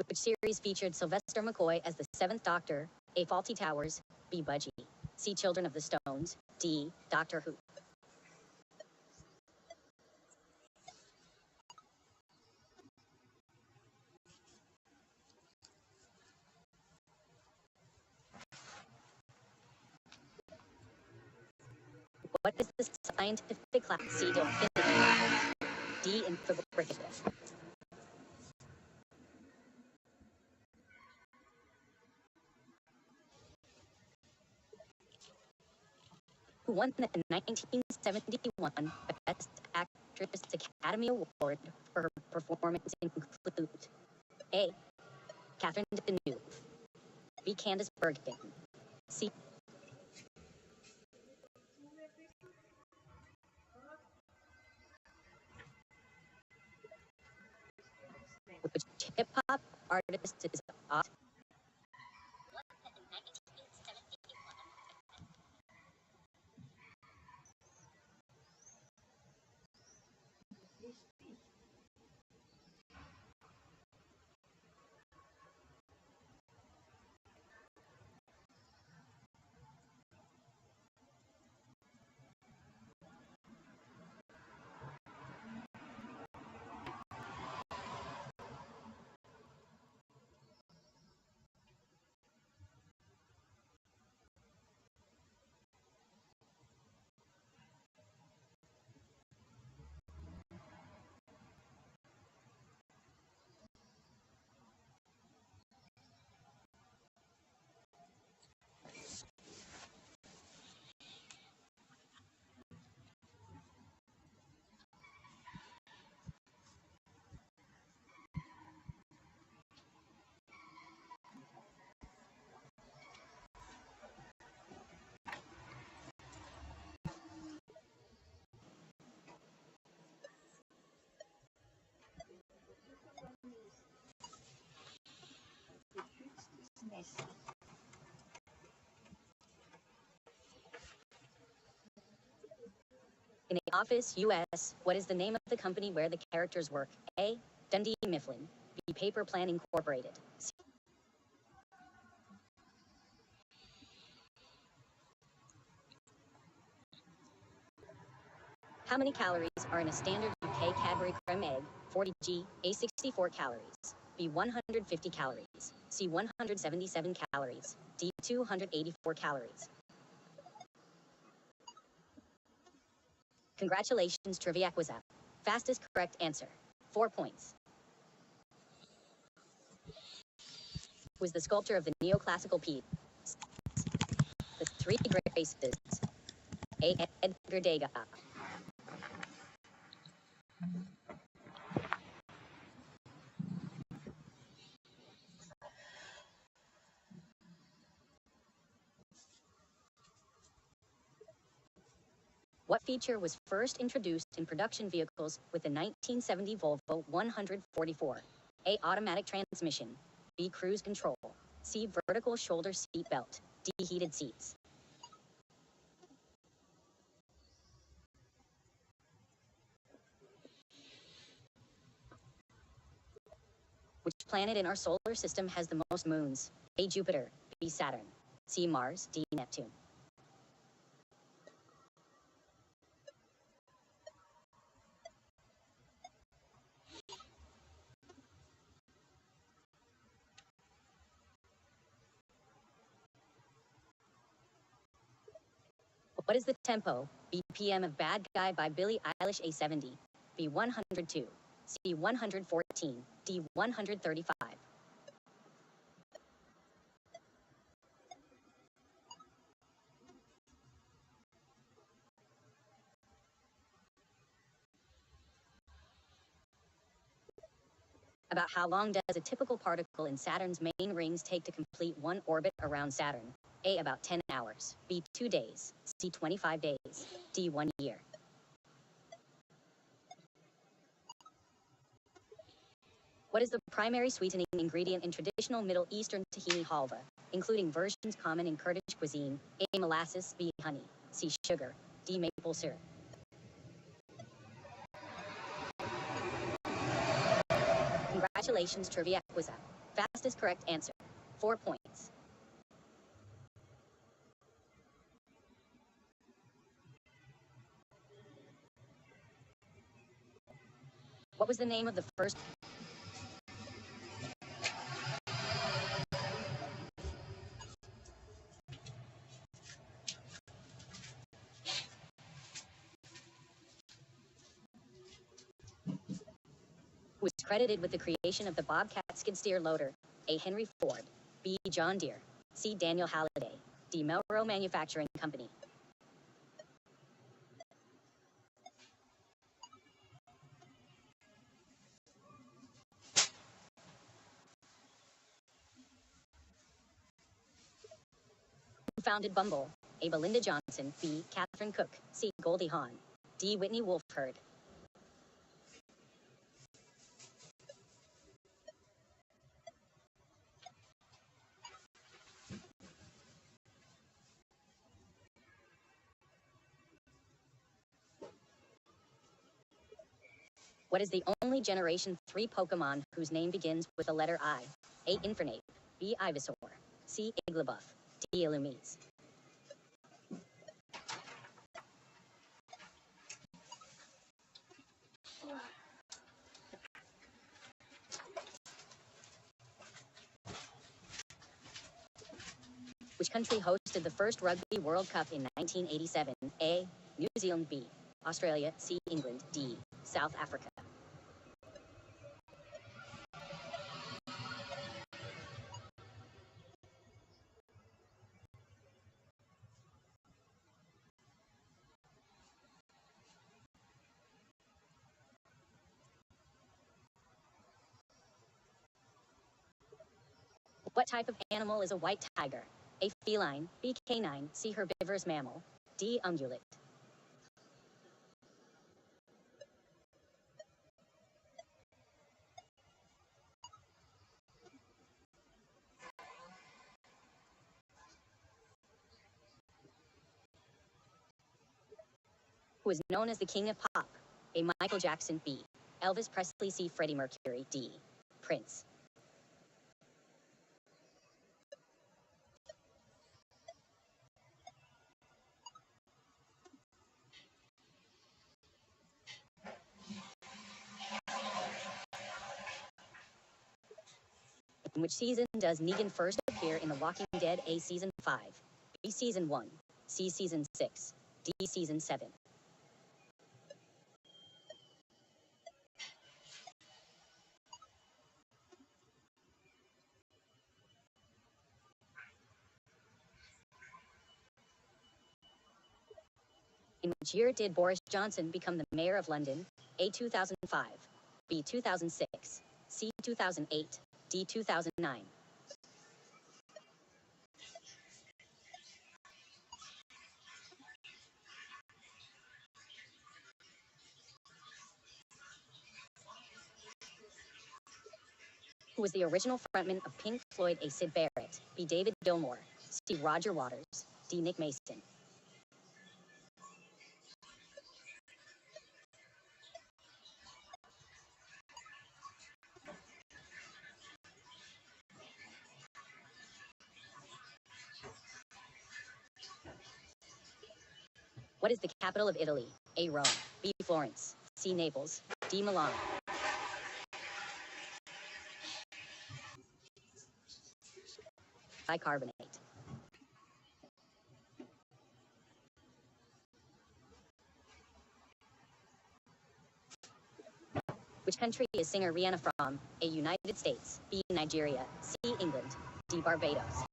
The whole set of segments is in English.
Which series featured Sylvester McCoy as the Seventh Doctor? A. Faulty Towers, B. Budgie, C. Children of the Stones, D. Doctor Who. What is the scientific class? C. Infinity, D. Infographic. Who won the 1971 Best Actress Academy Award for her performance include A. Catherine Deneuve, B. Candice Bergen, C. Which hip hop artist is Oz? In The Office, U.S., what is the name of the company where the characters work? A. Dundee Mifflin, B. Paper Plan Incorporated, C. How many calories are in a standard UK Cadbury creme egg? 40 g, A. 64 calories, B. 150 calories, C. 177 calories, D. 284 calories. Congratulations, Trivia Quiz app. Fastest correct answer. 4 points. Who was the sculptor of the neoclassical piece? The Three Graces. A. Edgar Degas. What feature was first introduced in production vehicles with the 1970 Volvo 144? A. Automatic transmission, B. Cruise control, C. Vertical shoulder seat belt, D. Heated seats. Which planet in our solar system has the most moons? A. Jupiter, B. Saturn, C. Mars, D. Neptune. What is the tempo, BPM of Bad Guy by Billie Eilish? A. 70, B. 102, C. 114, D. 135. About how long does a typical particle in Saturn's main rings take to complete one orbit around Saturn? A. About 10 hours, B. 2 days, C. 25 days, D. 1 year. What is the primary sweetening ingredient in traditional Middle Eastern tahini halva, including versions common in Kurdish cuisine? A. Molasses, B. Honey, C. Sugar, D. Maple syrup. Congratulations, Trivia Quiz app. Fastest correct answer. 4 points. What was the name of the first who was credited with the creation of the Bobcat skid steer loader? A. Henry Ford, B. John Deere, C. Daniel Halliday, D. Melro Manufacturing Company. Who founded Bumble? A. Belinda Johnson, B. Catherine Cook, C. Goldie Hawn, D. Whitney Wolfe Herd. What is the only Generation 3 Pokemon whose name begins with the letter I? A. Infernape, B. Ivysaur, C. Igglybuff, D. Illumise. Which country hosted the first Rugby World Cup in 1987? A. New Zealand, B. Australia, C. England, D. South Africa. What type of animal is a white tiger? A. Feline, B. Canine, C. Herbivorous mammal, D. Ungulate. Who is known as the King of Pop? A. Michael Jackson, B. Elvis Presley, C. Freddie Mercury, D. Prince. In which season does Negan first appear in The Walking Dead? A. Season 5, B. Season 1, C. Season 6, D. Season 7. In which year did Boris Johnson become the mayor of London? A. 2005, B. 2006, C. 2008, D. 2009. Who was the original frontman of Pink Floyd? A. Syd Barrett, B. David Gilmour, C. Roger Waters, D. Nick Mason. What is the capital of Italy? A. Rome, B. Florence, C. Naples, D. Milan. Bicarbonate. Which country is singer Rihanna from? A. United States, B. Nigeria, C. England, D. Barbados.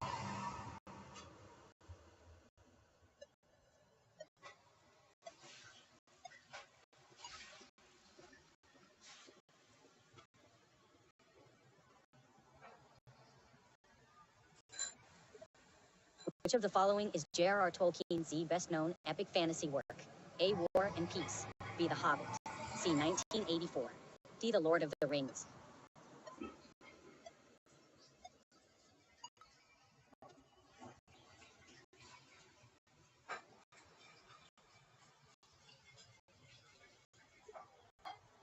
Which of the following is J.R.R. Tolkien's best-known epic fantasy work? A. War and Peace, B. The Hobbit, C. 1984, D. The Lord of the Rings.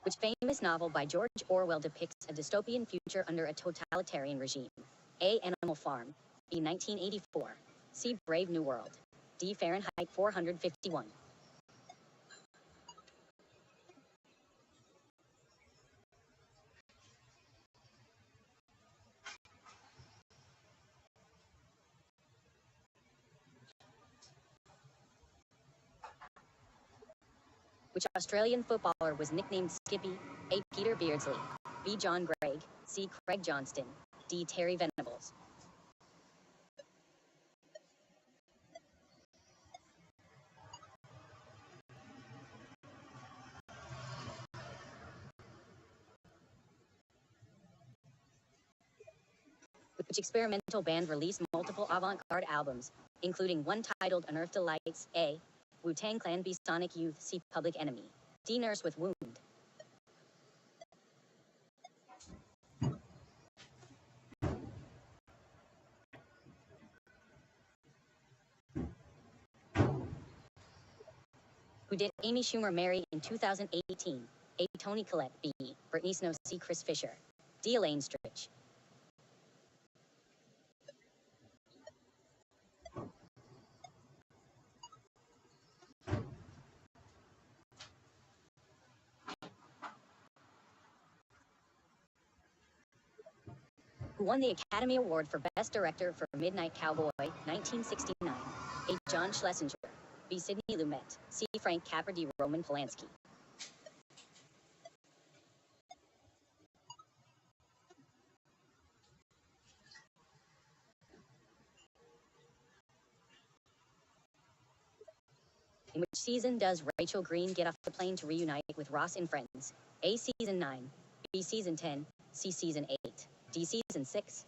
Which famous novel by George Orwell depicts a dystopian future under a totalitarian regime? A. Animal Farm. B. 1984. C. Brave New World. D. Fahrenheit 451. Which Australian footballer was nicknamed Skippy? A. Peter Beardsley. B. John Gregg. C. Craig Johnston. D. Terry Venables. Which experimental band released multiple avant-garde albums, including one titled Unearthed Delights? A. Wu-Tang Clan. B. Sonic Youth. C. Public Enemy. D. Nurse with Wound. Who did Amy Schumer marry in 2018? A. Toni Collette. B. Brittany Snow. C. Chris Fisher. D. Elaine Stritch. Who won the Academy Award for Best Director for Midnight Cowboy, 1969? A. John Schlesinger. B. Sidney Lumet. C. Frank Capra. D. Roman Polanski. In which season does Rachel Green get off the plane to reunite with Ross and friends? A. Season 9. B. Season 10. C. Season 8. D. Season 6.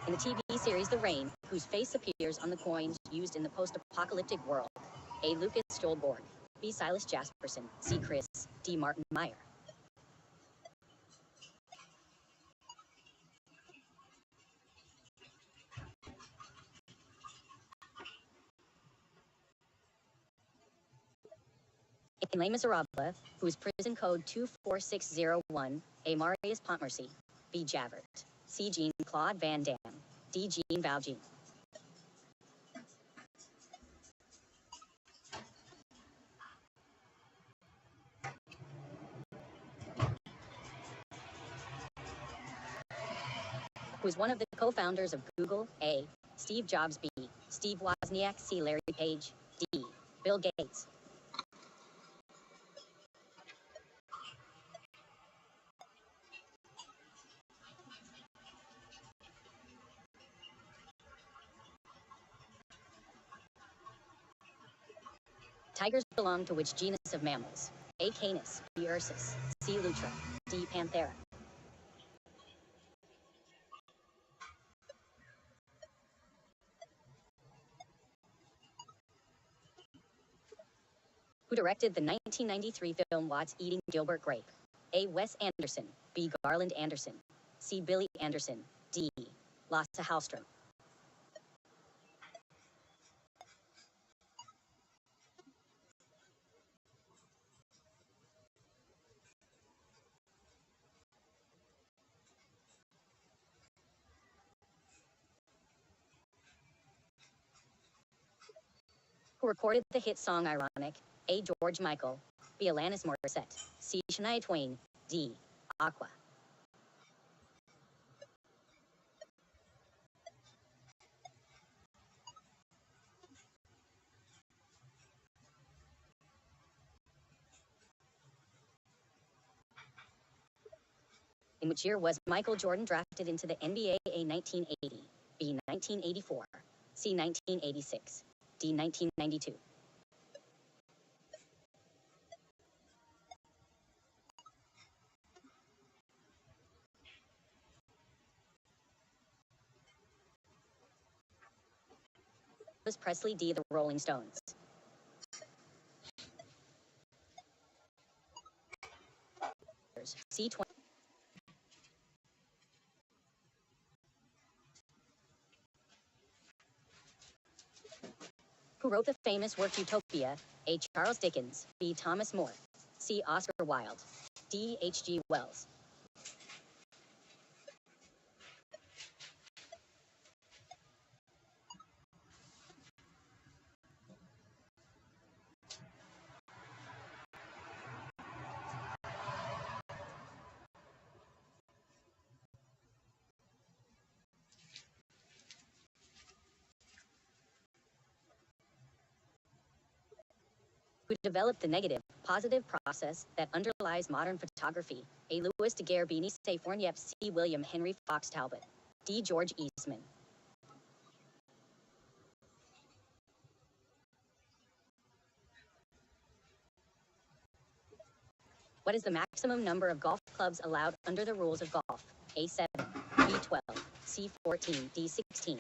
In the TV series The Rain, whose face appears on the coins used in the post-apocalyptic world? A. Lucas Stolborg. B. Silas Jasperson. C. Chris. D. Martin Meyer. In Les Miserables, whose prison code 24601? A. Marius Pontmercy. B. Javert. C. Jean-Claude Van Damme. D. Jean Valjean. Who is one of the co-founders of Google? A. Steve Jobs. B. Steve Wozniak. C. Larry Page. D. Bill Gates. Tigers belong to which genus of mammals? A. Canis. B. Ursus. C. Lutra. D. Panthera. Who directed the 1993 film Watts Eating Gilbert Grape? A. Wes Anderson. B. Garland Anderson. C. Billy Anderson. D. Lasse Hallström. Who recorded the hit song Ironic? A. George Michael. B. Alanis Morissette. C. Shania Twain. D. Aqua. In which year was Michael Jordan drafted into the NBA? A. 1980. B. 1984. C. 1986. D. 1992. Was Presley? D. The Rolling Stones. C20. Who wrote the famous work Utopia? A. Charles Dickens. B. Thomas More. C. Oscar Wilde. D. H.G. Wells. Who developed the negative, positive process that underlies modern photography? A. Louis Daguerre. B. Nisei Fournier. C. William Henry Fox Talbot. D. George Eastman. What is the maximum number of golf clubs allowed under the rules of golf? A7, B12, C14, D16.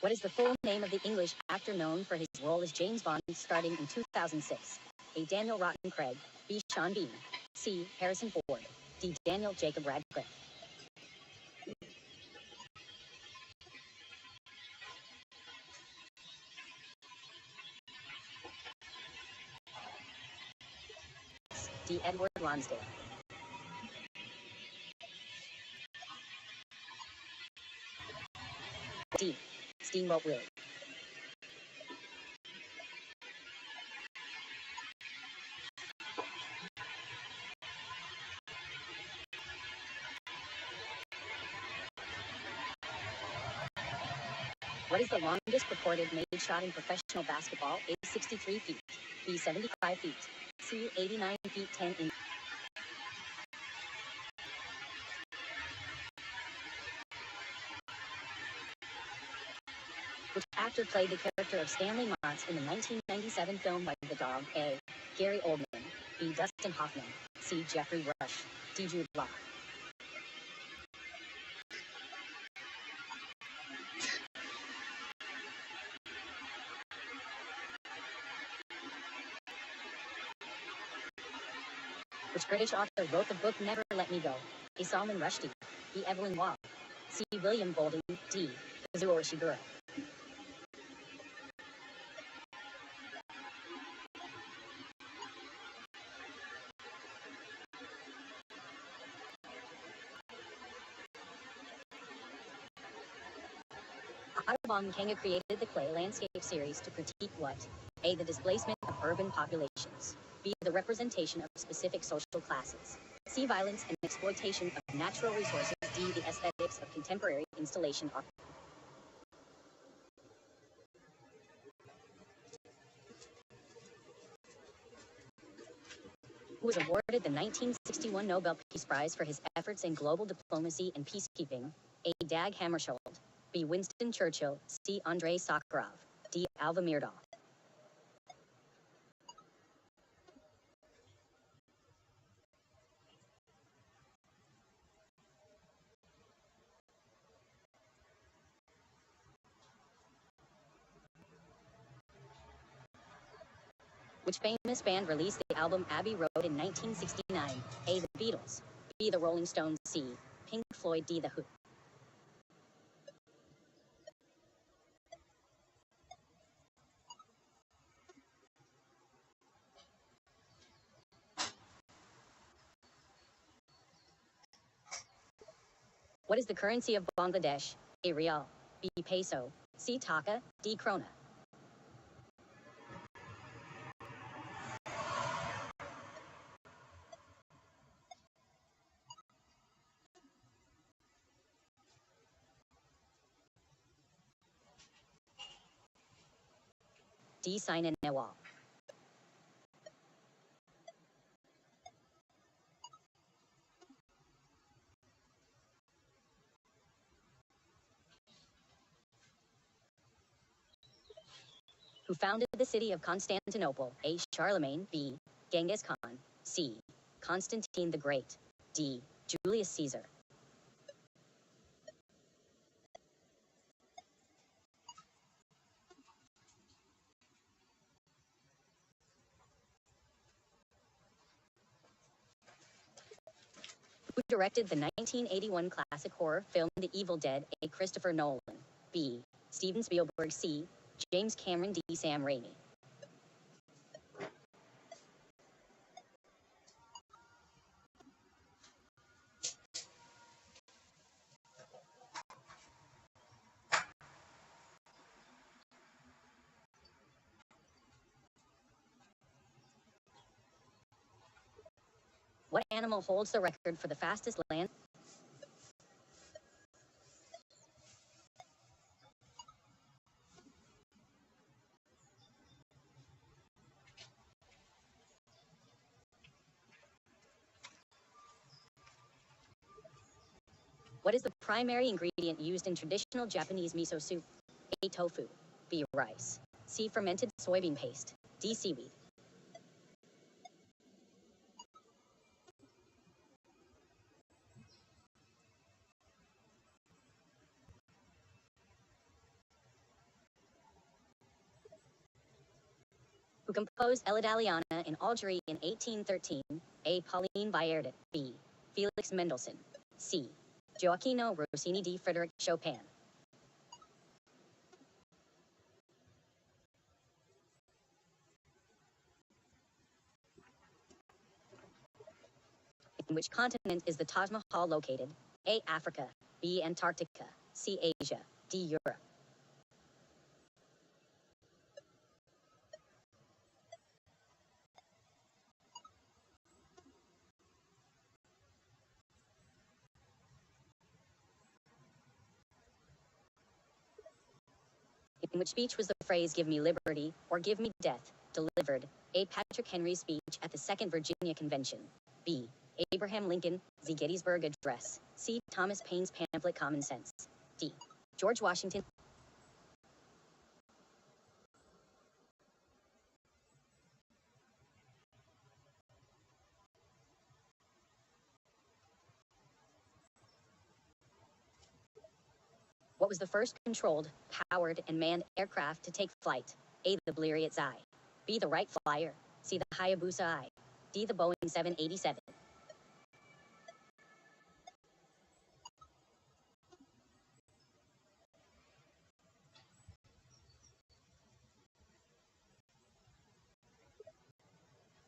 What is the full name of the English actor known for his role as James Bond starting in 2006? A. Daniel Rotten Craig. B. Sean Bean. C. Harrison Ford. D. Daniel Jacob Radcliffe. D. Edward Lonsdale. D. Steamboat Willie. What is the longest recorded made shot in professional basketball? A. 63 feet. B. 75 feet. C. 89 feet 10 inches. Which actor played the character of Stanley Mott's in the 1997 film Like the Dog? A. Gary Oldman. B. Dustin Hoffman. C. Jeffrey Rush. D. Jude Law. Which British author wrote the book Never Let Me Go? A. Salman Rushdie. B. Evelyn Waugh. C. William Golding. D. Kazuo Ishiguro. Audubon Kanga created the clay landscape series to critique what? A. The displacement of urban populations. B. The representation of specific social classes. C. Violence and exploitation of natural resources. D. The aesthetics of contemporary installation art. Who was awarded the 1961 Nobel Peace Prize for his efforts in global diplomacy and peacekeeping? A. Dag Hammarskjöld. B. Winston Churchill. C. Andrei Sakharov. D. Alva Myrdal. Which famous band released the album Abbey Road in 1969? A. The Beatles. B. The Rolling Stones. C. Pink Floyd. D. The Who. What is the currency of Bangladesh? A. Rial. B. Peso. C. Taka. D. Krona. D. Saina Nehwal. Who founded the city of Constantinople? A. Charlemagne. B. Genghis Khan. C. Constantine the Great. D. Julius Caesar. Who directed the 1981 classic horror film The Evil Dead? A. Christopher Nolan. B. Steven Spielberg. C. James Cameron. D. Sam Raimi. What animal holds the record for the fastest land? What is the primary ingredient used in traditional Japanese miso soup? A. Tofu. B. Rice. C. Fermented soybean paste. D. Seaweed. Who composed Elidaliana in Algeria in 1813? A. Pauline Viardot. B. Felix Mendelssohn. C. Gioacchino Rossini. D. Frédéric Chopin. In which continent is the Taj Mahal located? A. Africa. B. Antarctica. C. Asia. D. Europe. In which speech was the phrase "Give me liberty" or "Give me death" delivered? A. Patrick Henry's speech at the Second Virginia Convention. B. Abraham Lincoln's Gettysburg Address. C. Thomas Paine's pamphlet Common Sense. D. George Washington. What was the first controlled, powered, and manned aircraft to take flight? A. The Blériot I. B. The Wright Flyer. C. The Hayabusa I. D. The Boeing 787.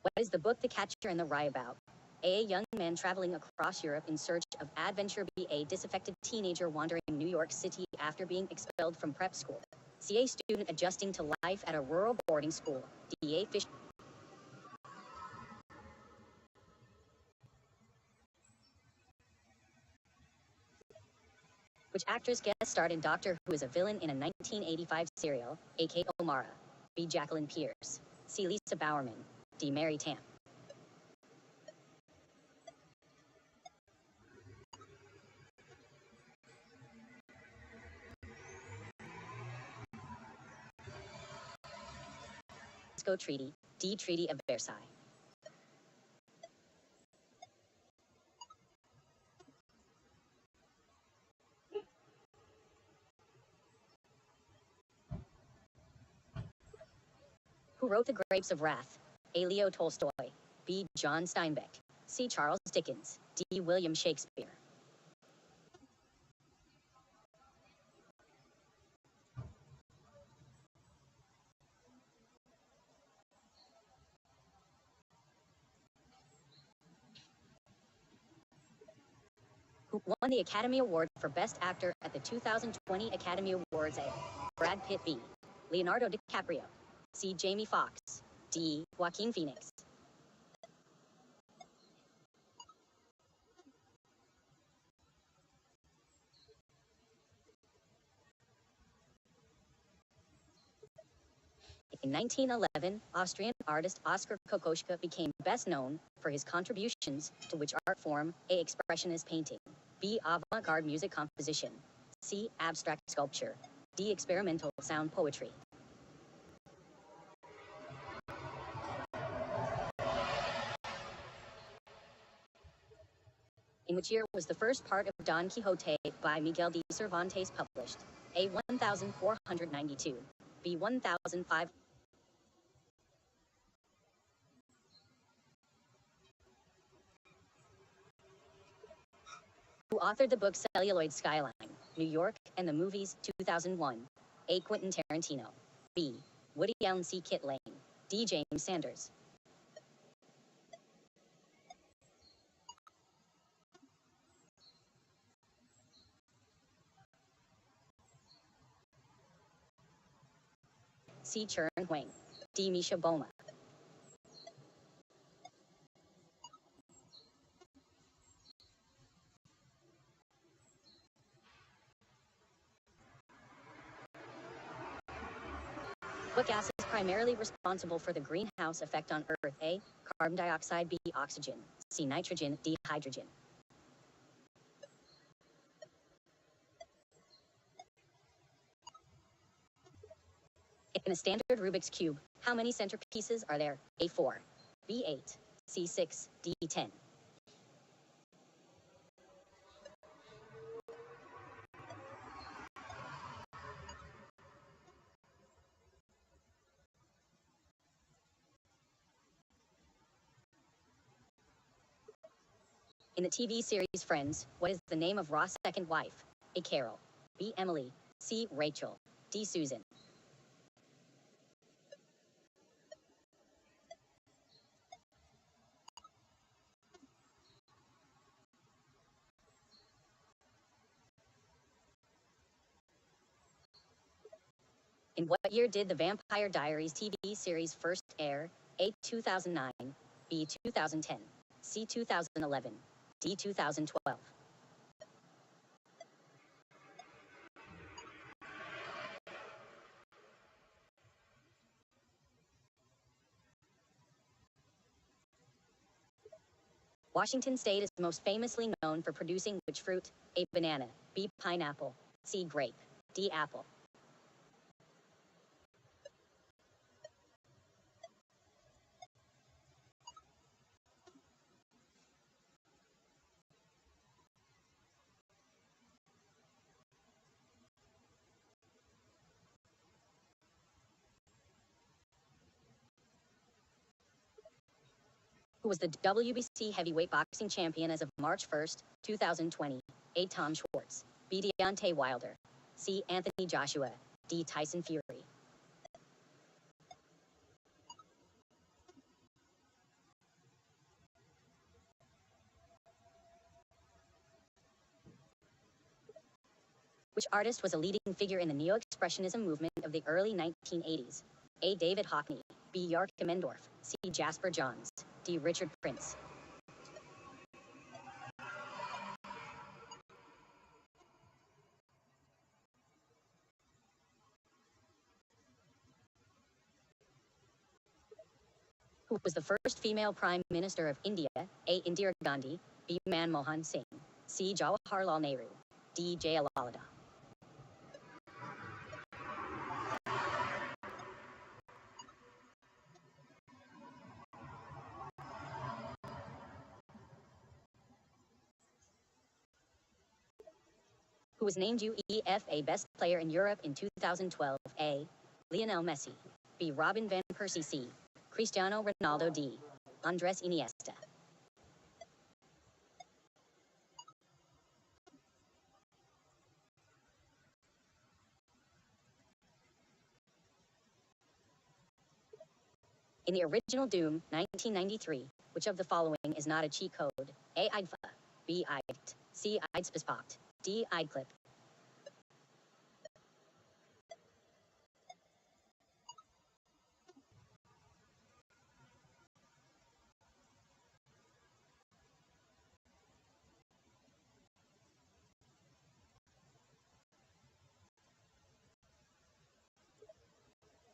What is the book The Catcher in the Rye about? A. A young man traveling across Europe in search of adventure. B. A disaffected teenager wandering New York City after being expelled from prep school. C. A student adjusting to life at a rural boarding school. D. A fish. Which actress guest starred in Doctor Who as a villain in a 1985 serial? A. Kate O'Mara. B. Jacqueline Pierce. C. Lisa Bowerman. D. Mary Tamm. Moscow Treaty. D. Treaty of Versailles. Who wrote The Grapes of Wrath? A. Leo Tolstoy. B. John Steinbeck. C. Charles Dickens. D. William Shakespeare. Who won the Academy Award for Best Actor at the 2020 Academy Awards? A. Brad Pitt. B. Leonardo DiCaprio. C. Jamie Foxx. D. Joaquin Phoenix. In 1911, Austrian artist Oskar Kokoschka became best known for his contributions to which art form? A. Expressionist painting. B. Avant-garde music composition. C. Abstract sculpture. D. Experimental sound poetry. In which year was the first part of Don Quixote by Miguel de Cervantes published? A. 1492. B. 1500. Who authored the book Celluloid Skyline, New York and the Movies, 2001? A. Quentin Tarantino. B. Woody Allen. C. Kit Lane. D. James Sanders. C. Chern Huang. D. Misha Boma. What gas is primarily responsible for the greenhouse effect on Earth? A. Carbon dioxide. B. Oxygen. C. Nitrogen. D. Hydrogen. In a standard Rubik's Cube, how many center pieces are there? A. 4. B. 8. C. 6. D. 10. In the TV series Friends, what is the name of Ross' second wife? A. Carol. B. Emily. C. Rachel. D. Susan. In what year did the Vampire Diaries TV series first air? A. 2009. B. 2010. C. 2011. D. 2012. Washington State is most famously known for producing which fruit? A. Banana. B. Pineapple. C. Grape. D. Apple. Who was the WBC heavyweight boxing champion as of March 1st, 2020? A. Tom Schwartz. B. Deontay Wilder. C. Anthony Joshua. D. Tyson Fury. Which artist was a leading figure in the Neo-Expressionism movement of the early 1980s? A. David Hockney. B. Joachim Mendorf. C. Jasper Johns. D. Richard Prince. Who was the first female Prime Minister of India? A. Indira Gandhi. B. Manmohan Singh. C. Jawaharlal Nehru. D. Jayalalitha. Who was named UEFA Best Player in Europe in 2012? A. Lionel Messi. B. Robin van Persie. C. Cristiano Ronaldo. D. Andres Iniesta. In the original Doom, 1993, which of the following is not a cheat code? A. Eidfa. B. Eidt. C. Eidspespacht. D. Eidclip.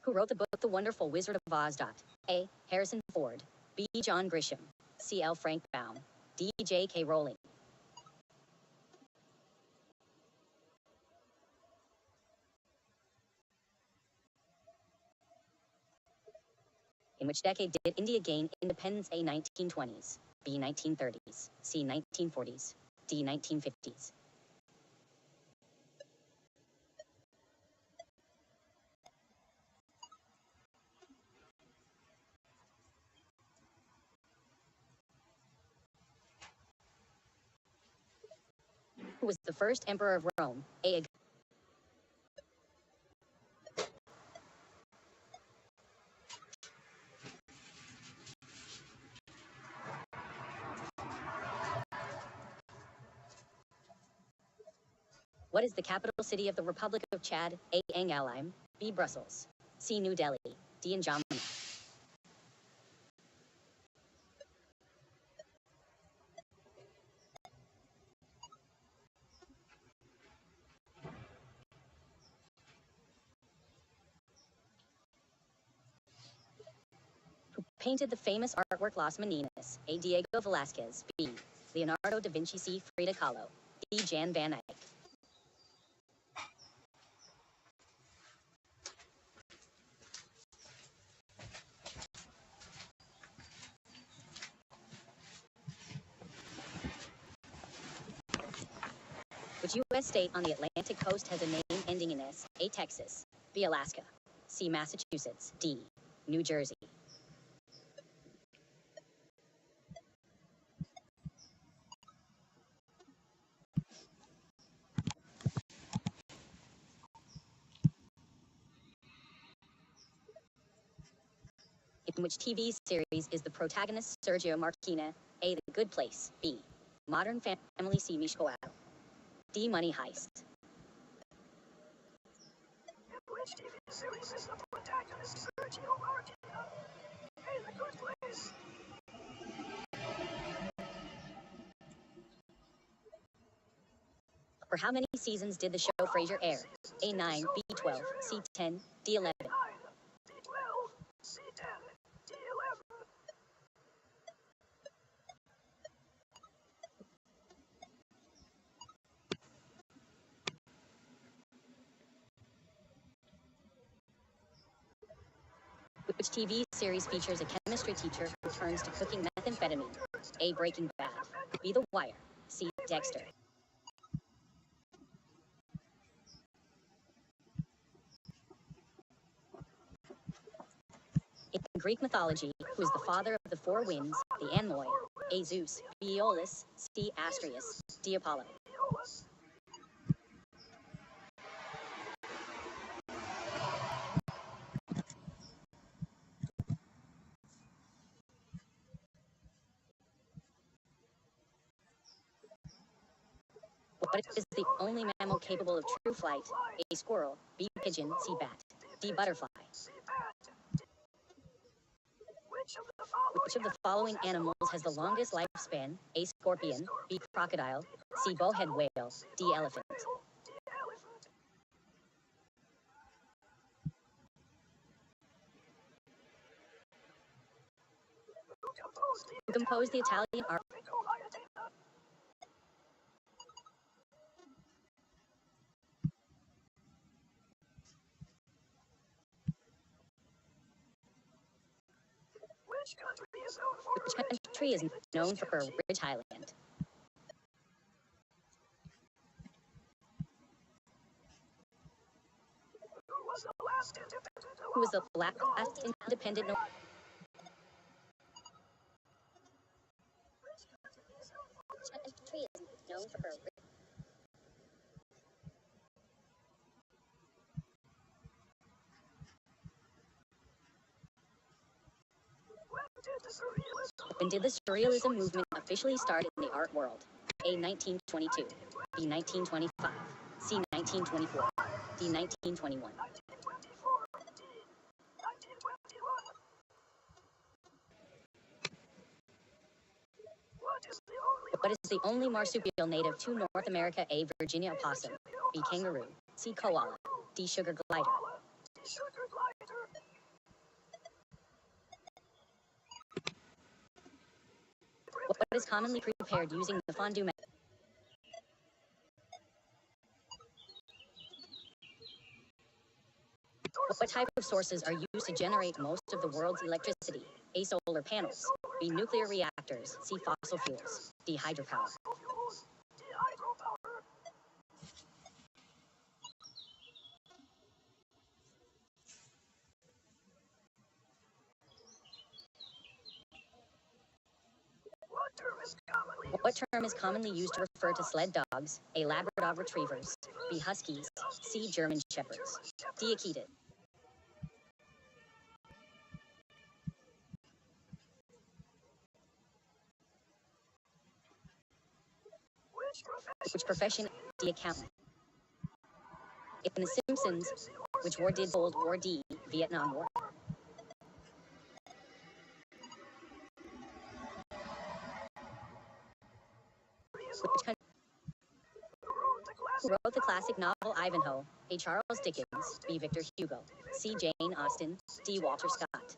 Who wrote the book The Wonderful Wizard of Oz? A. Harrison Ford. B. John Grisham. C. L. Frank Baum. D. J. K. Rowling. In which decade did India gain independence? A. 1920s. B. 1930s. C. 1940s. D. 1950s. Who was the first emperor of Rome? A. What is the capital city of the Republic of Chad? A. N'Galim, B. Brussels, C. New Delhi, D. N'Djamena. Who painted the famous artwork Las Meninas? A. Diego Velázquez, B. Leonardo da Vinci, C. Frida Kahlo, D. Jan van Eyck. Which U.S. state on the Atlantic coast has a name ending in S? A. Texas, B. Alaska, C. Massachusetts, D. New Jersey. In which TV series is the protagonist Sergio Marquina? A. The Good Place, B. Modern Family, C. Mishko, D. Money Heist. Which TV series is the protagonist Sergio Marquina? A. The Good Place. For how many seasons did the show Frasier air? A. 9, B. 12, C. 10, D. 11. 9, D. 12, C. 10, D. 11. Which TV series features a chemistry teacher who turns to cooking methamphetamine? A. Breaking Bad, B. The Wire, C. Dexter. In Greek mythology, who is the father of the four winds, the Enmoi? A. Zeus, B. Aeolus, C. Astraeus, D. Apollo. Aeolus. What is the only mammal capable of true flight? A. Squirrel, B. Pigeon, C. Bat, D. Butterfly. C. Bat. Which of the following animals has the longest lifespan? A. Scorpion, B. Crocodile, C. Bowhead whale, D. Elephant. Who composed the Italian art? Which country is known for Ridge Highland? Who was the last independent? Who was the last independent? Which country is known for When did the Surrealism movement officially start in the art world? A. 1922, B. 1925, C. 1924, D. 1921. What is the only marsupial native to North America? A. Virginia opossum, B. Kangaroo, C. Koala, D. Sugar glider. What is commonly prepared using the fondue method? What type of sources are used to generate most of the world's electricity? A. Solar panels, B. Nuclear reactors, C. Fossil fuels, D. Hydropower. What term is commonly What term is commonly used to refer to sled dogs? A. Labrador retrievers. B. Huskies. C. German shepherds. D. Akita. Which profession? D. Accountant. In The Simpsons, which war did Cold War? D. Vietnam War. Which country who wrote the classic novel Ivanhoe? A. Charles Dickens. B. Victor Hugo. C. Jane Austen. D. Walter Scott.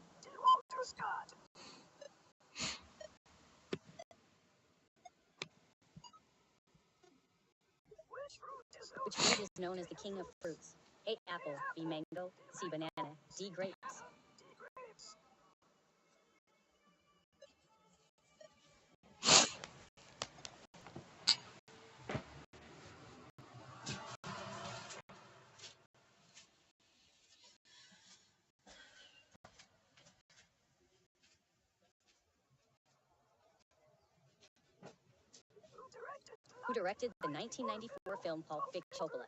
Which fruit is known as the king of fruits? A. Apple. B. Mango. C. Banana. D. Grapes. Who directed the 1994 film Pulp Fiction? Coppola.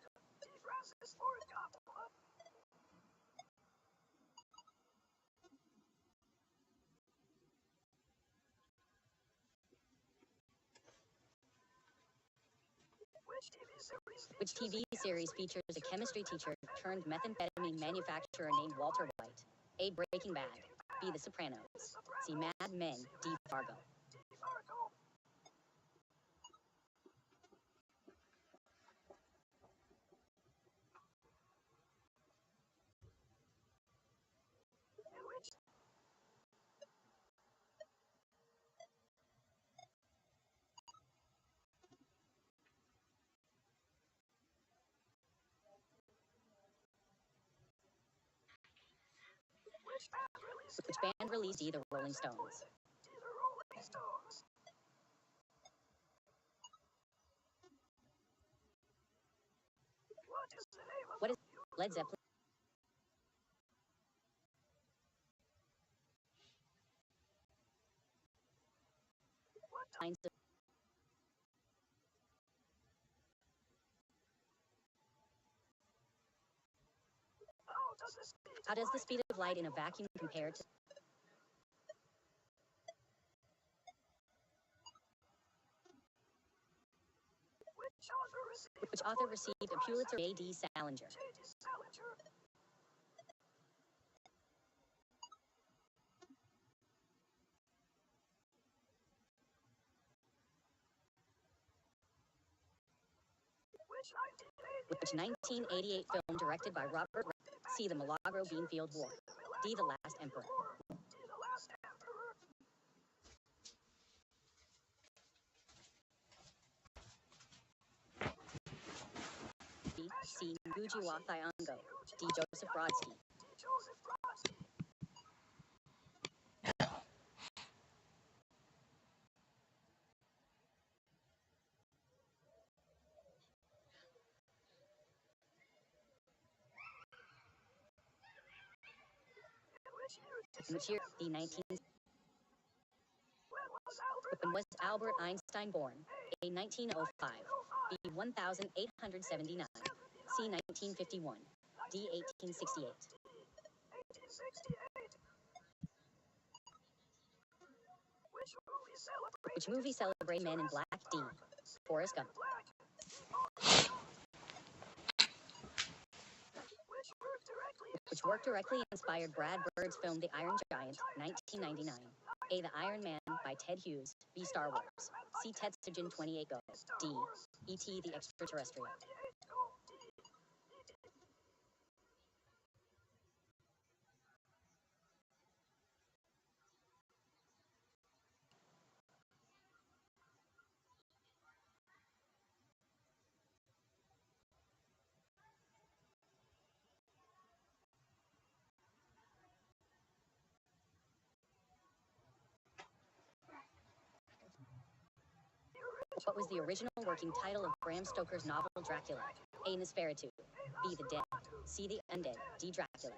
Which TV series features a chemistry teacher turned methamphetamine manufacturer named Walter White? A. Breaking Bad. B. The Sopranos. C. Mad Men. D. Fargo. Which band released D. The Rolling Stones? What is Led Zeppelin? Lines of- How does the speed of light in a vacuum compare to which author received a Pulitzer? A. D. Salinger. Which 1988 film directed by Robert? C. The Milagro Beanfield War. D. The Last Emperor. D. C. Ngugi wa Thiong'o. D. Joseph Brodsky. In which year? D. 19. When was Albert Einstein born? A. 1905. B. 1879. C. 1951. D. 1868. Which movie celebrates Men in Black? D. Forrest Gump. Which work directly inspired Brad Bird's film The Iron Giant, 1999? A. The Iron Man by Ted Hughes. B. Star Wars. C. Tetsujin 28 Go. D. E.T. the Extraterrestrial. What was the original working title of Bram Stoker's novel Dracula? A. Nosferatu. B. The Dead. C. The Undead. D. Dracula.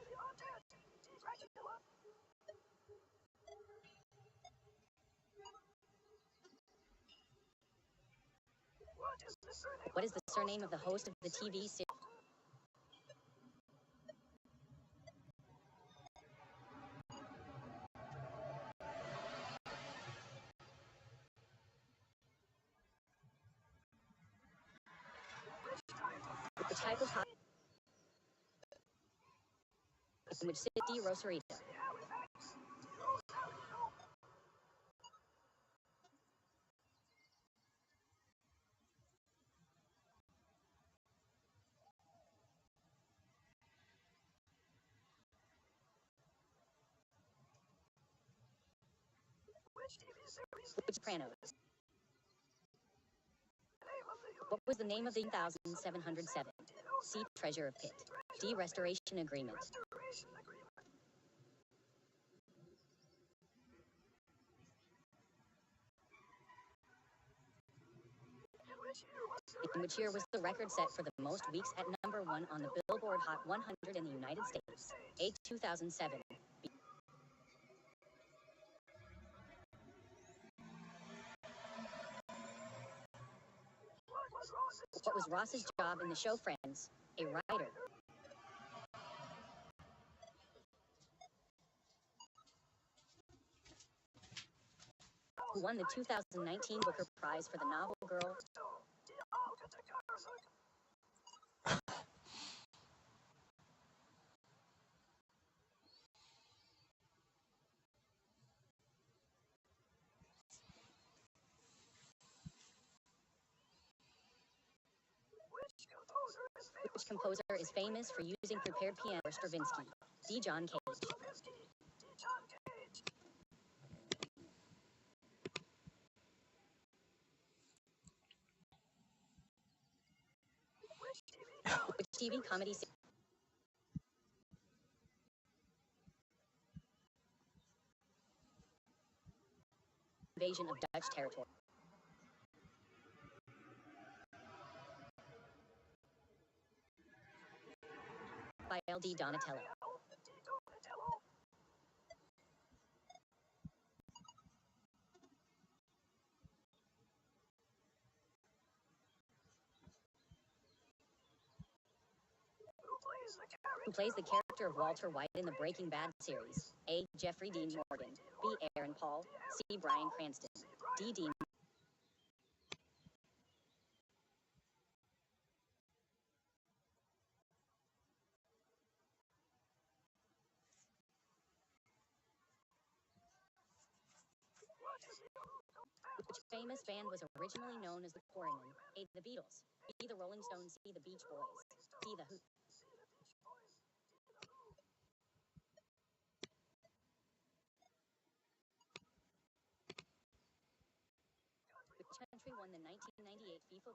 What is the surname of the host of the TV series? The type of hot in which city Rosarito? Which Sopranos? What was the name of the 1707? C. Treasure of Pit. D. Restoration Agreement. In which year was the record set for the most weeks at number 1 on the Billboard Hot 100 in the United States? A. 2007. B. What was Ross's job in the show Friends? A writer. Who won the 2019 Booker Prize for the novel Girl? Which composer is famous for using prepared piano or Stravinsky? D. John Cage. Which TV comedy series? Invasion of Dutch territory. By L.D. Donatello. Who plays the character of Walter White in the Breaking Bad series? A. Jeffrey Dean Morgan. B. Aaron Paul. C. Bryan Cranston. D. Dean. Which famous band was originally known as the Quarrymen? A. The Beatles. B. The Rolling Stones. C. The Beach Boys. D. The Who. Which country won the 1998 FIFA?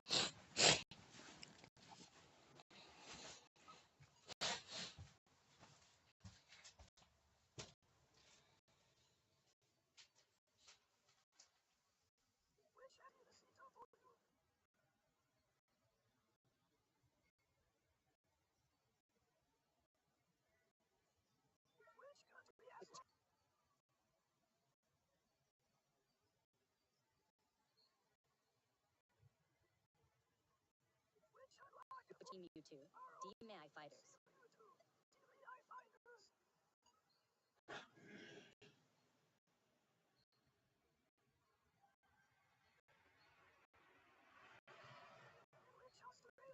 Team U2. D. May I Fighters.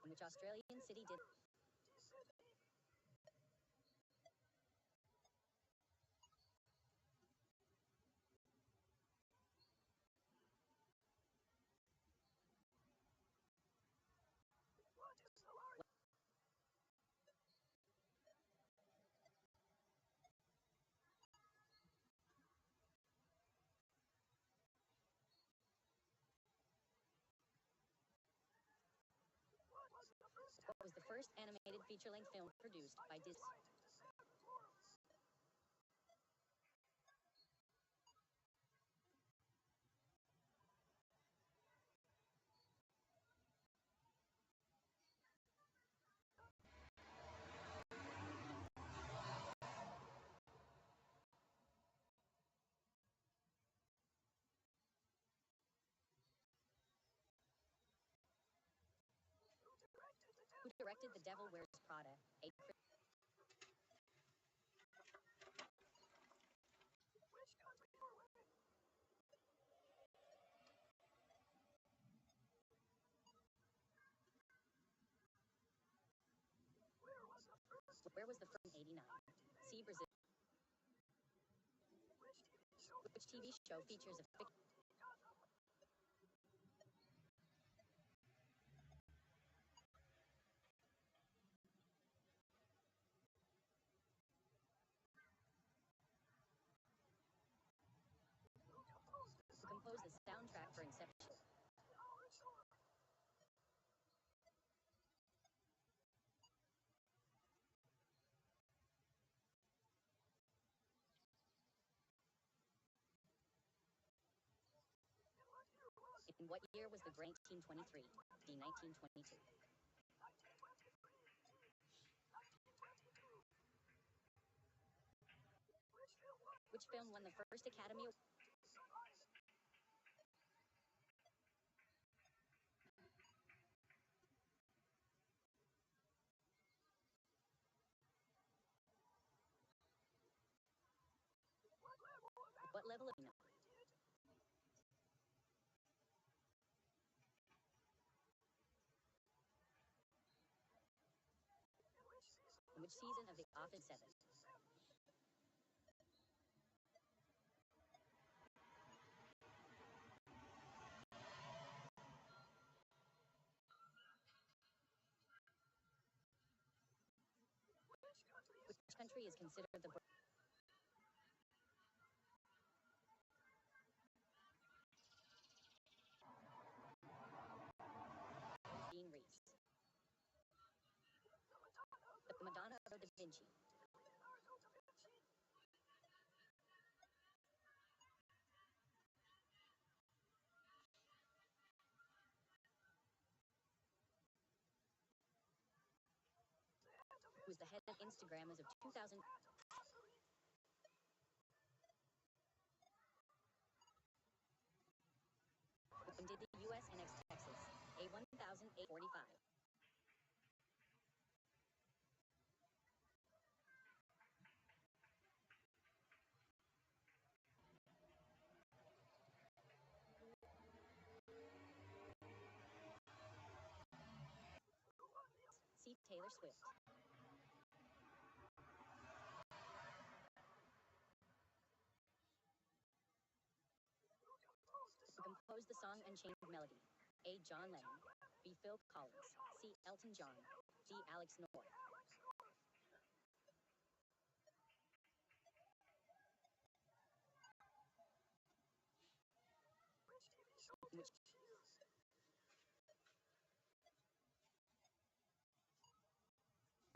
In which Australian city did what was the first animated feature-length film produced by Disney? directed The Devil Wears Prada, a Which country, Norway? Where was the first 89. See Brazil. Which TV show features a fiction? Who composed the soundtrack for Inception? In what year was the Great 1923? D. 1922. Which film won the first Academy Award? What level of In which season of The Office 7? Which country is considered the Jean Reese? The Madonna of Da Vinci. Who was the head of Instagram as of 2000? When did the USNX Texas A-1845? See Taylor Swift. Who composed the song Unchained Melody? A. John Lennon. B. Phil Collins. C. Elton John. D. Alex North.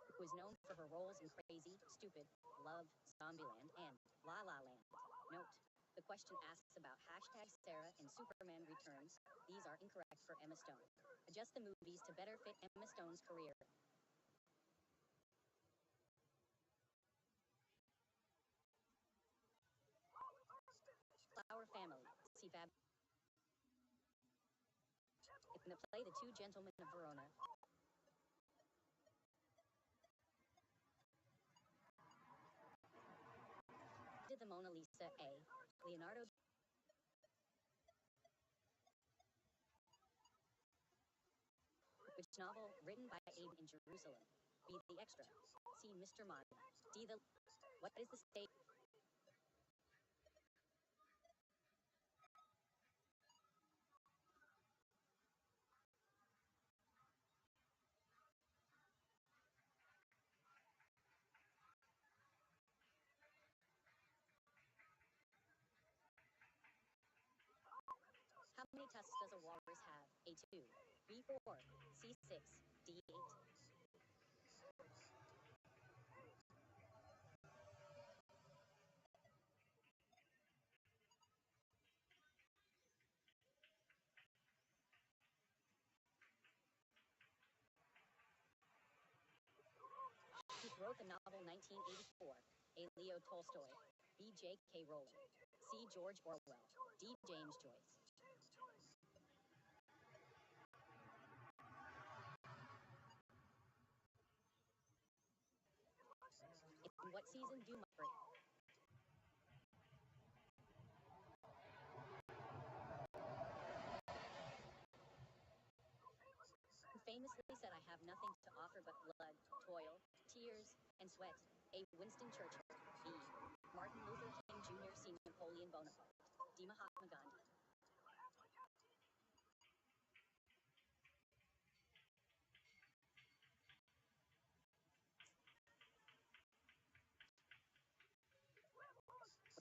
Which was known for her roles in Crazy, Stupid, Love, Zombieland, and La La Land. Note, the question asks about hashtag Sarah and Superman Returns. These are incorrect for Emma Stone. Adjust the movies to better fit Emma Stone's career. Flower Family. See Fab. In the play The Two Gentlemen of Verona. Did the Mona Lisa? A. Leonardo. Which novel written by Abe in Jerusalem? B. The Extra. C. Mr. Mind. D. The. What is the state? How many tusks does a walrus have? A2, B4, C6, D8. Who wrote the novel 1984? A. Leo Tolstoy. B. J.K. Rowling. C. George Orwell. D. James Joyce. season Doom upgrade. Who famously said, I have nothing to offer but blood, toil, tears, and sweat. A. Winston Churchill. B. Martin Luther King Jr. C. Napoleon Bonaparte. D. Mahatma Gandhi.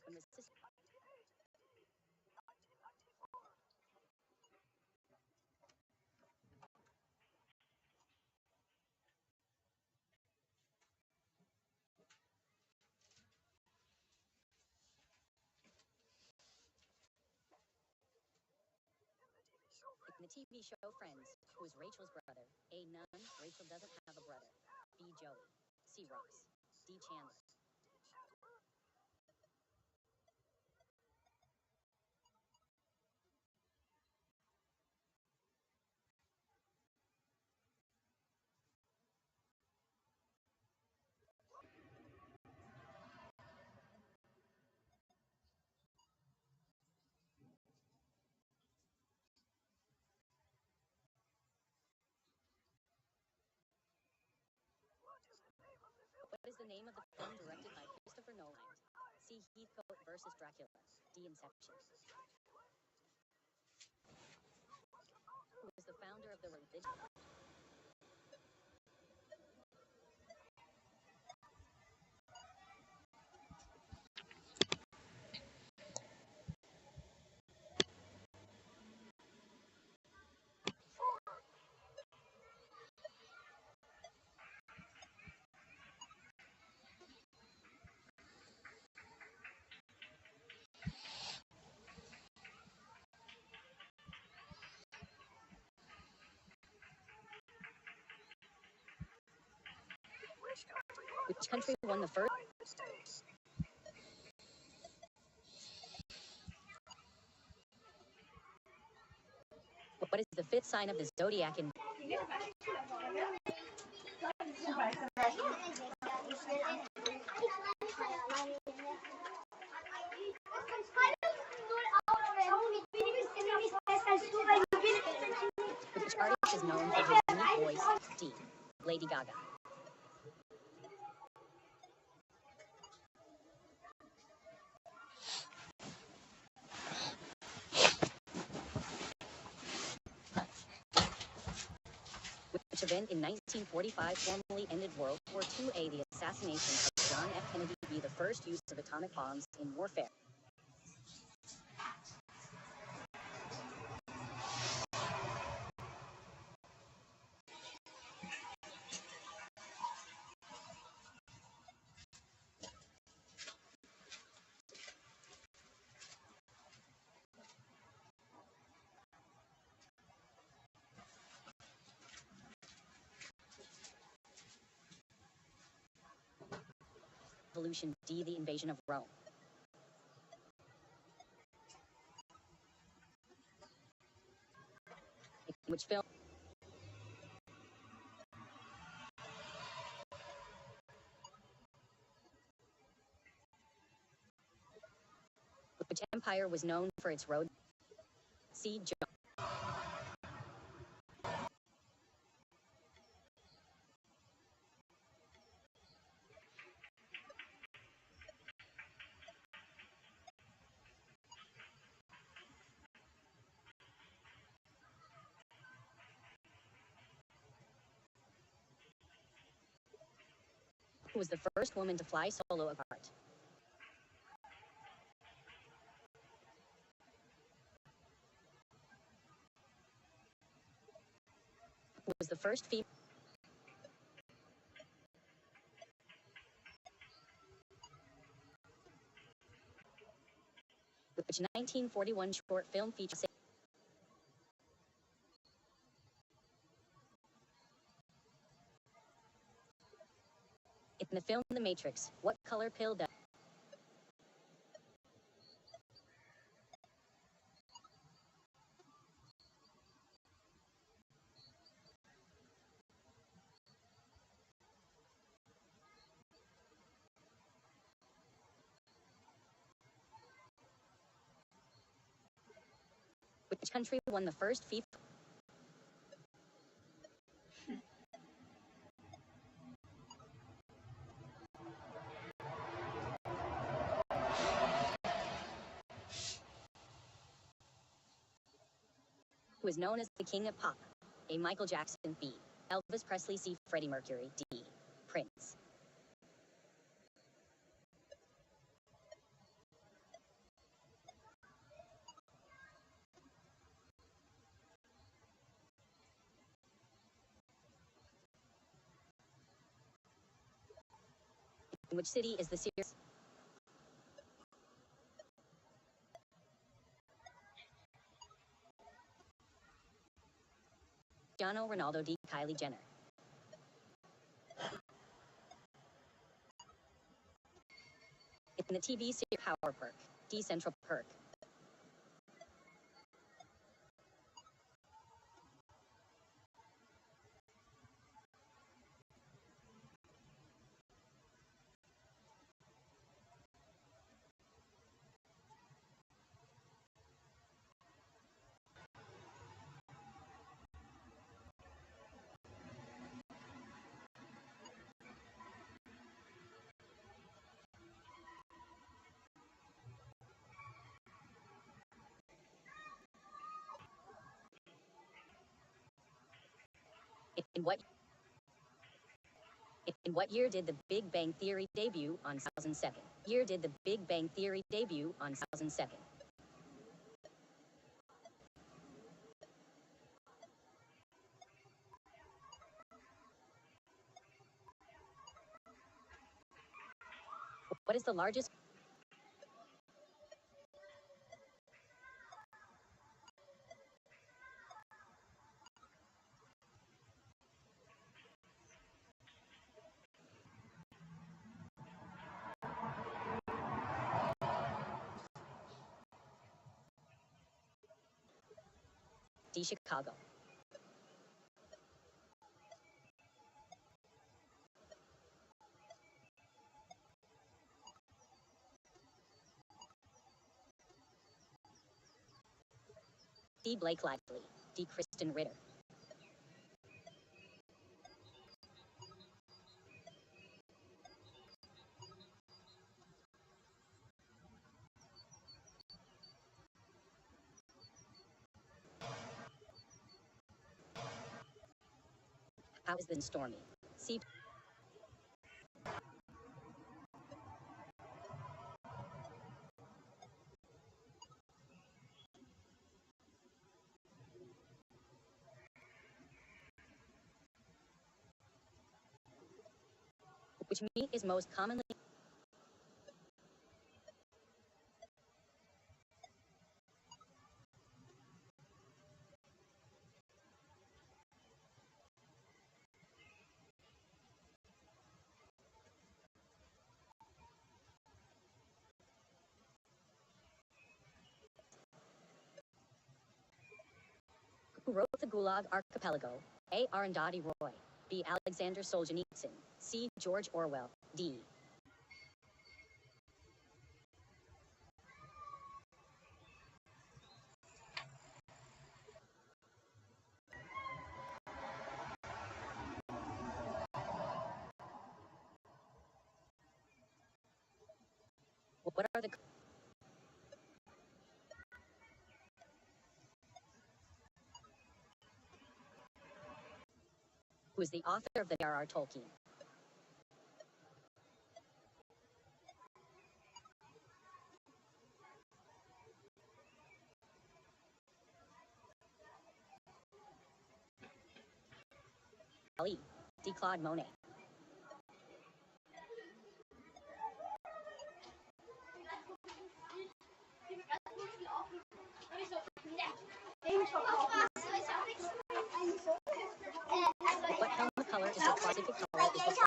The Mississippi. In the TV show Friends, who is Rachel's brother? A. None. Rachel doesn't have a brother. B. Joey. C. Ross. D. Chandler. What is the name of the film directed by Christopher Nolan? C. Heathcote versus Dracula. D. Inception. Who is the founder of the religion? Which country won the first? What is the fifth sign of the zodiac in? Which artist is known for his unique voice? D. Lady Gaga. Which event in 1945 formally ended World War II? A. The assassination of John F. Kennedy. B. The first use of atomic bombs in warfare. Revolution. D. The invasion of Rome. Which film? Which empire was known for its road? C. Who was the first woman to fly solo a kart? Who was the first female? Which 1941 short film features? In the film The Matrix, what color pill does? Which country won the first FIFA? Who is known as the King of Pop? A. Michael Jackson. B. Elvis Presley. C. Freddie Mercury. D. Prince. In which city is the series? Cristiano Ronaldo. D. Kylie Jenner. In the TV series Power Perk. D. Central Perk. In what year did the Big Bang Theory debut on 2007? Year did the Big Bang Theory debut on 2007? What is the largest? D. Chicago. D. Blake Lively. D. Kristen Ritter. How is the stormy? C. Which meat is most commonly? Who wrote the Gulag Archipelago? A. Arundhati Roy. B. Alexander Solzhenitsyn. C. George Orwell. D. What are the who is the author of the J.R.R. Tolkien? Ali. D. Claude Monet. What helmet color is the Pacific color? Is the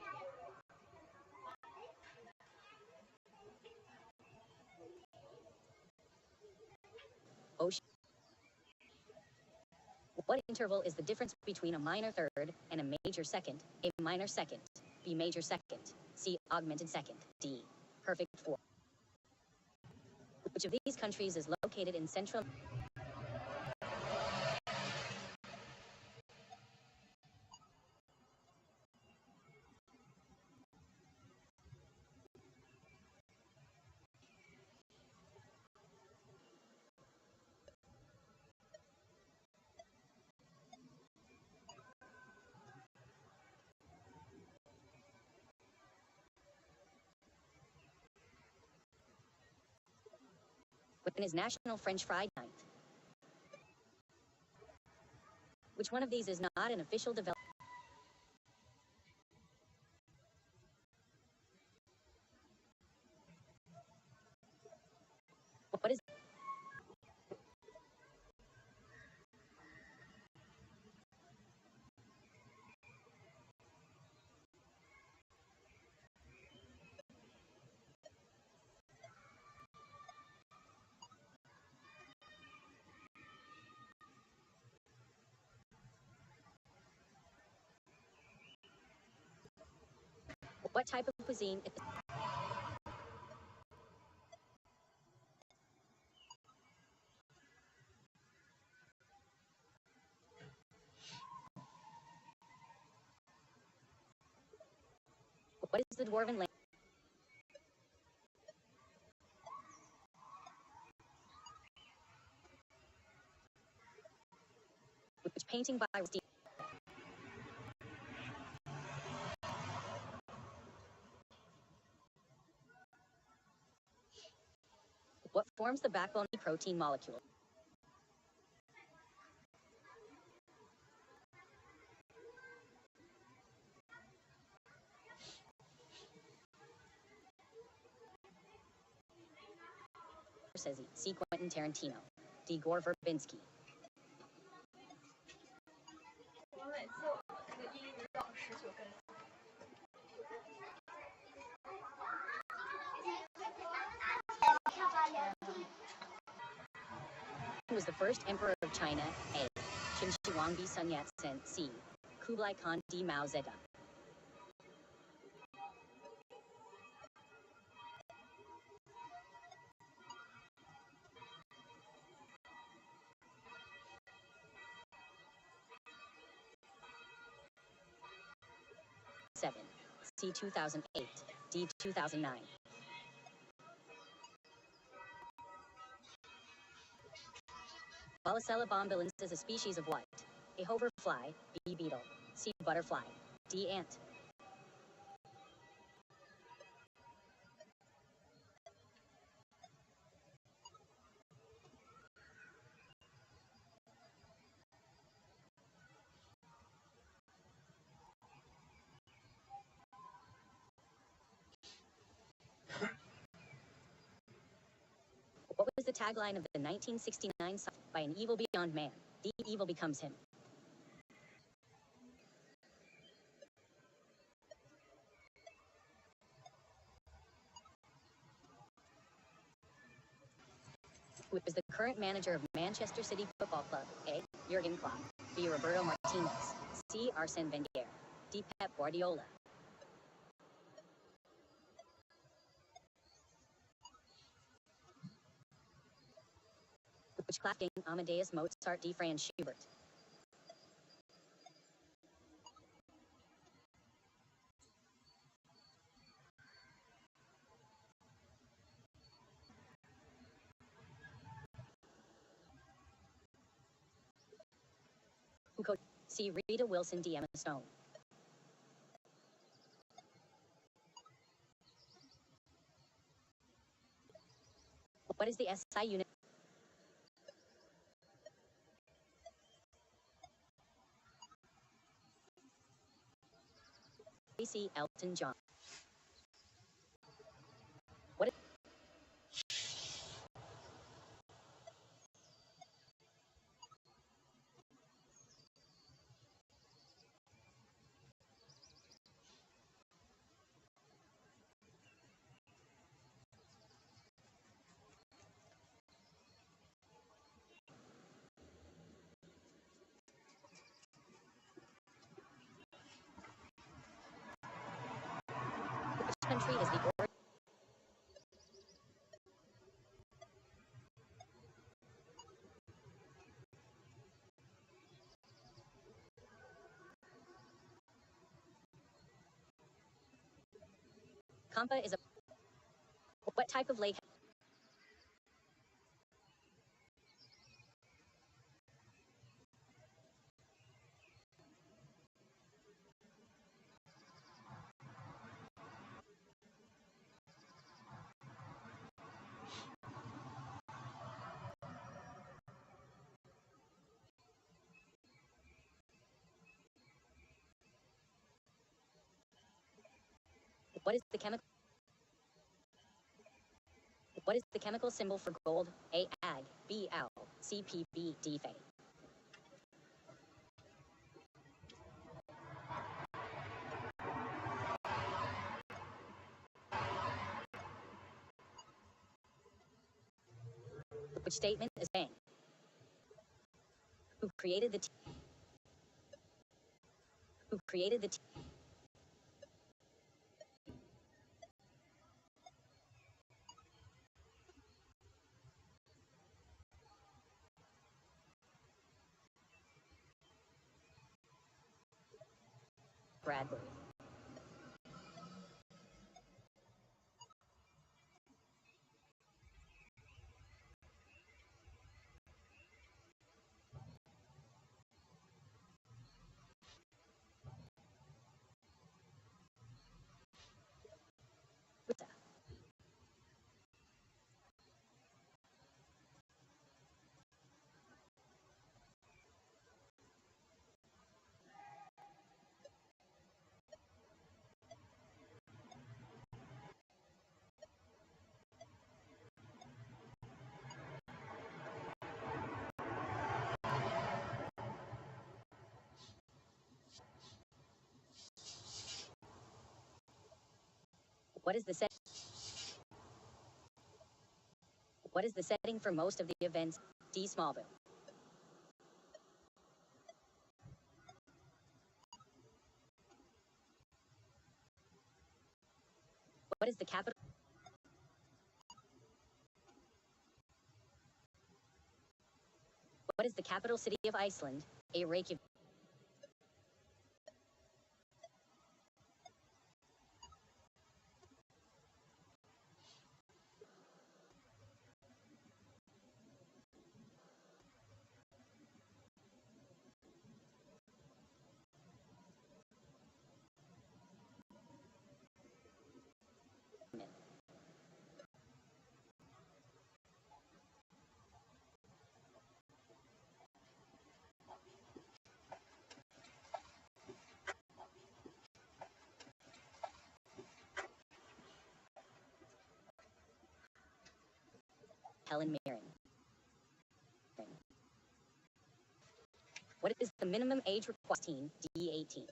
ocean? What interval is the difference between a minor third and a major second? A minor second. B. Major second. C. Augmented second. D. Perfect four. Which of these countries is located in Central? When is National French Fry Night? Which one of these is not an official development? What is what type of cuisine is what is the dwarven language? Which painting by Steve? What forms the backbone of the protein molecule? Scorsese, C. Quentin Tarantino, D. Gore Verbinski. 我每次那个英语老师就跟 Who was the first emperor of China? A. Qin Shi Huangdi Sun Yat-sen. C. Kublai Khan. D. Mao Zedong. Seven. C. 2008. D. 2009. Volacella bombilans is a species of what? A hoverfly, B. Beetle, C. Butterfly, D. Ant. What was the tagline of the 1969 song by An Evil Beyond Man? The evil becomes him. Who is the current manager of Manchester City Football Club? A. Jurgen Klopp, B. Roberto Martinez, C. Arsene Wenger, D. Pep Guardiola. Which classic Amadeus Mozart D. Franz Schubert? Who coached? C. Rita Wilson D. Emma Stone. What is the SI unit? C. Elton John. What is which country is the origin? Kampa is a what type of lake? What is the chemical? What is the chemical symbol for gold? A. Ag. B. Al. C. Pb. D. Fe. Which statement is saying? Who created the Who created the Bradbury? Rita. What is the set? What is the setting for most of the events? D. Smallville. What is the capital? What is the capital city of Iceland? A. Reykjavik. Helen Mirren. What is the minimum age required? D. 18.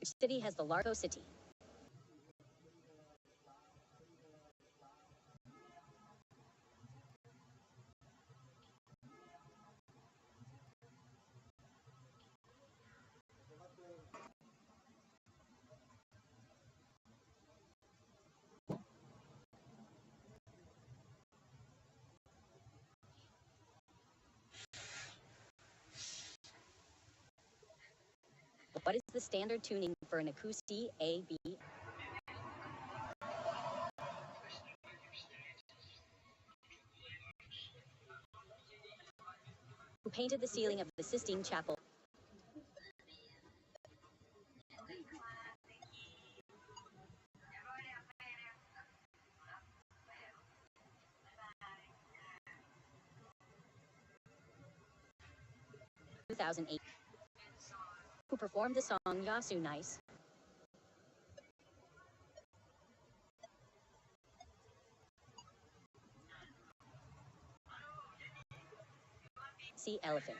Which city has the largest city? What is the standard tuning for an acoustic A, B? Who painted the ceiling of the Sistine Chapel? In 2008. Who performed the song Yasu Nice? C. Elephant.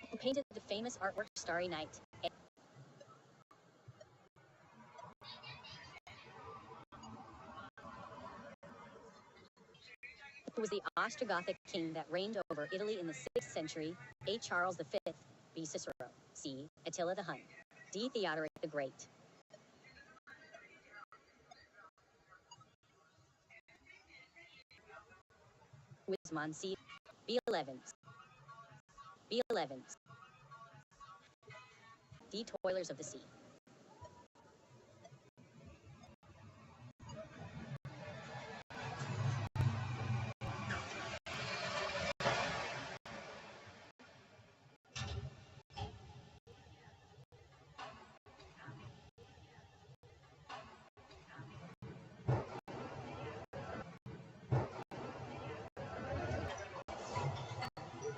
Who painted the famous artwork Starry Night? A. Who was the Ostrogothic king that reigned over Italy in the 6th century? A. Charles V. B. Cicero. C. Attila the Hun. D. Theodoric the Great. Wisman C. B11s. B11s. D. Toilers of the Sea.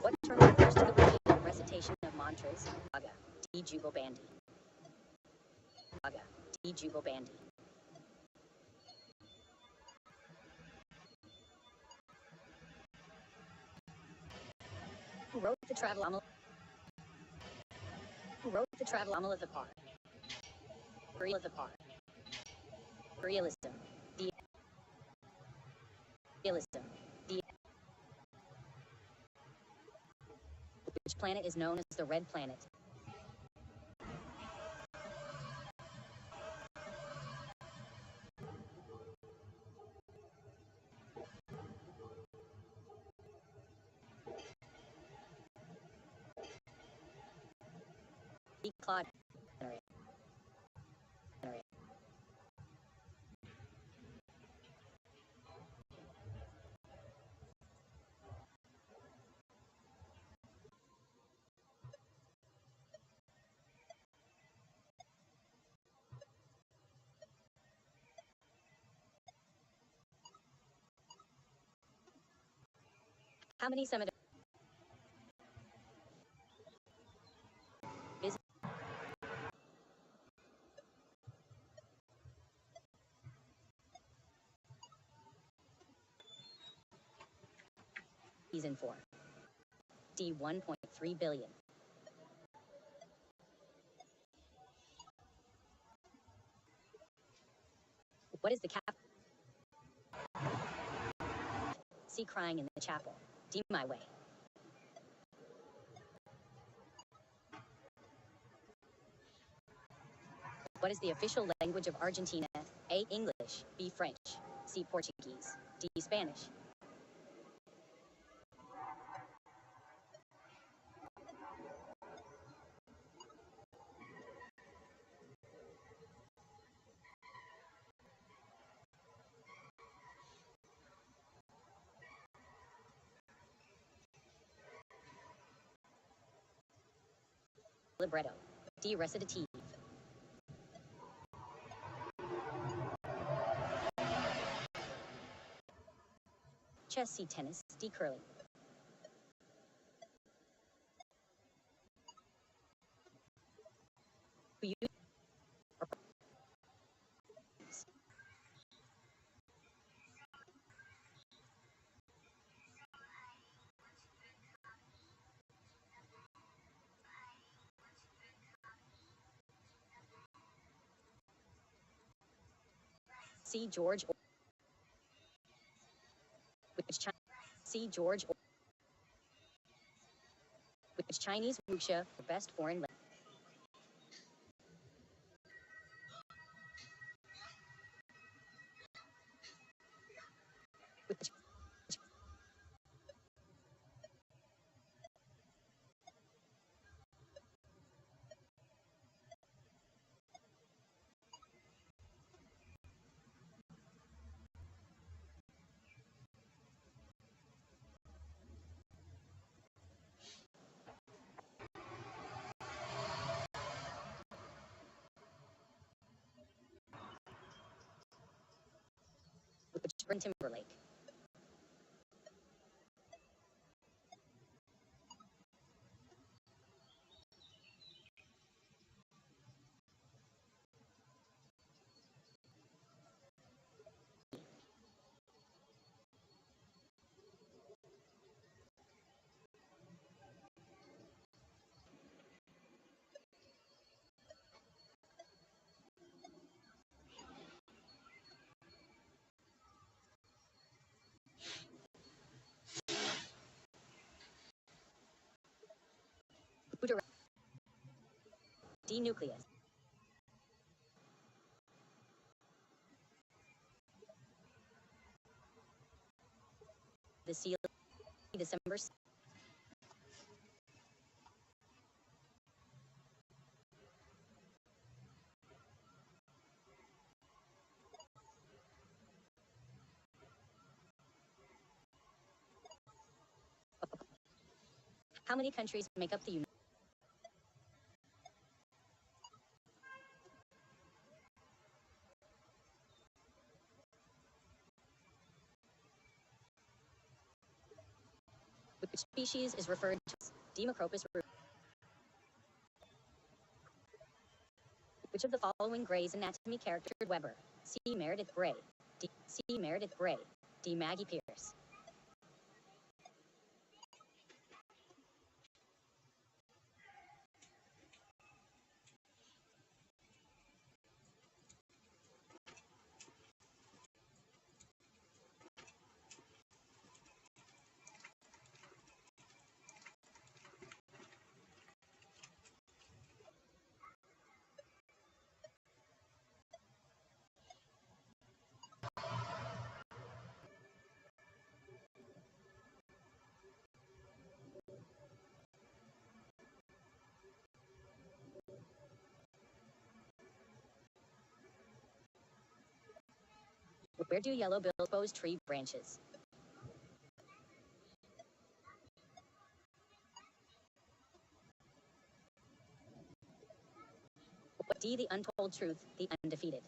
What term refers to the repeated recitation of mantras? Aga. D. Jugalbandi. Aga. D. Jugalbandi. Who wrote the travel Amal? Who wrote the travel Amal of the Par? Real of the Par. Realism. The realism. The which planet is known as the red planet? D. Claude. How many cemeteries? Season 4. D. 1.3 billion. What is the cap? C. Crying in the chapel. D. My way. What is the official language of Argentina? A. English. B. French. C. Portuguese. D. Spanish. Libretto. D. Recitative. Chess. C. Tennis. D. Curling. Who you C. George. Which C. George. Which Chinese wuxia for best foreign language? Which Spring Timberlake? D. Nucleus. The seal. December. How many countries make up the United? Which species is referred to as Democropus rubus? Which of the following Gray's Anatomy charactered Weber? C. Meredith Grey. C. Meredith Grey. D. Maggie Pierce. Where do yellow bilboes tree branches? D. The untold truth, the undefeated.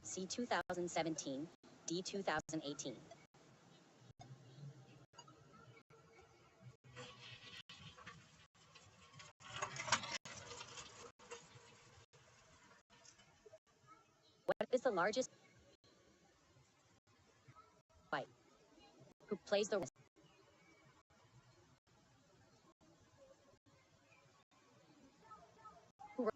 C. 2017. D. 2018. What is the largest? White. Who plays the? Who?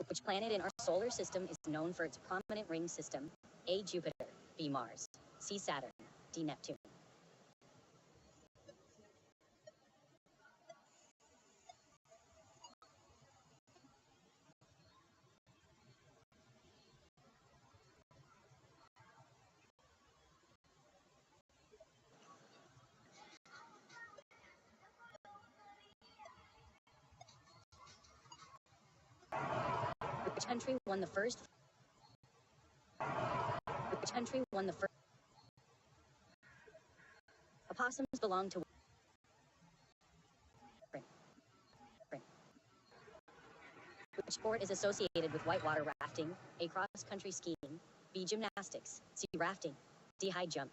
Which planet in our solar system is known for its prominent ring system? A. Jupiter. B. Mars. C. Saturn. D. Neptune. Which country won the first? Which country won the first? Opossums belong to. Which sport is associated with whitewater rafting? A. Cross-country skiing. B. Gymnastics. C. Rafting. D. High jump.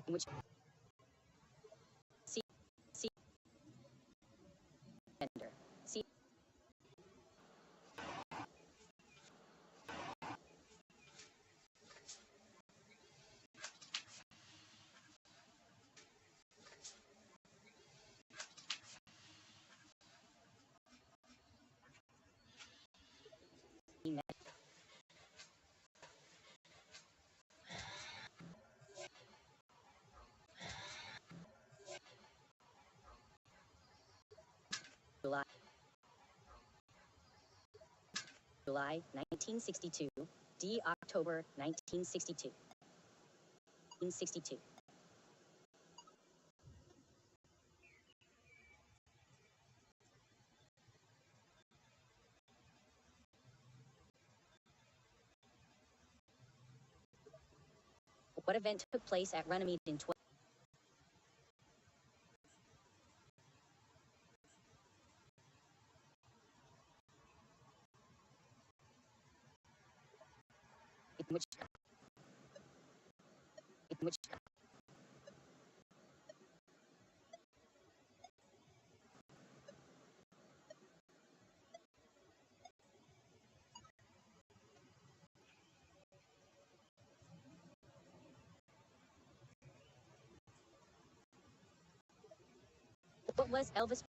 In which C. C. Gender. C. July. July 1962. D. October 1962. 1962. What event took place at Runnymede in 12? In which What was Elvis?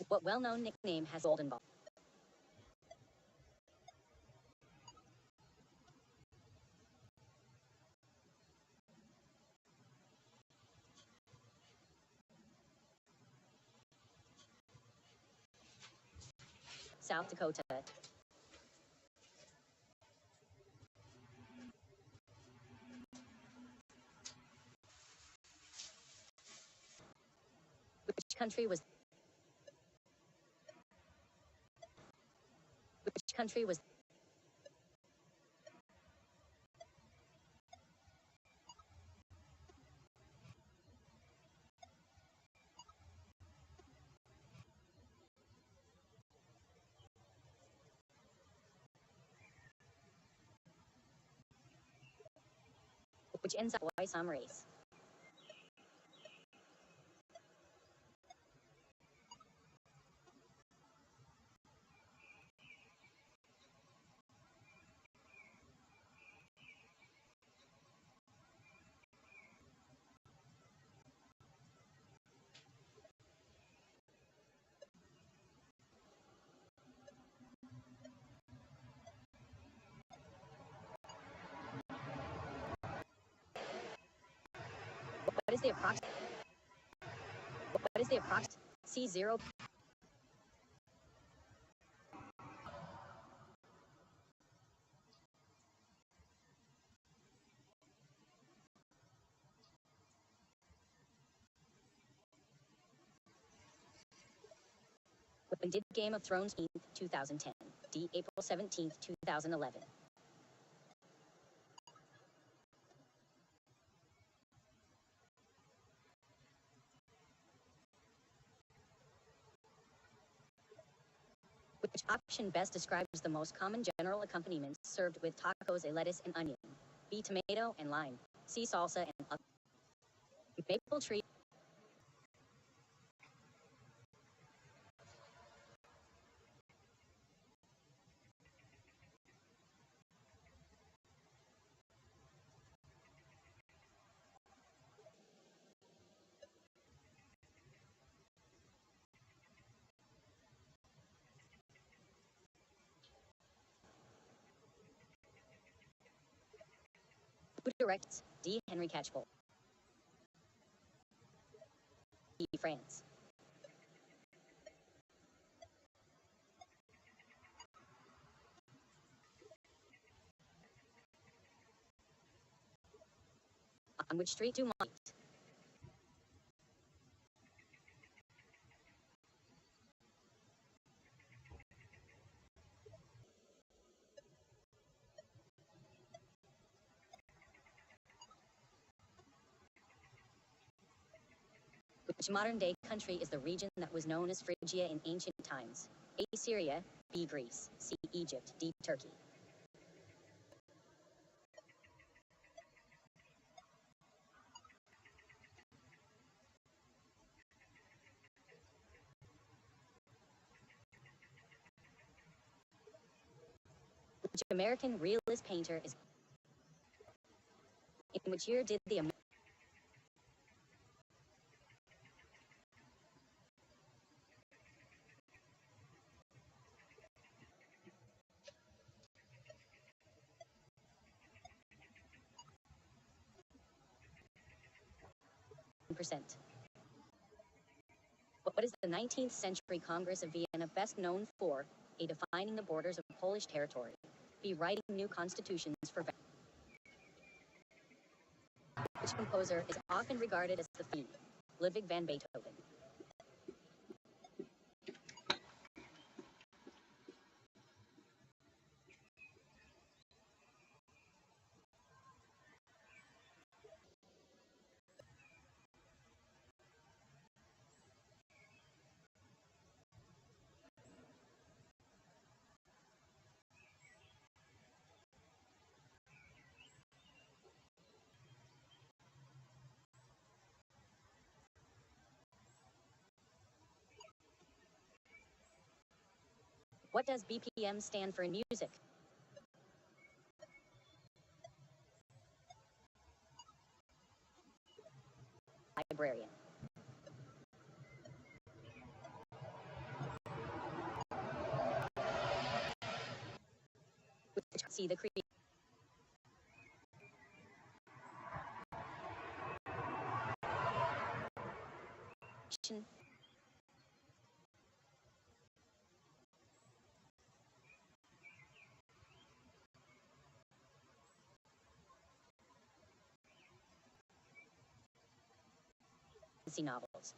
What well-known nickname has Golden Ball? South Dakota. Which country was which country was which enzyme race? What is the approximate? What is the approximate? C0. When did Game of Thrones 2010? D. April 17th, 2011. Which option best describes the most common general accompaniments served with tacos? A lettuce and onion. B. Tomato and lime. C. Salsa and maple tree. Who directs? D. Henry Catchpole. E. France. On which street do might? Which modern-day country is the region that was known as Phrygia in ancient times? A. Syria. B. Greece. C. Egypt. D. Turkey. Which American realist painter is? In which year did the 1%? What is the 19th century Congress of Vienna best known for? A. Defining the borders of Polish territory. B. Writing new constitutions for. Which composer is often regarded as the Theme? Ludwig van Beethoven. What does BPM stand for in music? Librarian. See the creation. Fantasy novels.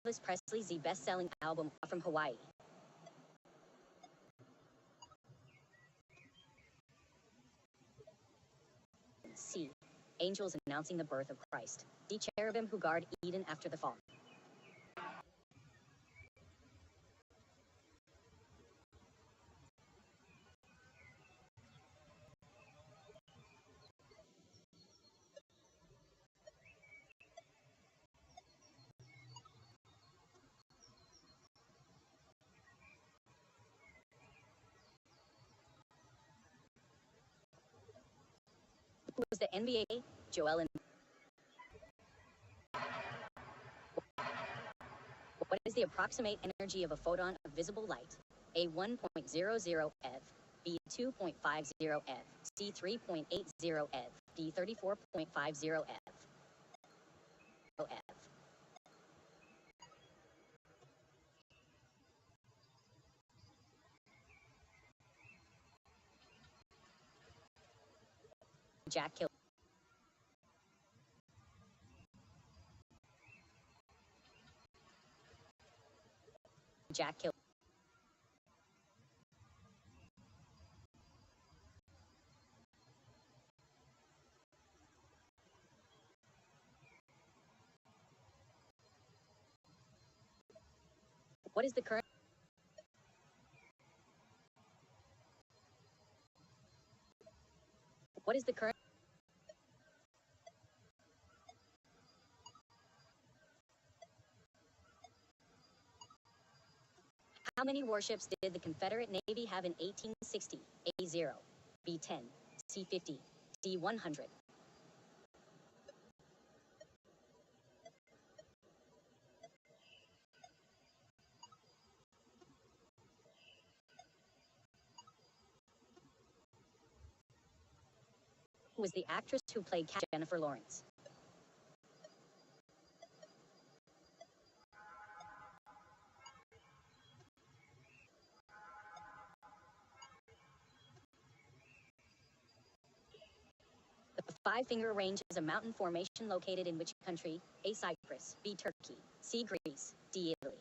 Elvis Presley's the best-selling album from Hawaii. C. Angels announcing the birth of Christ. D. Cherubim who guard Eden after the fall. Who was the NBA? Joel Embiid. What is the approximate energy of a photon of visible light? A 1.00 eV, B 2.50 eV, C 3.80 eV, D 34.50 eV. Jack Kill. Jack Kill. What is the current? What is the current? How many warships did the Confederate Navy have in 1860? A 0, B 10, C 50, D 100. Who was the actress who played Jennifer Lawrence? The Five-Finger Range is a mountain formation located in which country? A. Cyprus, B. Turkey, C. Greece, D. Italy.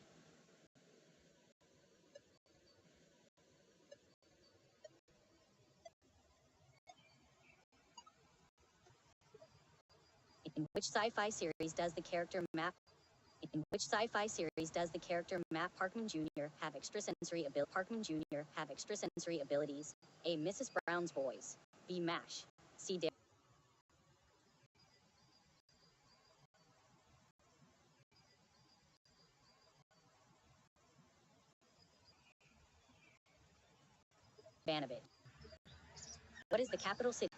In which sci-fi series does the character Matt Parkman Jr. have extrasensory abilities? A. Mrs. Brown's Boys, B. MASH, C. Banabit. What is the capital city?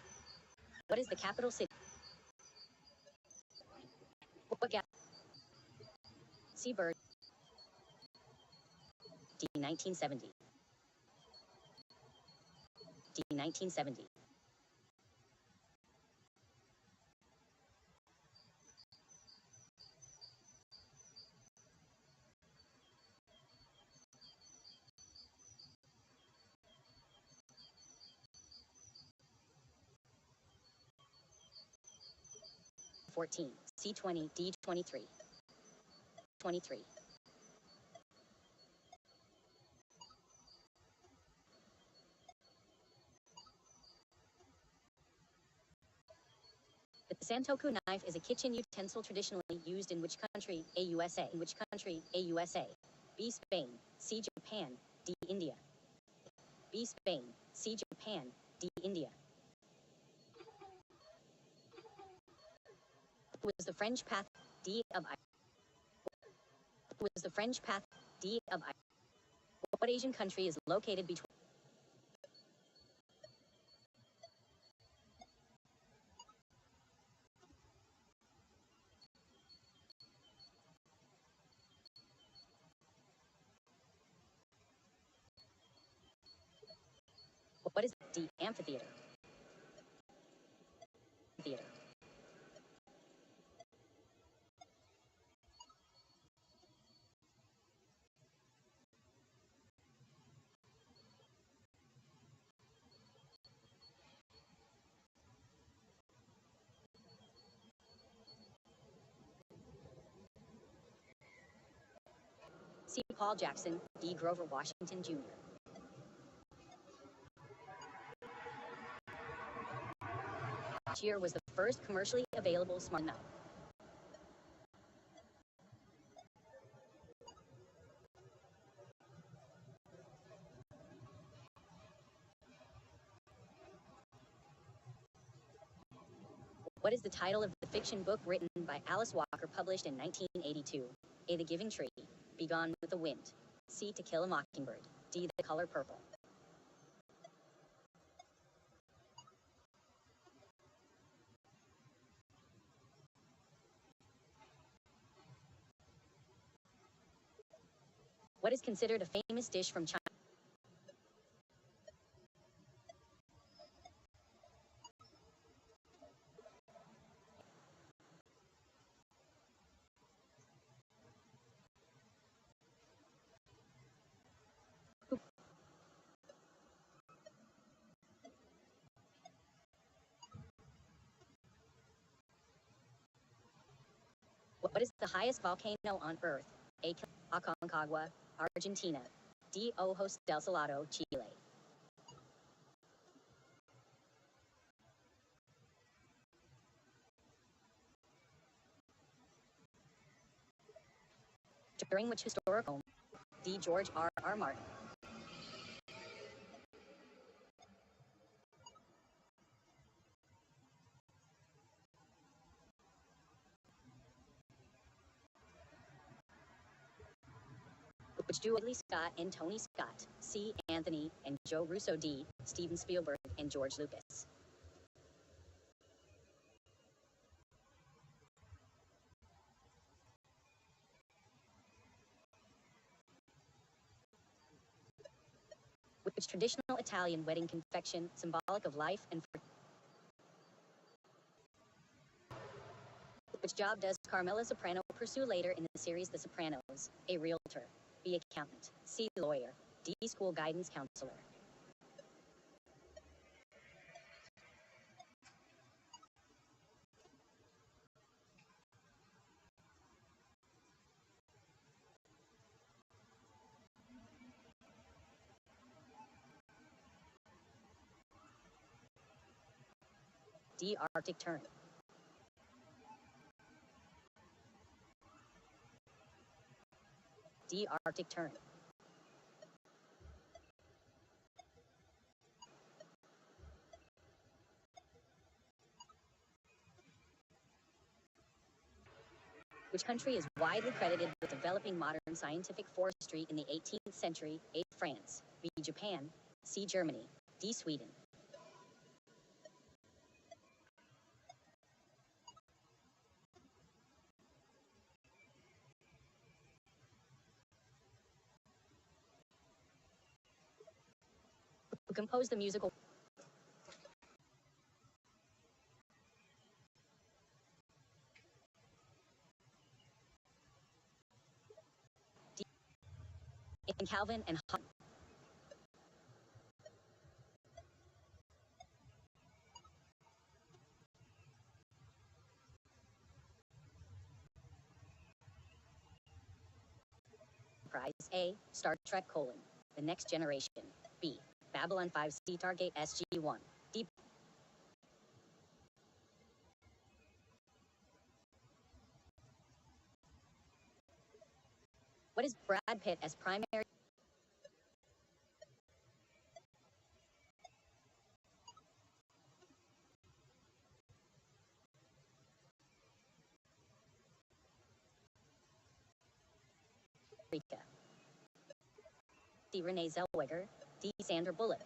What is the capital city? What gap? Seabird. D 1970. D 1970. C14, C20, D23. 23. The Santoku knife is a kitchen utensil traditionally used in which country? A. USA. In which country? A. USA. B. Spain, C. Japan, D. India. B. Spain, C. Japan, D. India. Was the French path D of I? Was the French path D of I? What Asian country is located between? What is D? Amphitheater. Theater. C. Paul Jackson. D. Grover Washington Jr. Which year was the first commercially available smartphone? What is the title of the fiction book written by Alice Walker published in 1982? A. The Giving Tree. B. Gone with the Wind. C. To Kill a Mockingbird. D. The Color Purple. What is considered a famous dish from China? What is the highest volcano on Earth? A. Aconcagua, Argentina. D. Ojos del Salado, Chile. During which historical? D. George R. R. Martin. Which do Ridley Scott and Tony Scott, C. Anthony and Joe Russo, D. Steven Spielberg and George Lucas. Which traditional Italian wedding confection, symbolic of life and which job does Carmela Soprano pursue later in the series The Sopranos? A. Realtor. B. Accountant. C. Lawyer. D. School guidance counselor. D. Arctic Tern. D. Arctic Tern. Which country is widely credited with developing modern scientific forestry in the 18th century? A. France. B. Japan. C. Germany. D. Sweden. Who composed the musical? D. In Calvin and Hobbes. Prize. A. Star Trek: The Next Generation. B. Babylon 5. C. Stargate SG-1. D. What is Brad Pitt as primary? Rica. D. Renee Zellweger. D. Sandra Bullock.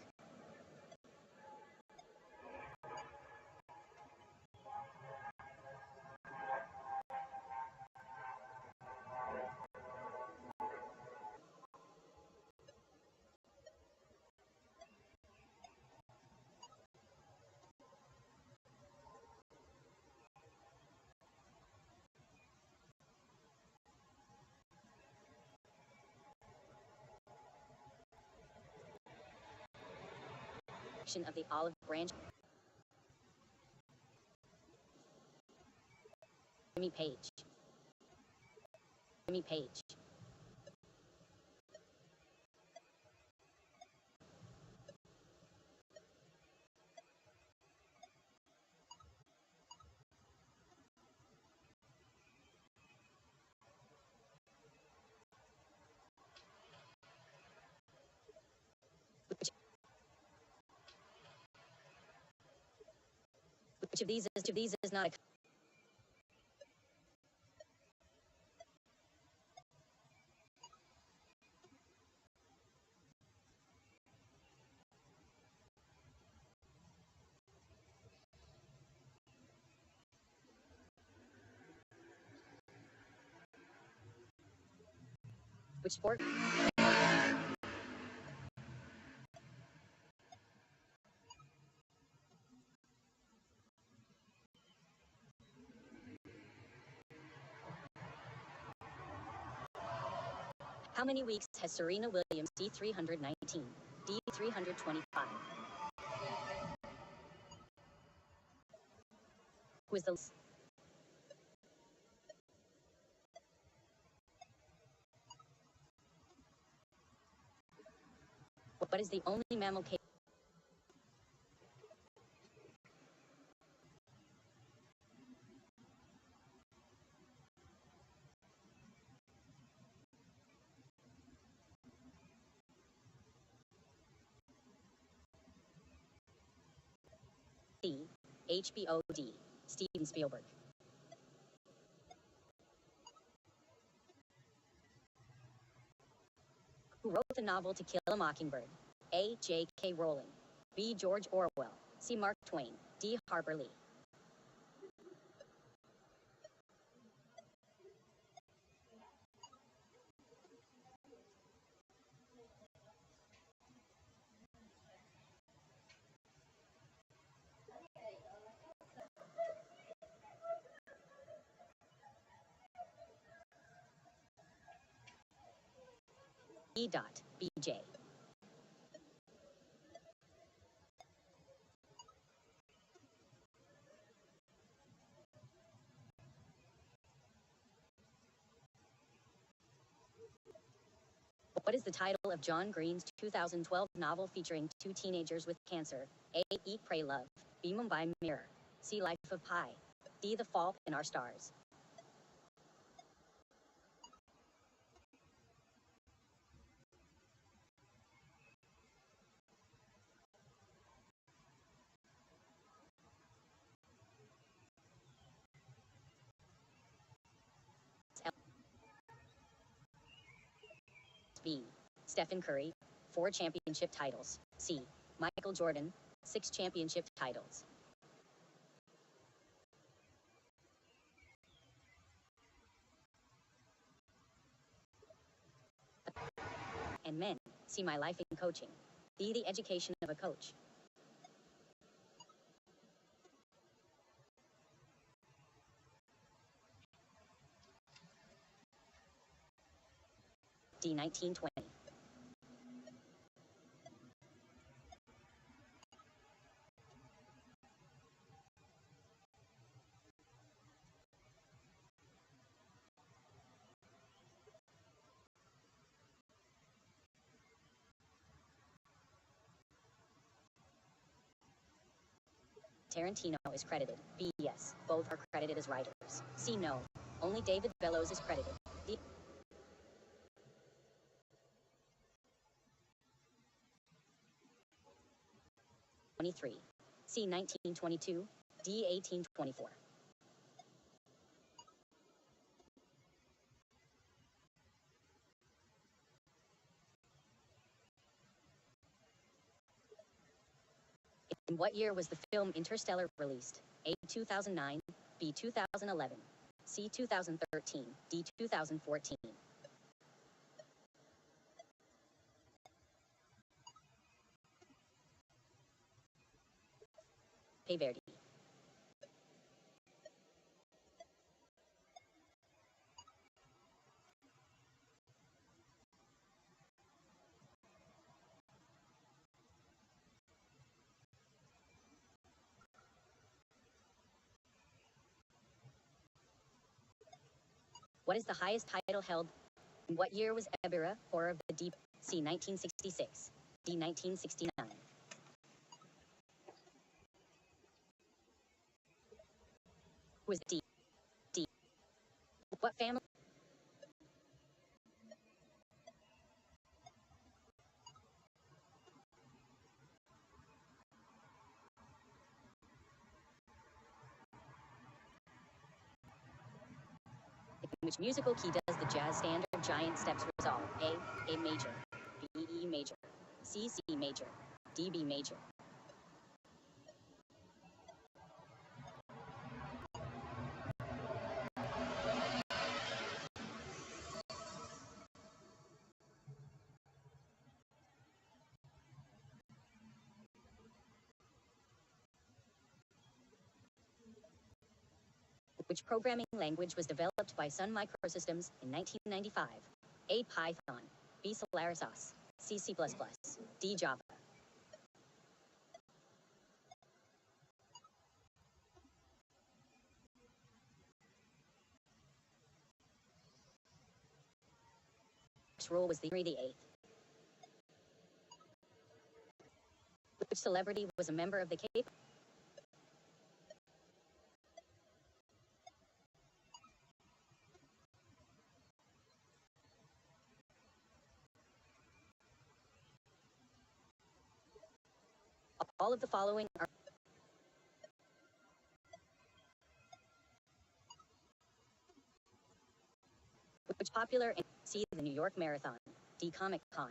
Of the olive branch. Jimmy Page. Jimmy Page. Which of these is not a which sport? How many weeks has Serena Williams D319, D325? Who is the what is the only mammal capable? C. HBO-D. Steven Spielberg. Who wrote the novel To Kill a Mockingbird? A. J.K. Rowling. B. George Orwell. C. Mark Twain. D. Harper Lee. E. B.J. What is the title of John Green's 2012 novel featuring two teenagers with cancer? A. Eat, Pray, Love. B. Mumbai Mirror. C. Life of Pi. D. The Fault in Our Stars. B. Stephen Curry, 4 championship titles. C. Michael Jordan, 6 championship titles. And men, see My Life in Coaching. D. The Education of a Coach. D. 1920. Tarantino is credited. B. Yes, both are credited as writers. C. No, only David Bellows is credited. D. 23. C. 1922. D. 1824. In what year was the film Interstellar released? A. 2009, B. 2011, C. 2013, D. 2014. Pay Verdi. What is the highest title held? In what year was Ebirah, Horror of the Deep? C. 1966, D. 1969. Who is D? D. What family? In which musical key does the jazz standard Giant Steps resolve? A. A major, B. E major, C. C major, D. B major. Which programming language was developed by Sun Microsystems in 1995? A. Python, B. Solaris, C. C++, D. Java. Which rule was the Henry VIII? Which celebrity was a member of the Cape? All of the following are which popular and C. The New York Marathon, D. Comic Con.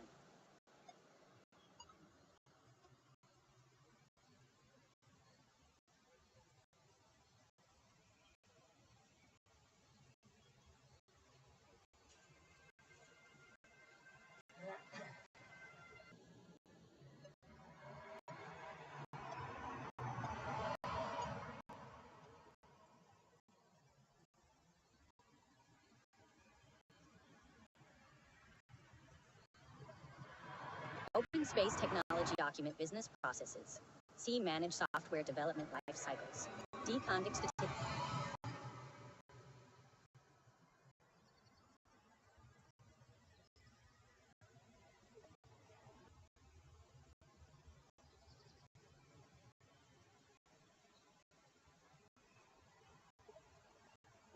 Open Space Technology Document Business Processes. C. Manage Software Development Life Cycles. D. Conduct Statistics.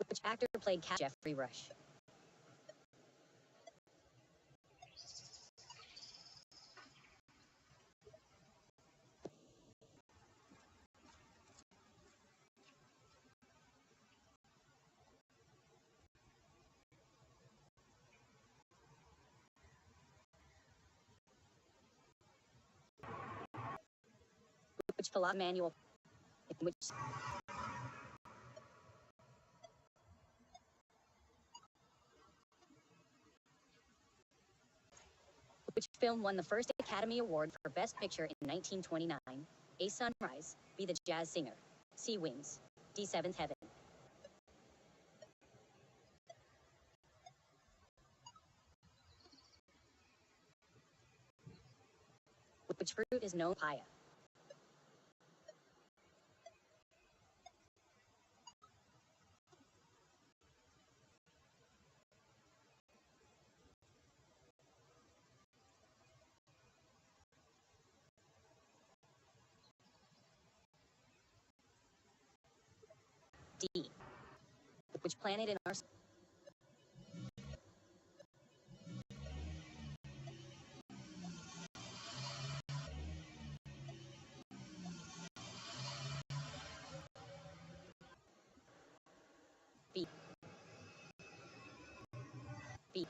Which actor played Jeffrey Rush? Which philosophy manual? In which film won the first Academy Award for Best Picture in 1929? A. Sunrise, B. The Jazz Singer, C. Wings, D. Seventh Heaven. Which fruit is known papaya? D. Which planet in our B. B.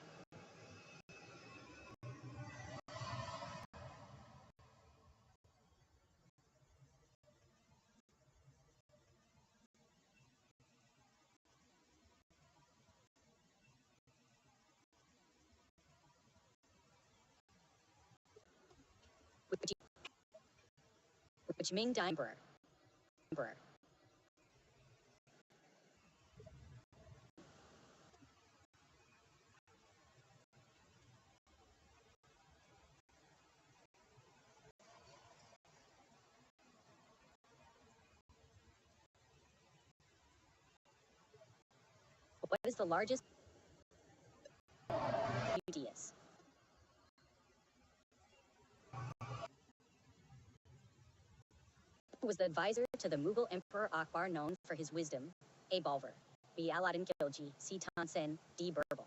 Which Ming Emperor. Emperor. What is the largest? Udius. Who was the advisor to the Mughal Emperor Akbar, known for his wisdom? A. Balver. B. Alauddin Khilji. C. Tansen. D. Birbal.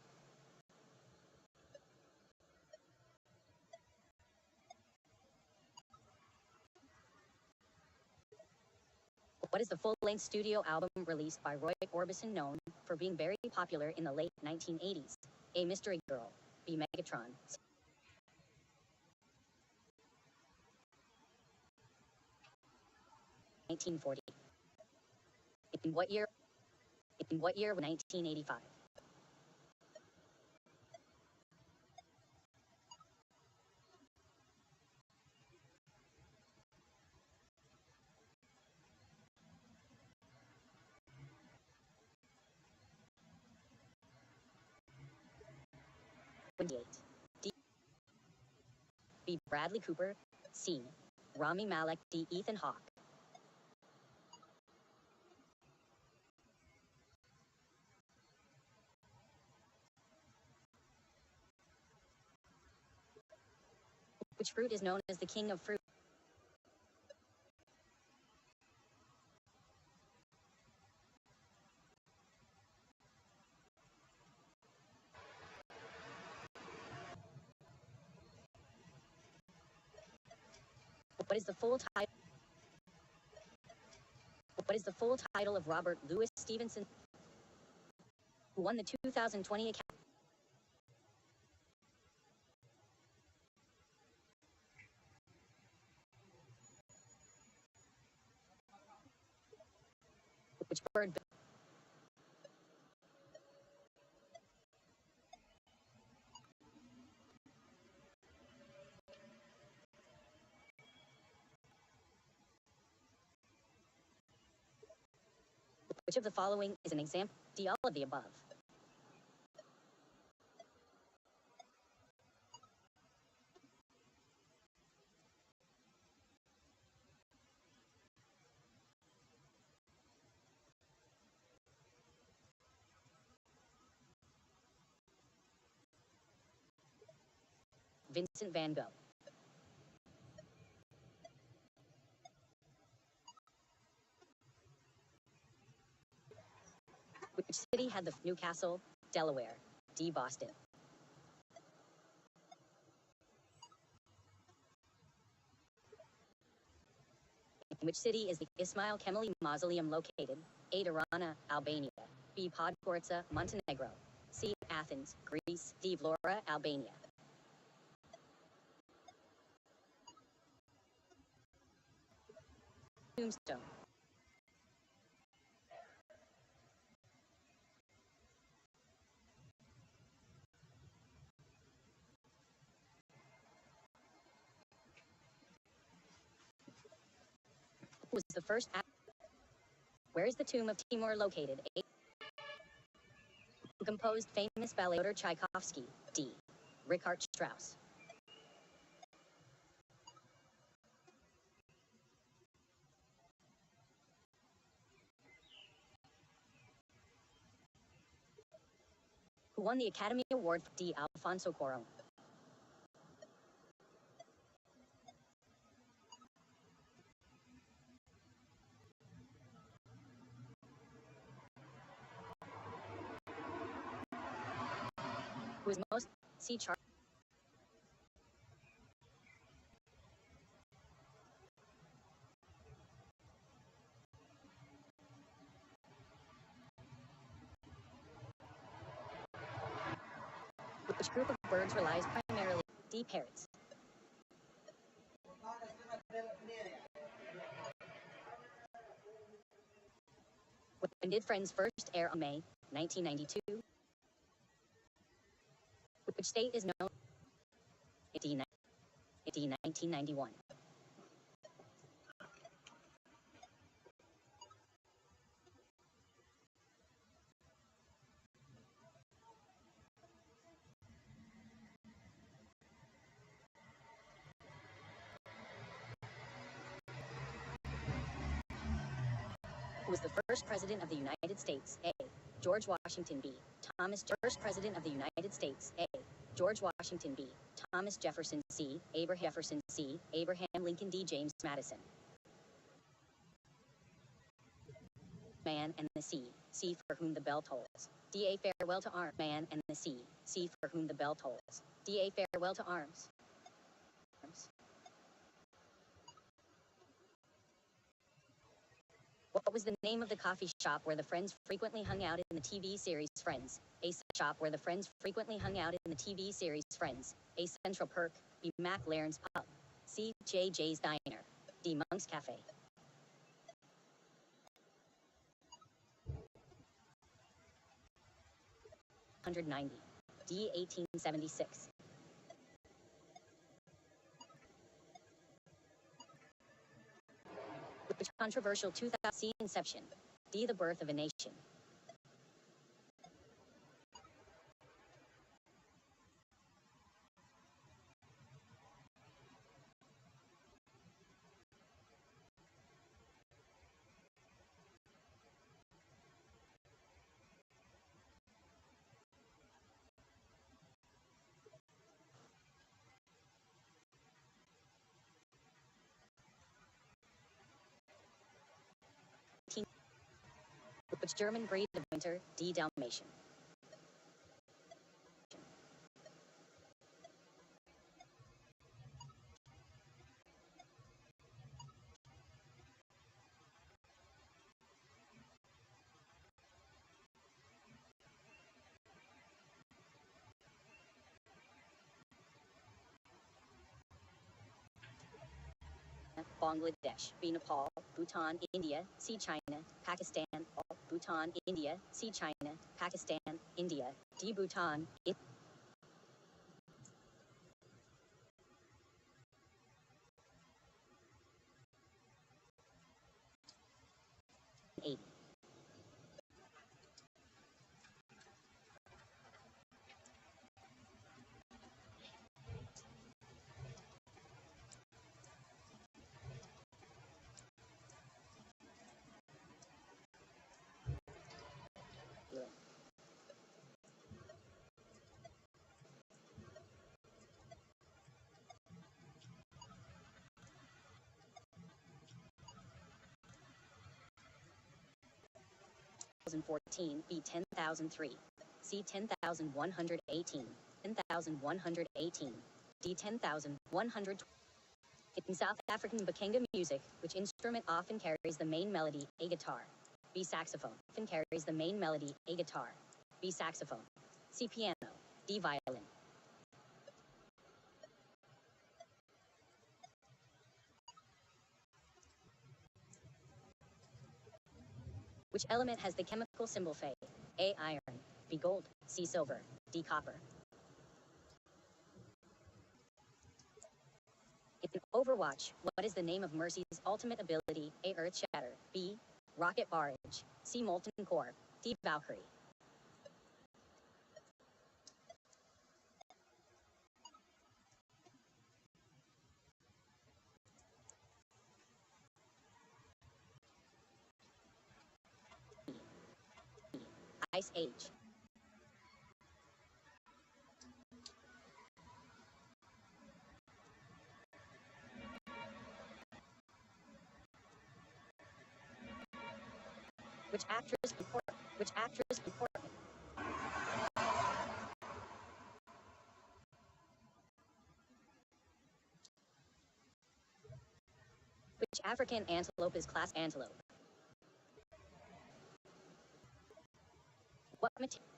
What is the full-length studio album released by Roy Orbison, known for being very popular in the late 1980s? A. Mystery Girl. B. Megatron. 1940. In what year? In what year? 1985. D. B. Bradley Cooper. C. Rami Malek. D. Ethan Hawke. Which fruit is known as the king of fruit? What is the full title? What is the full title of Robert Louis Stevenson, who won the 2020 Academy? Which bird? Which of the following is an example? D. All of the above. Vincent van Gogh. Which city had the Newcastle, Delaware? D. Boston. In which city is the Ismail Kemali Mausoleum located? A. Tirana, Albania. B. Podgorica, Montenegro. C. Athens, Greece. D. Vlora, Albania. Tombstone. Who was the first? Where is the tomb of Timur located? A. Who composed famous ballet? Fyodor Tchaikovsky. D. Richard Strauss. Who won the Academy Award for D. Alfonso Cuarón? Who is most? C. Charles. Which group of birds relies primarily? D. Parrots. When did Friends first air? On May 1992. Which state is known? D. 1991. Who was the first president of the United States? A. George Washington. B. Thomas Jefferson. First president of the United States. A. George Washington. B. Thomas Jefferson. C. Abraham Jefferson. C. Abraham Lincoln. D. James Madison. Man and the Sea. See for whom the bell tolls. D. A farewell to arms. Man and the Sea. See for whom the bell tolls. D. A farewell to arms. What was the name of the coffee shop where the friends frequently hung out in the TV series Friends? A shop where the friends frequently hung out in the TV series Friends. A Central Perk. B. McLaren's Pub. C. J.J.'s Diner. D. Monk's Cafe. 190. D. 1876. Which controversial 2000 C. Inception. D. The Birth of a Nation. Which German breed of winter? D. Dalmatian. Bangladesh. B. Nepal. Bhutan. India. C. China. Pakistan. Bhutan. India. C. China. Pakistan. India. D. Bhutan. 80. B. 10,003. C. 10,118. 10,118. D. 10,100. In South African Bakenga music, which instrument often carries the main melody? A. Guitar. B. Saxophone. Often carries the main melody? A. Guitar. B. Saxophone. C. Piano. D. Violin. Which element has the chemical symbol Fe? A. Iron. B. Gold. C. Silver. D. Copper. In Overwatch, what is the name of Mercy's ultimate ability? A. Earth Shatter. B. Rocket Barrage. C. Molten Core. D. Valkyrie. Ice Age. Which actress before? Which actress before? Which African antelope is class antelope? What material?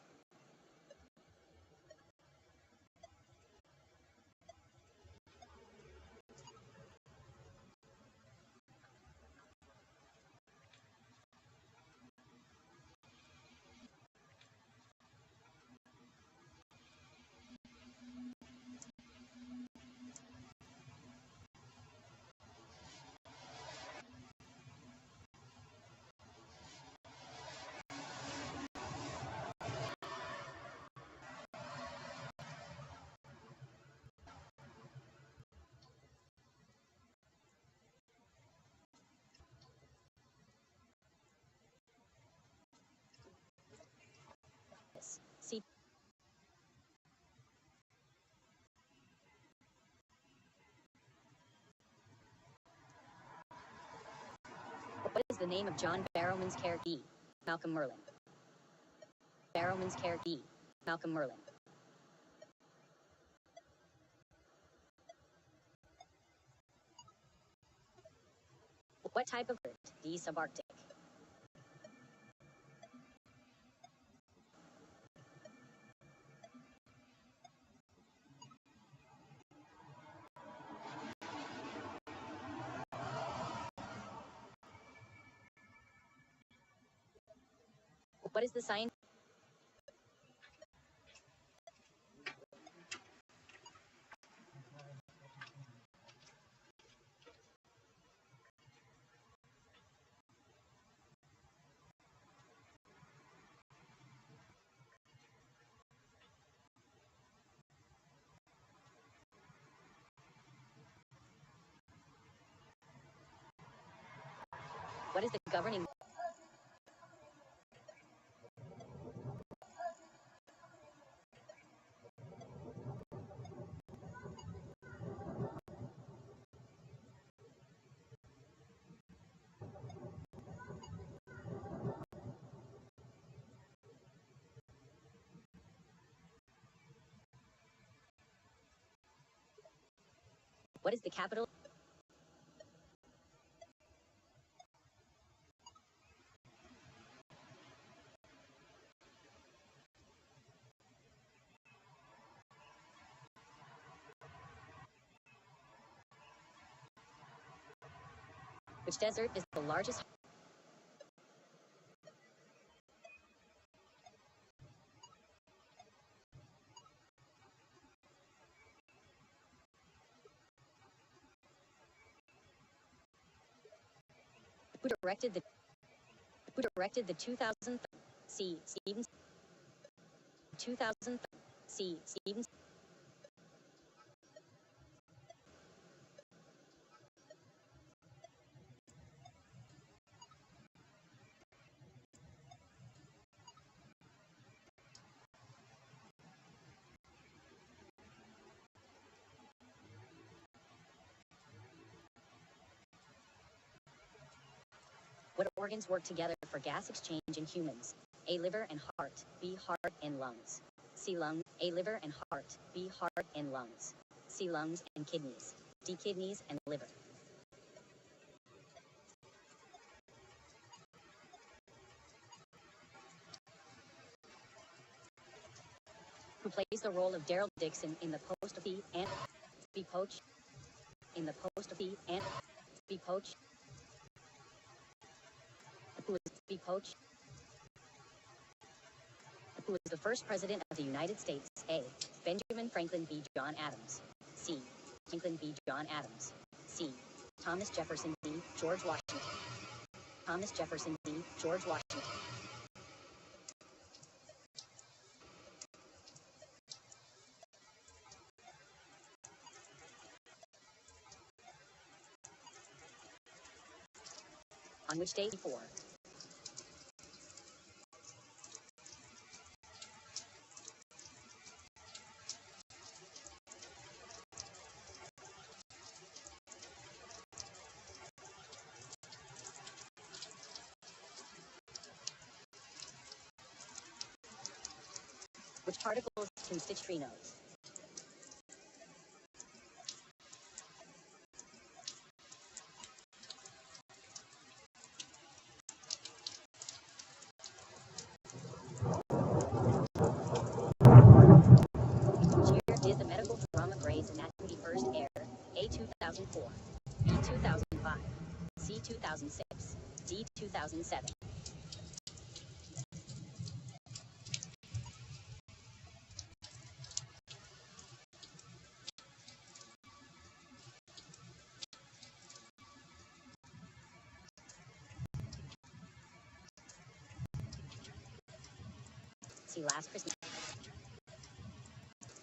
the name of John Barrowman's character, Malcolm Merlyn? Barrowman's character, Malcolm Merlyn. What type of bird? D. Subarctic. What is the science? What is the governing? What is the capital? Which desert is the largest? Who directed the 2000 C. Stevens 2000 C. Stevens What organs work together for gas exchange in humans? A. Liver and heart. B. Heart and lungs. C. Lungs. A. Liver and heart. B. Heart and lungs. C. Lungs and kidneys. D. Kidneys and liver. Who plays the role of Daryl Dixon in the Post of the and B. Poach? In the Post of the and B. Poach? Who is B. Poach? Who was the first president of the United States? A. Benjamin Franklin B. John Adams. C. Franklin B. John Adams. C. Thomas Jefferson B. George Washington. Thomas Jefferson B. George Washington. On which day? 4. Which particles can stitch tree nodes? Which year did the medical drama Grey's Anatomy first air? A. 2004. B. 2005. C. 2006. D. 2007. See Last Christmas.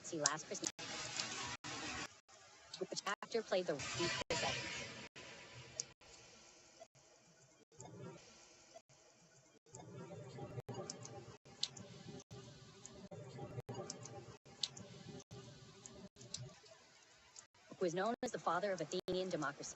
See Last Christmas. Which actor played the lead Chris Evans? Who is known as the father of Athenian democracy?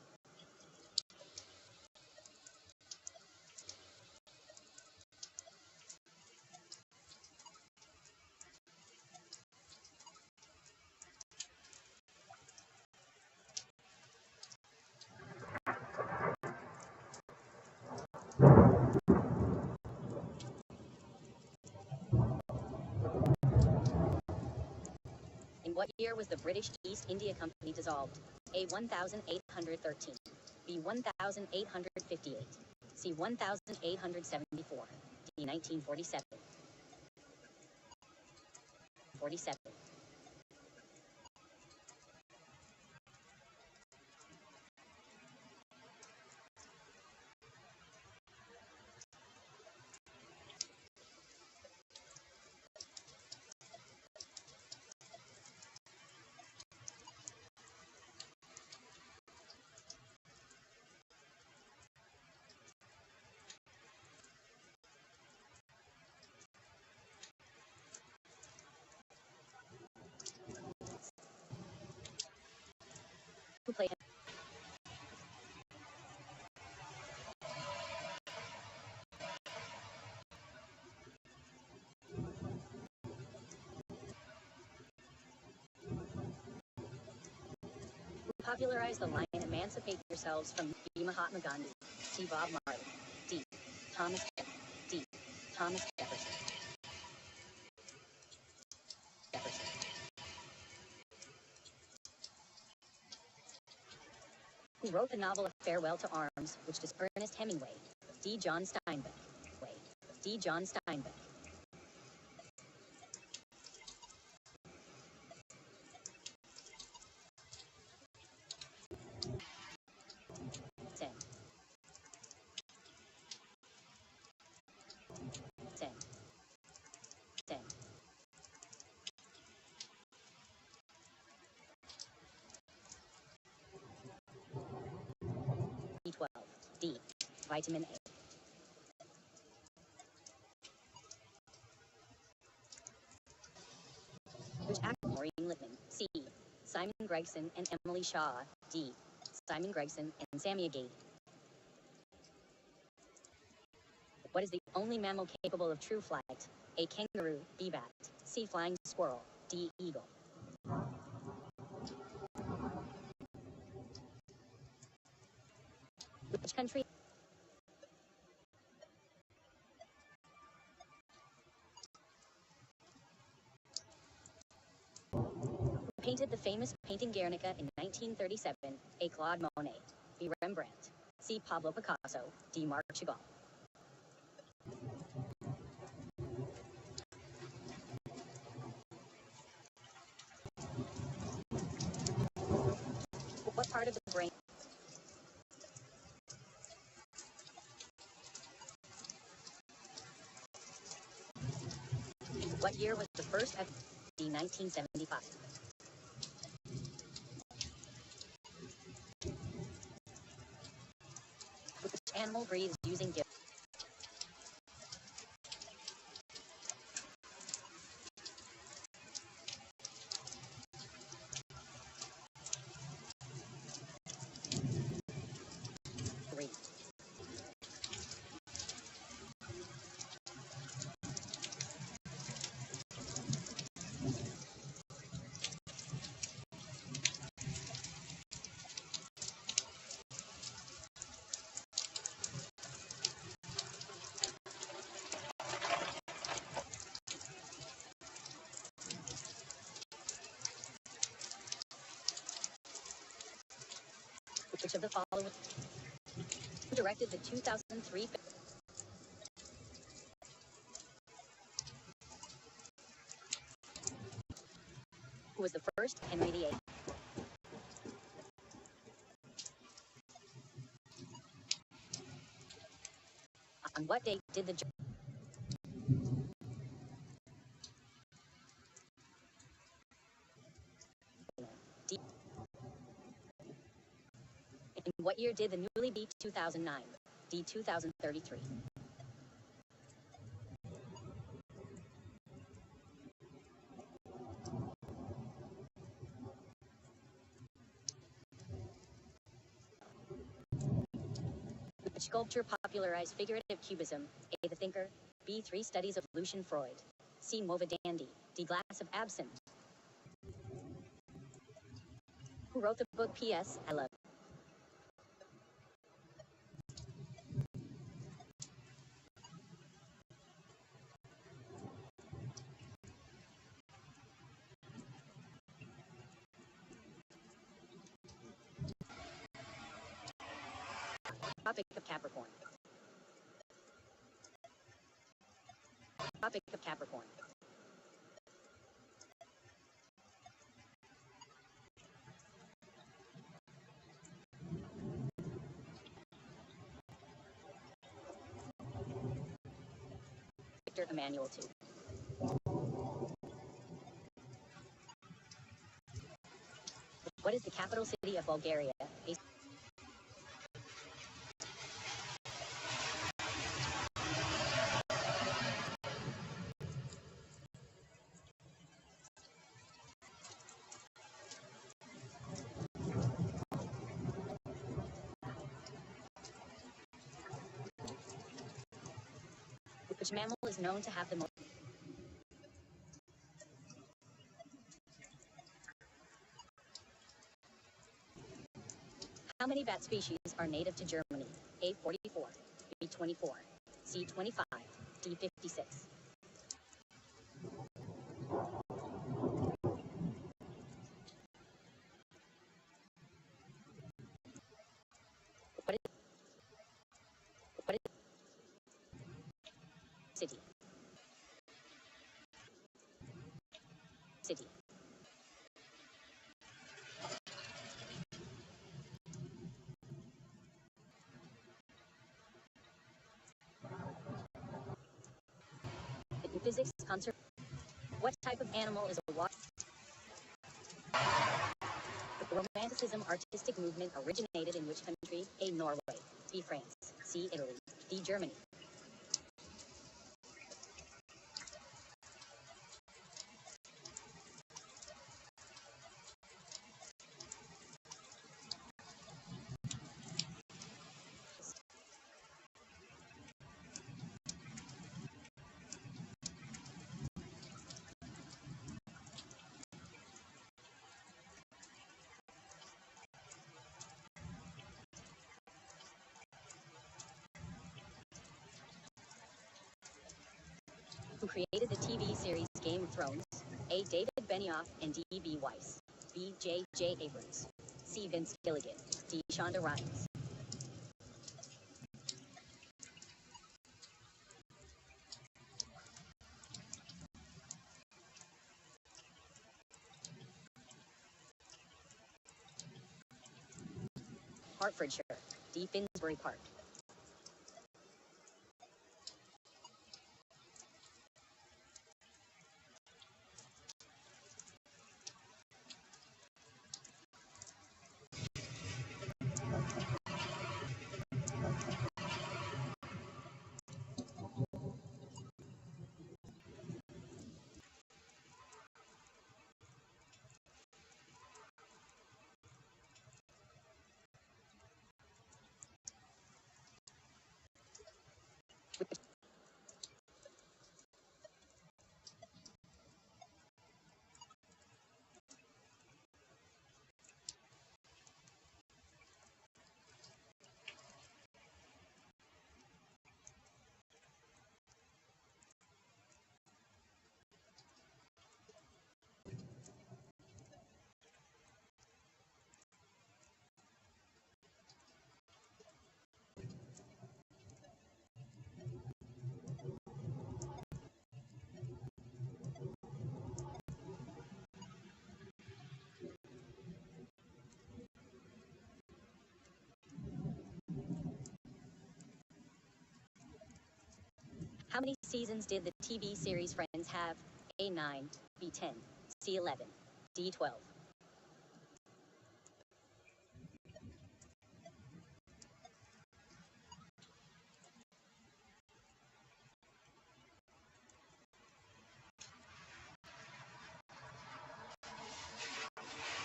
What year was the British East India Company dissolved? A. 1813. B. 1858. C. 1874. D. 1947. 47. Who played Who popularized the line "Emancipate yourselves from B. Mahatma Gandhi." C. Bob Marley. D. Thomas D. Thomas Jefferson. Jefferson. Who wrote the novel A Farewell to Arms, which is Ernest Hemingway? D. John Steinbeck. D. John Steinbeck. 10. 10. 10. B12. D. Vitamin A. Which actor? Maureen Lipman. C. Simon Gregson and Emily Shaw. D. Simon Gregson and Sammy Agate. What is the only mammal capable of true flight? A. Kangaroo. B. Bat. C. Flying squirrel. D. Eagle. Which country? Who painted the famous painting Guernica in 1937? A. Claude Monet. B. Rembrandt. C. Pablo Picasso. D. Marc Chagall. What part of the brain? What year was the first D. 1975. Which animal breathes using gills? Three. Which of the following directed the 2003 Who was the first Henry VIII? On what date did the D. In what year did the newly B 2009? D. 2033. Which sculpture popularized figurative cubism? A. The Thinker. B. Three Studies of Lucian Freud. C. Mova Dandy. D. Glass of Absinthe. Who wrote the book P.S. I Love? Tropic of Capricorn. Tropic of Capricorn. Victor Emmanuel II. What is the capital city of Bulgaria? Which mammal is known to have the most? How many bat species are native to Germany? A 44, B 24, C 25, D 56. What is city? City. In physics, what type of animal is a water? The Romanticism artistic movement originated in which country? A. Norway, B. France, C. Italy, D. Germany. Who created the TV series Game of Thrones? A. David Benioff and D. B. Weiss. B. J. J. Abrams. C. Vince Gilligan. D. Shonda Rhimes. Hertfordshire. D. Finsbury Park. How many seasons did the TV series Friends have? A. 9, B. 10, C. 11, D. 12.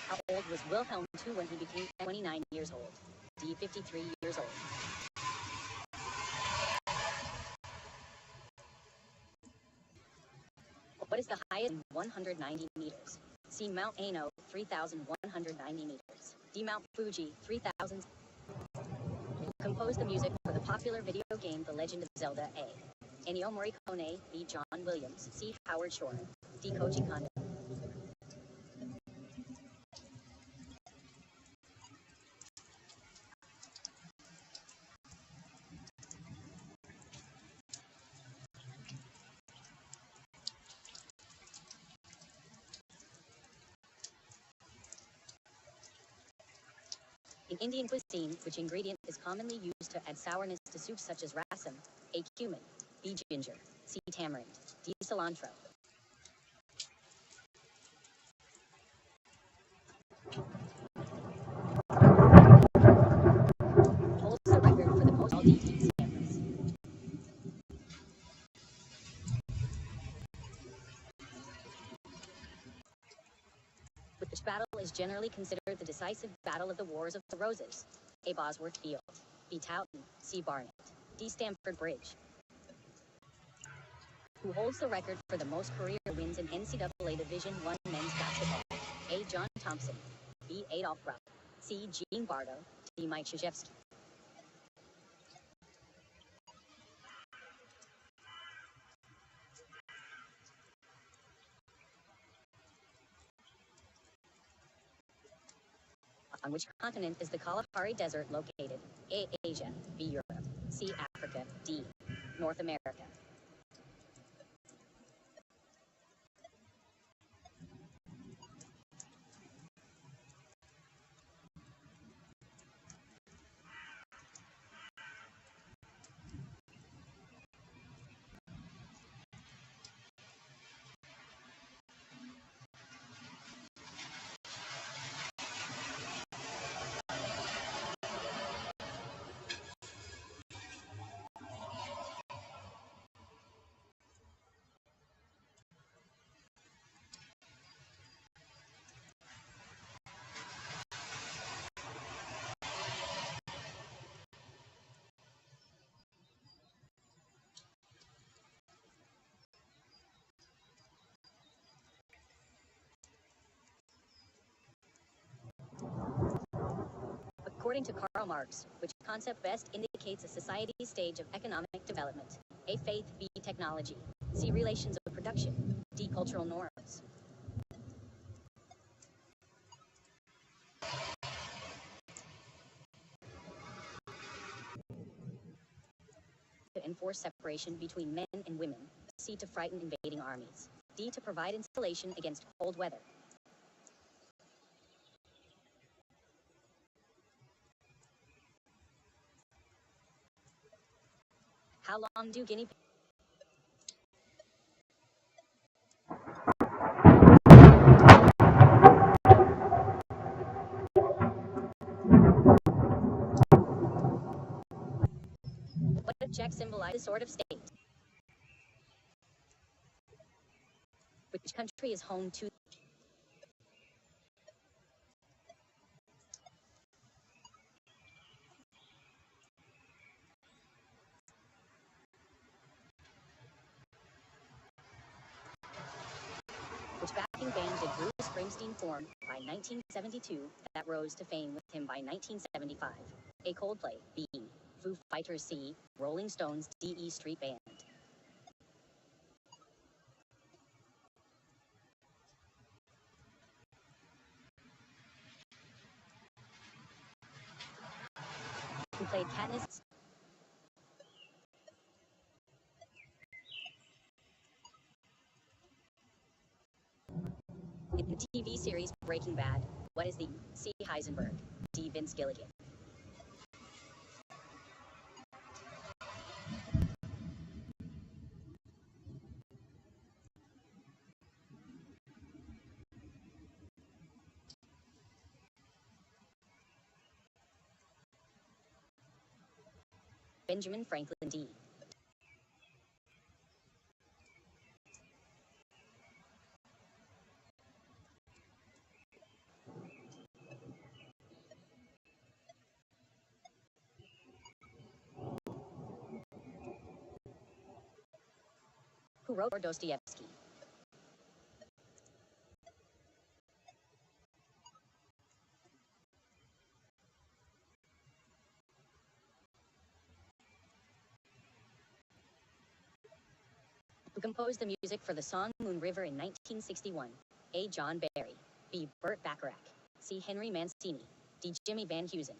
How old was Wilhelm II when he became 29 years old? D. 53 years old. What is the highest in 190 meters? C. Mount Aino, 3,190 meters. D. Mount Fuji, 3,000. Composed the music for the popular video game The Legend of Zelda. A. Ennio Morricone, B. John Williams, C. Howard Shore, D. Koji Kondo. In Indian cuisine, which ingredient is commonly used to add sourness to soups such as rasam, A. Cumin, B. Ginger, C. Tamarind, D. Cilantro. Holds the record for the most LDT cameras. Which battle is generally considered the decisive battle of the Wars of the Roses? A. Bosworth Field, B. Towton, C. Barnet, D. Stamford Bridge. Who holds the record for the most career wins in NCAA Division I men's basketball? A. John Thompson, B. Adolph Rupp, C. Gene Bardo, D. Mike Krzyzewski. On which continent is the Kalahari Desert located? A. Asia, B. Europe, C. Africa, D. North America. According to Karl Marx, which concept best indicates a society's stage of economic development? A. Faith, B. Technology, C. Relations of production, D. Cultural norms. To enforce separation between men and women, C. To frighten invading armies, D. To provide insulation against cold weather. How long do guinea pigs? What object symbolizes the sword of state? Which country is home to? Which backing band did Bruce Springsteen form by 1972 that rose to fame with him by 1975? A. Coldplay, B. Foo Fighters, C. Rolling Stones, D. E Street Band. Who played Katniss? In the TV series Breaking Bad, what is the C. Heisenberg, D. Vince Gilligan? Benjamin Franklin, D. Who wrote for Dostoevsky? Who composed the music for the song Moon River in 1961? A. John Barry, B. Burt Bacharach, C. Henry Mancini, D. Jimmy Van Heusen.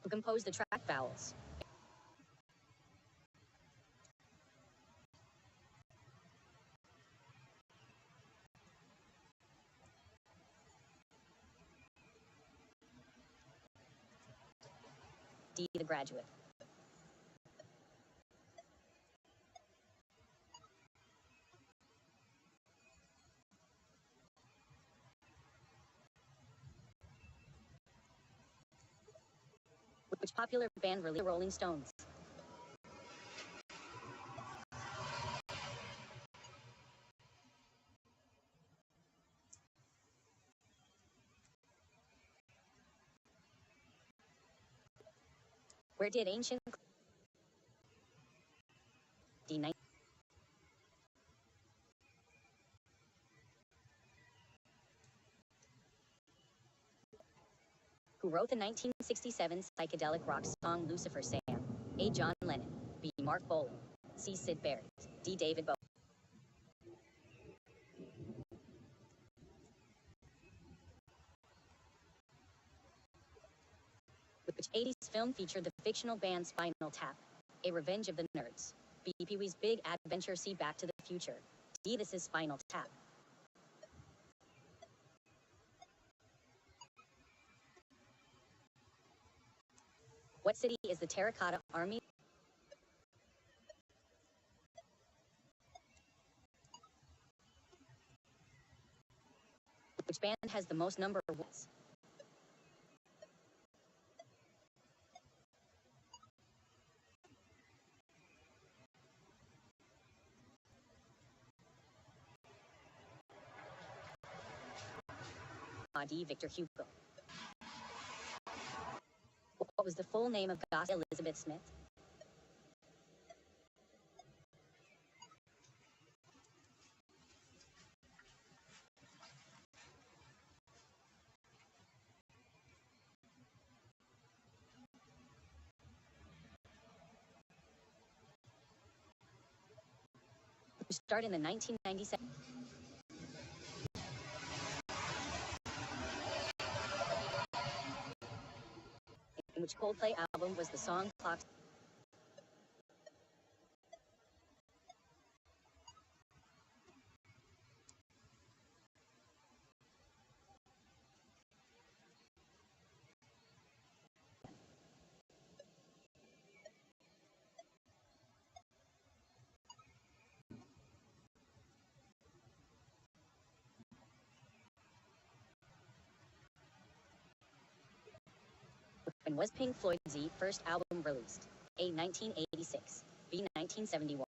Who Who composed the track vowels? D. The Graduate. Which popular band released the Rolling Stones? Where did ancient D9 who wrote the 1967 psychedelic rock song Lucifer Sam? A. John Lennon. B. Mark Bolan. C. Sid Barrett. D. David Bowie. Which 80s film featured the fictional band Spinal Tap? A. Revenge of the Nerds. B. Pee-wee's Big Adventure. C. Back to the Future. D. This is Spinal Tap. What city is the Terracotta Army? Which band has the most number of wins? D. Victor Hugo. What was the full name of Goddess Elizabeth Smith? Who starred in the 1997 in which Coldplay album was the song Clocks? When was Pink Floyd's first album released? A. 1986. B. 1971.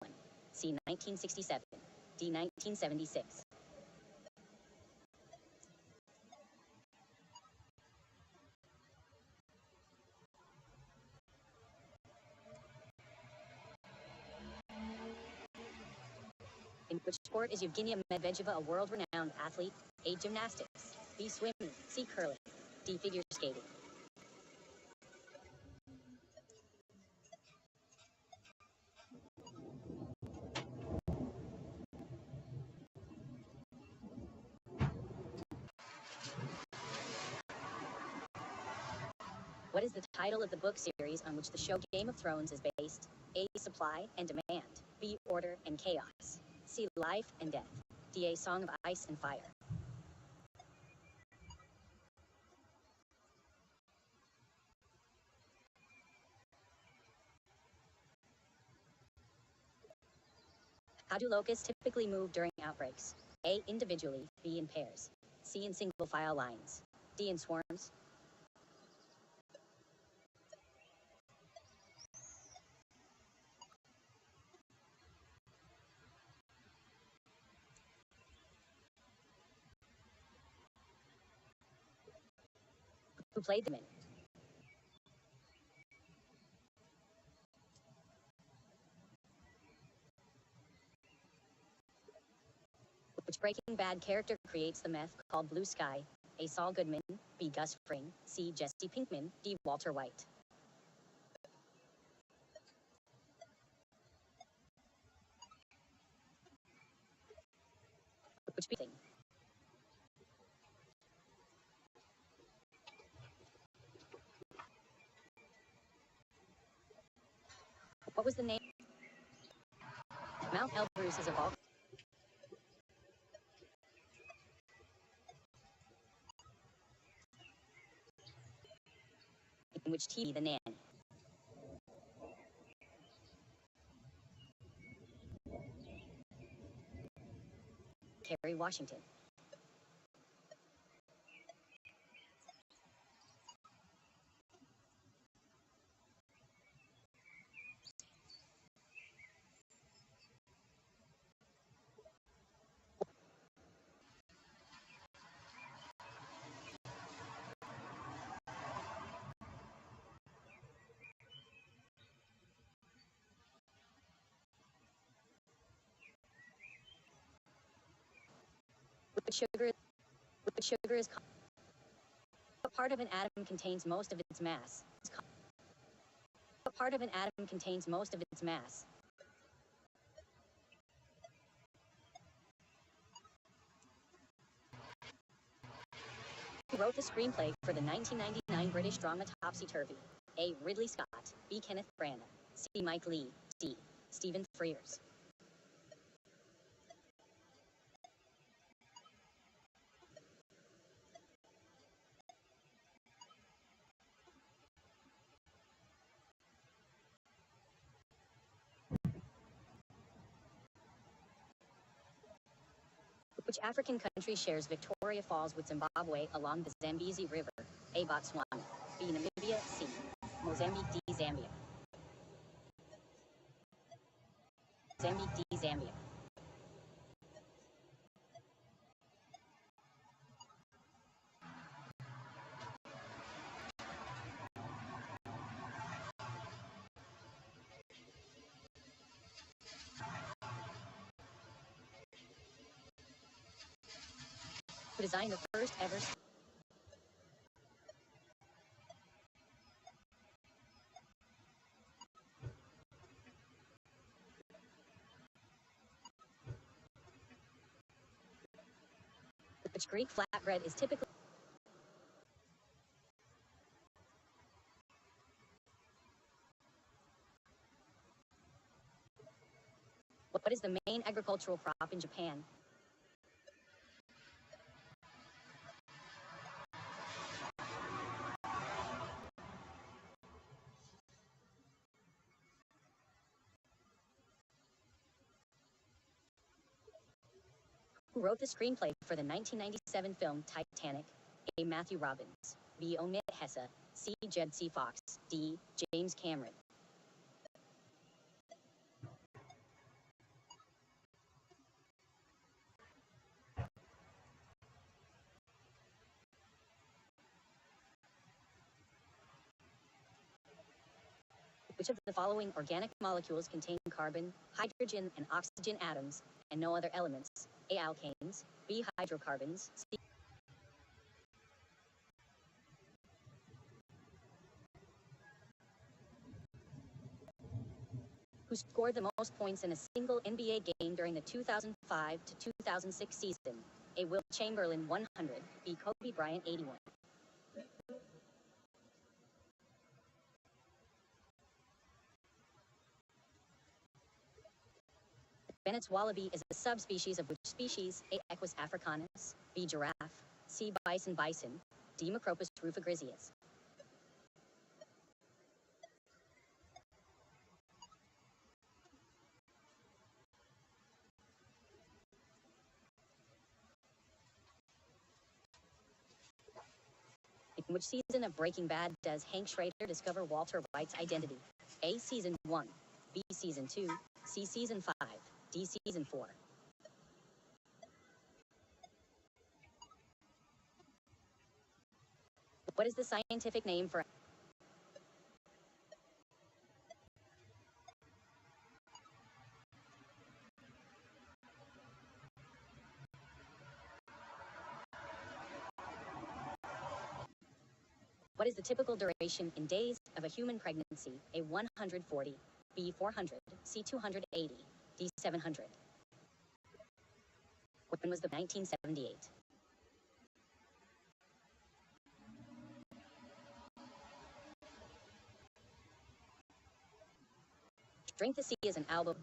C. 1967. D. 1976. In which sport is Yevgenia Medvedeva a world-renowned athlete? A. Gymnastics. B. Swimming. C. Curling. D. Figure skating. What is the title of the book series on which the show Game of Thrones is based? A. Supply and Demand. B. Order and Chaos. C. Life and Death. D. A Song of Ice and Fire. How do locusts typically move during outbreaks? A. Individually. B. In pairs. C. In single file lines. D. In swarms. Who played them in? Which Breaking Bad character creates the meth called Blue Sky? A. Saul Goodman. B. Gus Fring. C. Jesse Pinkman. D. Walter White. Which thing? What was the name? Mount Elbrus is a volcano in which TV the Nan. Kerry Washington. Liquid sugar is a part of an atom contains most of its mass. A part of an atom contains most of its mass. Who wrote the screenplay for the 1999 British drama Topsy-Turvy? A. Ridley Scott. B. Kenneth Branagh. C. Mike Leigh. D. Stephen Frears. Which African country shares Victoria Falls with Zimbabwe along the Zambezi River? A. Botswana. B. Namibia. C. Mozambique. D. Zambia. Mozambique. D. Zambia. Who designed the first ever which Greek flatbread is typically what is the main agricultural crop in Japan? Who wrote the screenplay for the 1997 film Titanic? A. Matthew Robbins. B. Omid Hessa. C. Jed C. Fox. D. James Cameron. Which of the following organic molecules contain carbon, hydrogen, and oxygen atoms, and no other elements? A. Alkanes. B. Hydrocarbons. C. Who scored the most points in a single NBA game during the 2005 to 2006 season? A. Wilt Chamberlain 100. B. Kobe Bryant 81. Bennett's wallaby is a subspecies of which species? A. Equus africanus. B. Giraffe. C. Bison bison. D. Macropus rufigriseus. In which season of Breaking Bad does Hank Schrader discover Walter White's identity? A. Season 1. B. Season 2. C. Season 5. D. Season 4. What is the scientific name for What is the typical duration in days of a human pregnancy? A. 140. B. 400. C. 280. D. 700. When was the 1978? Drink the Sea is an album.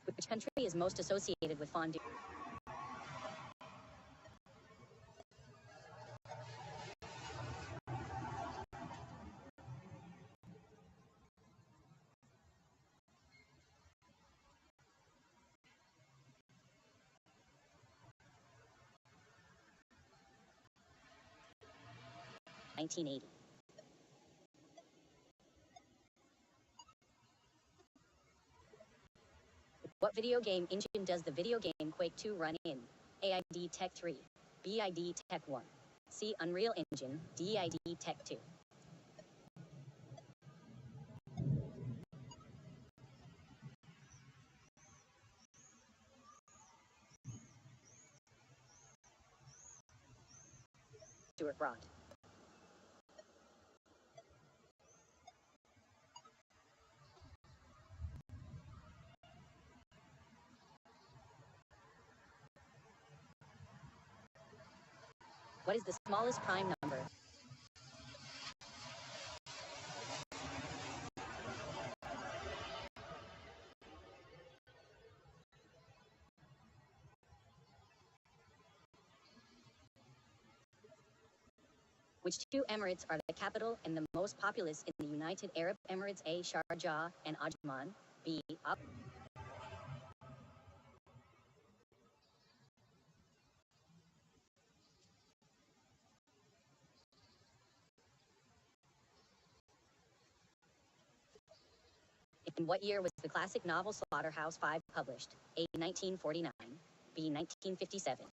Which country is most associated with fondue? (1980). What video game engine does the video game Quake 2 run in? A. ID Tech 3, B. ID Tech 1, C. Unreal Engine, D. ID Tech 2. Stuart Broad. What is the smallest prime number? Which two Emirates are the capital and the most populous in the United Arab Emirates? A. Sharjah and Ajman, B. Abu. In what year was the classic novel Slaughterhouse-Five published? A. 1949, B. 1957,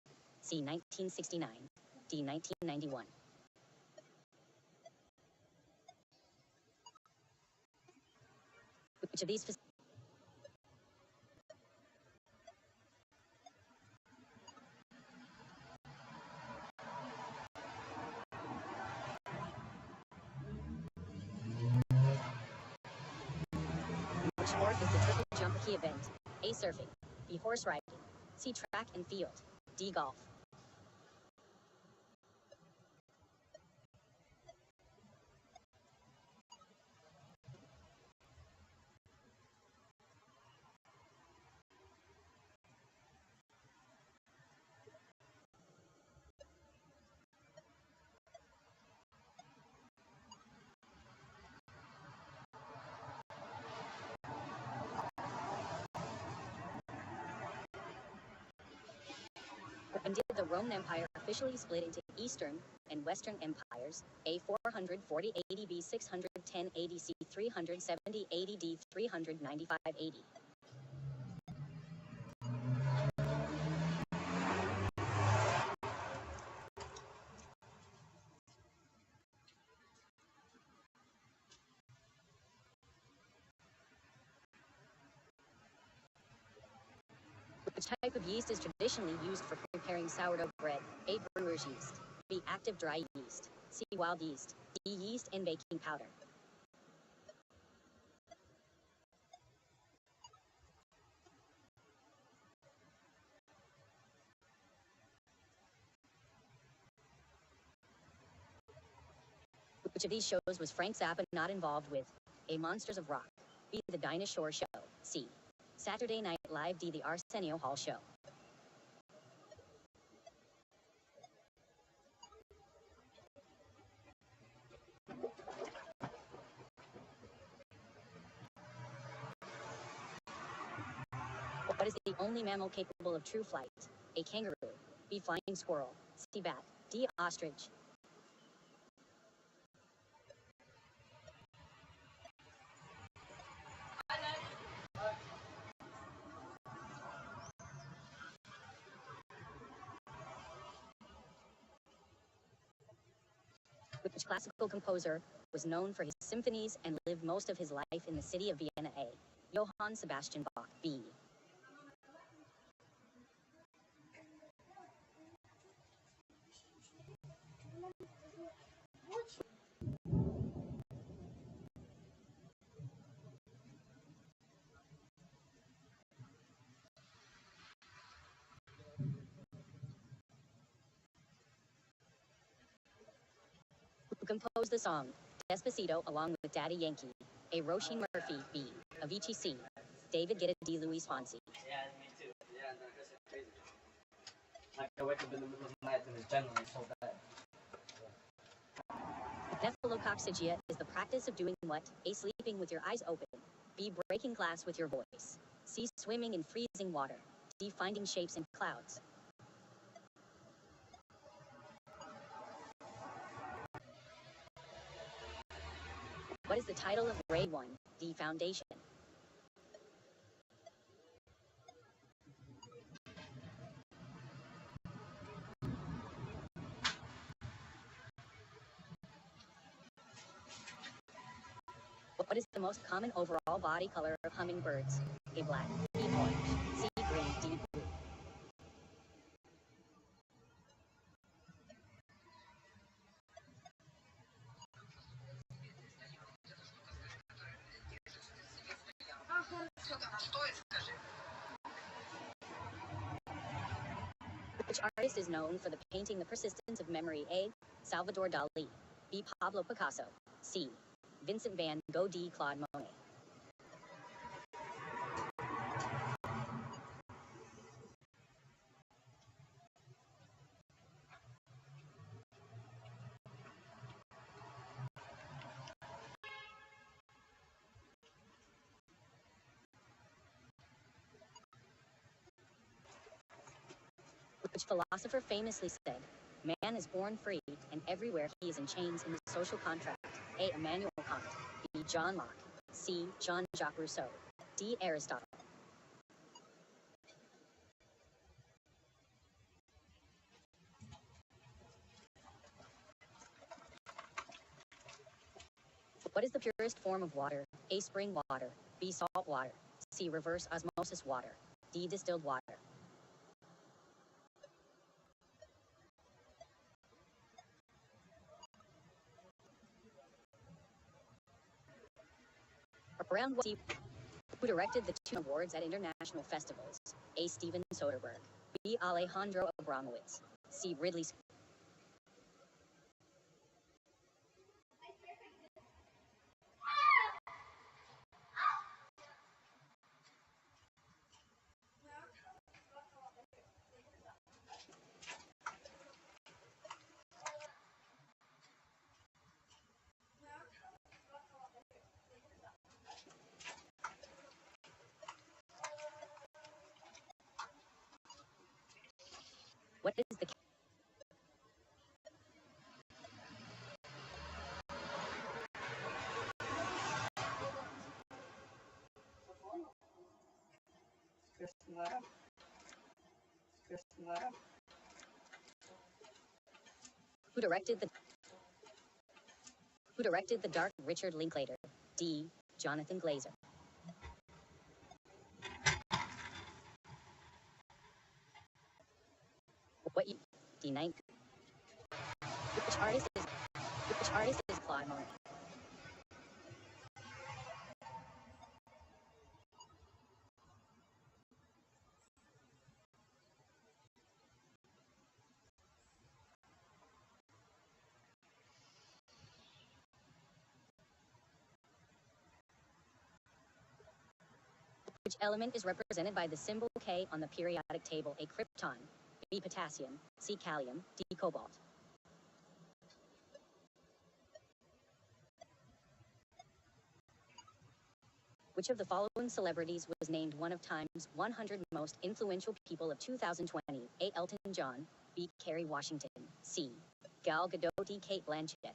C. 1969, D. 1991. Which of these Which sport is the triple jump key event? A. Surfing, B. Horse riding, C. Track and field, D. Golf. When did the Roman Empire officially split into Eastern and Western empires? A. 440 AD, B. 610 AD, C. 370 AD, D. 395 AD. Which type of yeast is traditionally used for preparing sourdough bread? A. Brewer's yeast, B. Active dry yeast, C. Wild yeast, D. Yeast and baking powder. Which of these shows was Frank Zappa not involved with? A. Monsters of Rock, B. The Dinah Shore Show, C. Saturday Night Live, D. The Arsenio Hall Show. What is the only mammal capable of true flight? A. Kangaroo, B. Flying squirrel, C. Bat, D. Ostrich. Which classical composer was known for his symphonies and lived most of his life in the city of Vienna? A. Johann Sebastian Bach, B. Who composed the song Despacito along with Daddy Yankee? A. Roisin Murphy, B. Avicii, C. David Guetta, D. Luis Fonsi. Yeah, me too. Yeah, no, that's crazy. I can wake up in the middle of the night and it's generally so bad. Nephalococcygia is the practice of doing what? A. Sleeping with your eyes open. B. Breaking glass with your voice. C. Swimming in freezing water. D. Finding shapes in clouds. What is the title of Grade 1, D. Foundation? What is the most common overall body color of hummingbirds? A. Black, B. Orange, C. Green, D. Blue. Which artist is known for the painting The Persistence of Memory? A. Salvador Dali, B. Pablo Picasso, C. Vincent van Gogh, D. Claude Monet. Which philosopher famously said, "Man is born free, and everywhere he is in chains in the social contract." A. Immanuel Kant, B. John Locke, C. Jean-Jacques Rousseau, D. Aristotle. What is the purest form of water? A. Spring water, B. Salt water, C. Reverse osmosis water, D. Distilled water. Around what? Who directed the two awards at international festivals? A. Steven Soderbergh, B. Alejandro Abramowitz, C. Ridley Scott. What is the who directed the Dark? Richard Linklater, D. Jonathan Glazer. What year? D. 19. Which artist is Claude Monet? Which element is represented by the symbol K on the periodic table? A. Krypton, B. Potassium, C. Calcium, D. Cobalt. Which of the following celebrities was named one of Time's 100 most influential people of 2020? A. Elton John, B. Kerry Washington, C. Gal Gadot, D. Kate Blanchett.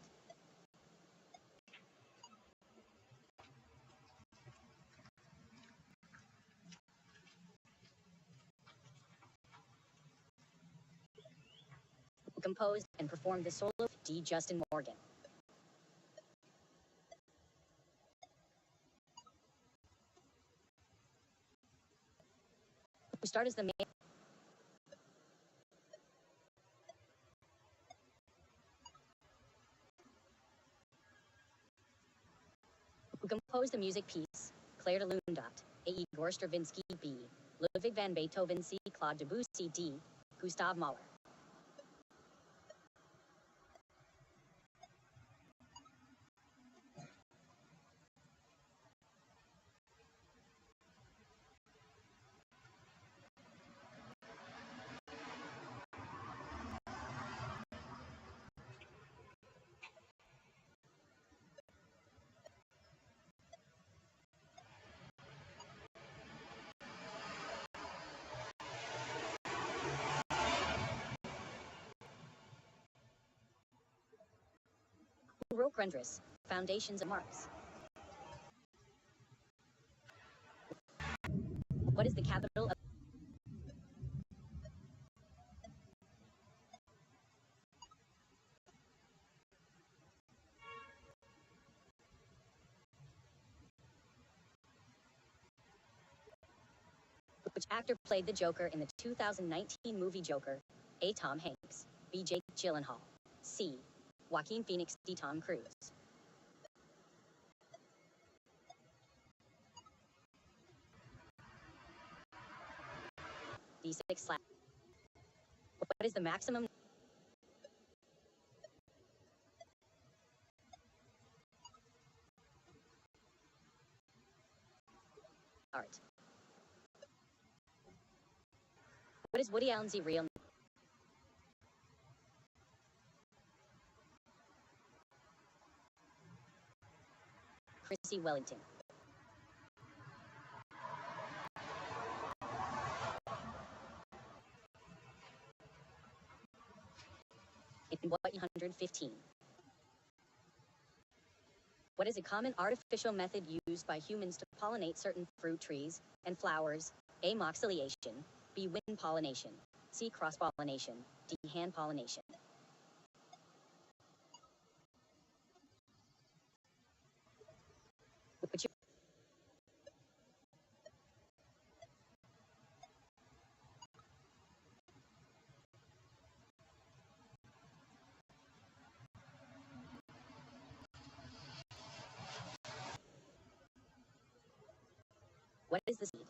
Who composed and performed the solo? D. Justin Morgan. Who starred as the main? Who composed the music piece? Claire de Lune. A. Igor Stravinsky, B. Ludwig van Beethoven, C. Claude Debussy, D. Gustav Mahler. Grogrundrus, Foundations of Mars. What is the capital of which actor played the Joker in the 2019 movie Joker? A. Tom Hanks. B. Jake Gyllenhaal. C. Joaquin Phoenix. D. Tom Cruise. D6 slash. What is the maximum? Art. What is Woody Allen's real name? Chrissy Wellington. In what 115? What is a common artificial method used by humans to pollinate certain fruit trees and flowers? A. Moxiliation. B. Wind pollination. C. Cross pollination. D. Hand pollination. Which What is the seed?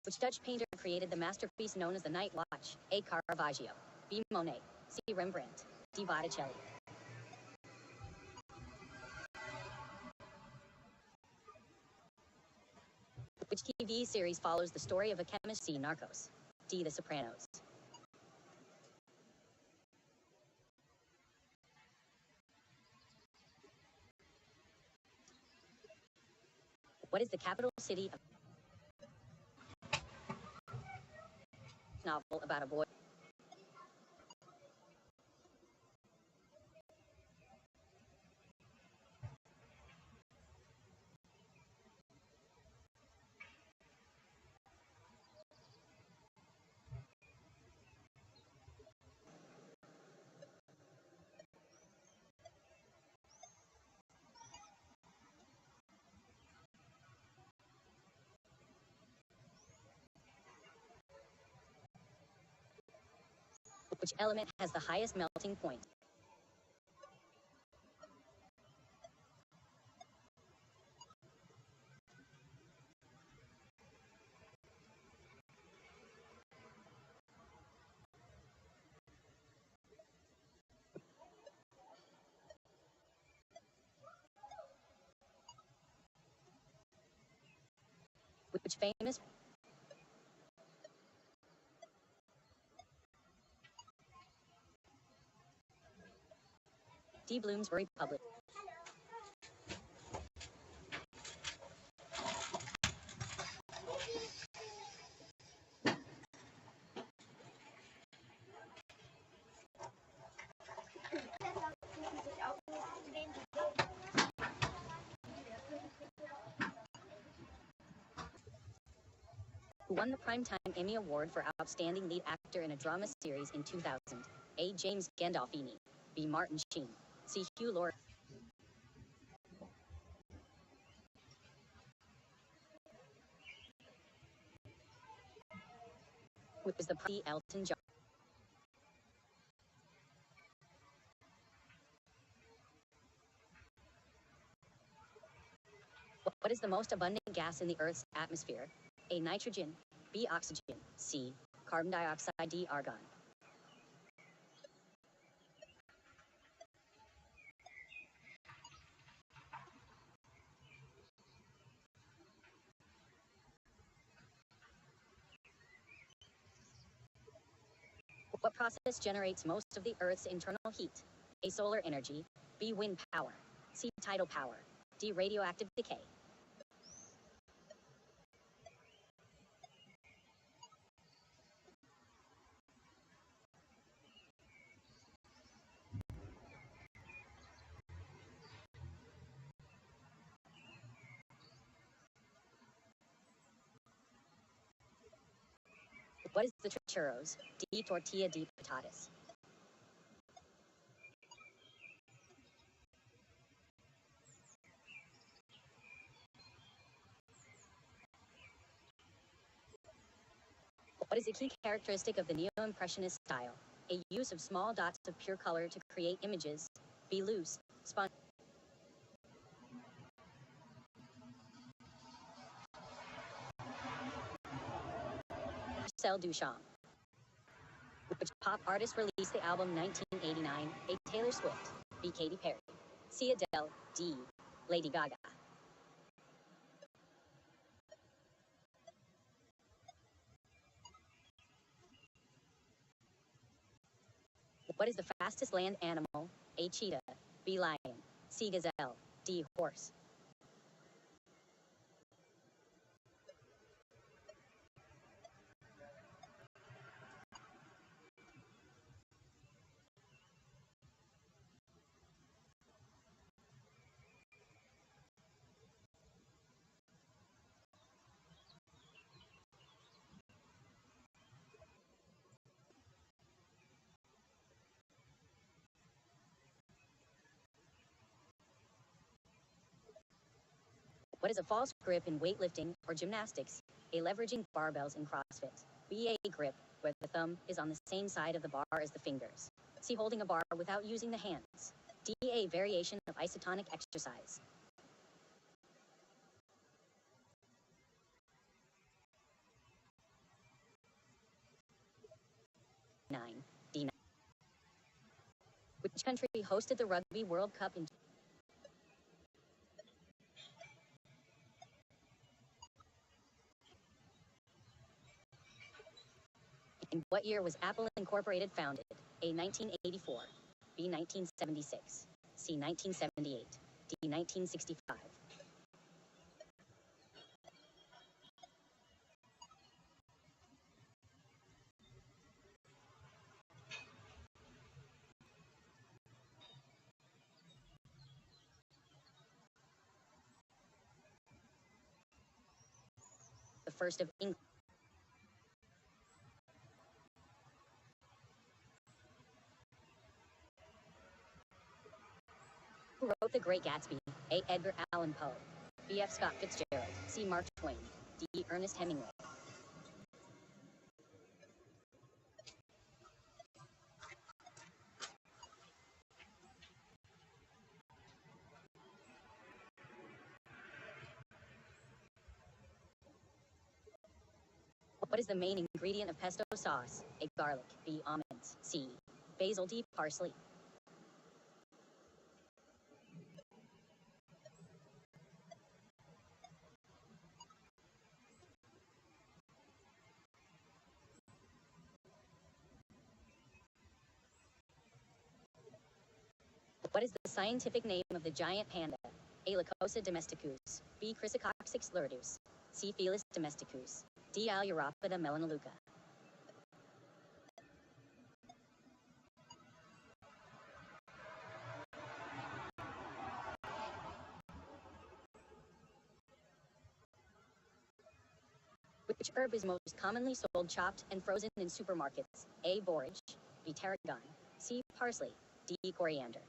Which Dutch painter created the masterpiece known as the Night Watch? A. Caravaggio. B. Monet. C. Rembrandt. D. Botticelli. Which TV series follows the story of a chemist? C. Narcos. D. The Sopranos. What is the capital city of novel about a boy? Which element has the highest melting point? Which famous D. Bloomsbury Public. Who won the Primetime Emmy Award for Outstanding Lead Actor in a Drama Series in 2000? A. James Gandolfini. B. Martin Sheen. C. Hugh Laurie. Which was the D. Elton John. What is the most abundant gas in the Earth's atmosphere? A. Nitrogen. B. Oxygen. C. Carbon dioxide. D. Argon. What process generates most of the Earth's internal heat? A. Solar energy. B. Wind power. C. Tidal power. D. Radioactive decay. What is the churros? D. Tortilla. D. Patatas. What is a key characteristic of the Neo-Impressionist style? A. Use of small dots of pure color to create images. B. Loose, spontaneous. Marcel Duchamp. Which pop artist released the album 1989? A. Taylor Swift. B. Katy Perry. C. Adele. D. Lady Gaga. What is the fastest land animal? A. Cheetah. B. Lion. C. Gazelle. D. Horse. What is a false grip in weightlifting or gymnastics? A. Leveraging barbells in CrossFit. B. A grip, where the thumb is on the same side of the bar as the fingers. C. Holding a bar without using the hands. D. A variation of isotonic exercise. 9. D. 9. Which country hosted the Rugby World Cup in what year was Apple Incorporated founded? A. 1984. B. 1976. C. 1978. D. 1965. The first of England. Who wrote The Great Gatsby? A. Edgar Allan Poe. B. F. Scott Fitzgerald. C. Mark Twain. D. Ernest Hemingway. What is the main ingredient of pesto sauce? A. Garlic. B. Almonds. C. Basil. D. Parsley. What is the scientific name of the giant panda? A. Lycosa domesticus. B. Chrysococcix lurdus. C. Felis domesticus. D. Aluropoda melanaluca. Which herb is most commonly sold chopped and frozen in supermarkets? A. Borage. B. Tarragon. C. Parsley. D. Coriander.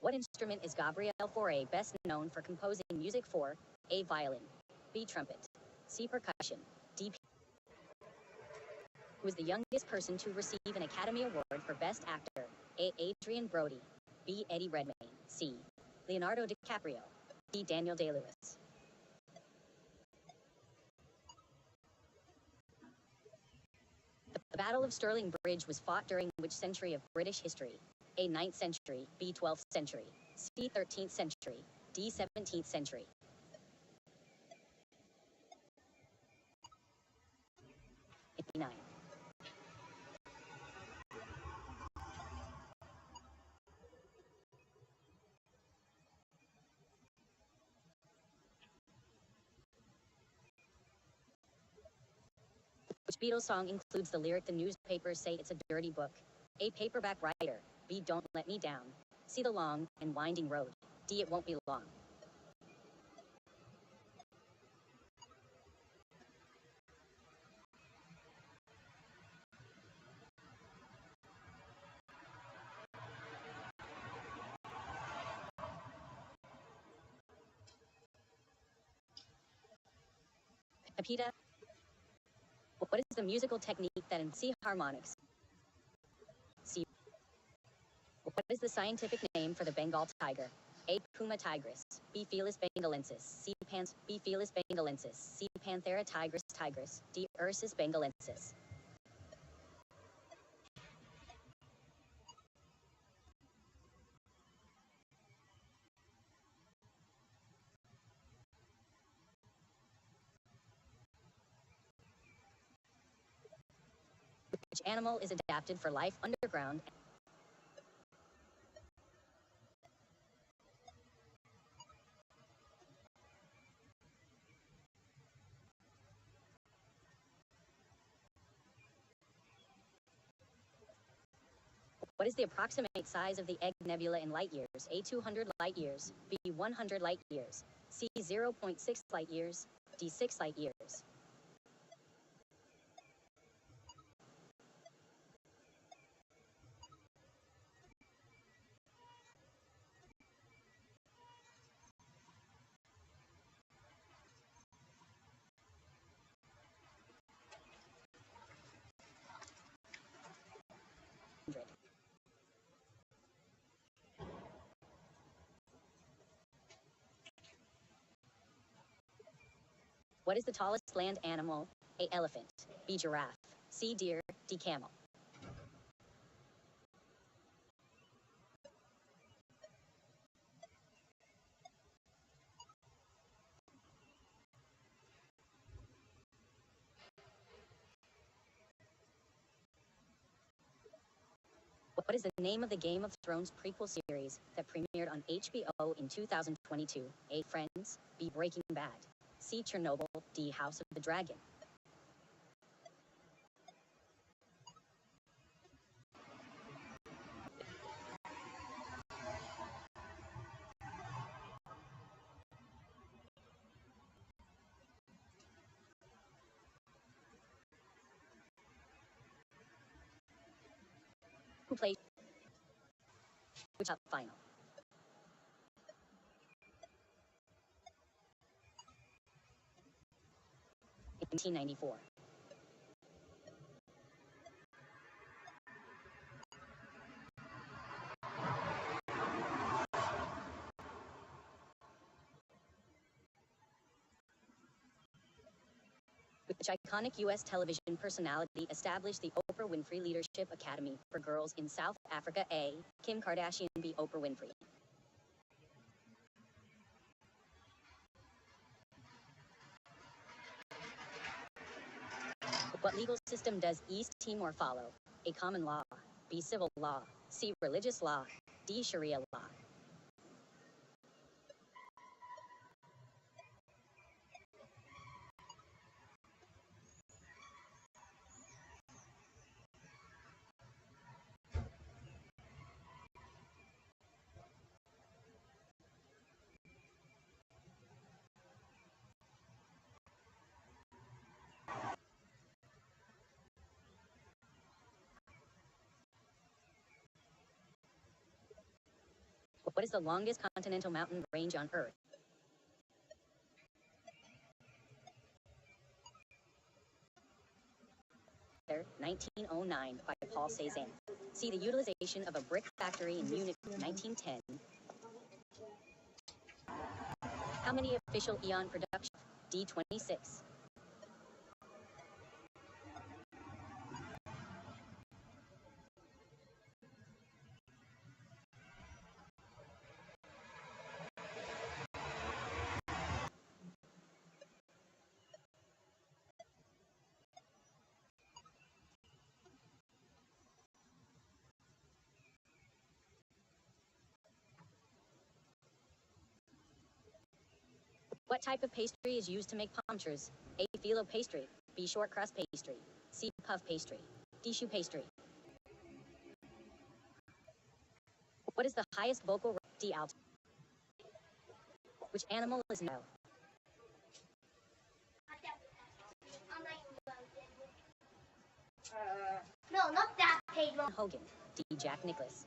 What instrument is Gabriel Fauré best known for composing music for? A. Violin. B. Trumpet. C. Percussion. D. Who is the youngest person to receive an Academy Award for Best Actor? A. Adrian Brody. B. Eddie Redmayne. C. Leonardo DiCaprio. D. Daniel Day-Lewis. The Battle of Stirling Bridge was fought during which century of British history? A. 9th century, B. 12th century, C. 13th century, D. 17th century. 59. Which Beatles song includes the lyric "The newspapers say it's a dirty book"? A. Paperback Writer, B. Don't Let Me Down, C. The Long and Winding Road, D. It Won't Be Long. Pepita. What is the musical technique that in C. Harmonics? C. What is the scientific name for the Bengal tiger? A. Puma tigris, B. Felis bengalensis, B. Felis bengalensis, C. Panthera tigris, D. Ursus bengalensis. Which animal is adapted for life underground? What is the approximate size of the Egg Nebula in light years? A. 200 light years, B. 100 light years, C. 0.6 light years, D. 6 light years. What is the tallest land animal? A. Elephant, B. Giraffe, C. Deer, D. Camel. What is the name of the Game of Thrones prequel series that premiered on HBO in 2022? A. Friends, B. Breaking Bad, C. Chernobyl, D. House of the Dragon. Who played which up final? In 1994. Which iconic U.S. television personality established the Oprah Winfrey Leadership Academy for Girls in South Africa? A. Kim Kardashian, B. Oprah Winfrey. What legal system does East Timor follow? A. Common law, B. Civil law, C. Religious law, D. Sharia law. What is the longest continental mountain range on Earth? 1909 by Paul Cézanne. See the utilization of a brick factory in Munich, 1910. How many official Eon production? D26. What type of pastry is used to make punctures? A. Phyllo pastry. B. Short crust pastry. C. Puff pastry. D. Choux pastry. What is the highest vocal range? D. Alt. Which animal is no? No, not that page one. Hogan. D. Jack Nicklaus.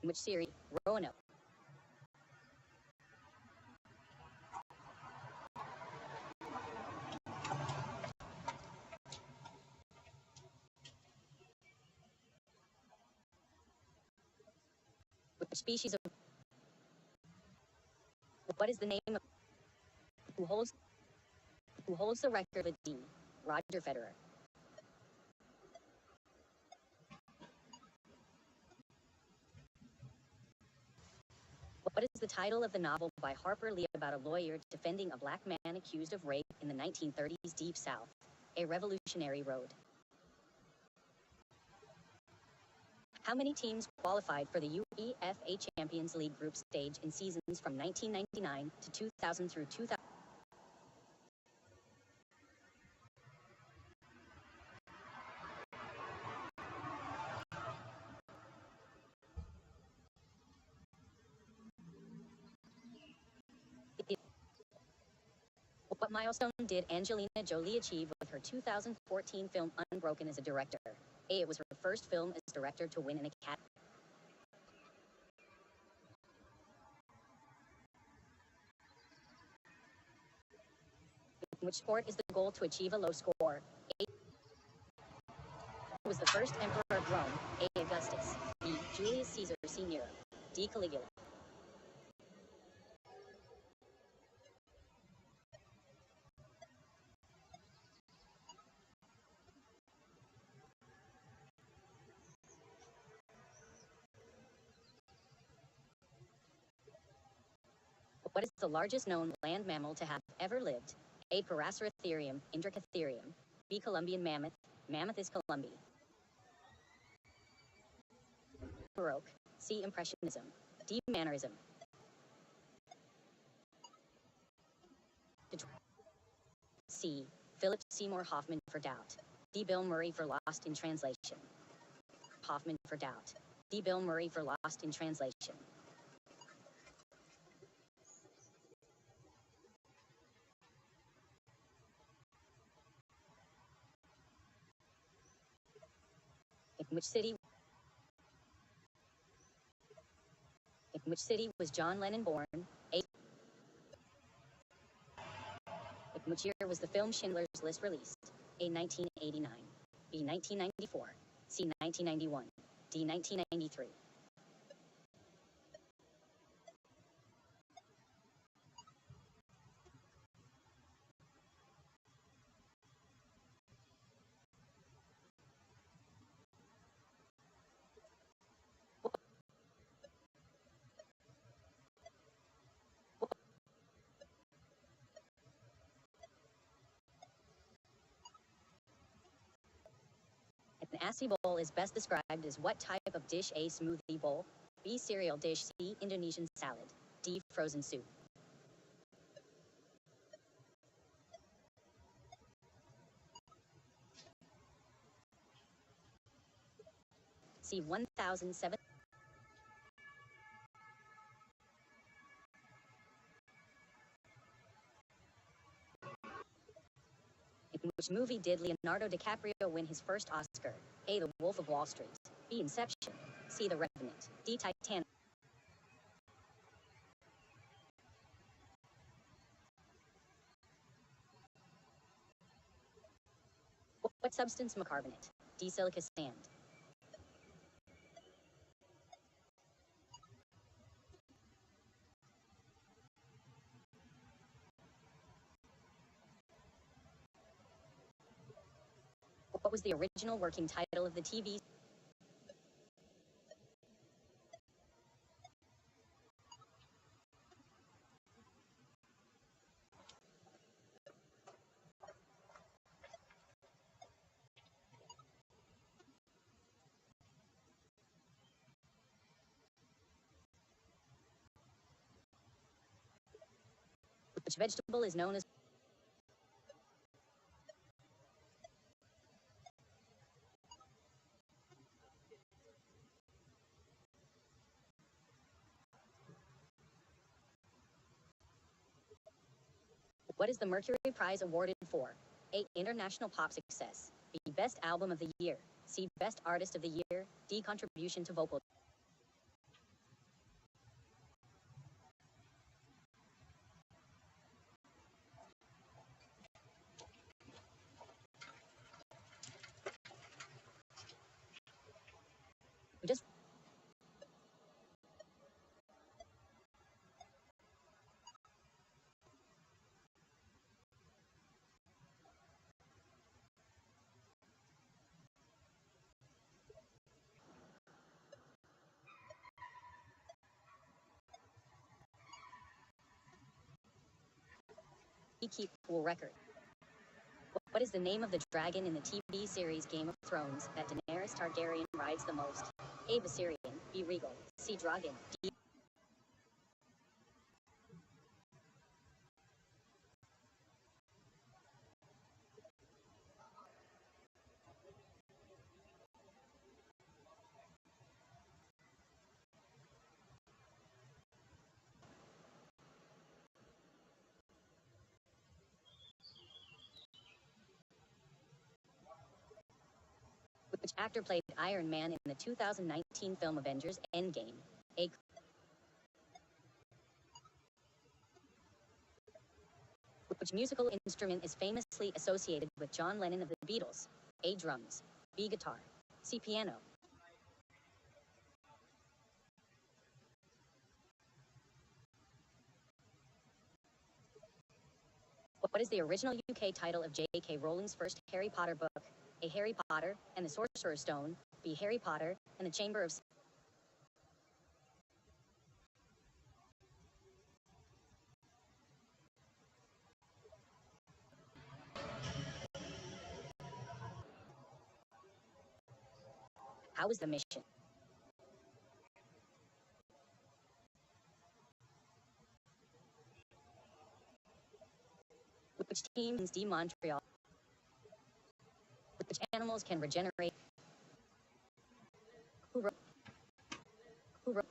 Which series? Roanoke. Which species of... What is the name of... Who holds the record with D? Roger Federer. What is the title of the novel by Harper Lee about a lawyer defending a black man accused of rape in the 1930s Deep South? A Revolutionary Road. How many teams qualified for the UEFA Champions League group stage in seasons from 1999 to 2000 through 2000? What milestone did Angelina Jolie achieve with her 2014 film Unbroken as a director? A. It was her first film as director to win an Academy. In which sport is the goal to achieve a low score? A. Who was the first emperor of Rome? A. Augustus. B. Julius Caesar Sr. D. Caligula. What is the largest known land mammal to have ever lived? A. Paraceratherium, Indracatherium. B. Columbian mammoth. Mammoth is Columbi. Baroque. C. Impressionism. D. Mannerism. C. Philip Seymour Hoffman for doubt. D. Bill Murray for Lost in Translation. Hoffman for doubt. D. Bill Murray for Lost in Translation. In which city was John Lennon born? A. In which year was the film Schindler's List released? A. 1989. B. 1994. C. 1991. D. 1993. An Asi bowl is best described as what type of dish? A. Smoothie bowl. B. Cereal dish. C. Indonesian salad. D. Frozen soup. C. 1007. In which movie did Leonardo DiCaprio win his first Oscar? A. The Wolf of Wall Street. B. Inception. C. The Revenant. D. Titanic. What substance? Bicarbonate. D. Silica sand. What was the original working title of the TV? Which vegetable is known as What is the Mercury Prize awarded for? A. International pop success. B. Best album of the year. C. Best artist of the year. D. Contribution to vocal. Just keep cool record. What is the name of the dragon in the TV series Game of Thrones that Daenerys Targaryen rides the most? A. Viserion. B. Regal. C. Dragon. D. Which actor played Iron Man in the 2019 film Avengers Endgame? A. Which musical instrument is famously associated with John Lennon of the Beatles? A. Drums. B. Guitar. C. Piano. What is the original UK title of J.K. Rowling's first Harry Potter book? A. Harry Potter and the Sorcerer's Stone. B. Harry Potter and the Chamber of... How was the mission? Which teams D. Montreal? Which animals can regenerate? Who wrote? Who wrote?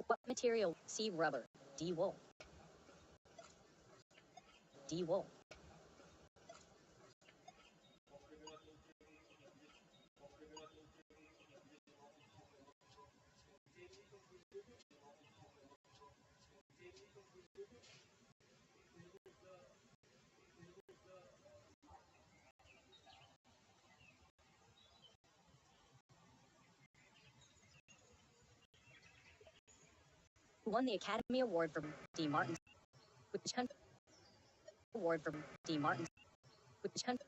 What material? C. Rubber. D. Wool. D. Wool. Who won the Academy Award for D. Martin? Which country? Award for D. Martin? Which country?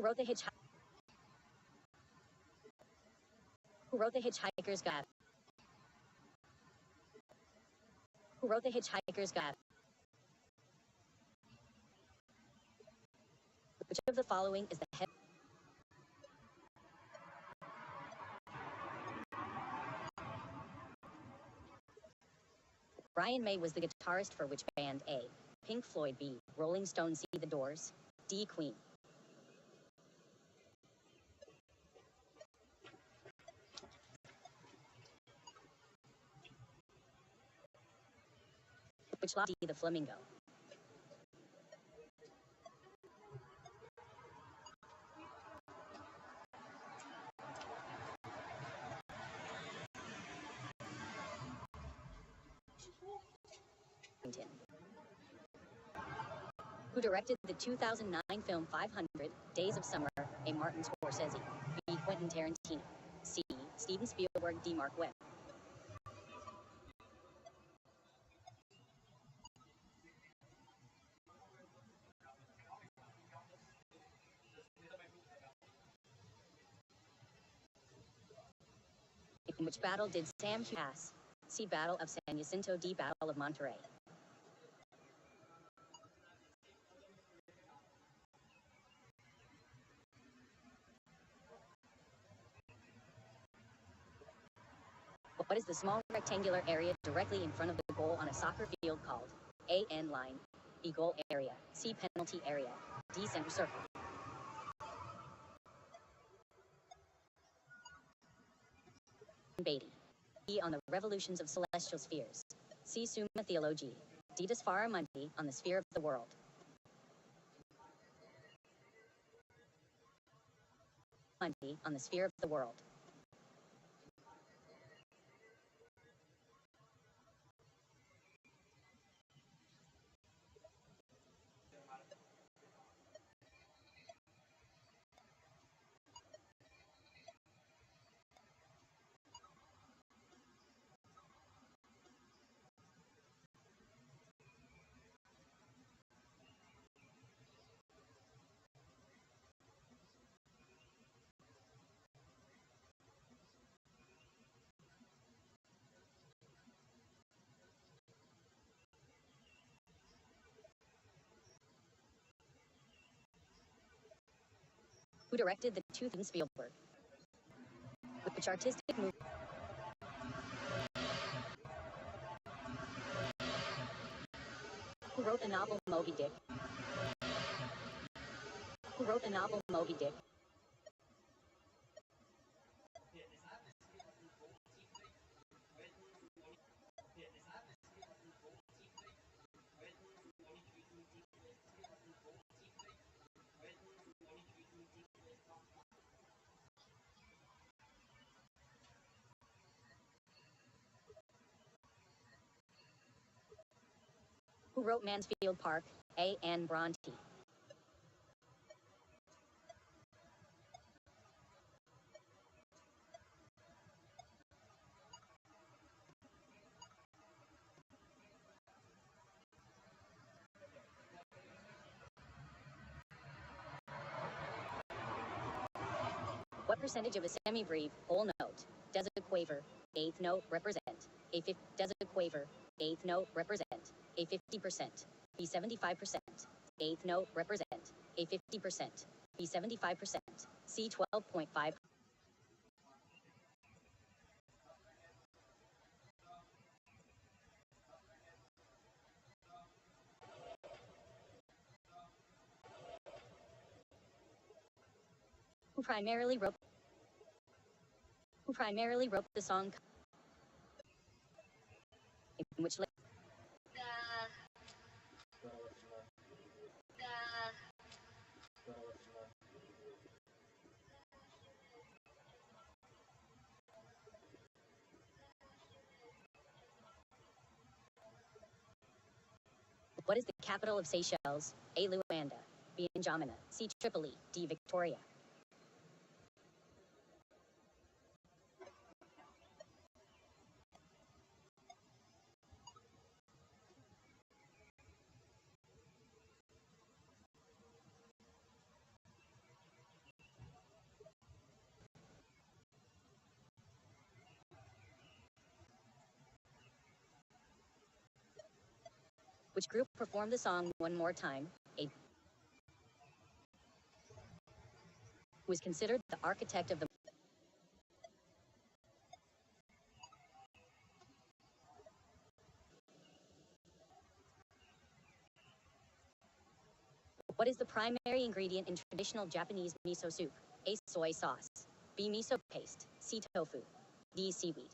Who wrote the Hitchhiker's Who wrote the Hitchhiker's Guide? Who wrote the Hitchhiker's Guide? Which of the following is the head? Brian May was the guitarist for which band? A. Pink Floyd. B. Rolling Stones. C. The Doors. D. Queen. Which D. The Flamingo. Washington. Who directed the 2009 film 500 Days of Summer? A. Martin Scorsese. B. Quentin Tarantino. C. Steven Spielberg. D. Mark Webb. In which battle did Sam pass? C. Battle of San Jacinto. D. Battle of Monterrey. What is the small rectangular area directly in front of the goal on a soccer field called? A. End line. B. Goal area. C. Penalty area. D. Center circle. Beatty. E. On the revolutions of celestial spheres. C. Summa Theologiae. D. Disfara Mundi on the sphere of the world. Mundi on the sphere of the world. Who directed the 2000 Spielberg? Which artistic movie? Who wrote the novel Moby Dick? Who wrote the novel Moby Dick? Who wrote Mansfield Park? A. Anne Bronte. What percentage of a semibreve whole note does a quaver, eighth note represent? Does a quaver, eighth note represent? A 50%, B 75%, eighth note represent? A 50%, B 75%, C 12.5. Who primarily wrote the song in which The What is the capital of Seychelles? A. Luanda. B. N'Djamena. C. Tripoli. D. Victoria. Which group performed the song One More Time? A. Who is considered the architect of the What is the primary ingredient in traditional Japanese miso soup? A. Soy sauce. B. Miso paste. C. Tofu. D. Seaweed.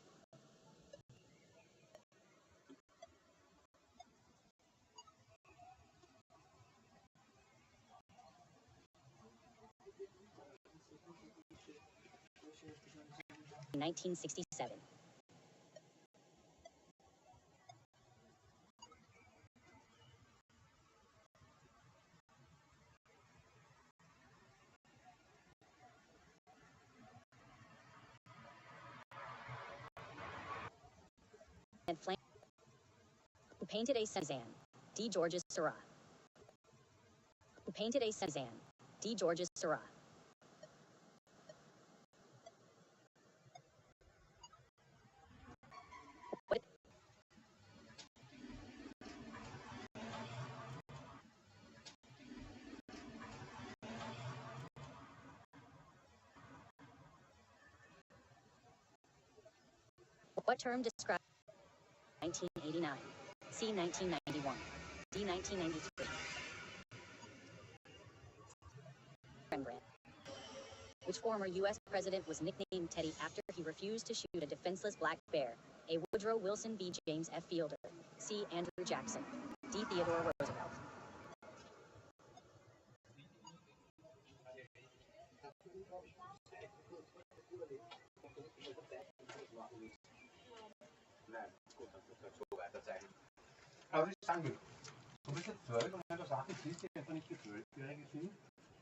In 1967. painted a Cezanne? D. Georges Seurat. Who painted a Cezanne? D. Georges Seurat. What, what term describes 1989? C. 1991. D. 1993. Rembrandt. Which former U.S. president was nicknamed Teddy after he refused to shoot a defenseless black bear? A. Woodrow Wilson. B. James F. Fielder. C. Andrew Jackson. D. Theodore Roosevelt.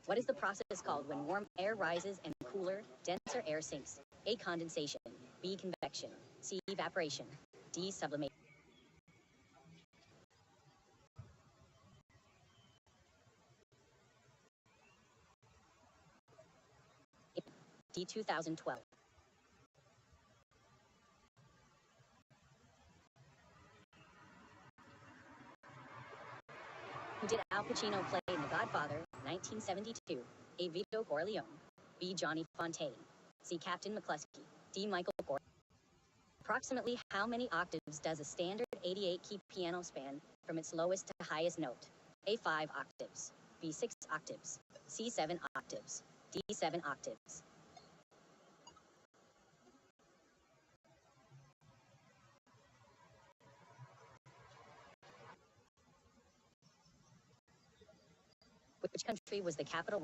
What is the process called when warm air rises and cooler, denser air sinks? A. Condensation. B. Convection. C. Evaporation. D. Sublimation. D. 2012. Who did Al Pacino play in The Godfather, 1972? A. Vito Corleone. B. Johnny Fontaine. C. Captain McCluskey. D. Michael Gordon. Approximately how many octaves does a standard 88-key piano span from its lowest to highest note? A. 5 octaves. B. 6 octaves. C. 7 octaves. D. 7 octaves. Which country was the capital?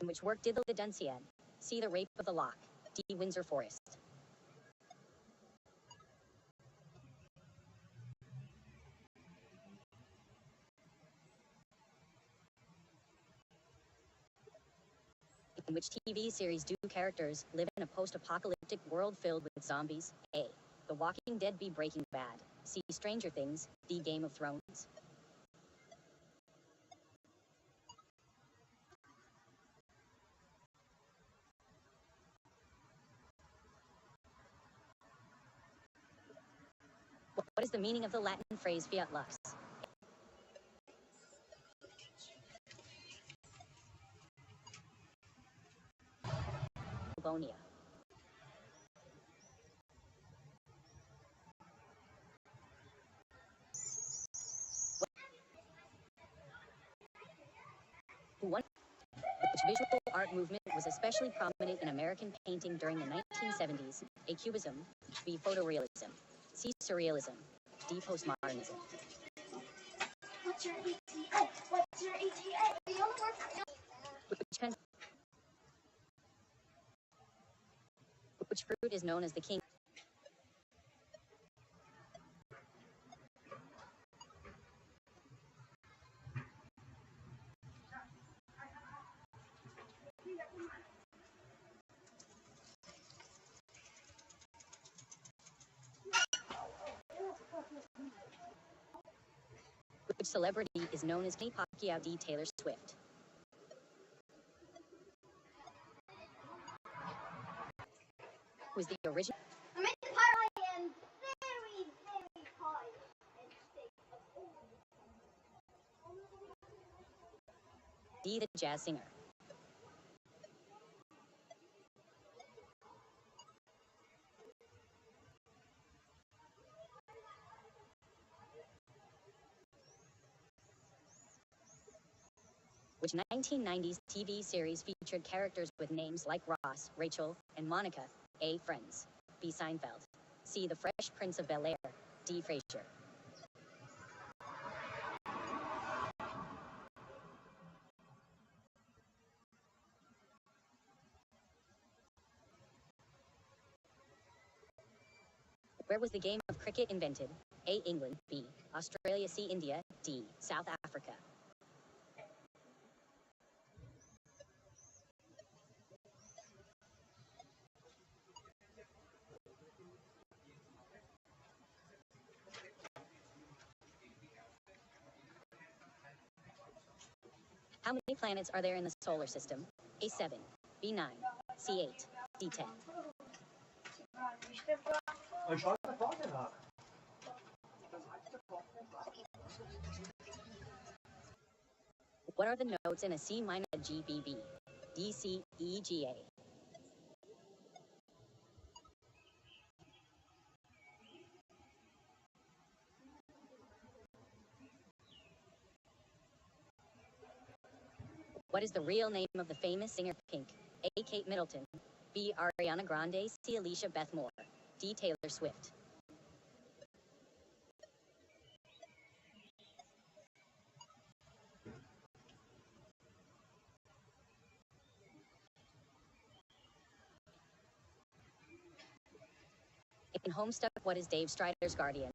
In which work did the Dunciad? C. The Rape of the Lock. D. Windsor Forest. In which TV series do characters live in a post-apocalyptic world filled with zombies? A. The Walking Dead. B. Breaking Bad. C. Stranger Things. D. Game of Thrones. What is the meaning of the Latin phrase fiat lux? Livonia. Who won? Which visual art movement was especially prominent in American painting during the 1970s? A. Cubism. B. Photorealism. C. Surrealism. D. Postmodernism. What's your ETA? What's your ETA? The only word Which fruit is known as the king? Which celebrity is known as Manny Pacquiao? D. Taylor Swift. Who is the original? I'm in the part I am very, very high in state of D. The jazz singer. Which 1990s TV series featured characters with names like Ross, Rachel, and Monica? A. Friends. B. Seinfeld. C. The Fresh Prince of Bel-Air. D. Frasier. Where was the game of cricket invented? A. England. B. Australia. C. India. D. South Africa. How many planets are there in the solar system? A7, B9, C8, D10. Schau mal vorne nach. What are the notes in a C minor GBB? D, C, E, G, A. What is the real name of the famous singer Pink? A. Kate Middleton. B. Ariana Grande. C. Alicia Beth Moore. D. Taylor Swift. In Homestuck, what is Dave Strider's guardian?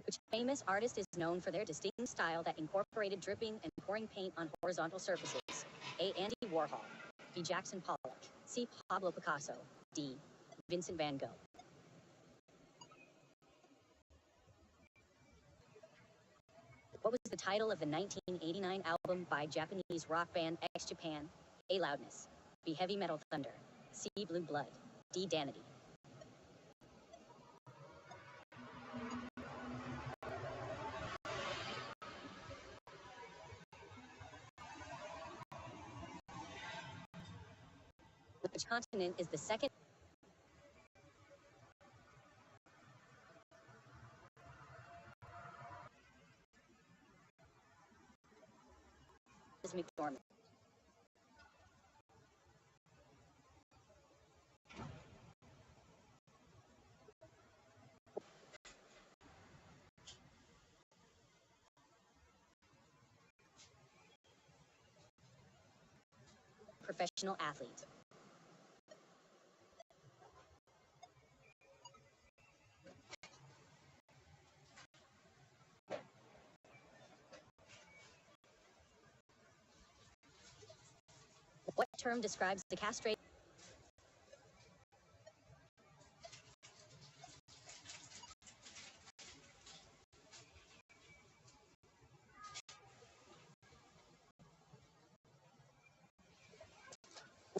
Which famous artist is known for their distinct style that incorporated dripping and pouring paint on horizontal surfaces? A. Andy Warhol. B. Jackson Pollock. C. Pablo Picasso. D. Vincent van Gogh. What was the title of the 1989 album by Japanese rock band X Japan? A. Loudness. B. Heavy Metal Thunder. C. Blue Blood. D. Danity. Which continent is the second? Is McDormand. Professional athlete. What term describes the castrated?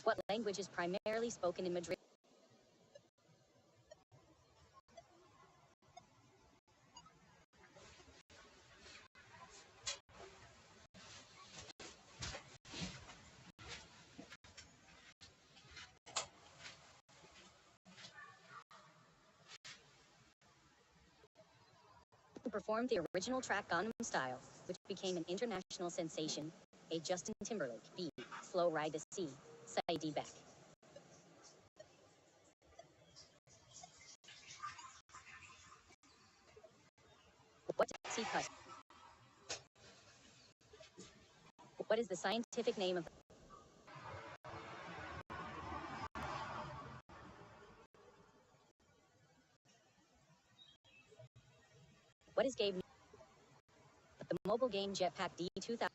What language is primarily spoken in Madrid? Who performed the original track Gangnam Style, which became an international sensation? A. Justin Timberlake. B. Slow Ride to C. Saidi Beck. What C cut? What is the scientific name of what is Gabe? The mobile game Jetpack D2000.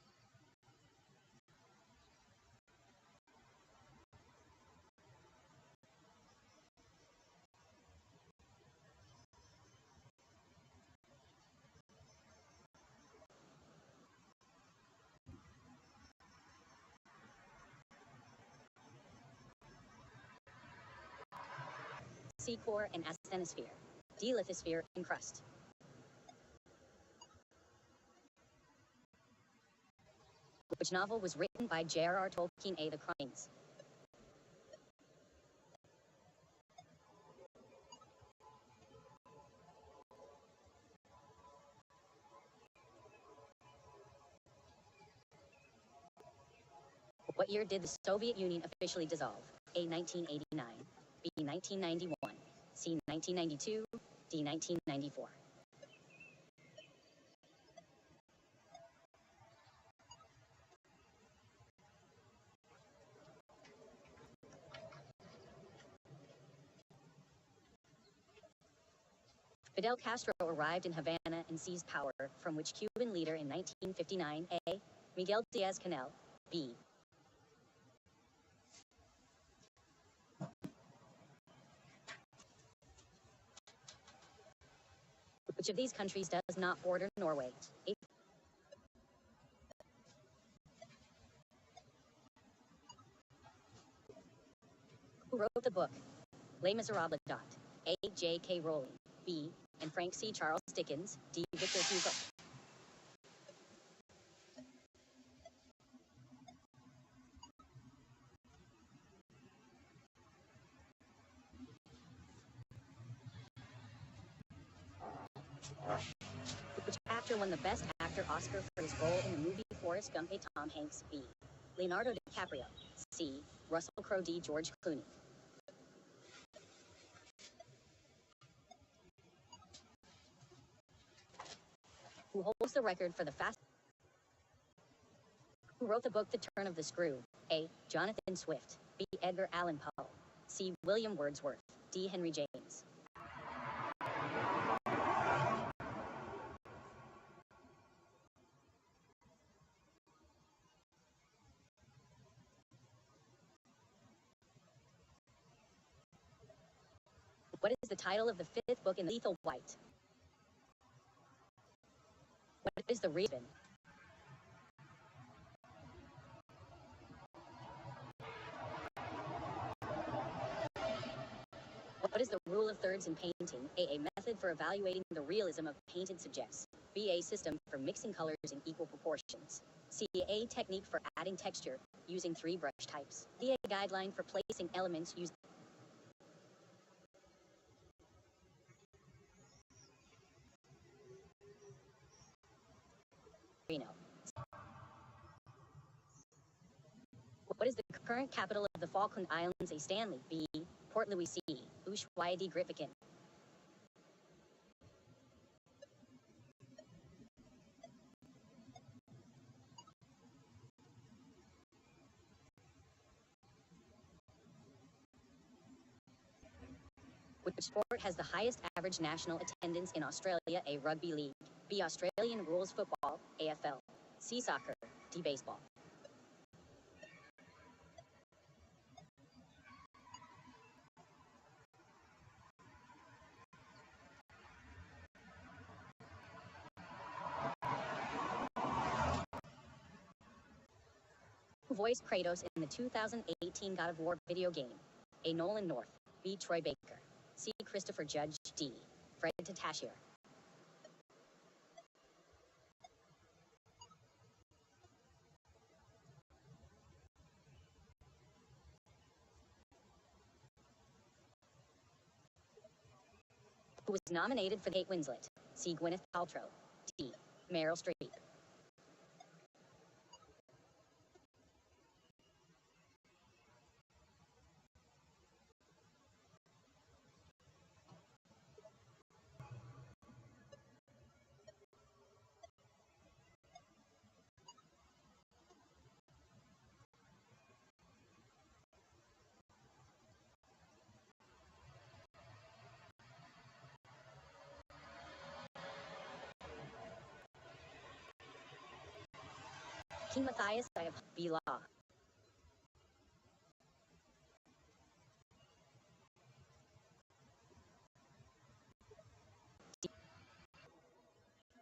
C core and asthenosphere. D lithosphere and crust. Which novel was written by J.R.R. Tolkien? A. The Chronicles. What year did the Soviet Union officially dissolve? A. 1989, B. 1991, C. 1992, D. 1994. Fidel Castro arrived in Havana and seized power from which Cuban leader in 1959? A. Miguel Diaz-Canel, B. Which of these countries does not border Norway? A. Who wrote the book Les Miserables? A. J.K. Rowling, B. and Frank C. Charles Dickens, D. Victor Hugo. Which actor won the Best Actor Oscar for his role in the movie Forrest Gump? A. Tom Hanks, B. Leonardo DiCaprio, C. Russell Crowe, D. George Clooney. Who holds the record for the fastest? Who wrote the book The Turn of the Screw? A. Jonathan Swift, B. Edgar Allan Poe, C. William Wordsworth, D. Henry James. What is the title of the fifth book in Lethal White? What is the reason? What is the rule of thirds in painting? A. A method for evaluating the realism of painted subjects. B. A system for mixing colors in equal proportions. C. A technique for adding texture using 3 brush types. D. A guideline for placing elements used. What is the current capital of the Falkland Islands? A. Stanley, B. Port Louis, C. Ushuaia, Grytviken. Which sport has the highest average national attendance in Australia? A. Rugby league, B. Australian rules football, AFL, C. Soccer, D. Baseball. Who voiced Kratos in the 2018 God of War video game? A. Nolan North, B. Troy Baker, C. Christopher Judge, D. Fred Tatasciore. Who was nominated for Kate Winslet? C. Gwyneth Paltrow, D. Meryl Streep. King Matthias, I have B. Law.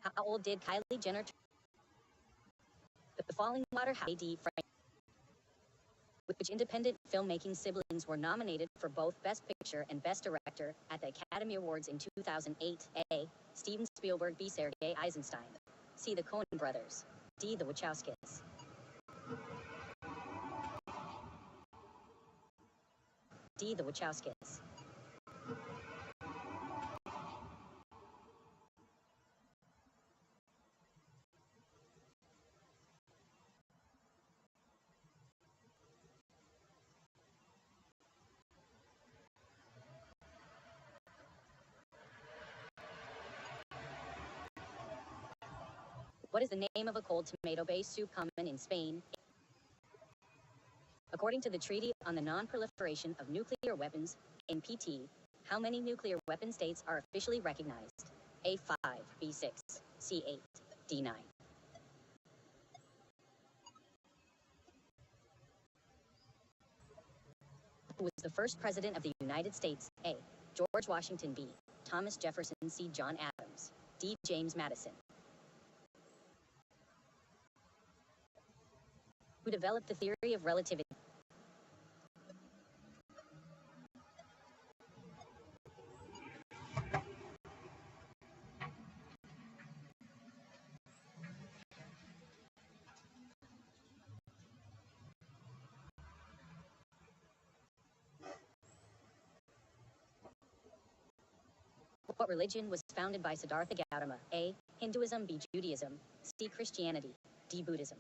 How old did Kylie Jenner turn? The Falling Water House, D. Frank. Which independent filmmaking siblings were nominated for both Best Picture and Best Director at the Academy Awards in 2008? A. Steven Spielberg, B. Sergei Eisenstein, C. The Coen Brothers, D. The Wachowskis. D. The Wachowskis. What is the name of a cold tomato-based soup common in Spain? According to the Treaty on the Non-Proliferation of Nuclear Weapons, NPT, how many nuclear weapon states are officially recognized? A5, B6, C8, D9. Who was the first president of the United States? A. George Washington. B. Thomas Jefferson. C. John Adams. D. James Madison. Who developed the theory of relativity? What religion was founded by Siddhartha Gautama? A. Hinduism. B. Judaism. C. Christianity. D. Buddhism.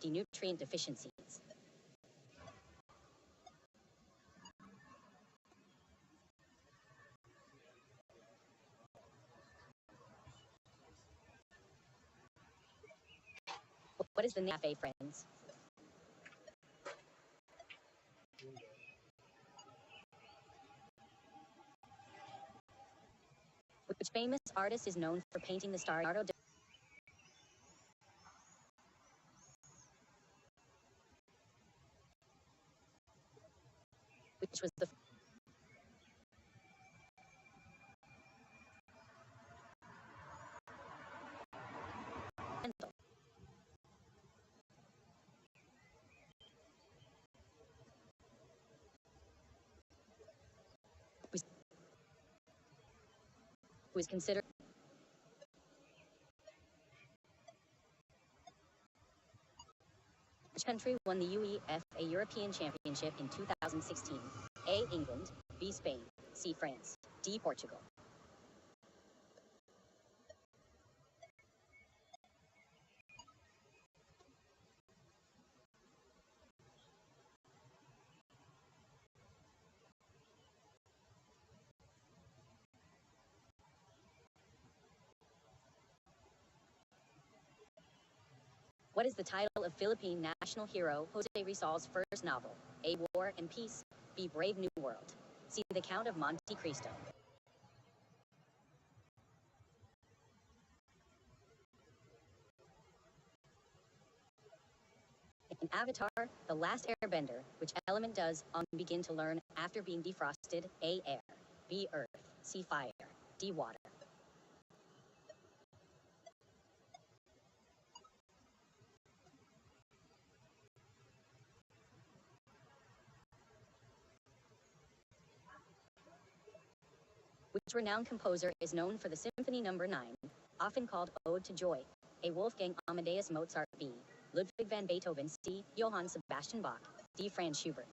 D. Nutrient deficiencies. What is the name of cafe, friends? Which famous artist is known for painting the star Leonardo da which was the who is considered which country won the UEFA European Championship in 2016? A. England. B. Spain. C. France. D. Portugal. What is the title of Philippine national hero Jose Rizal's first novel? A. War and Peace. B. Brave New World. C. The Count of Monte Cristo. In Avatar, The Last Airbender, which element does On begin to learn after being defrosted? A. Air. B. Earth. C. Fire. D. Water. Which renowned composer is known for the Symphony No. 9, often called Ode to Joy? A. Wolfgang Amadeus Mozart. B. Ludwig van Beethoven. C. Johann Sebastian Bach. D. Franz Schubert.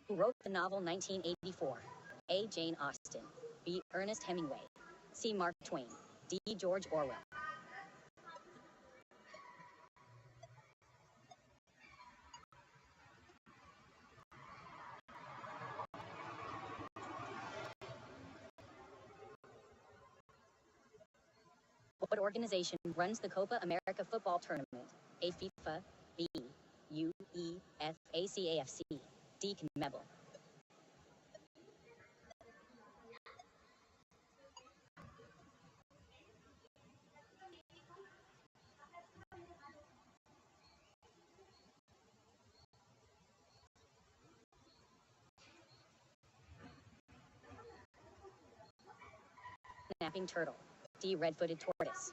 Who wrote the novel 1984? A. Jane Austen. B. Ernest Hemingway. C. Mark Twain. D. George Orwell. What organization runs the Copa America football tournament? A. FIFA. B. UEFA CAFC. D. CONMEBOL. Snapping turtle. D. Red-footed tortoise.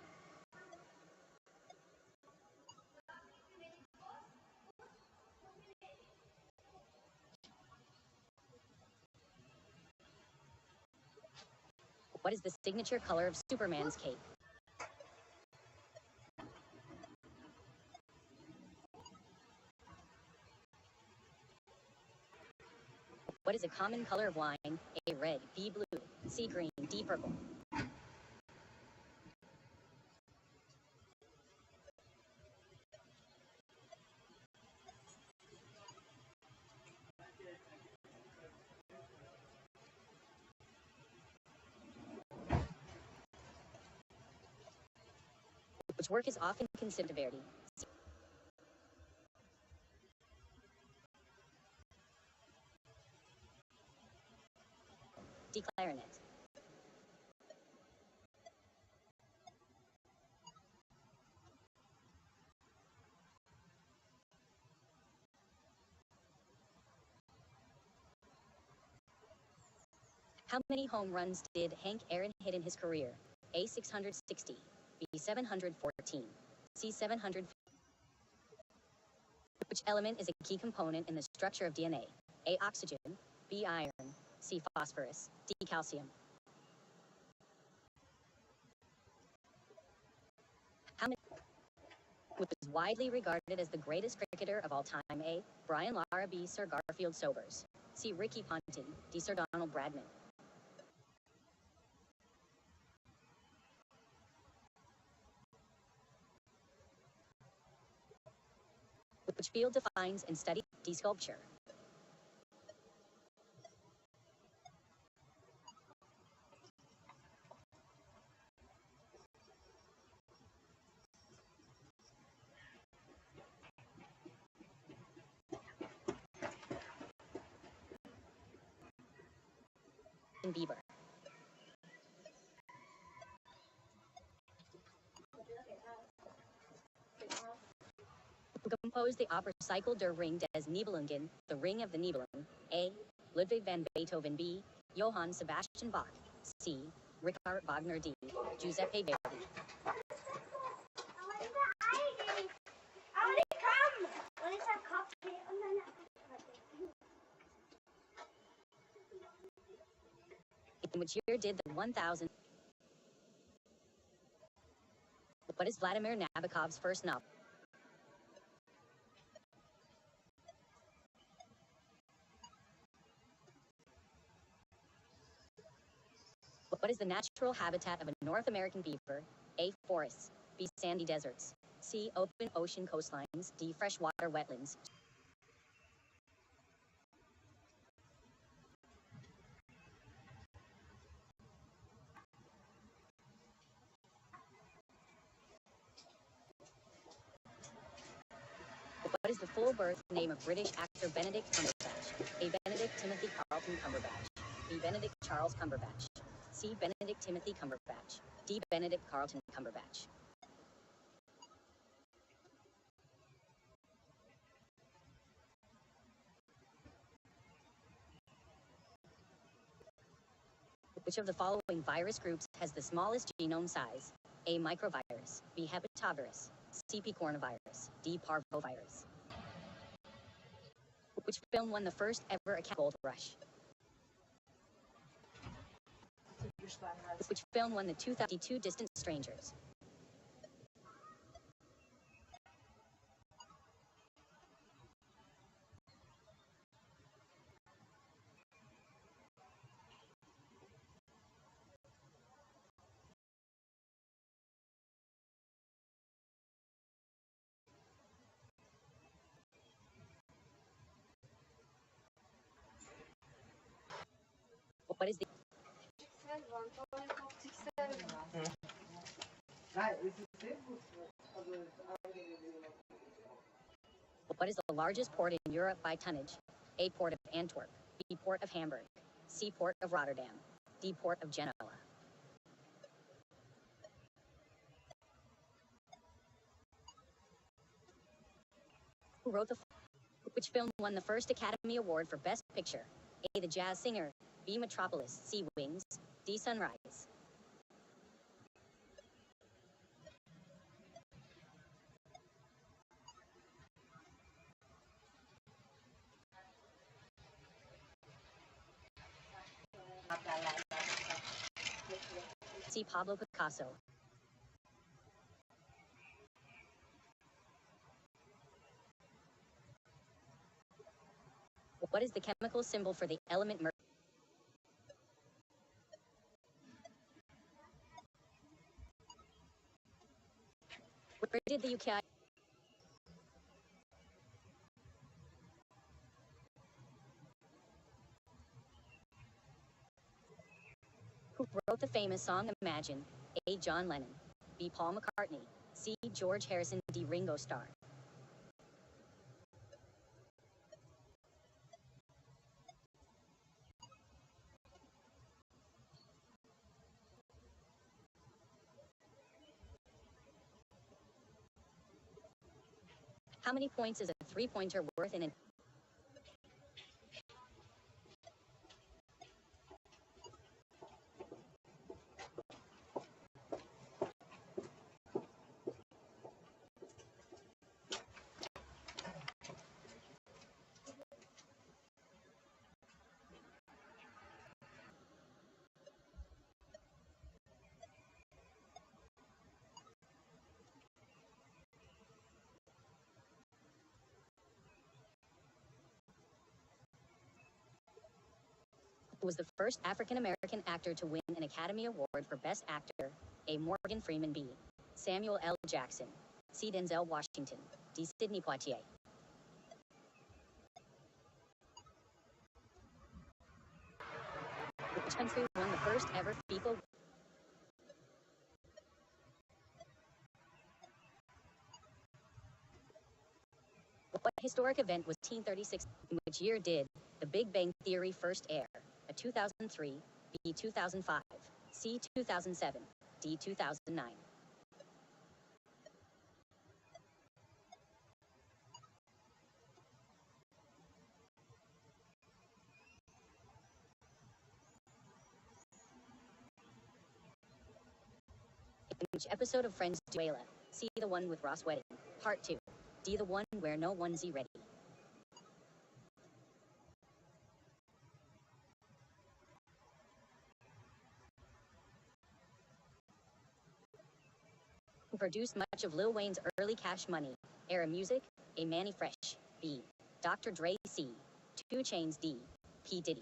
What is the signature color of Superman's cape? What is a common color of wine? A. Red. B. Blue. C. Green. D. Purple. Which work is often considered Verdi? D. Clarinet. How many home runs did Hank Aaron hit in his career? A. 660. B. 714. C. 700. Which element is a key component in the structure of DNA? A. Oxygen. B. Iron. C. Phosphorus. D. Calcium. How many was widely regarded as the greatest cricketer of all time? A. Brian Lara. B. Sir Garfield Sobers. C. Ricky Ponting. D. Sir Donald Bradman. Which field defines and studies D. Sculpture? And Bieber. Who composed the opera Cycle der Ring des Nibelungen, The Ring of the Nibelungen? A. Ludwig van Beethoven. B. Johann Sebastian Bach. C. Richard Wagner. D. Giuseppe Verdi. In which year did the 1000? What is Vladimir Nabokov's first novel? What is the natural habitat of a North American beaver? A. Forests. B. Sandy deserts. C. Open ocean coastlines. D. Freshwater wetlands. What is the full birth name of British actor Benedict Cumberbatch? A. Benedict Timothy Carlton Cumberbatch. B. Benedict Charles Cumberbatch. C. Benedict Timothy Cumberbatch. D. Benedict Carlton Cumberbatch. Which of the following virus groups has the smallest genome size? A. Microvirus. B. Hepatovirus. C. Picornavirus. D. Parvovirus. Which film won the first ever Academy Gold Rush? Which film won the 2002 Distant Strangers? What is the What is the largest port in Europe by tonnage? A. Port of Antwerp. B. Port of Hamburg. C. Port of Rotterdam. D. Port of Genoa. Who wrote Which film won the first Academy Award for Best Picture? A. The Jazz Singer. B. Metropolis. C. Wings. D. Sunrise. See Pablo Picasso. What is the chemical symbol for the element mercury? Where did the UKI? Who wrote the famous song Imagine? A. John Lennon. B. Paul McCartney. C. George Harrison. D. Ringo Starr. How many points is a three-pointer worth in an... Who was the first African-American actor to win an Academy Award for Best Actor? A. Morgan Freeman. B. Samuel L. Jackson. C. Denzel Washington. D. Sidney Poitier. Which country won the first ever FIFA? What historic event was 1936? In which year did The Big Bang Theory first air? A 2003, B. 2005, C. 2007, D. 2009. In which episode of Friends do Ayla? C. The one with Ross Wedding. Part 2. D. The one where no one's ready. Who produced much of Lil Wayne's early Cash Money? Era Music. A. Manny Fresh. B. Dr. Dre. C. 2 Chainz. D. P. Diddy.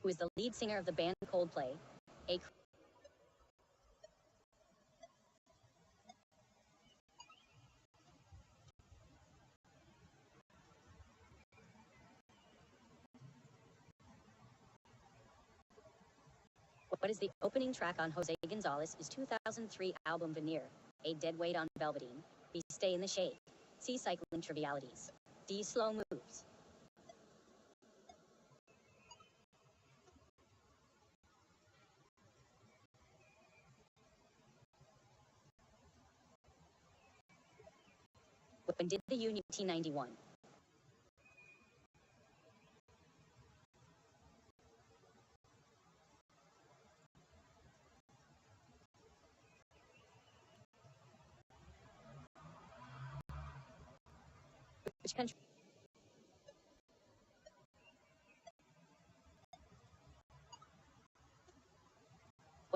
Who is the lead singer of the band Coldplay? A. What is the opening track on Jose Gonzalez's 2003 album Veneer? A. Dead Weight on Velveteen. B. Stay in the Shade. C. Cycling Trivialities. D. Slow Moves. When did the Union 1991? Which country?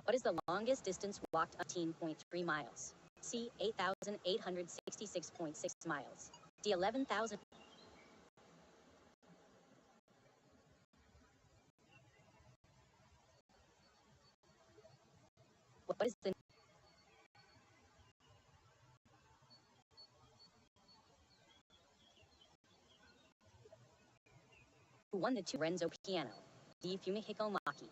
What is the longest distance walked? 18.3 miles. C. 8,866.6 miles. D. 11,000. What is the... Who won the 2 Renzo Piano? D. Fumihiko Maki.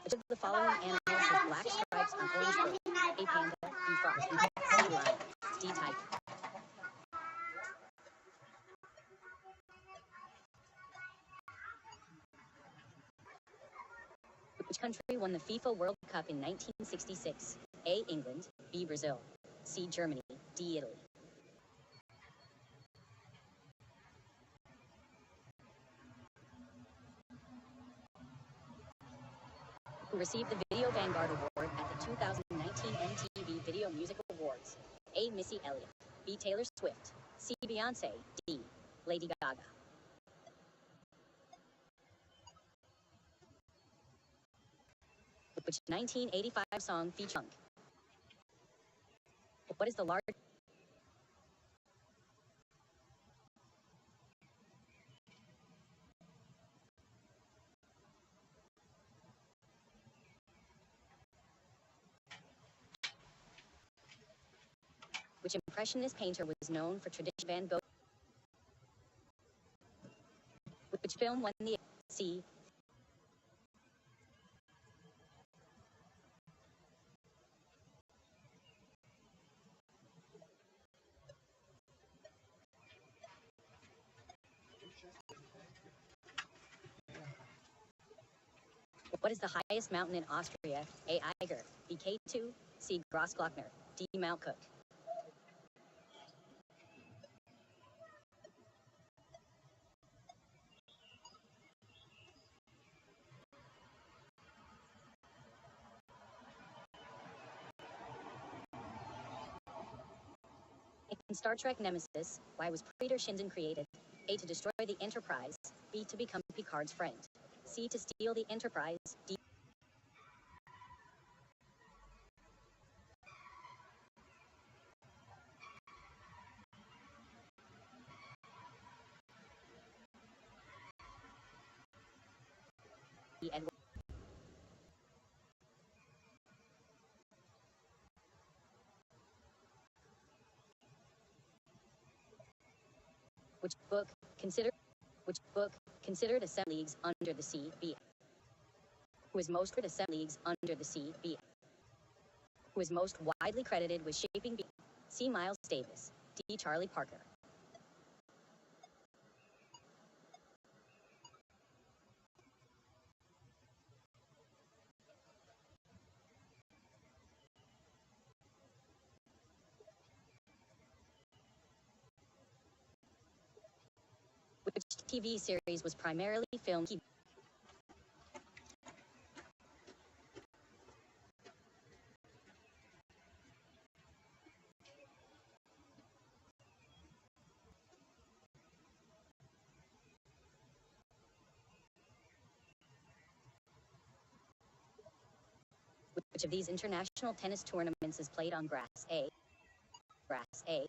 Which of the following animals has black stripes on orange coat? A. Panda. B. Frog. C. Lion. D. Tiger. Which country won the FIFA World Cup in 1966? A. England, B. Brazil, C. Germany, D. Italy. Who received the Video Vanguard Award at the 2019 MTV Video Music Awards? A. Missy Elliott, B. Taylor Swift, C. Beyonce, D. Lady Gaga. Which 1985 song featured? What is the large? Which impressionist painter was known for traditional Van Gogh? Which film won the C? What is the highest mountain in Austria? A. Eiger, B. K2, C. Grossglockner, D. Mount Cook. In Star Trek Nemesis, why was Praetor Shinzon created? A. To destroy the Enterprise, B. To become Picard's friend, C. To steal the Enterprise, D. Edward. Which book considered Ascent Leagues Under the Sea? B. Who is most for Ascent Leagues Under the Sea? B. Who is most widely credited with shaping B. C. Miles Davis, D. Charlie Parker. Which TV series was primarily filmed? Which of these international tennis tournaments is played on grass? A. Grass. A.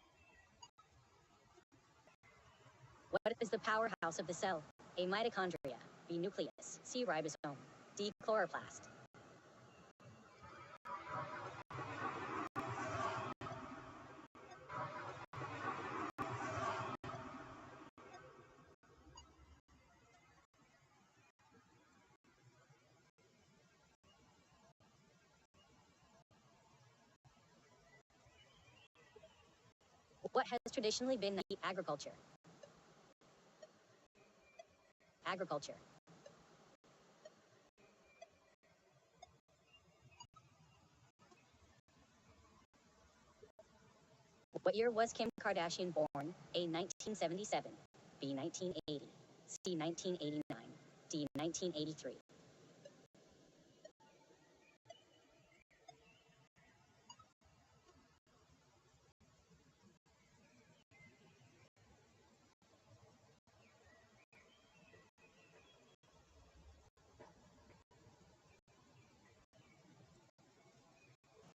What is the powerhouse of the cell? A. Mitochondria, B. Nucleus, C. Ribosome, D. Chloroplast. What has traditionally been the agriculture? Agriculture. What year was Kim Kardashian born? A. 1977, B. 1980, C. 1989, D. 1983.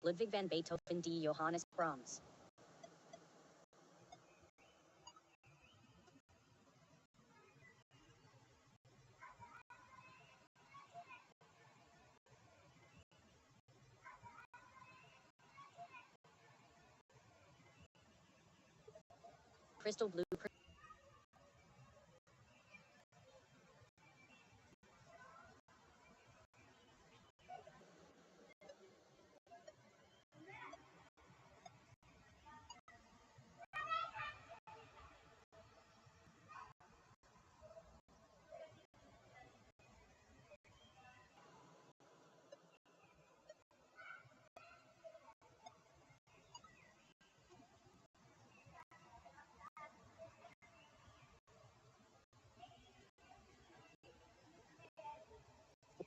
Ludwig van Beethoven, D. Johannes Brahms. Crystal blue.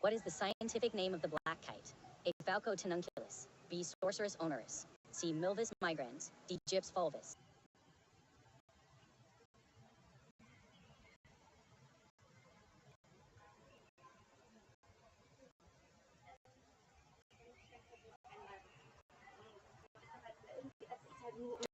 What is the scientific name of the black kite? A. Falco tununculus. B. Sorcerus onerus. C. Milvus migrans. D. Gyps fulvus.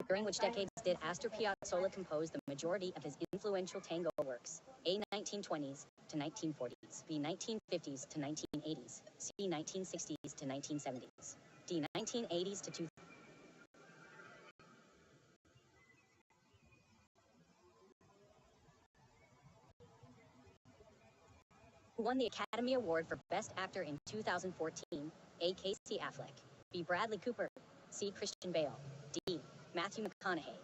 During which decades did Astor Piazzolla compose the majority of his influential tango works? A. 1920s to 1940s. B. 1950s to 1980s. C. 1960s to 1970s. D. 1980s to 2000s. Who won the Academy Award for Best Actor in 2014? A. Casey Affleck. B. Bradley Cooper. C. Christian Bale. D. Matthew McConaughey.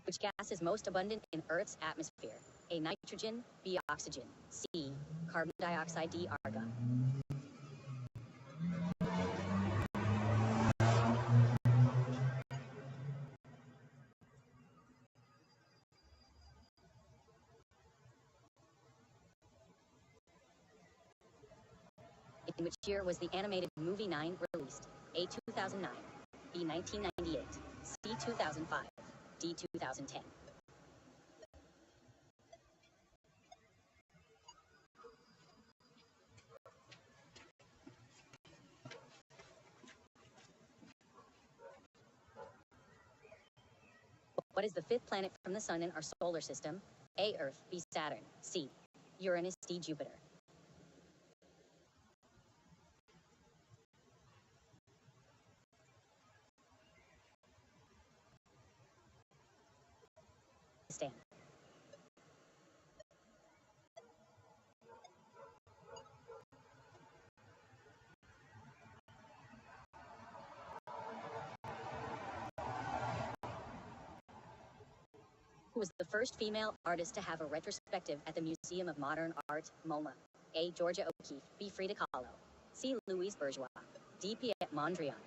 Which gas is most abundant in Earth's atmosphere? A. Nitrogen. B. Oxygen. C. Carbon dioxide. D. Argon. In which year was the animated movie 9 released? A. 2009. B. 1998. C. 2005. D. 2010. What is the fifth planet from the Sun in our solar system? A. Earth. B. Saturn. C. Uranus. D. Jupiter. Stand. Who was the first female artist to have a retrospective at the Museum of Modern Art, MoMA? A. Georgia O'Keeffe. B. Frida Kahlo. C. Louise Bourgeois. D. Piet Mondrian.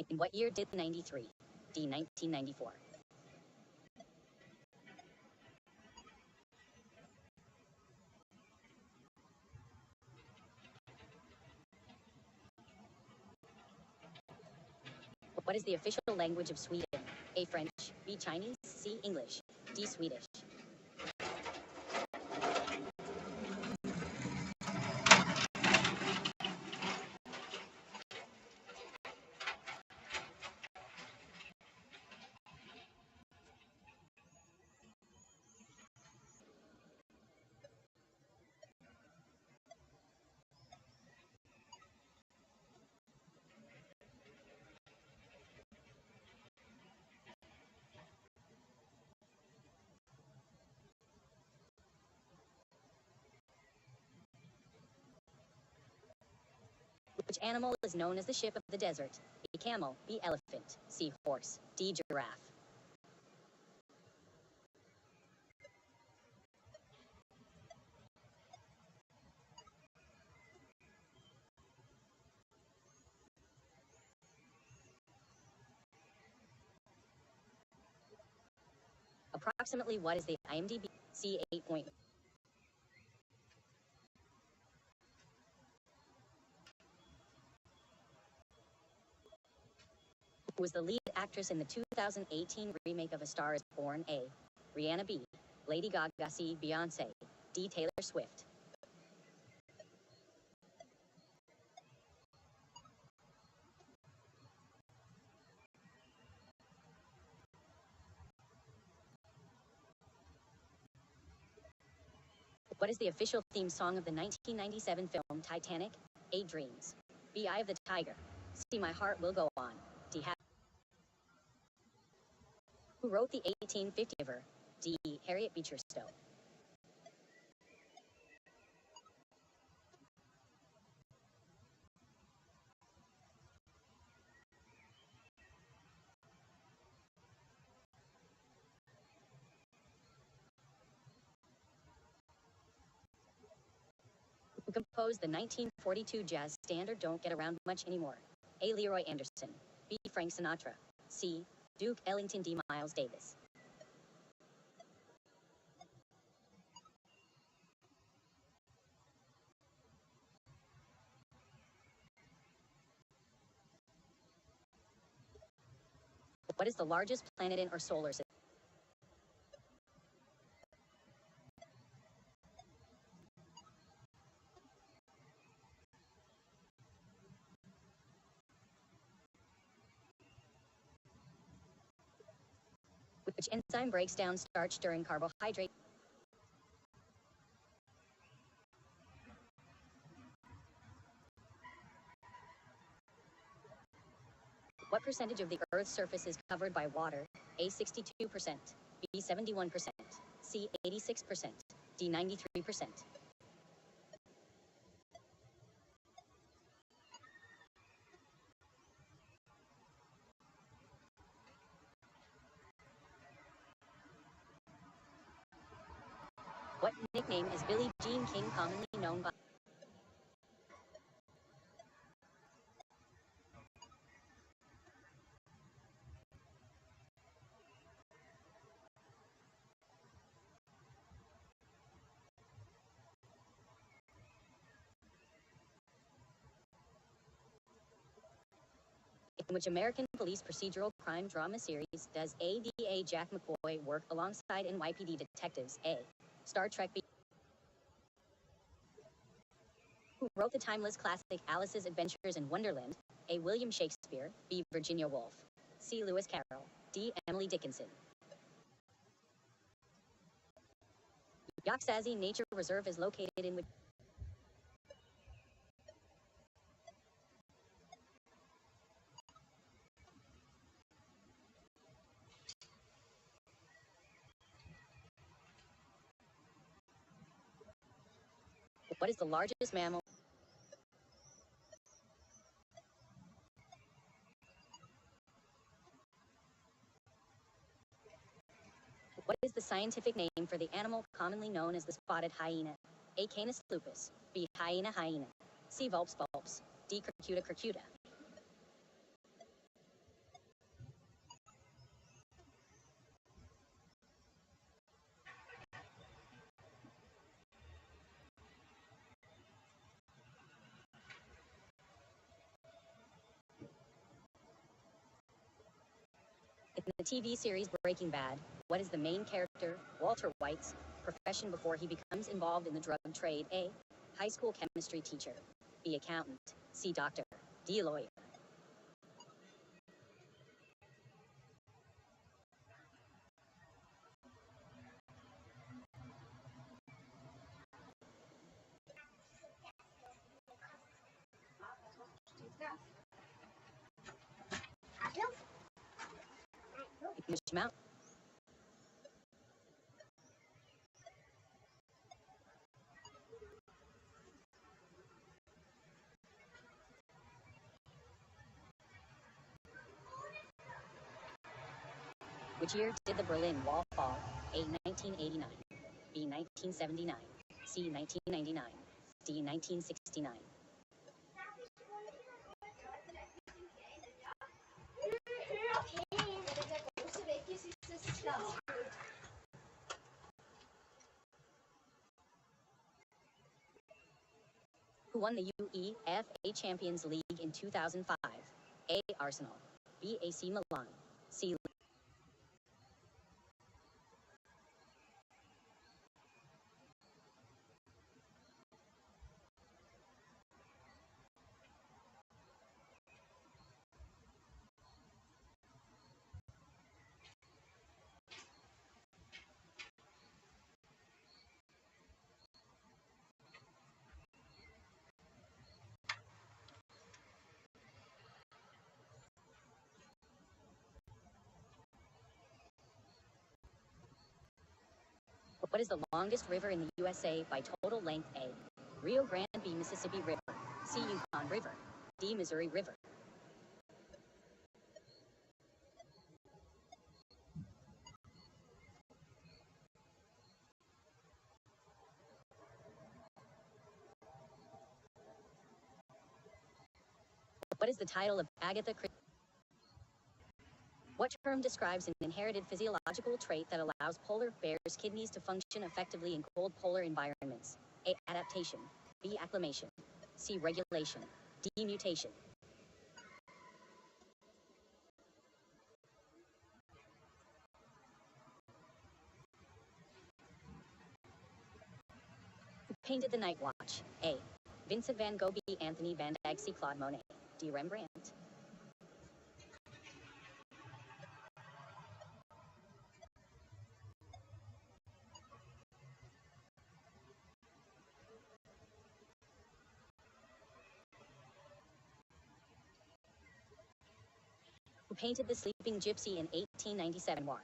In what year did 93? D. 1994. What is the official language of Sweden? A. French. B. Chinese. C. English. D. Swedish. Which animal is known as the ship of the desert? A. Camel. B. Elephant. C. Horse. D. Giraffe. Approximately what is the IMDb? C. 8. Who was the lead actress in the 2018 remake of A Star is Born? A. Rihanna. B. Lady Gaga. C. Beyonce. D. Taylor Swift. What is the official theme song of the 1997 film Titanic? A. Dreams. B. Eye of the Tiger. C. My Heart Will Go On. D. Who wrote the 1850 River? D. Harriet Beecher Stowe. composed the 1942 jazz standard Don't Get Around Much Anymore? A. Leroy Anderson. B. Frank Sinatra. C. Duke Ellington. D. Miles Davis. What is the largest planet in our solar system? Which enzyme breaks down starch during carbohydrate? What percentage of the Earth's surface is covered by water? A. 62%. B. 71%. C. 86%. D. 93%. What nickname is Billie Jean King commonly known by? In which American police procedural crime drama series does ADA Jack McCoy work alongside NYPD detectives? A. Star Trek. B. Who wrote the timeless classic Alice's Adventures in Wonderland? A. William Shakespeare. B. Virginia Woolf. C. Lewis Carroll. D. Emily Dickinson. Yaksazi Nature Reserve is located in which? What is the largest mammal? What is the scientific name for the animal commonly known as the spotted hyena? A. Canis lupus. B. Hyena hyena. C. Vulpes vulpes. D. Circuta circuta. In the TV series Breaking Bad, what is the main character, Walter White's, profession before he becomes involved in the drug trade? A. High school chemistry teacher. B. Accountant. C. Doctor. D. Lawyer. In which mountain? Which year did the Berlin Wall fall? A. 1989. B. 1979. C. 1999. D. 1969. Who won the UEFA Champions League in 2005? A. Arsenal. B. AC Milan. C. What is the longest river in the USA by total length? A. Rio Grande. B. Mississippi River. C. Yukon River. D. Missouri River. What is the title of Agatha Christie? What term describes an inherited physiological trait that allows polar bears' kidneys to function effectively in cold polar environments? A. Adaptation. B. Acclimation. C. Regulation. D. Mutation. Who painted The Night Watch? A. Vincent van Gogh. B. Anthony van Dyck. C. Claude Monet. D. Rembrandt. Who painted The Sleeping Gypsy in 1897? War.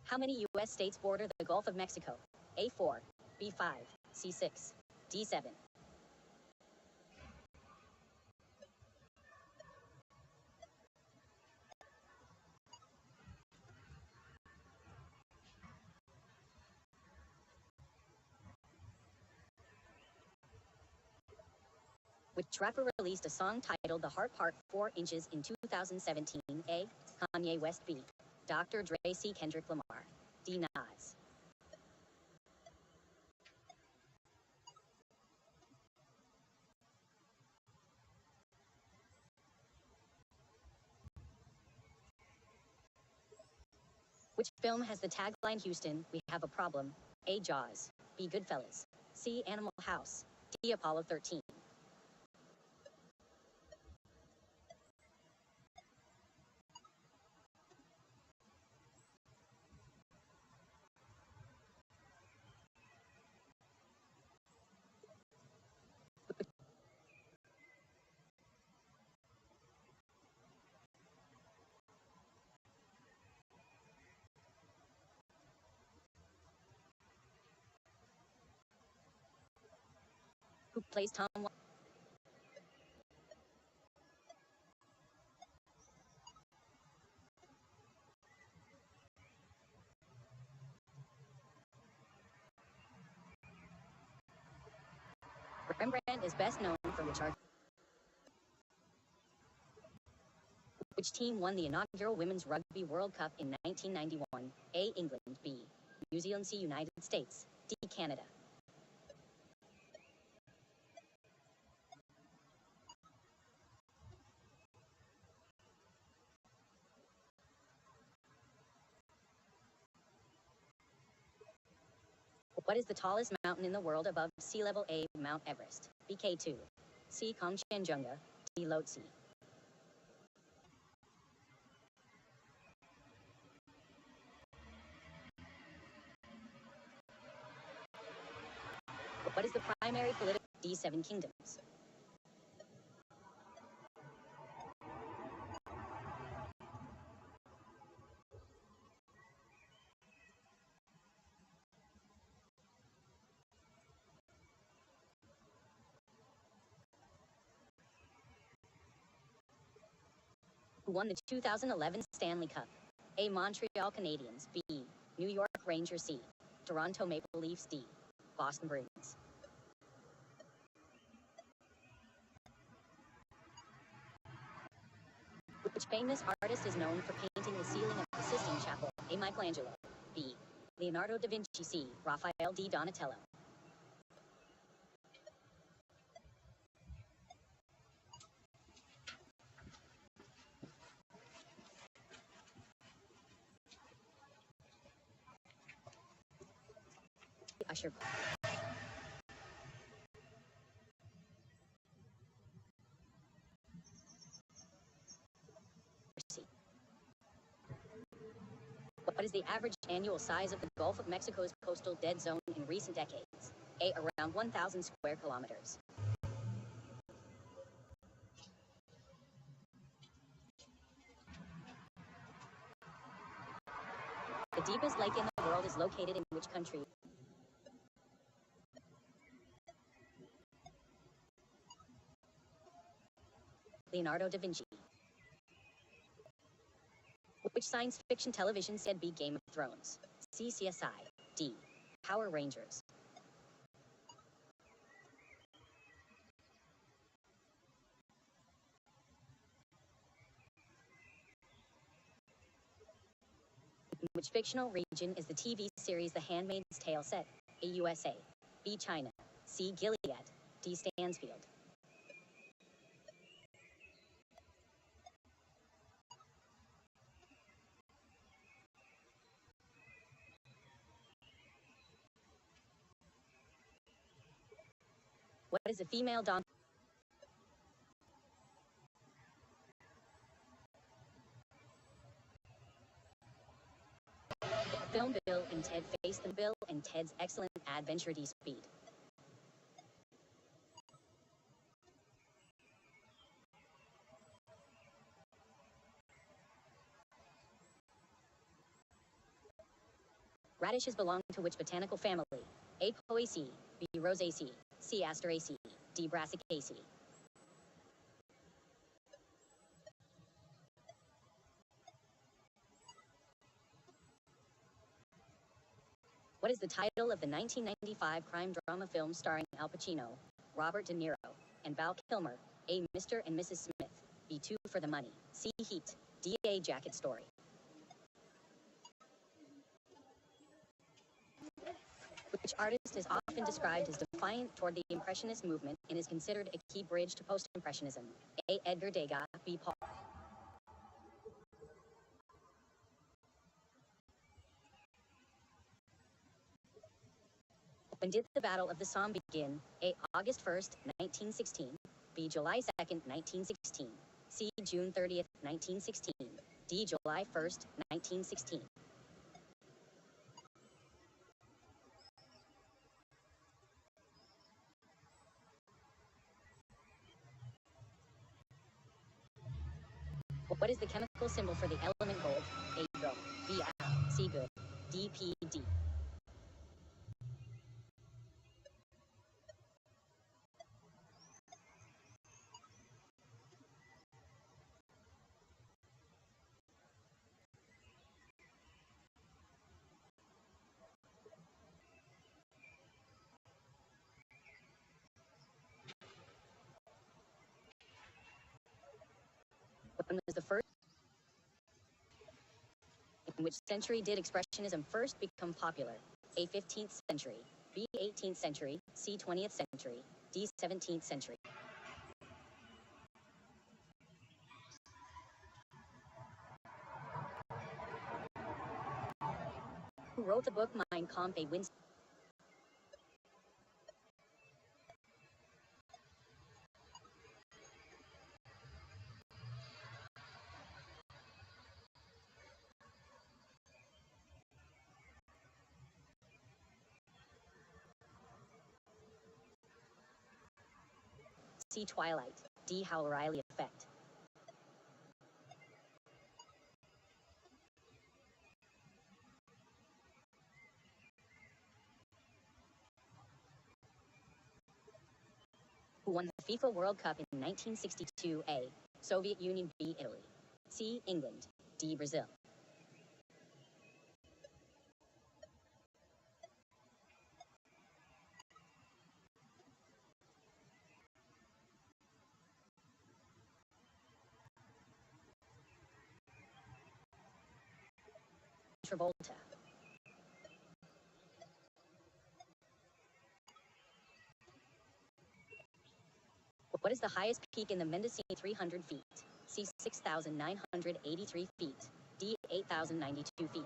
How many U.S. states border the Gulf of Mexico? A4, B5, C6, D7. Which rapper released a song titled The Heart Part 4 Inches in 2017? A. Kanye West. B. Dr. Dre. C. Kendrick Lamar. D. Nas. Which film has the tagline Houston, we have a problem? A. Jaws. B. Goodfellas. C. Animal House. D. Apollo 13. Who plays Tom? Rembrandt is best known for which art? Which team won the inaugural Women's Rugby World Cup in 1991? A. England. B. New Zealand. C. United States. D. Canada. What is the tallest mountain in the world above sea level? A. Mount Everest. B. K2. C. Kangchenjunga. D. Lhotse. What is the primary political? D. Seven Kingdoms. Who won the 2011 Stanley Cup? A. Montreal Canadiens. B. New York Rangers. C. Toronto Maple Leafs. D. Boston Bruins. Which famous artist is known for painting the ceiling of the Sistine Chapel? A. Michelangelo. B. Leonardo da Vinci. C. Raphael. D. Donatello. Usher. C. What is the average annual size of the Gulf of Mexico's coastal dead zone in recent decades? A. Around 1,000 square kilometers. The deepest lake in the world is located in which country? Leonardo da Vinci. Which science fiction television set beat Game of Thrones? C. CSI. D. Power Rangers. Which fictional region is the TV series The Handmaid's Tale set? A. USA. B. China. C. Gilead. D. Stansfield. What is a female dom? Film Bill and Ted Face the Bill and Ted's Excellent Adventure D-Speed. Radishes belong to which botanical family? A. Poaceae, B. Rosaceae, C. Asteraceae, D. Brassicaceae. What is the title of the 1995 crime drama film starring Al Pacino, Robert De Niro, and Val Kilmer? A. Mr. and Mrs. Smith, B. Two for the Money, C. Heat, D. A Jacket Story. Which artist is often described as defiant toward the Impressionist movement and is considered a key bridge to Post-Impressionism? A. Edgar Degas, B. Paul. When did the Battle of the Somme begin? A. August 1st, 1916, B. July 2nd, 1916, C. June 30th, 1916, D. July 1st, 1916. What is the chemical symbol for the element gold? A. Go, B. Al, C. Good, D. P. D. When was the first? In which century did Expressionism first become popular? A. 15th century, B. 18th century, C. 20th century, D. 17th century. Who wrote the book Mein Kampf? A. Winston C. Twilight, D. Hal O'Reilly Effect. Who won the FIFA World Cup in 1962? A. Soviet Union, B. Italy, C. England, D. Brazil. Travolta. What is the highest peak in the Mendocino? 300 feet, C. 6,983 feet, D. 8,092 feet.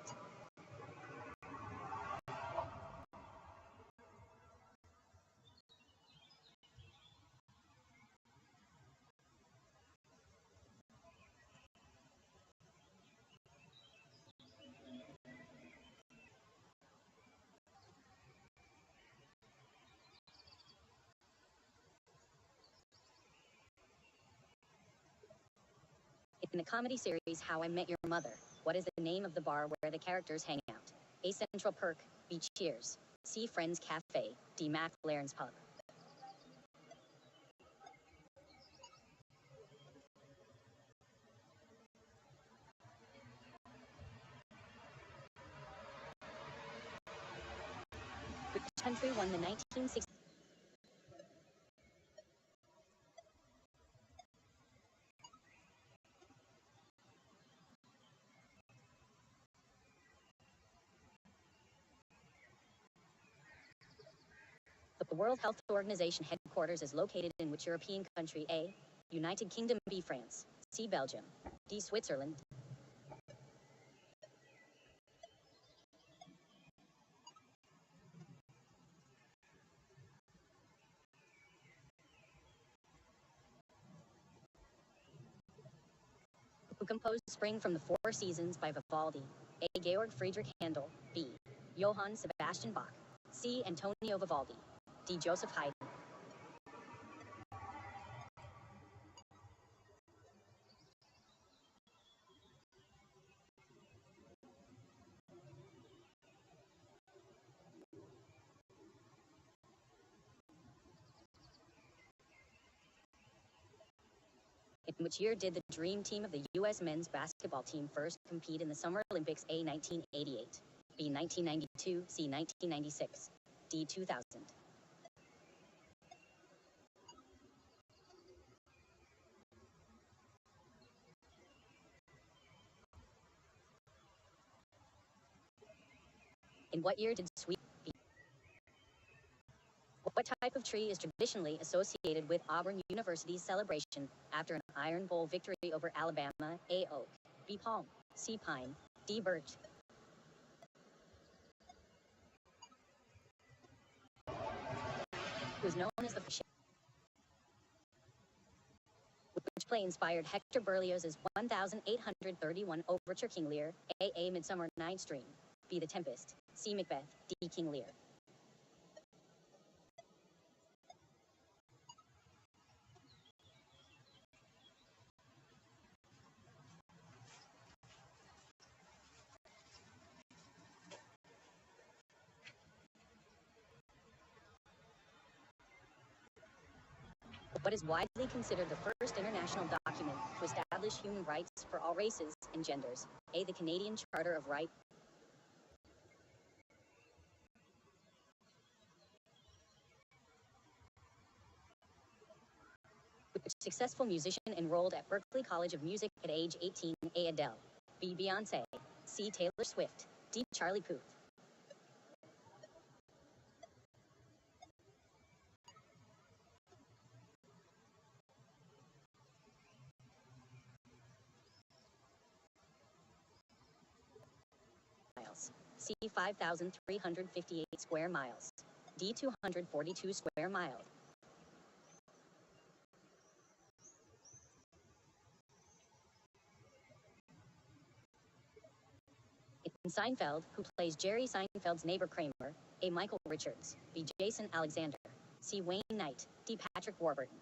In the comedy series How I Met Your Mother, what is the name of the bar where the characters hang out? A. Central Perk, B. Cheers, C. Friends Cafe, D. McLaren's Pub. country won the 1960? The World Health Organization headquarters is located in which European country? A. United Kingdom. B. France. C. Belgium. D. Switzerland. Who composed Spring from the Four Seasons by Vivaldi? A. Georg Friedrich Handel. B. Johann Sebastian Bach. C. Antonio Vivaldi. D. Joseph Haydn. In which year did the Dream Team of the U.S. men's basketball team first compete in the Summer Olympics? A. 1988. B. 1992. C. 1996. D. 2000. In what year did Sweden? What type of tree is traditionally associated with Auburn University's celebration after an Iron Bowl victory over Alabama? A. Oak. B. Palm. C. Pine. D. Birch. It was known as the which play inspired Hector Berlioz's 1831 Overture King Lear? A. Midsummer Night's Dream. B. The Tempest. C. Macbeth. D. King Lear. What is widely considered the first international document to establish human rights for all races and genders? A. The Canadian Charter of Rights. Which successful musician enrolled at Berklee College of Music at age 18? A. Adele. B. Beyonce. C. Taylor Swift. D. Charlie Puth. Miles. C. 5,358 square miles. D. 242 square miles. In Seinfeld, who plays Jerry Seinfeld's neighbor Kramer? A. Michael Richards. B. Jason Alexander. C. Wayne Knight. D. Patrick Warburton.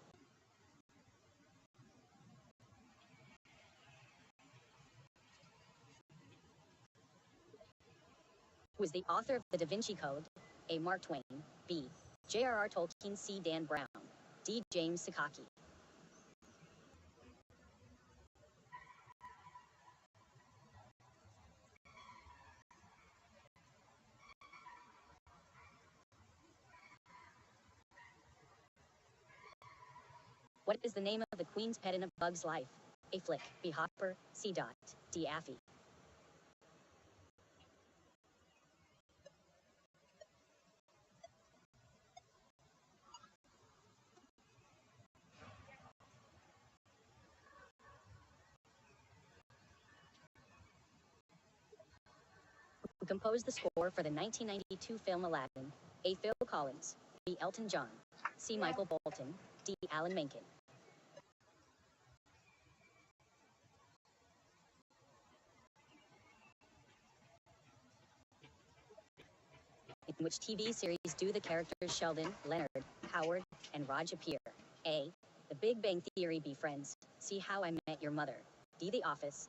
Who is the author of the Da Vinci Code? A. Mark Twain. B. J.R.R. Tolkien. C. Dan Brown. D. James Sakaki. What is the name of the Queen's pet in A Bug's Life? A. Flick. B. Hopper. C. Dot. D. Affy. Who composed the score for the 1992 film Aladdin? A. Phil Collins. B. Elton John. C. Michael Bolton. D. Alan Menken. In which TV series do the characters Sheldon, Leonard, Howard, and Raj appear? A. The Big Bang Theory. B. Friends. C. How I Met Your Mother. D. The Office.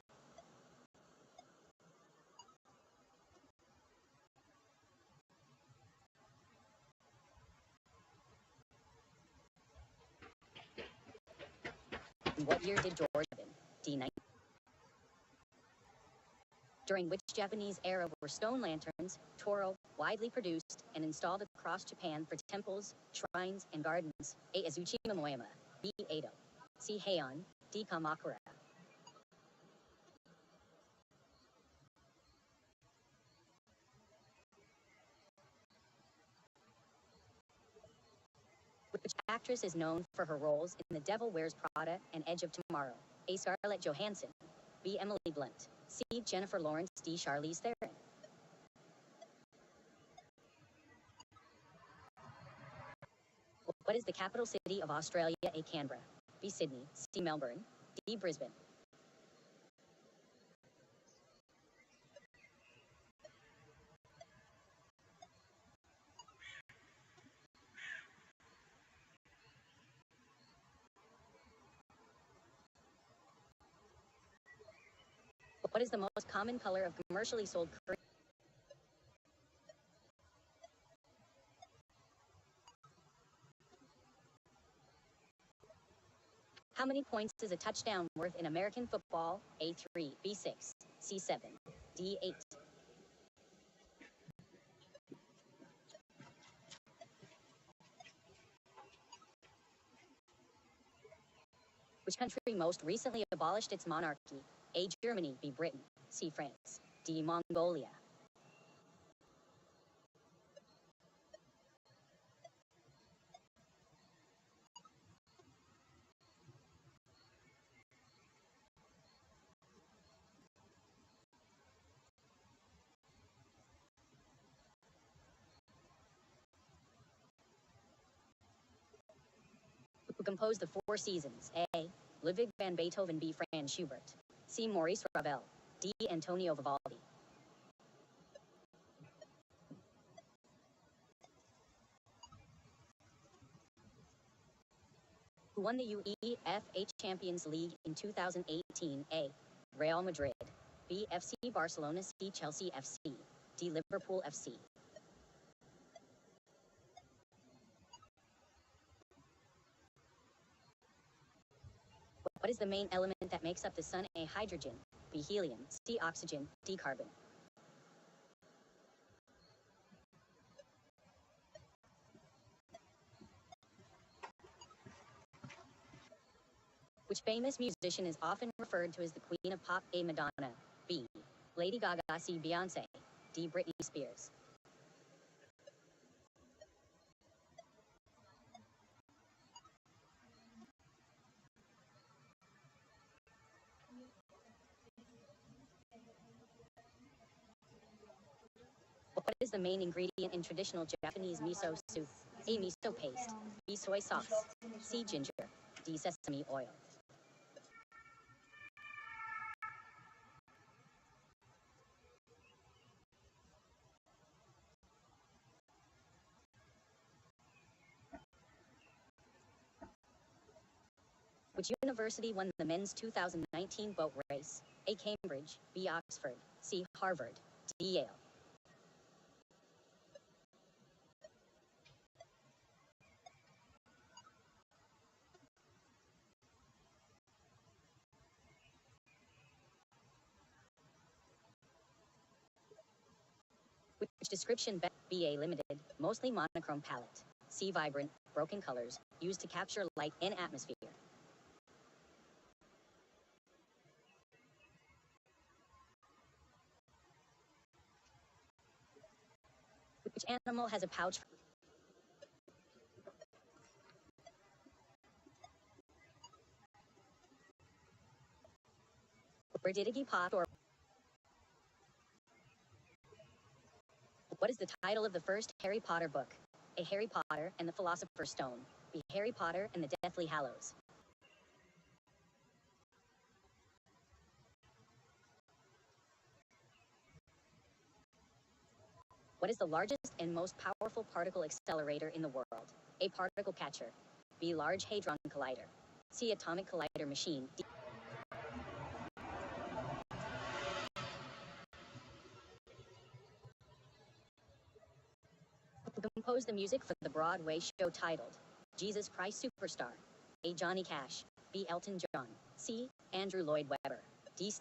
In what year did George D. during which Japanese era were stone lanterns, Toro, widely produced and installed across Japan for temples, shrines, and gardens. A. Azuchi Momoyama. B. Edo. C. Heian. D. Kamakura. Which actress is known for her roles in The Devil Wears Prada and Edge of Tomorrow? A. Scarlett Johansson. B. Emily Blunt. C. Jennifer Lawrence. D. Charlize Theron. What is the capital city of Australia? A. Canberra. B. Sydney. C. Melbourne. D. Brisbane. What is the most common color of commercially sold Korean? How many points is a touchdown worth in American football? A. 3. B. 6. C. 7. D. 8. Which country most recently abolished its monarchy? A. Germany. B. Britain. C. France. D. Mongolia. Who composed the Four Seasons? A. Ludwig van Beethoven. B. Franz Schubert. C. Maurice Ravel. D. Antonio Vivaldi. Who won the UEFA Champions League in 2018? A. Real Madrid. B. FC Barcelona. C. Chelsea FC. D. Liverpool FC. What is the main element that makes up the sun? A. Hydrogen. B. Helium. C. Oxygen. D. Carbon. Which famous musician is often referred to as the Queen of Pop? A. Madonna. B. Lady Gaga. C. Beyonce. D. Britney Spears. What is the main ingredient in traditional Japanese miso soup? A. Miso paste. B. Soy sauce. C. Ginger. D. Sesame oil. Which university won the men's 2019 boat race? A. Cambridge. B. Oxford. C. Harvard. D. Yale. Which description? BA limited, mostly monochrome palette. C. Vibrant, broken colors, used to capture light in atmosphere. Which animal has a pouch? Berdidigi pot or what is the title of the first Harry Potter book? A. Harry Potter and the Philosopher's Stone. B. Harry Potter and the Deathly Hallows. What is the largest and most powerful particle accelerator in the world? A. Particle catcher. B. Large Hadron Collider. C. Atomic Collider machine. D. Who composed the music for the Broadway show titled Jesus Christ Superstar? A. Johnny Cash. B. Elton John. C. Andrew Lloyd Webber. D.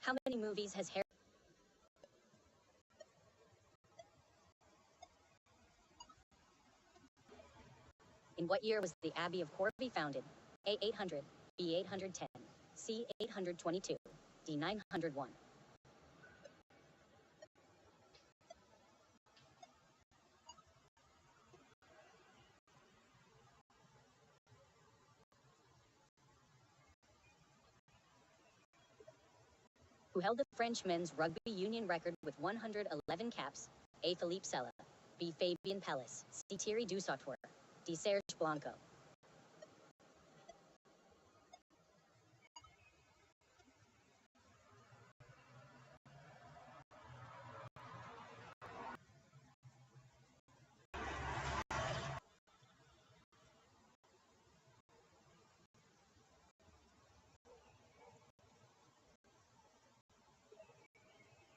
How many movies has Harry? In what year was the Abbey of Corby founded? A. 800, B. 810, C. 822, D. 901. Who held the French men's rugby union record with 111 caps? A. Philippe Sella, B. Fabien Pellis, C. Thierry Dusautoir, D. Serge Blanco.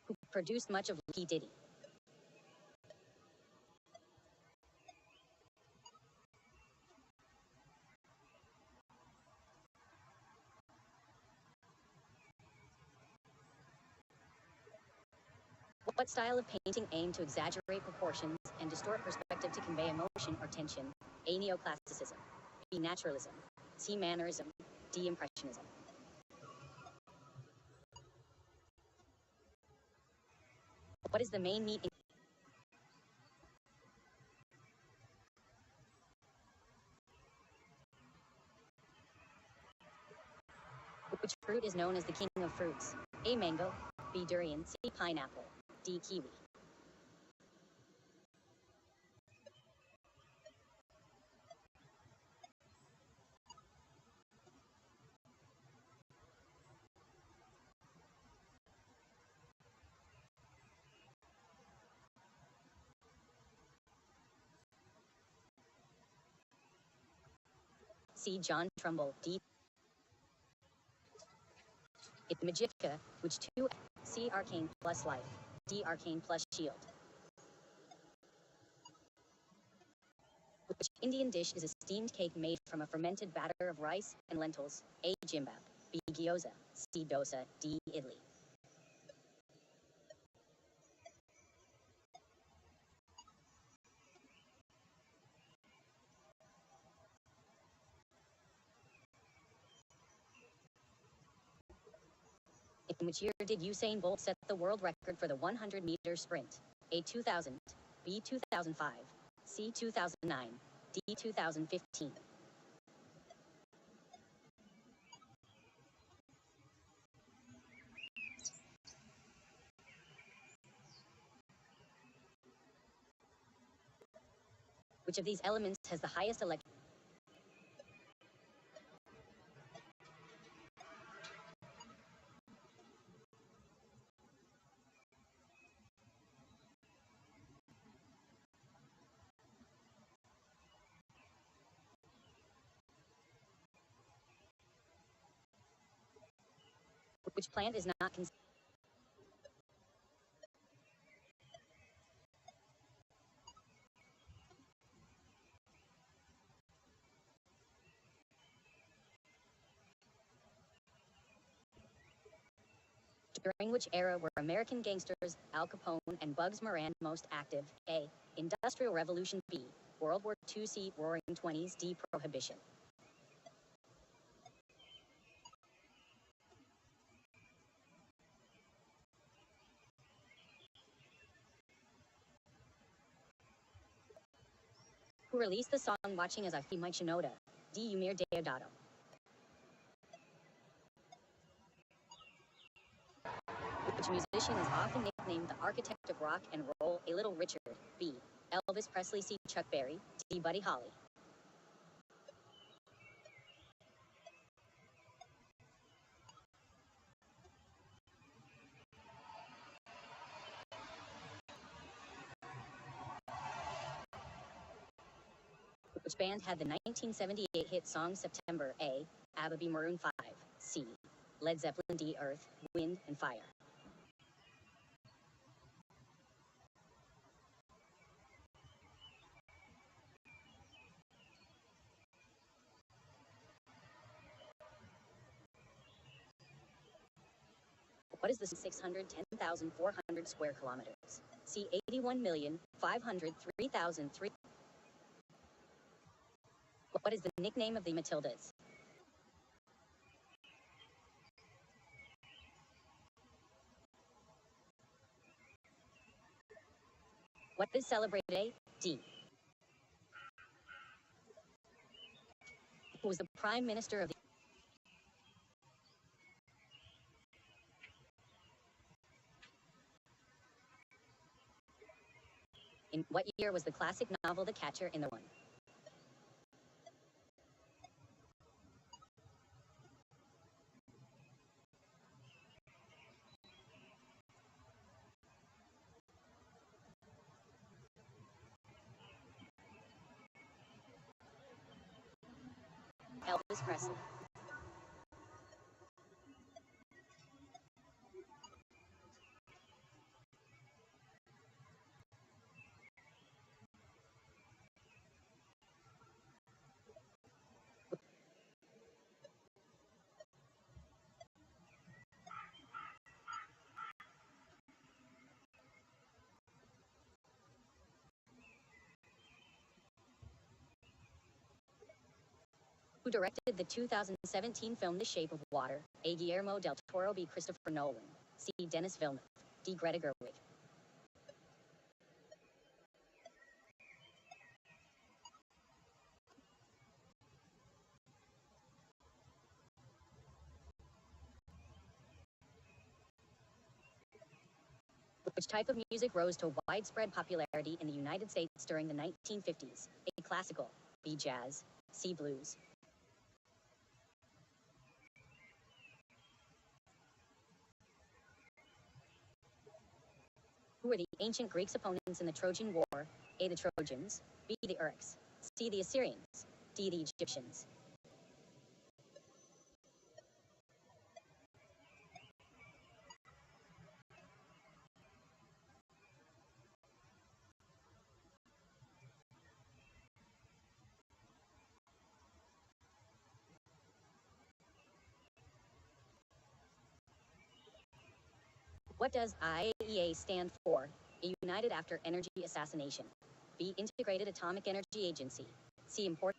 Who produced much of Lucky Diddy? What style of painting aimed to exaggerate proportions and distort perspective to convey emotion or tension? A. Neoclassicism, B. Naturalism, C. Mannerism, D. Impressionism. What is the main meat in which fruit is known as the king of fruits? A. Mango, B. Durian, C. Pineapple, D. Kiwi. C. John Trumbull, D. Magica, which two? C. Arcane plus life, D. Arcane plus shield. Which Indian dish is a steamed cake made from a fermented batter of rice and lentils? A. Gimbap, B. Gyoza, C. Dosa, D. Idli. In which year did Usain Bolt set the world record for the 100-meter sprint? A. 2000, B. 2005, C. 2009, D. 2015. Which of these elements has the highest electron? Which plant is not considered? During which era were American gangsters Al Capone and Bugs Moran most active? A. Industrial Revolution, B. World War II, C. Roaring Twenties, D. Prohibition. Who released the song Watching as I Feed My Shinoda? D. Umir Deodato. Which musician is often nicknamed the architect of rock and roll? A. Little Richard, B. Elvis Presley, C. Chuck Berry, D. Buddy Holly. Which band had the 1978 hit song September? A. ABBA, B. Maroon 5, C. Led Zeppelin, D. Earth, Wind, and Fire. What is the 610,400 square kilometers? C. 81,503,003. What is the nickname of the Matildas? What is celebrated today? D. Who was the Prime Minister of the... In what year was the classic novel The Catcher in the Rye? Elvis Presley. Who directed the 2017 film The Shape of Water? A. Guillermo del Toro. B. Christopher Nolan. C. Denis Villeneuve. D. Greta Gerwig. Which type of music rose to widespread popularity in the United States during the 1950s? A. Classical. B. Jazz. C. Blues. Who were the ancient Greeks' opponents in the Trojan War? A. The Trojans. B. The Urks. C. The Assyrians. D. The Egyptians. What does IAEA stand for? A. United After Energy Assassination. B. Integrated Atomic Energy Agency. C. Import.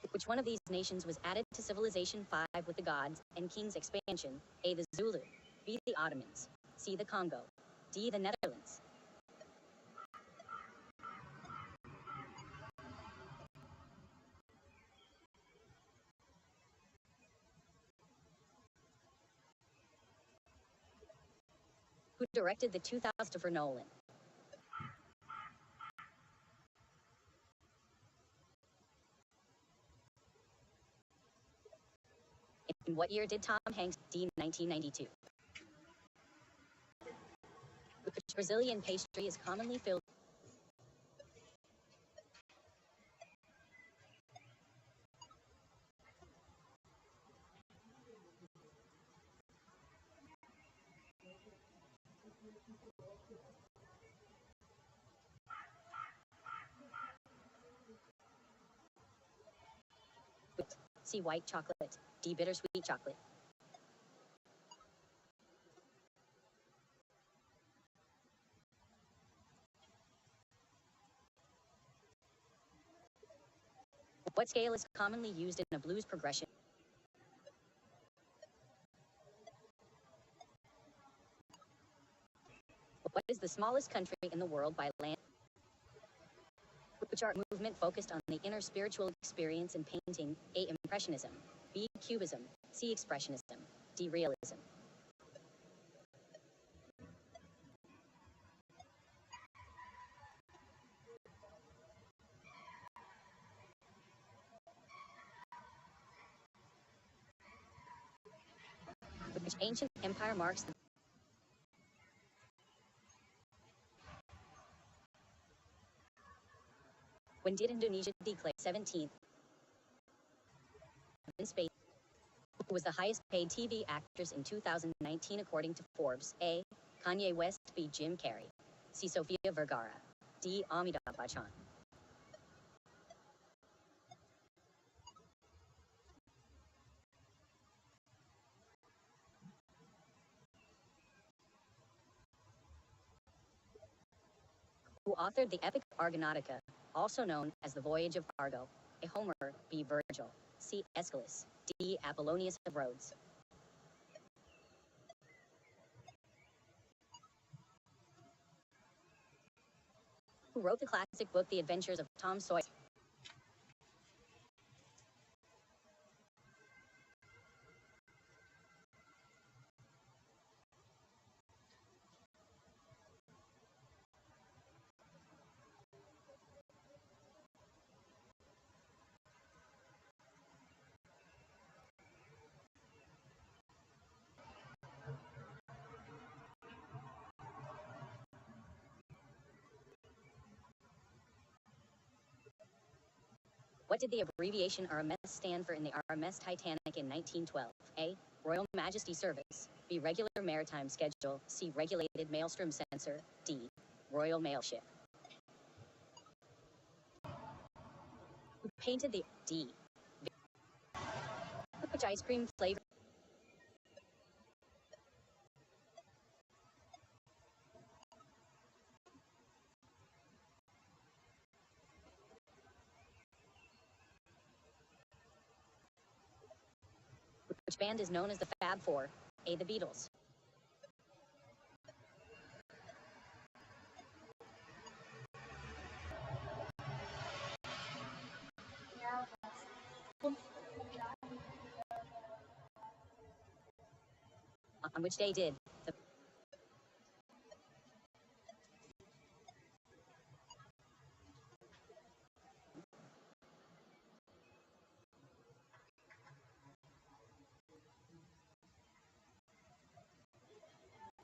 Which one of these nations was added to Civilization 5 with the Gods and Kings expansion? A. The Zulu. B. The Ottomans. C. The Congo. D. The Netherlands. Who directed the 2000 Christopher Nolan? In what year did Tom Hanks D. 1992? Which Brazilian pastry is commonly filled with? C. White chocolate. D. Bittersweet chocolate. What scale is commonly used in a blues progression? What is the smallest country in the world by land? Which art movement focused on the inner spiritual experience in painting? A. Impressionism. B. Cubism. C. Expressionism. D. Realism. Which ancient empire marks the... When did Indonesia declare 17th in space? Who was the highest paid TV actors in 2019 according to Forbes? A. Kanye West. B. Jim Carrey. C. Sofia Vergara. D. Amitabh Bachchan. Who authored the epic Argonautica, also known as the Voyage of Argo? A. Homer, B. Virgil, C. Aeschylus, D. Apollonius of Rhodes. Who wrote the classic book The Adventures of Tom Sawyer? What did the abbreviation RMS stand for in the RMS Titanic in 1912? A. Royal Majesty Service, B. Regular Maritime Schedule, C. Regulated Maelstrom Sensor, D. Royal Mail Ship. Who painted the D? Which ice cream flavor? Which band is known as the Fab Four? A. The Beatles. On which day did the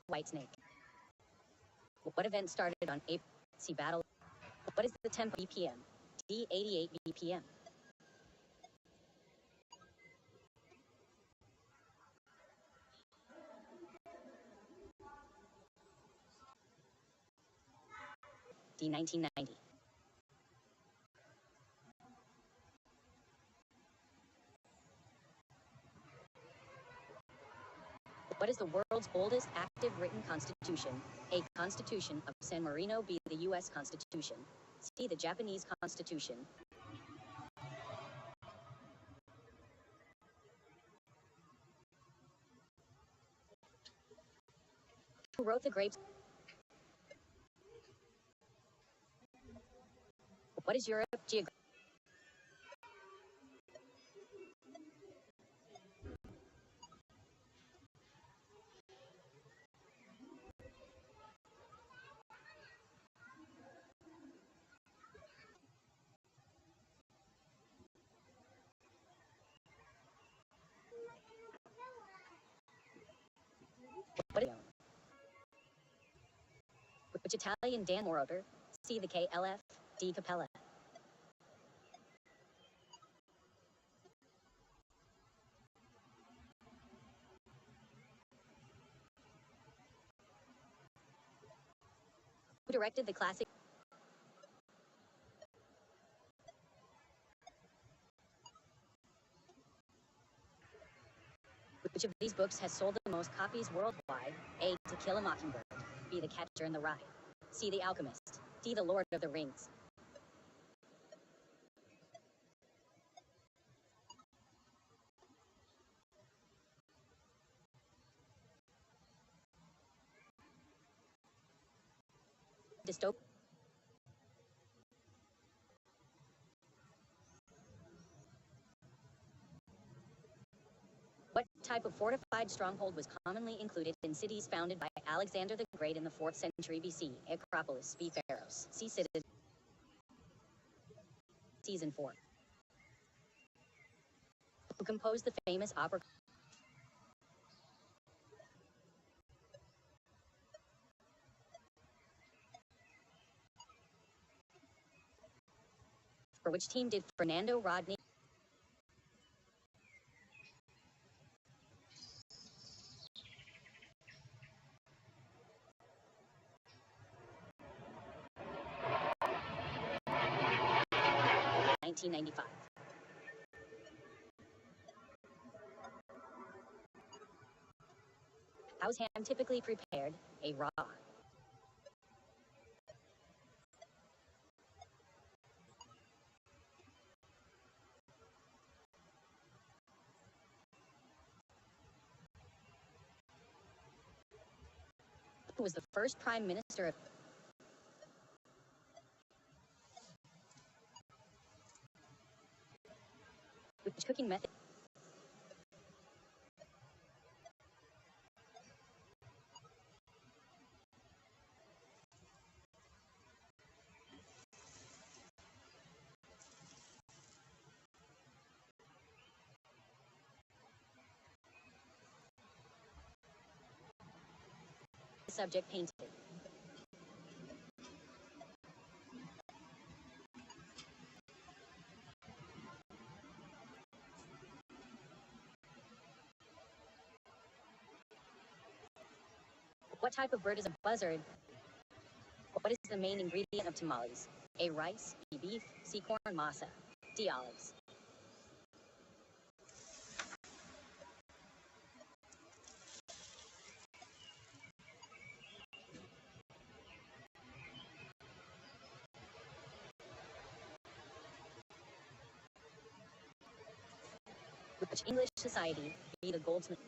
Whitesnake? What event started on April? C. Battle. What is the tempo BPM? D. 88 BPM. D. 1990. What is the world's oldest active written constitution? A. Constitution of San Marino, B. The U.S. Constitution, C. The Japanese Constitution. Who wrote The Grapes? What is Europe geographically? What is which Italian Dan Moroder? C. The KLF, D. Capella. Who directed the classic? Which of these books has sold the most copies worldwide? A. To Kill a Mockingbird, B. The Catcher in the Rye, C. The Alchemist, D. The Lord of the Rings. Dystopia. What type of fortified stronghold was commonly included in cities founded by Alexander the Great in the 4th century BC? A. Acropolis, B. Pharos, C. Citadel. Season 4. Who composed the famous opera? For which team did Fernando Rodney? (1995). How is ham typically prepared? A. Raw, Who was the first prime minister of which cooking method? Subject painted. What type of bird is a buzzard? What is the main ingredient of tamales? A. Rice, B. Beef, C. Corn masa, D. Olives. Which English society be the Goldsmith?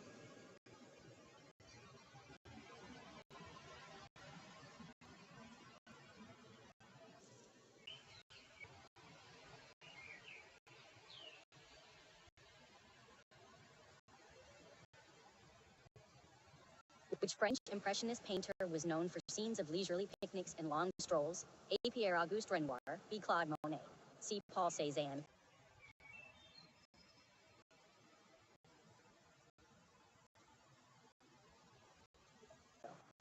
Which French Impressionist painter was known for scenes of leisurely picnics and long strolls? A. Pierre-Auguste Renoir, B. Claude Monet, C. Paul Cézanne.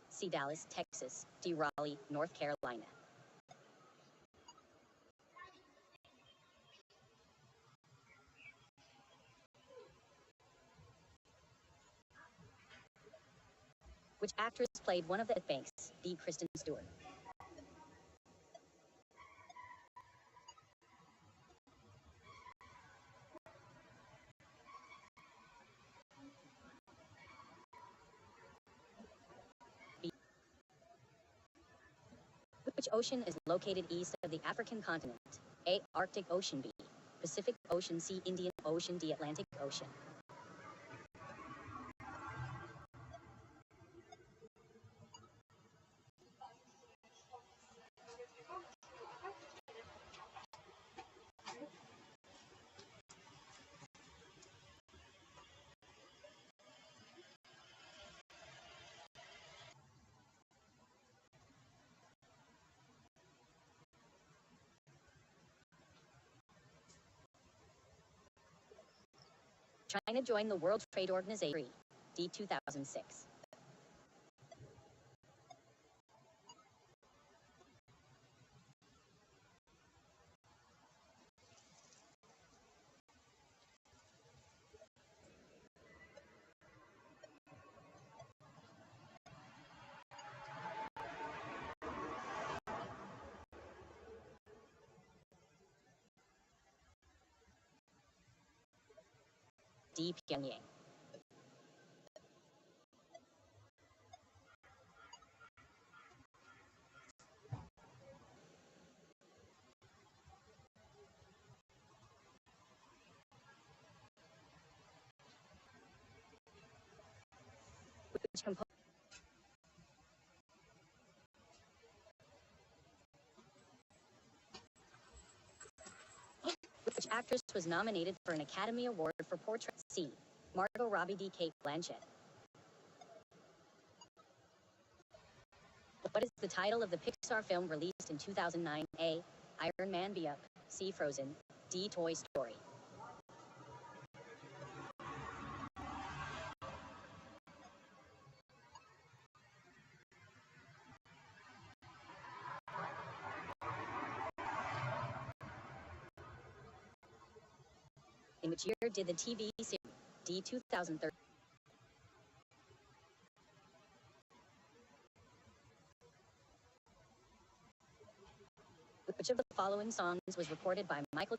C. Dallas, Texas, D. Raleigh, North Carolina. Which actress played one of the banks? D. Kristen Stewart. B. Which ocean is located east of the African continent? A. Arctic Ocean, B. Pacific Ocean, C. Indian Ocean, D. Atlantic Ocean. China joined the World Trade Organization, D. 2006. D. Pyongyang. Which compo- Which actress was nominated for an Academy Award for portrait? C. Margot Robbie, D. Cate Blanchett. What is the title of the Pixar film released in 2009? A. Iron Man, B. Up, C. Frozen, D. Toy Story. In which year did the TV series D. 2013? Which of the following songs was recorded by Michael?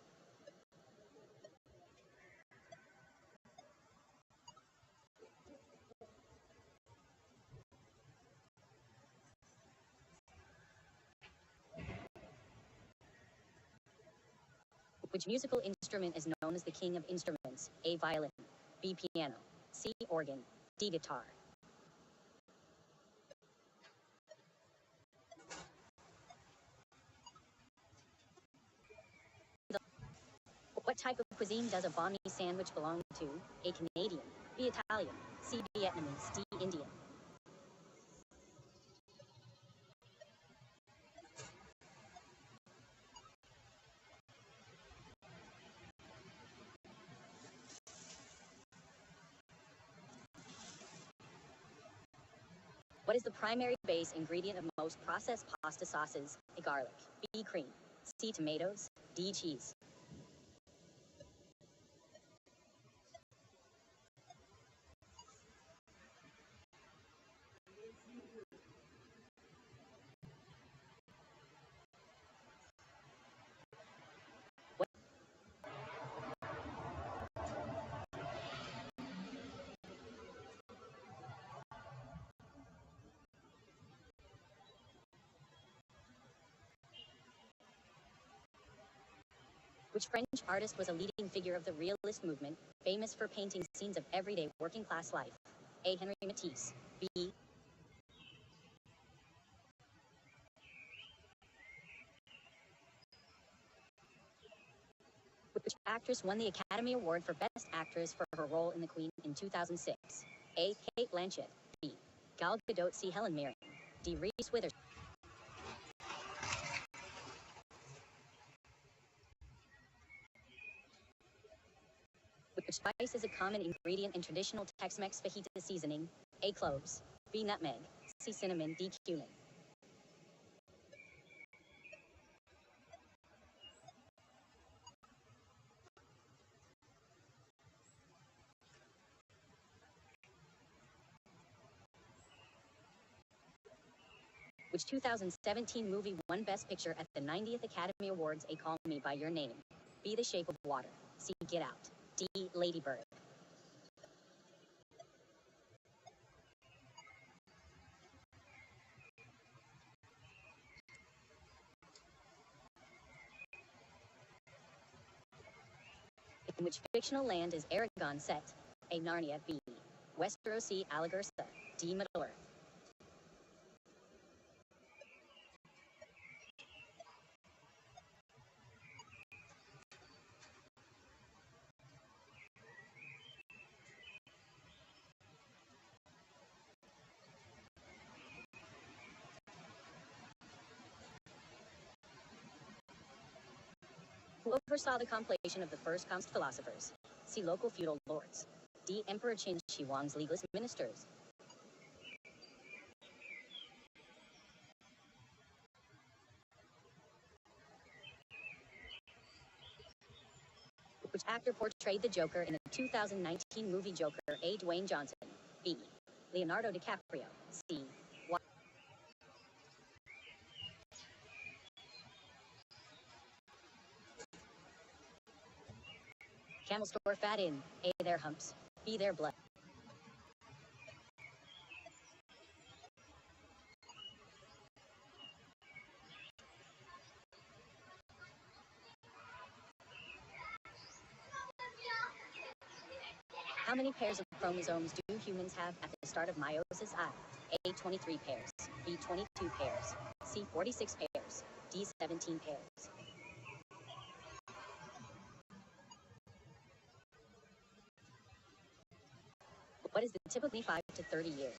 Which musical instrument is known as the king of instruments? A. Violin, B. Piano, C. Organ, D. Guitar. type of cuisine does a banh mi sandwich belong to? A. Canadian, B. Italian, C. Vietnamese, D. Indian. What is the primary base ingredient of most processed pasta sauces? A. Garlic, B. Cream, C. Tomatoes, D. Cheese. Which French artist was a leading figure of the realist movement, famous for painting scenes of everyday working class life? A. Henri Matisse, B. Which actress won the Academy Award for Best Actress for her role in The Queen in 2006? A. Cate Blanchett, B. Gal Gadot, C. Helen Mirren, D. Reese Witherspoon. Which spice is a common ingredient in traditional Tex-Mex fajita seasoning? A. Cloves, B. Nutmeg, C. Cinnamon, D. Cumin. Which 2017 movie won Best Picture at the 90th Academy Awards? A. Call Me By Your Name, B. The Shape of Water, C. Get Out, D. Lady Bird. In which fictional land is Aragon set? A. Narnia, B. Westeros, C. Alagursa, D. Middle-earth. Who oversaw the compilation of the first Communist philosophers? C. Local feudal lords, D. Emperor Qin Shi Huang's legalist ministers. Which actor portrayed the Joker in the 2019 movie Joker? A. Dwayne Johnson, B. Leonardo DiCaprio, C. Camel store fat in? A. Their humps, B. Their blood. How many pairs of chromosomes do humans have at the start of meiosis? A. 23 pairs, B. 22 pairs, C. 46 pairs, D. 17 pairs. What is the typically 5 to 30 years?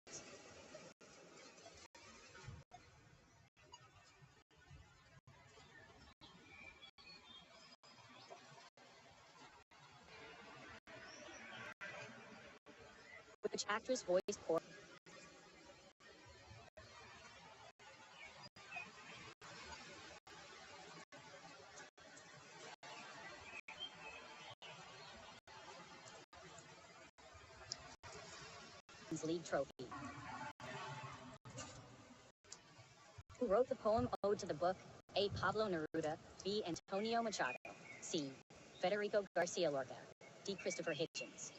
Which actress voiced Portland's League trophy? Who wrote the poem Ode to the Book? A. Pablo Neruda, B. Antonio Machado, C. Federico Garcia Lorca, D. Christopher Hitchens.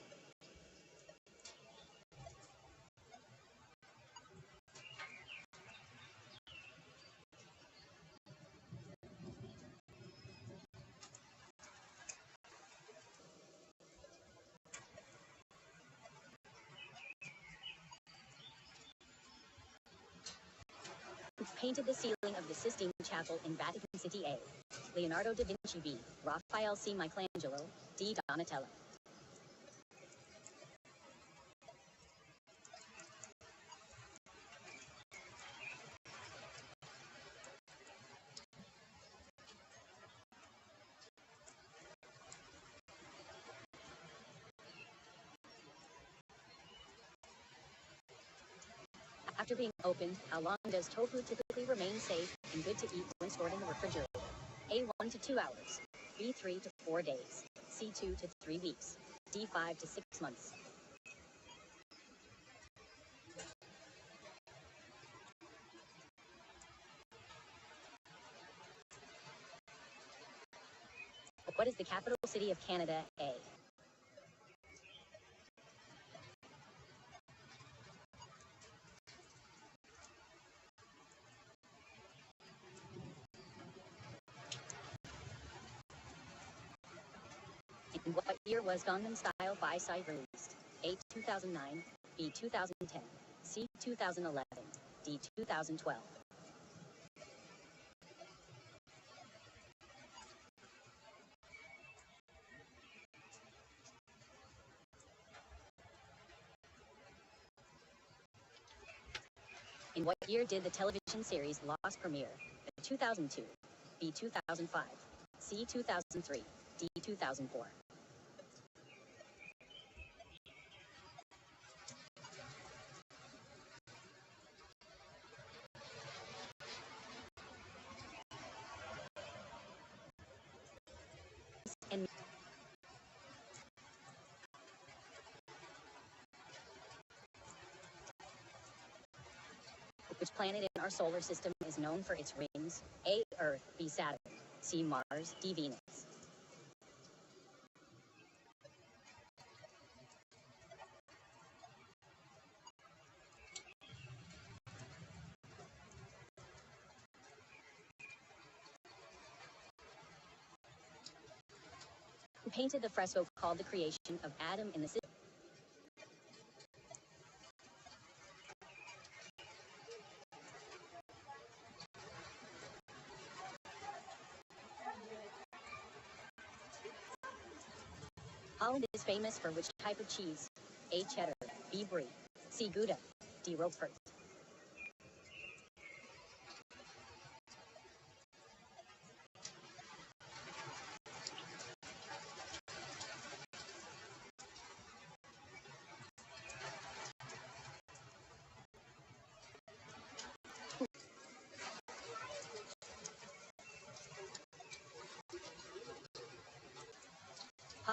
Who painted the ceiling of the Sistine Chapel in Vatican City? A. Leonardo da Vinci B. Raphael C. Michelangelo D. Donatello. After being opened, how long does tofu typically remain safe and good to eat when stored in the refrigerator? A. 1 to 2 hours. B. 3 to 4 days. C. 2 to 3 weeks. D. 5 to 6 months. What is the capital city of Canada? A. In what year was Gangnam Style by Psy released? A. 2009. B. 2010. C. 2011. D. 2012. In what year did the television series Lost premiere? A. 2002. B. 2005. C. 2003. D. 2004. And which planet in our solar system is known for its rings? A. Earth. B. Saturn. C. Mars. D. Venus. Who painted the fresco called The Creation of Adam in the City? Holland is famous for which type of cheese? A. Cheddar. B. Brie. C. Gouda. D. Roquefort.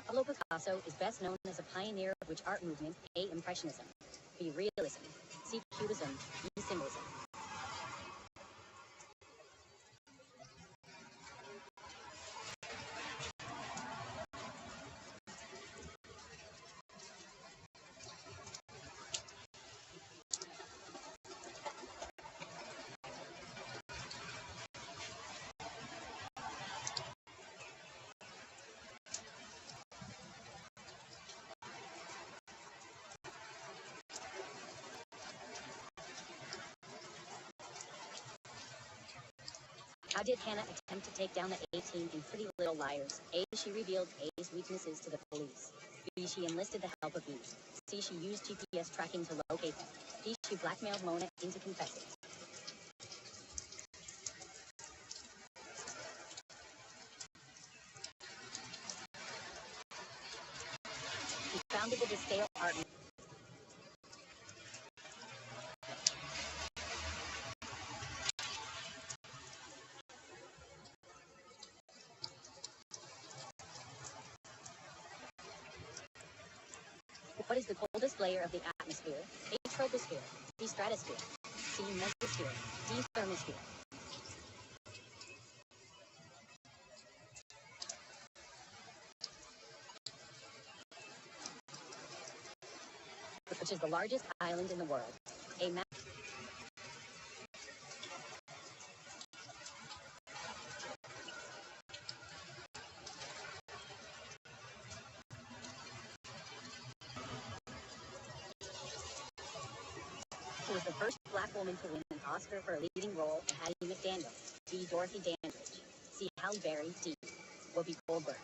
Pablo Picasso is best known as a pioneer of which art movement? A. Impressionism. B. Realism. C. Cubism. D. Symbolism. How did Hannah attempt to take down the A-Team in Pretty Little Liars? A. She revealed A's weaknesses to the police. B. She enlisted the help of B. C. She used GPS tracking to locate them. D. She blackmailed Mona into confessing. He founded the Descale Art. What is the coldest layer of the atmosphere? A. Troposphere. B. Stratosphere. C. Mesosphere. D. Thermosphere. Which is the largest island in the world? A. Who was the first black woman to win an Oscar for a leading role in Hattie McDaniel? D. Dorothy Dandridge. C. Halle Berry. D. Whoopi Goldberg.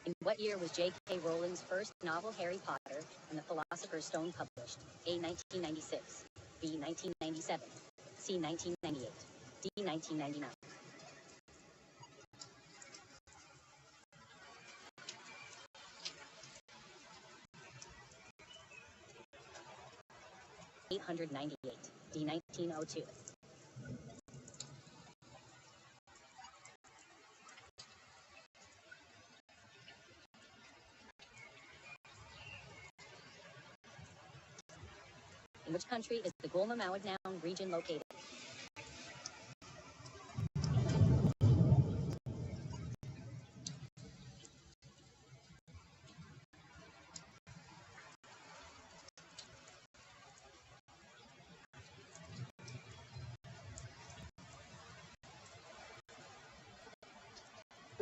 In what year was J.K. Rowling's first novel Harry Potter and the Philosopher's Stone published? A. 1996. B. 1997. C. 1998. D. 1999. 898. D. 1902. In which country is the Gulma Mawadnown region located?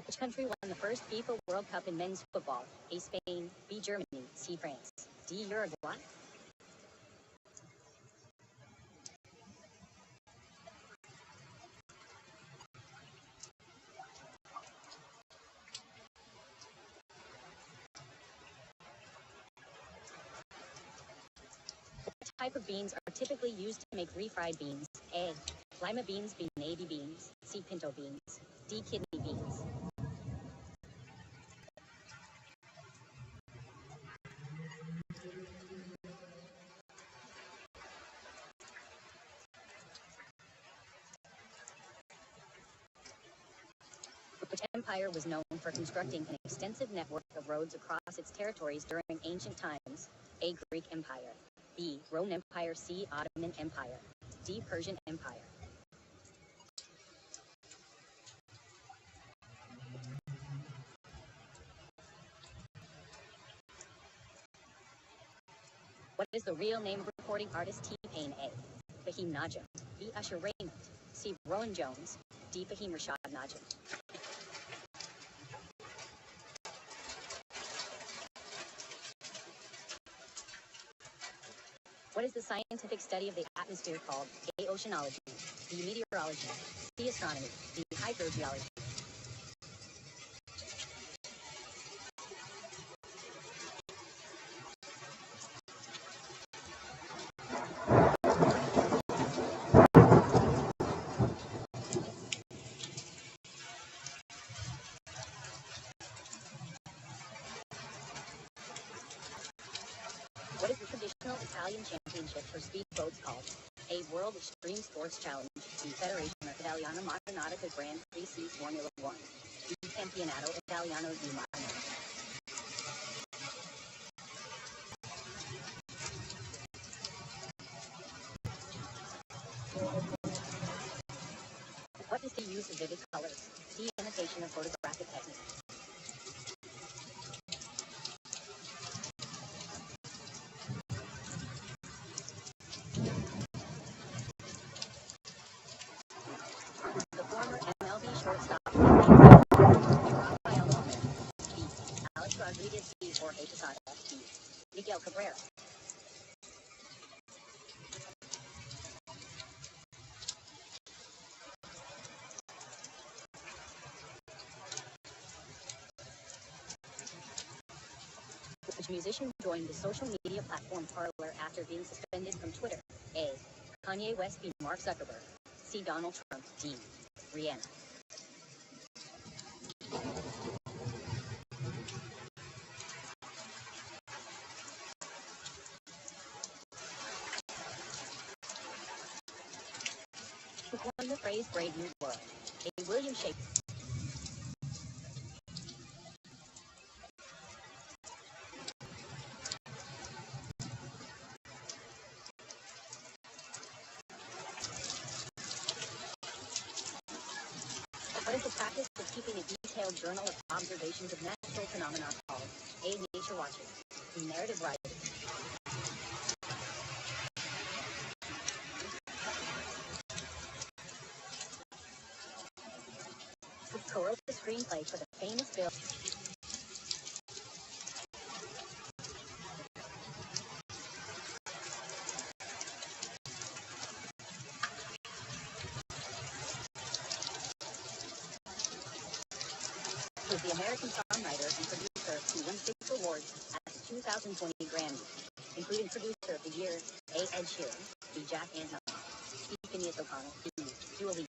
Which country won the first FIFA World Cup in men's football? A. Spain. B. Germany. C. France. D. Uruguay. What type of beans are typically used to make refried beans? A. Lima beans. B. Navy beans. C. Pinto beans. D. Kidney beans. Which empire was known for constructing an extensive network of roads across its territories during ancient times? A. Greek Empire. B. Roman Empire. C. Ottoman Empire. D. Persian Empire. What is the real name of recording artist T-Pain? A. Fahim Najim. B. Usher Raymond. C. Rowan Jones. D. Fahim Rashad Najim. What is the scientific study of the atmosphere called? A. Oceanology. B. Meteorology. C. Astronomy. D. Hydrogeology. What is the traditional Italian championship for speedboats called? A. World Extreme Sports Challenge. B. Federazione Italiana Motonautica Grand Prix C. Formula 1. B. Campionato Italiano di Mare. What is the use of vivid colors? D. Imitation of photographic technique. The former MLB shortstop Rafael Palmeiro. B. Alex Rodriguez. C. Jorge Posada. D. Miguel Cabrera. Which musician joined the social media platform Parler after being suspended from Twitter? A. Kanye West. B. Mark Zuckerberg. C. Donald Trump. D. Rihanna. Who coined the phrase Brave New World? A. William Shakespeare. What is the practice of keeping a detailed journal of observations of natural phenomena called? A. Nature watching. B. Narrative writing. screenplay for the famous film. Was the American songwriter and producer who won 6 awards at the 2020 Grammy, including Producer of the Year, A. Ed Sheeran, B. Jack Antonoff, C. Phineas O'Connell, D. Dua Lipa.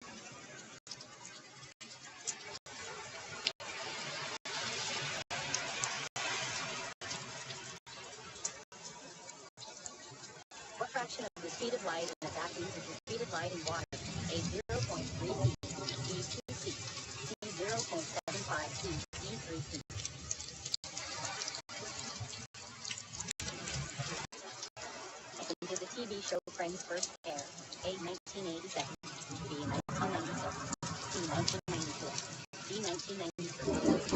What fraction of the speed of light in a vacuum is the speed of light in water? A. 0.3 feet, B. 2 feet, C. 0.75 feet, D. 3 feet. When did the TV show Friends first air? A. 1987, B. 1997, C. 1994, D. 1993.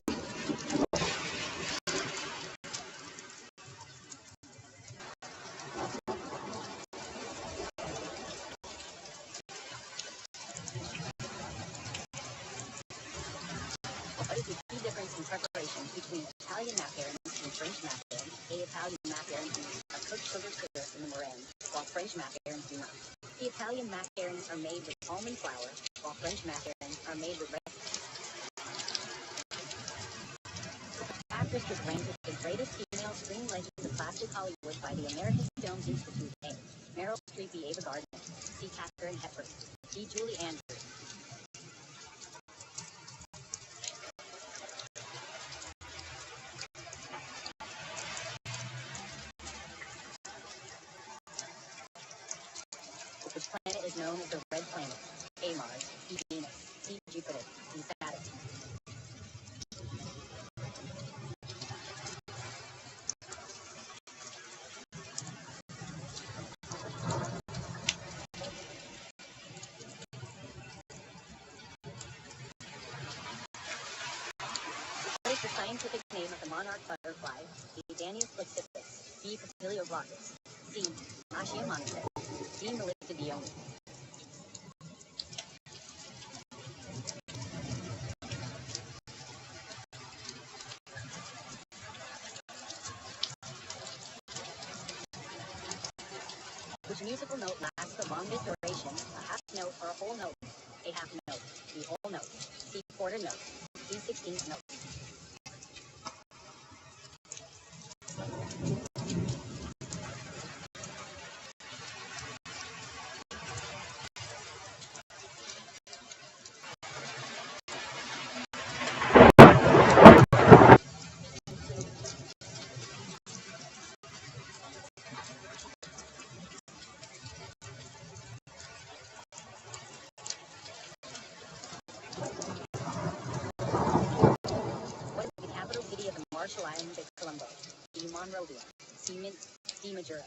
What is the key difference in preparation between Italian macarons and French macarons? A. Italian macarons are cooked sugar syrup in the meringue, while French macarons do not. The Italian macarons are made with almond flour, while French macarons are made with red. Actress was ranked as the greatest female screen legend of classic Hollywood by the American Film Institute. A. Meryl Streep, B. Ava Gardner, C. Katharine Hepburn, D. Julie Andrews. Which planet is known as the Red Planet? A. Mars, B. Venus, C. Jupiter, D. Saturn. What is the scientific name of the monarch butterfly? A. Danius flexippus, B. Papilioglottis, C. Ashiamonte, D. Melippidione. Which musical note lasts the longest duration, a half note or a whole note? A. Half note, B. Whole note, C. Quarter note, D. 16th note. What is the capital city of the Marshall Islands at Colombo? B. Monrovia, C. Minsk, D. Majura.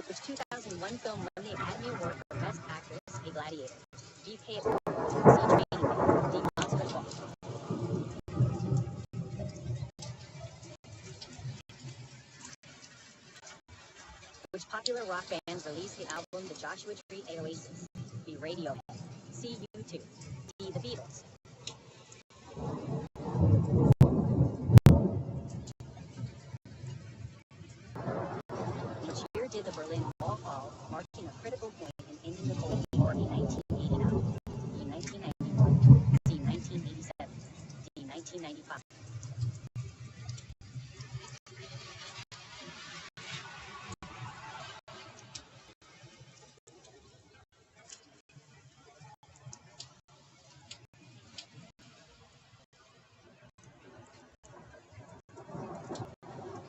Which 2001 film won the Academy Award for Best Actress? A. Gladiator, B. Payable, C. Training Day, D. Monster Ball. Which popular rock band released the album The Joshua Tree? A. Oasis, B. Radiohead, C. U2, D. The Beatles. Which year did the Berlin Wall fall, marking a critical point in ending the Cold War? A. 1989, B. 1991, C. 1987, D. 1995.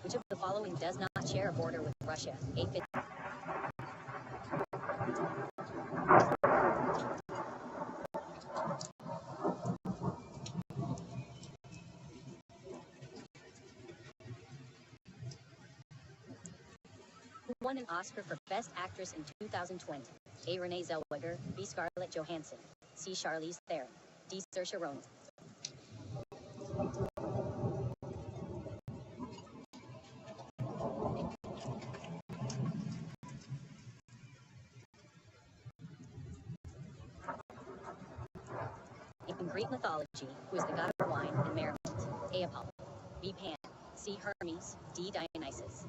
Which of the following does not share a border with Russia? A. Who won an Oscar for Best Actress in 2020? A. Renee Zellweger, B. Scarlett Johansson, C. Charlize Theron, D. Saoirse Ronan. In Greek mythology, who is the god of wine and merriment? A. Apollo. B. Pan. C. Hermes. D. Dionysus.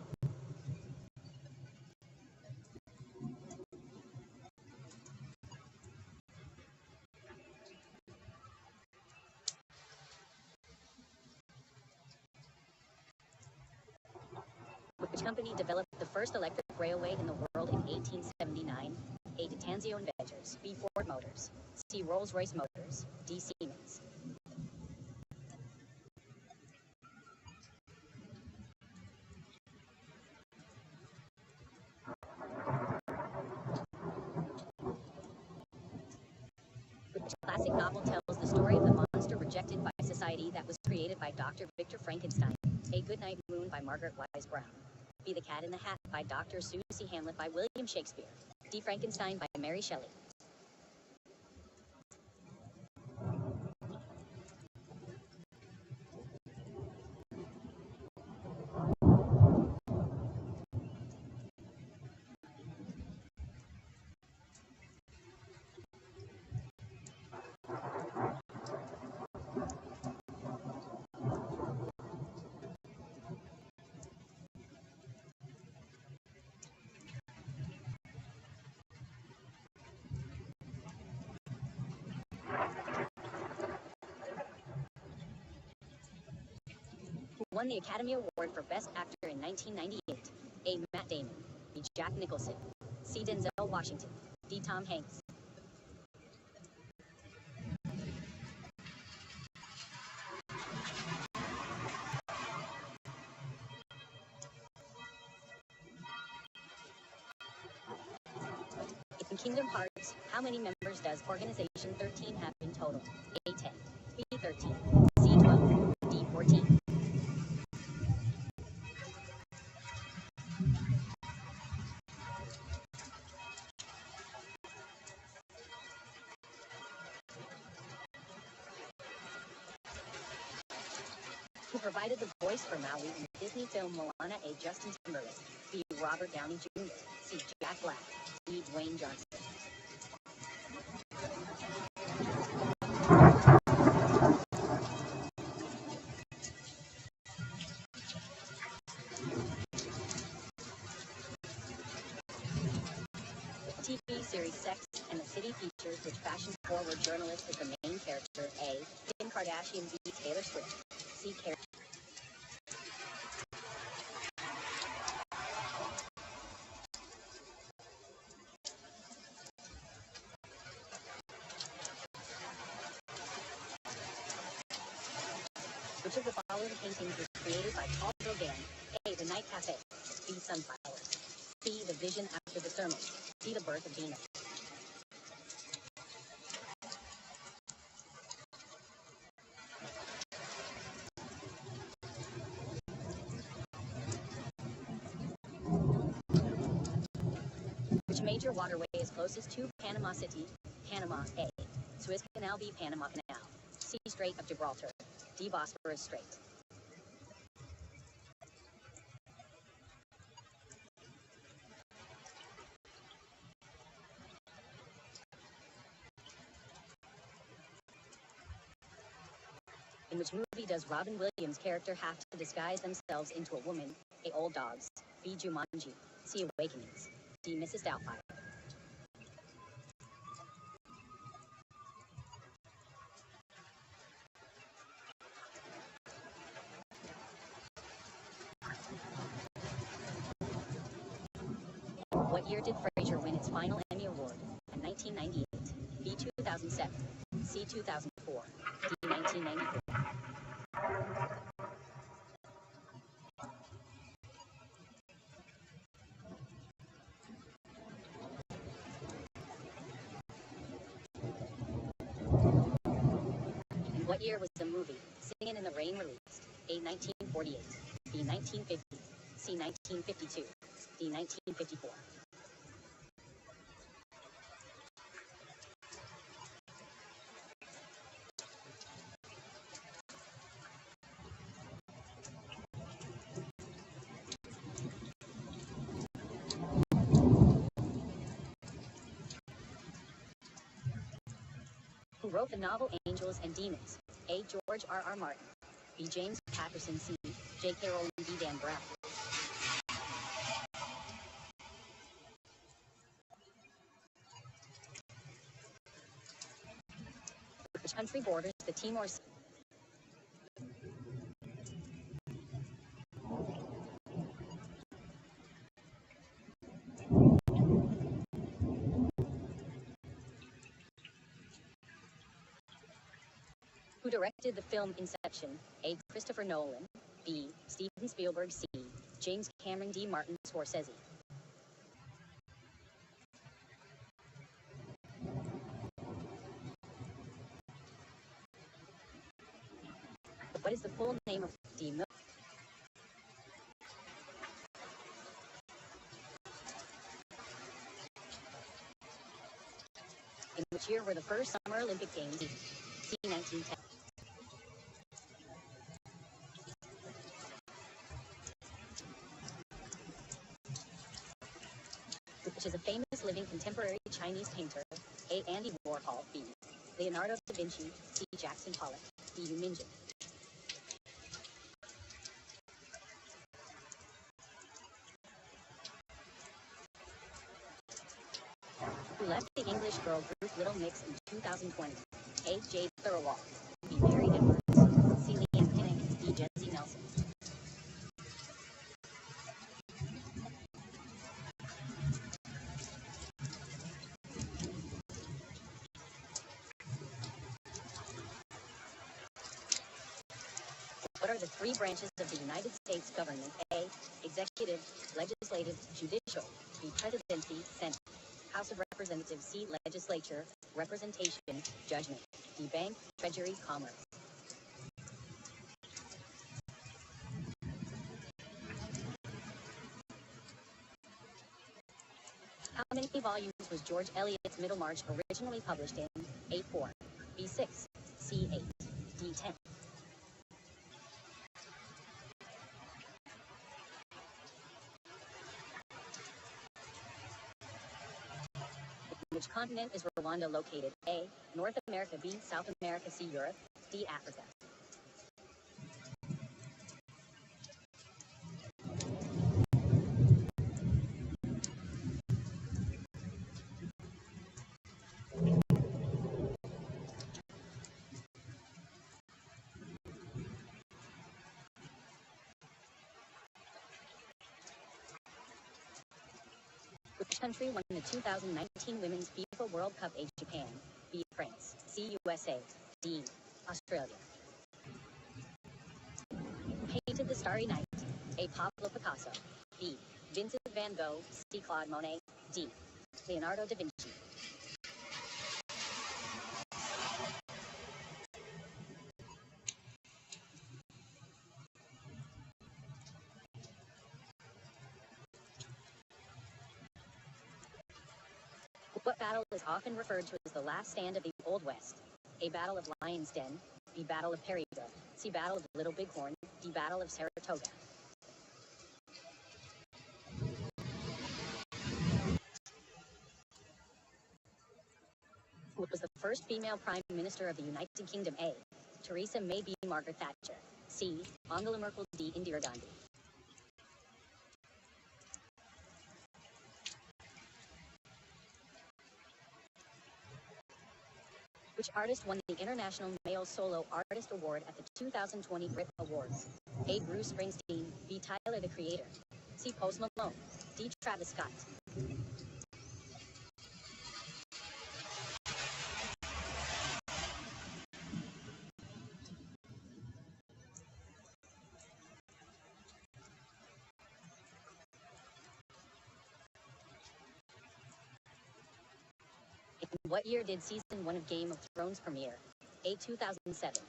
Which company developed the first electric railway in the world in 1879? A. Tanzio Inventors. B. Ford Motors. C. Rolls-Royce Motors. D. Siemens. Which classic novel tells the story of the monster rejected by society that was created by Dr. Victor Frankenstein? A. Goodnight Moon by Margaret Wise Brown. B. The Cat in the Hat by Dr. Susie Hamlet by William Shakespeare. D. Frankenstein by Mary Shelley. Who won the Academy Award for Best Actor in 1998? A. Matt Damon. B. Jack Nicholson. C. Denzel Washington. D. Tom Hanks. In Kingdom Hearts, how many members does Organization 13 have in total? A. 10. B. 13. C. 12. D. 14. Who provided the voice for Maui in the Disney film Moana? A. Justin Timberlake. B. Robert Downey Jr. C. Jack Black. D. Dwayne Johnson. TV series Sex and the City features which fashion-forward journalist is the main character? A. Kim Kardashian. B. Taylor Swift. C. Carrie. Which of the following paintings was created by Paul Gauguin? A. The Night Cafe. B. Sunflowers. C. The Vision After the Sermon. D. The Birth of Venus. Which major waterway is closest to Panama City? Panama. A. Suez Canal. B. Panama Canal. C. Strait of Gibraltar. D. Bosphorus Strait. In which movie does Robin Williams' character have to disguise themselves into a woman? A. Old Dogs. B. Jumanji. C. Awakenings. D. Mrs. Doubtfire. What year did Frasier win its final Emmy Award? In 1998. B. 2007. C. 2004. D. 1993. In what year was the movie Singin' in the Rain released? A. 1948. B. 1950. C. 1952. D. 1954. wrote the novel Angels and Demons? A. George R.R. Martin. B. James Patterson. C. J.K. Rowling. D. Dan Brown. Which country borders the Timor Sea? Who directed the film Inception? A. Christopher Nolan. B. Steven Spielberg. C. James Cameron. D. Martin Scorsese. What is the full name of D. In which year were the first Summer Olympic Games? C. 1910. Which is a famous living contemporary Chinese painter? A. Andy Warhol. B. Leonardo da Vinci. C. Jackson Pollock. D. Yu Minjin. Who left the English girl group Little Mix in 2020? A. Jade Thirlwall. B. Mary Edwards. C. Leanne Pinnock. D. Jesse Nelson. What are the three branches of the United States government? A. Executive, legislative, judicial. B. Presidency, Senate. House of Representatives. C. Legislature, representation, judgment. D. Bank, Treasury, Commerce. How many volumes was George Eliot's Middlemarch originally published in? A. 4. B. 6. C. 8. D. 10. Which continent is Rwanda located? A. North America. B. South America. C. Europe. D. Africa. Which country won the 2019 Women's FIFA World Cup? A. Japan. B. France. C. USA. D. Australia. Who painted The Starry Night? A. Pablo Picasso. B. Vincent van Gogh. C. Claude Monet. D. Leonardo da Vinci. What battle is often referred to as the last stand of the Old West? A. Battle of Lion's Den. B. Battle of Perryville. C. Battle of Little Bighorn. D. Battle of Saratoga. Who was the first female Prime Minister of the United Kingdom? A. Theresa May. B. Margaret Thatcher. C. Angela Merkel. D. Indira Gandhi. Which artist won the International Male Solo Artist Award at the 2020 Brit Awards? A. Bruce Springsteen. B. Tyler, the Creator. C. Post Malone. D. Travis Scott. In what year did season 1 of Game of Thrones premiere? A. 2007.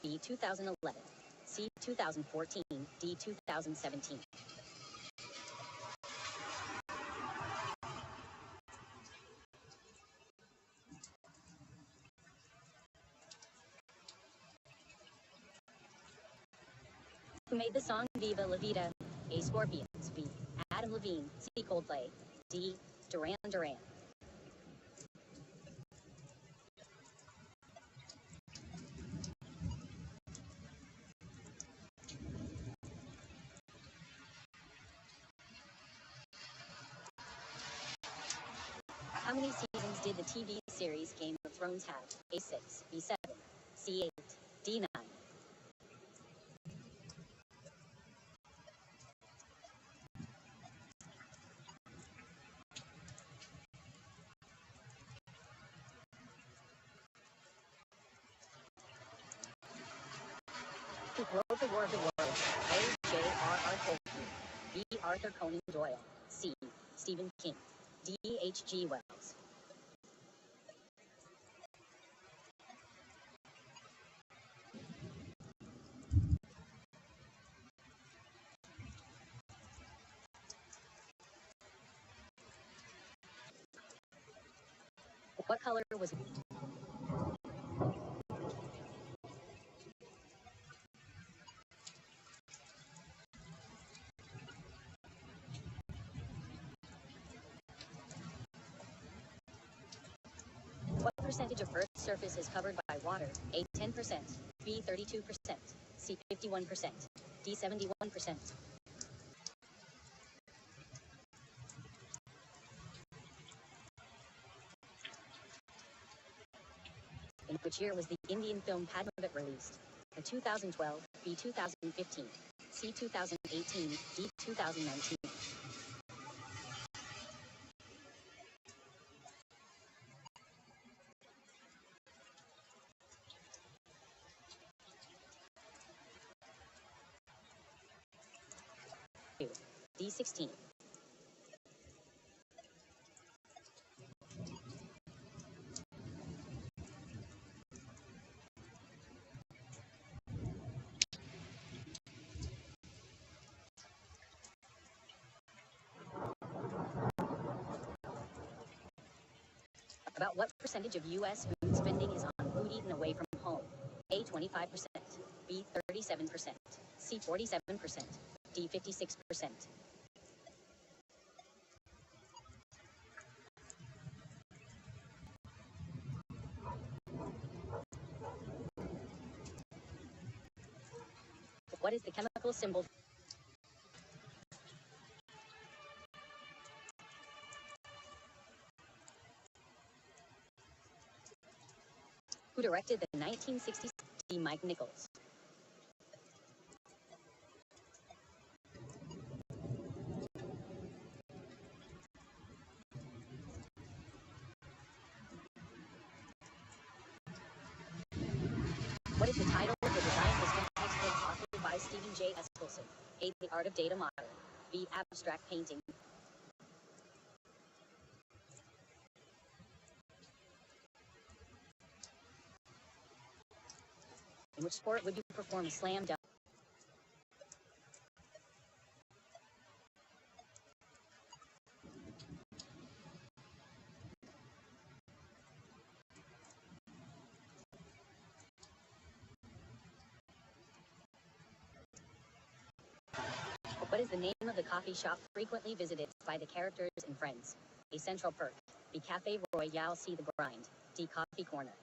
B. 2011. C. 2014. D. 2017. Who made the song Viva La Vida? A. Scorpions. B. Adam Levine. C. Coldplay. D. Duran Duran. How many seasons did the TV series Game of Thrones have? A6, B7, C8, D9. Who wrote The War of the Worlds? A. J.R.R. Tolkien, B. Arthur Conan Doyle, C. Stephen King, D. H.G. Wells. What color was What percentage of Earth's surface is covered by water? A. 10%, B. 32%, C. 51%, D. 71%. In which year was the Indian film Padmavat released? A. 2012, B. 2015, C. 2018, D. 2019. D16. About what percentage of U.S. food spending is on food eaten away from home? A. 25%, B. 37%, C. 47%, D. 56%. What is the chemical symbol? Who directed the 1960s? D. Mike Nichols. What is the title of the design system textbook authored by Stephen J. Eskelson? A. The Art of Data Model, B. Abstract Painting. In which sport would you perform a slam dunk? What is the name of the coffee shop frequently visited by the characters in Friends? A. Central Perk, B. Cafe Royale, C. The Grind, D. Coffee Corner.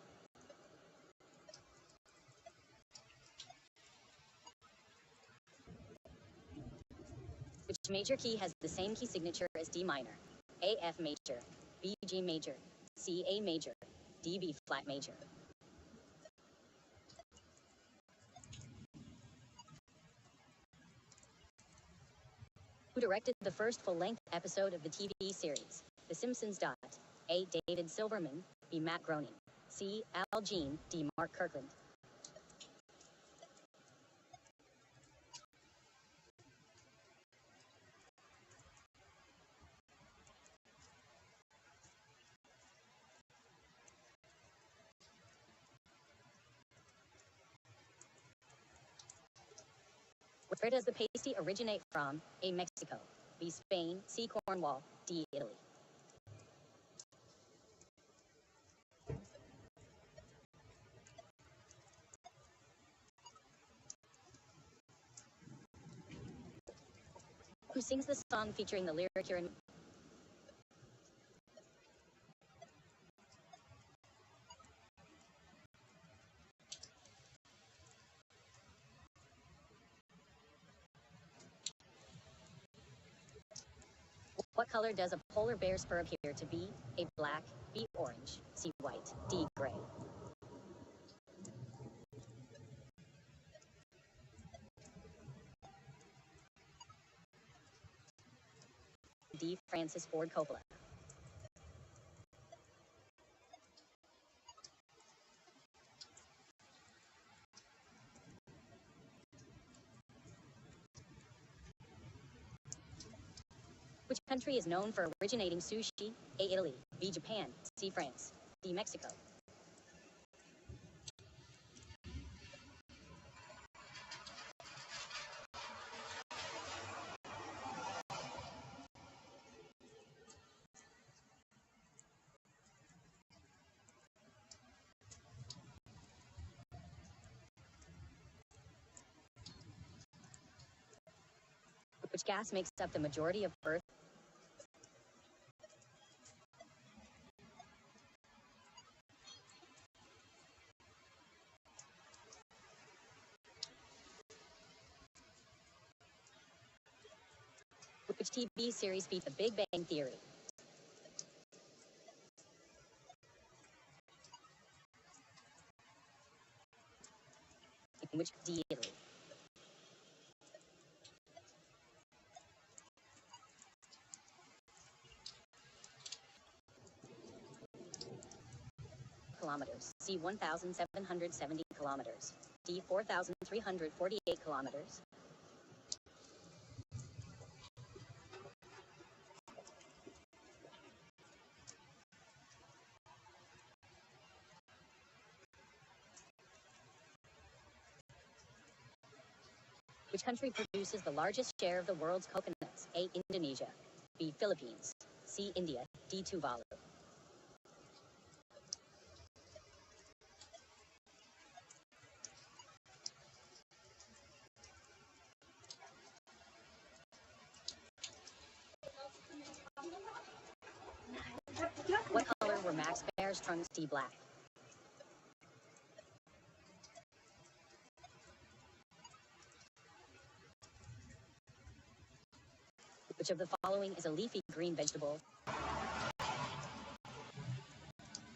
Which major key has the same key signature as D minor? A. F major, B. G major, C. A major, D. B flat major. Who directed the first full-length episode of the TV series, The Simpsons? A. David Silverman, B. Matt Groening, C. Al Jean, D. Mark Kirkland. Where does the pasty originate from? A. Mexico, B. Spain, C. Cornwall, D. Italy. Who sings the song featuring the lyric here in What color does a polar bear's fur appear to be? A. Black, B. Orange, C. White, D. Gray. D. Francis Ford Coppola. Which country is known for originating sushi? A. Italy, B. Japan, C. France, D. Mexico. Which gas makes up the majority of Earth? Which TV series beat The Big Bang Theory? In which D. Italy? Kilometers. C. 1,770 kilometers. D. 4,348 kilometers. Which country produces the largest share of the world's coconuts? A. Indonesia, B. Philippines, C. India, D. Tuvalu. What color were Max Bear's trunks? D. Black. Which of the following is a leafy green vegetable?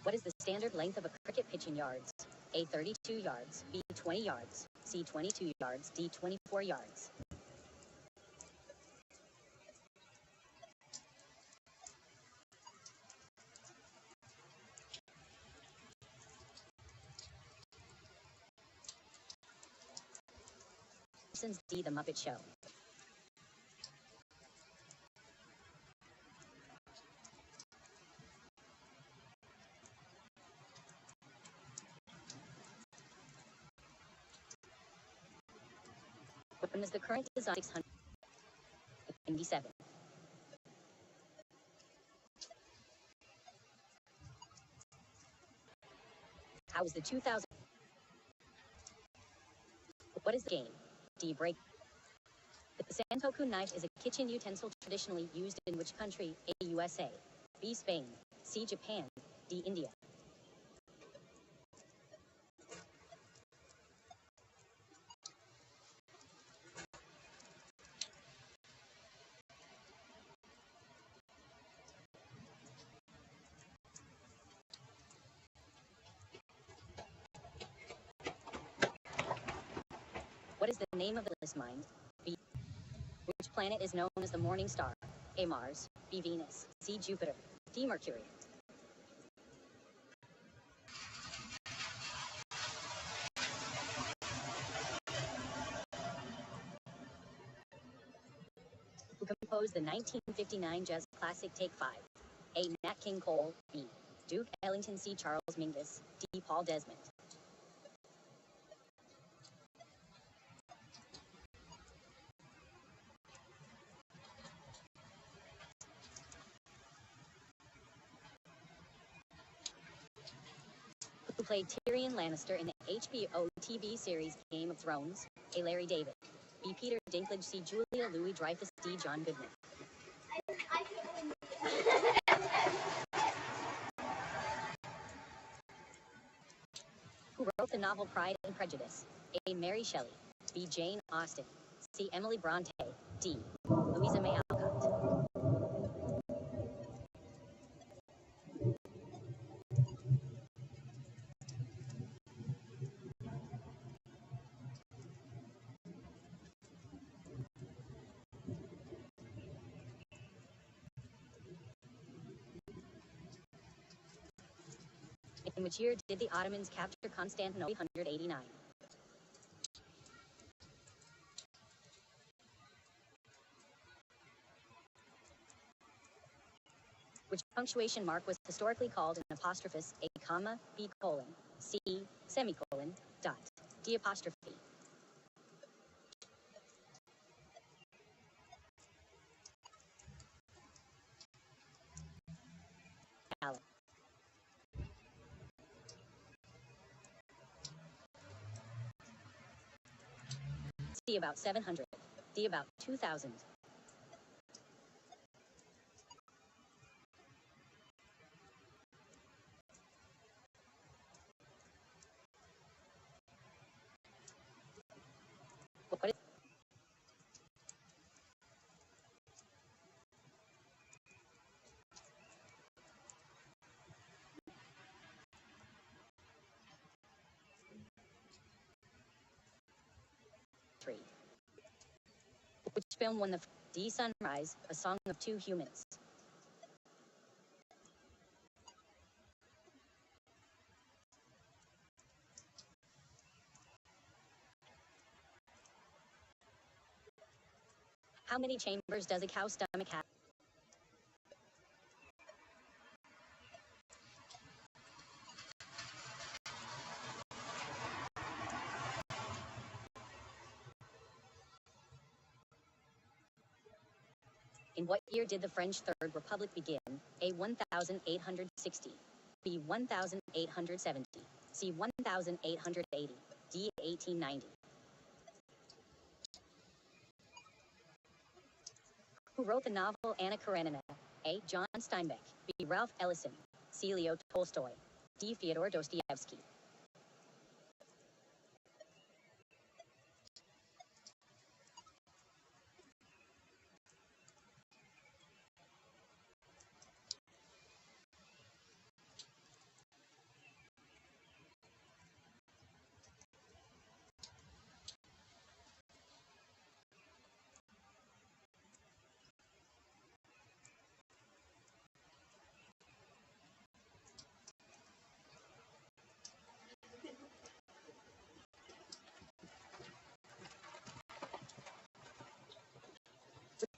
What is the standard length of a cricket pitch in yards? A. 32 yards, B. 20 yards, C. 22 yards, D. 24 yards. Simpsons. D. The Muppet Show. When is the current design 697? How is the 2000? What is the game? D. Break. The Santoku knife is a kitchen utensil traditionally used in which country? A. USA, B. Spain, C. Japan, D. India. What is the name of the list mine? B. Which planet is known as the morning star? A. Mars, B. Venus, C. Jupiter, D. Mercury. Who composed the 1959 jazz classic Take 5? A. Nat King Cole, B. Duke Ellington, C. Charles Mingus, D. Paul Desmond. Who played Tyrion Lannister in the HBO TV series Game of Thrones? A. Larry David, B. Peter Dinklage, C. Julia Louis-Dreyfus, D. John Goodman. Who wrote the novel Pride and Prejudice? A. Mary Shelley, B. Jane Austen, C. Emily Bronte, D. Louisa May Alcott. In which year did the Ottomans capture Constantinople? 389. Which punctuation mark was historically called an apostrophus, a comma, b colon, c, semicolon, dot, d apostrophe. Allen. C about 700, D about 2000. What is 3? Which film won the D Sunrise, A Song of Two Humans? How many chambers does a cow's stomach have? In what year did the French Third Republic begin? A. 1860, B. 1870, C. 1880, D. 1890. Who wrote the novel Anna Karenina? A. John Steinbeck, B. Ralph Ellison, C. Leo Tolstoy, D. Fyodor Dostoevsky.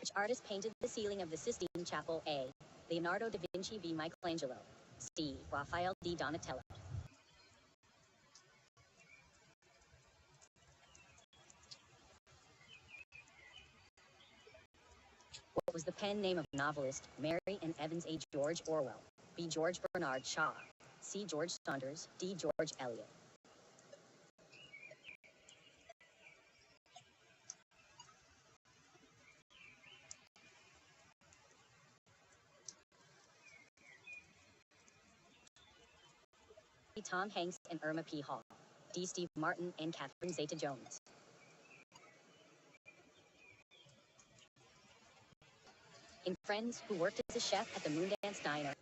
Which artist painted the ceiling of the Sistine Chapel? A. Leonardo da Vinci, B. Michelangelo, C. Raphael, D. Donatello. What was the pen name of novelist Mary and Evans? A. George Orwell, B. George Bernard Shaw, C. George Saunders, D. George Eliot. B. Tom Hanks and Irma P. Hall, D. Steve Martin and Catherine Zeta-Jones. In Friends, who worked as a chef at the Moondance Diner?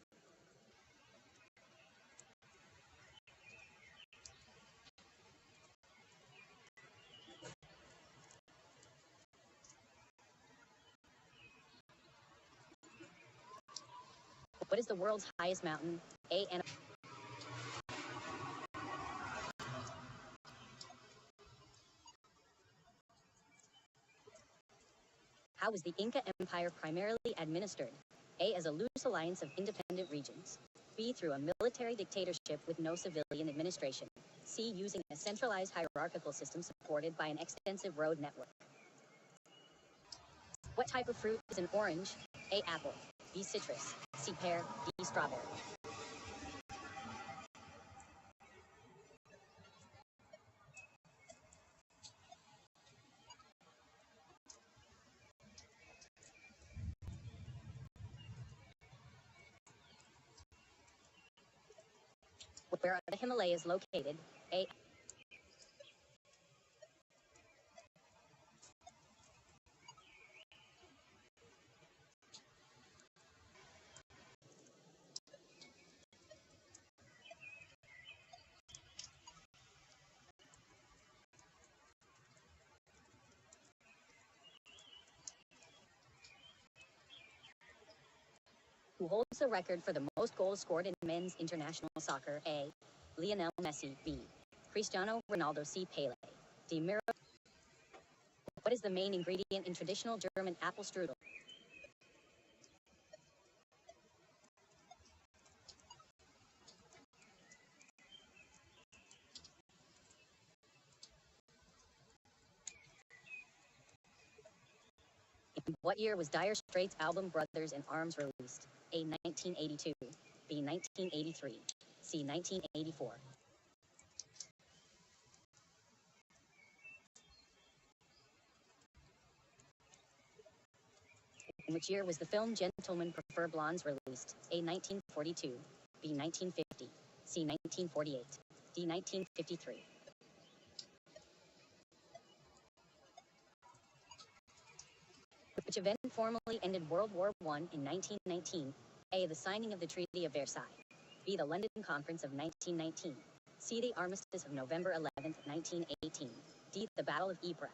What is the world's highest mountain? A. How was the Inca Empire primarily administered? A. As a loose alliance of independent regions. B. Through a military dictatorship with no civilian administration. C. Using a centralized hierarchical system supported by an extensive road network. What type of fruit is an orange? A. Apple, B. Citrus, C. Pear, D. Strawberry. Where are the Himalayas located? A. Who holds the record for the most goals scored in men's international soccer? A. Lionel Messi. B. Cristiano Ronaldo. C. Pele. D. Miro. What is the main ingredient in traditional German apple strudel? In what year was Dire Straits' album Brothers in Arms released? A. 1982. B. 1983. C. 1984. In which year was the film Gentlemen Prefer Blondes released? A. 1942. B. 1950. C. 1948. D. 1953. Which event formally ended World War I in 1919? A. The signing of the Treaty of Versailles. B. The London Conference of 1919. C. The Armistice of November 11th, 1918. D. The Battle of Ypres.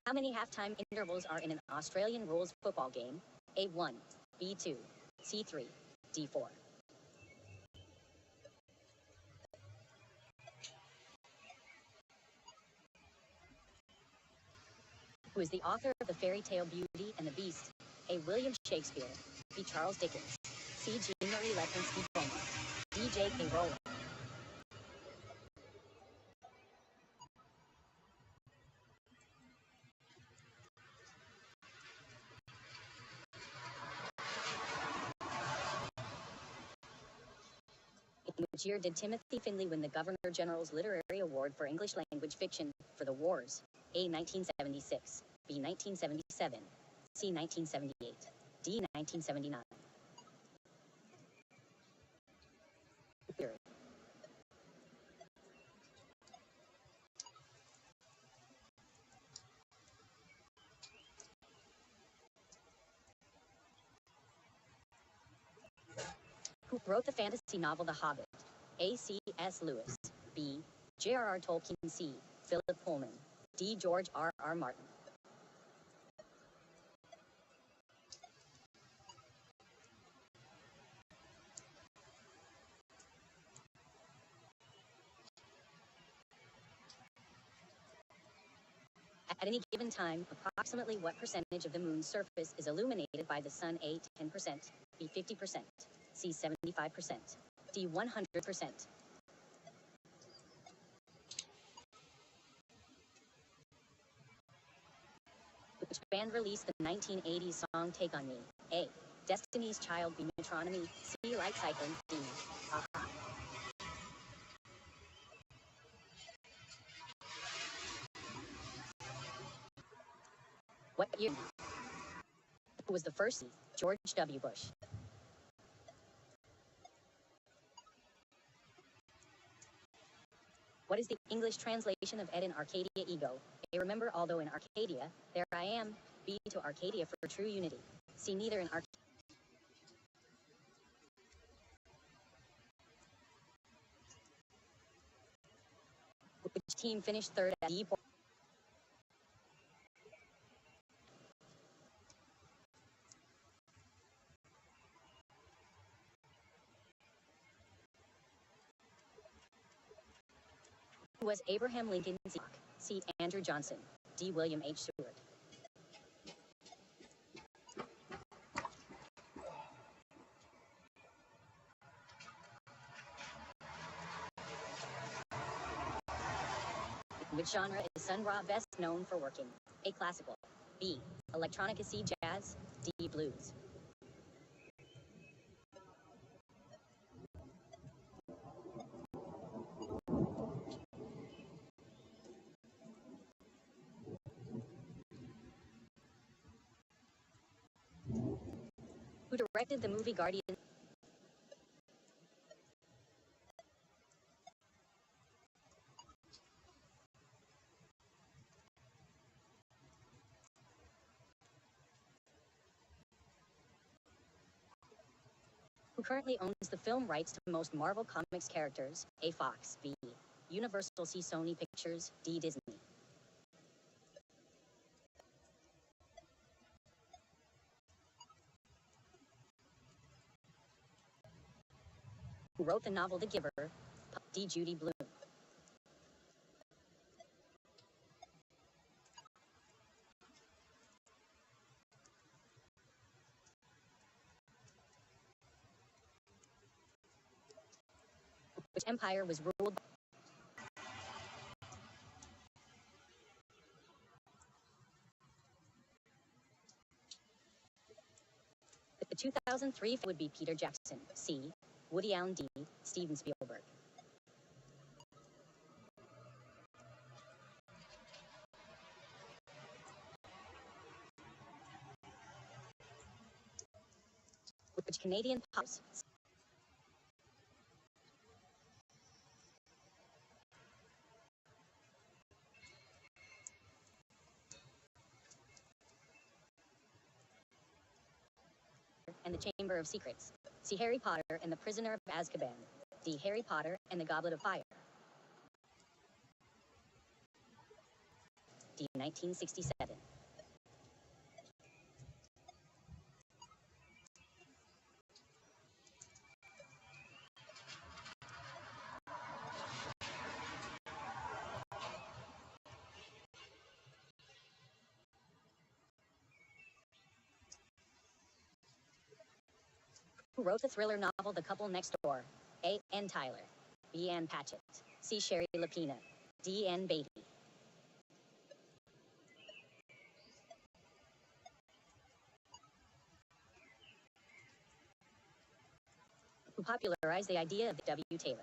How many halftime intervals are in an Australian rules football game? A1, B2, C3, D4. Who is the author of the fairy tale Beauty and the Beast? A. William Shakespeare. B. Charles Dickens. C. Jean-Marie Le Prince-Boma. D. J.K. Rowling. In which year did Timothy Findley win the Governor General's Literary Award for English Language Fiction for The Wars? A. 1976. B. 1977. C. 1978. D. 1979. Who wrote the fantasy novel The Hobbit? A. C.S. Lewis. B. J.R.R. Tolkien. C. Philip Pullman. D. George R.R. Martin. At any given time, approximately what percentage of the moon's surface is illuminated by the sun? A. 10%. B. 50%. C. 75%. D. 100%. Which band released the 1980s song Take On Me? A. Destiny's Child. B. Metronomy. C. Light Cycling. D. Aha. What year? Who was the first? George W. Bush. What is the English translation of Ed in Arcadia Ego? A. Remember, although in Arcadia, there I am. B. To Arcadia for true unity. C. Neither in Arcadia. Which team finished third at D. Who was Abraham Lincoln? C. Andrew Johnson. D. William H. Seward. Which genre is Sun Ra best known for working? A. Classical. B. Electronica. C. Jazz. D. Blues. Who directed the movie Guardian? Who currently owns the film rights to most Marvel Comics characters? A. Fox. B. Universal. C. Sony Pictures. D. Disney. Who wrote the novel The Giver? D. Judy Blume. Which empire was ruled by the 2003 would be Peter Jackson. C. Woody Allen. D. Steven Spielberg. Which Canadian powers? And the Chamber of Secrets. C. Harry Potter and the Prisoner of Azkaban. D. Harry Potter and the Goblet of Fire. D. 1967. Who wrote the thriller novel The Couple Next Door? A. Ann Tyler. B. Ann Patchett. C. Sherry Lapina. D. Ann Beatty. Who popularized the idea of the W. Taylor?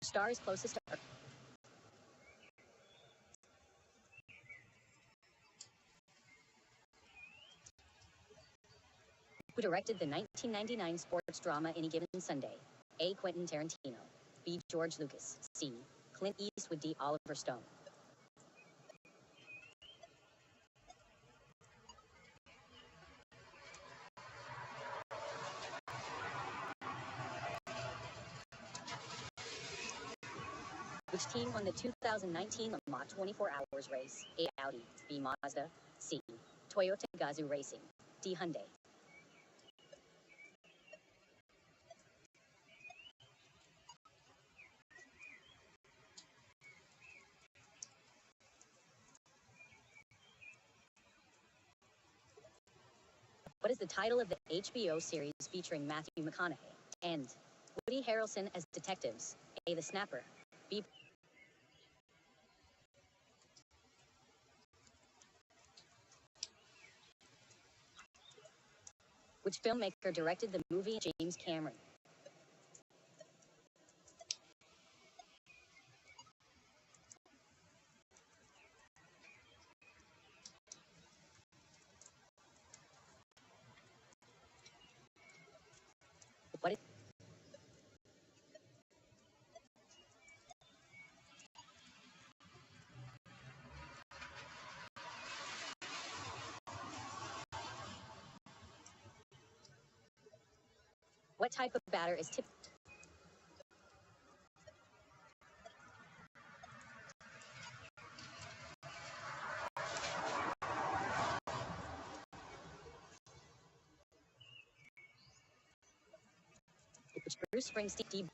The star is closest to Earth. Who directed the 1999 sports drama Any Given Sunday? A. Quentin Tarantino. B. George Lucas. C. Clint Eastwood. D. Oliver Stone. Which team won the 2019 Le Mans 24 Hours race? A. Audi. B. Mazda. C. Toyota Gazoo Racing. D. Hyundai. What is the title of the HBO series featuring Matthew McConaughey and Woody Harrelson as detectives? A. The Snapper. B. Which filmmaker directed the movie? James Cameron. What is What type of batter is tip? Which Bruce Springsteen?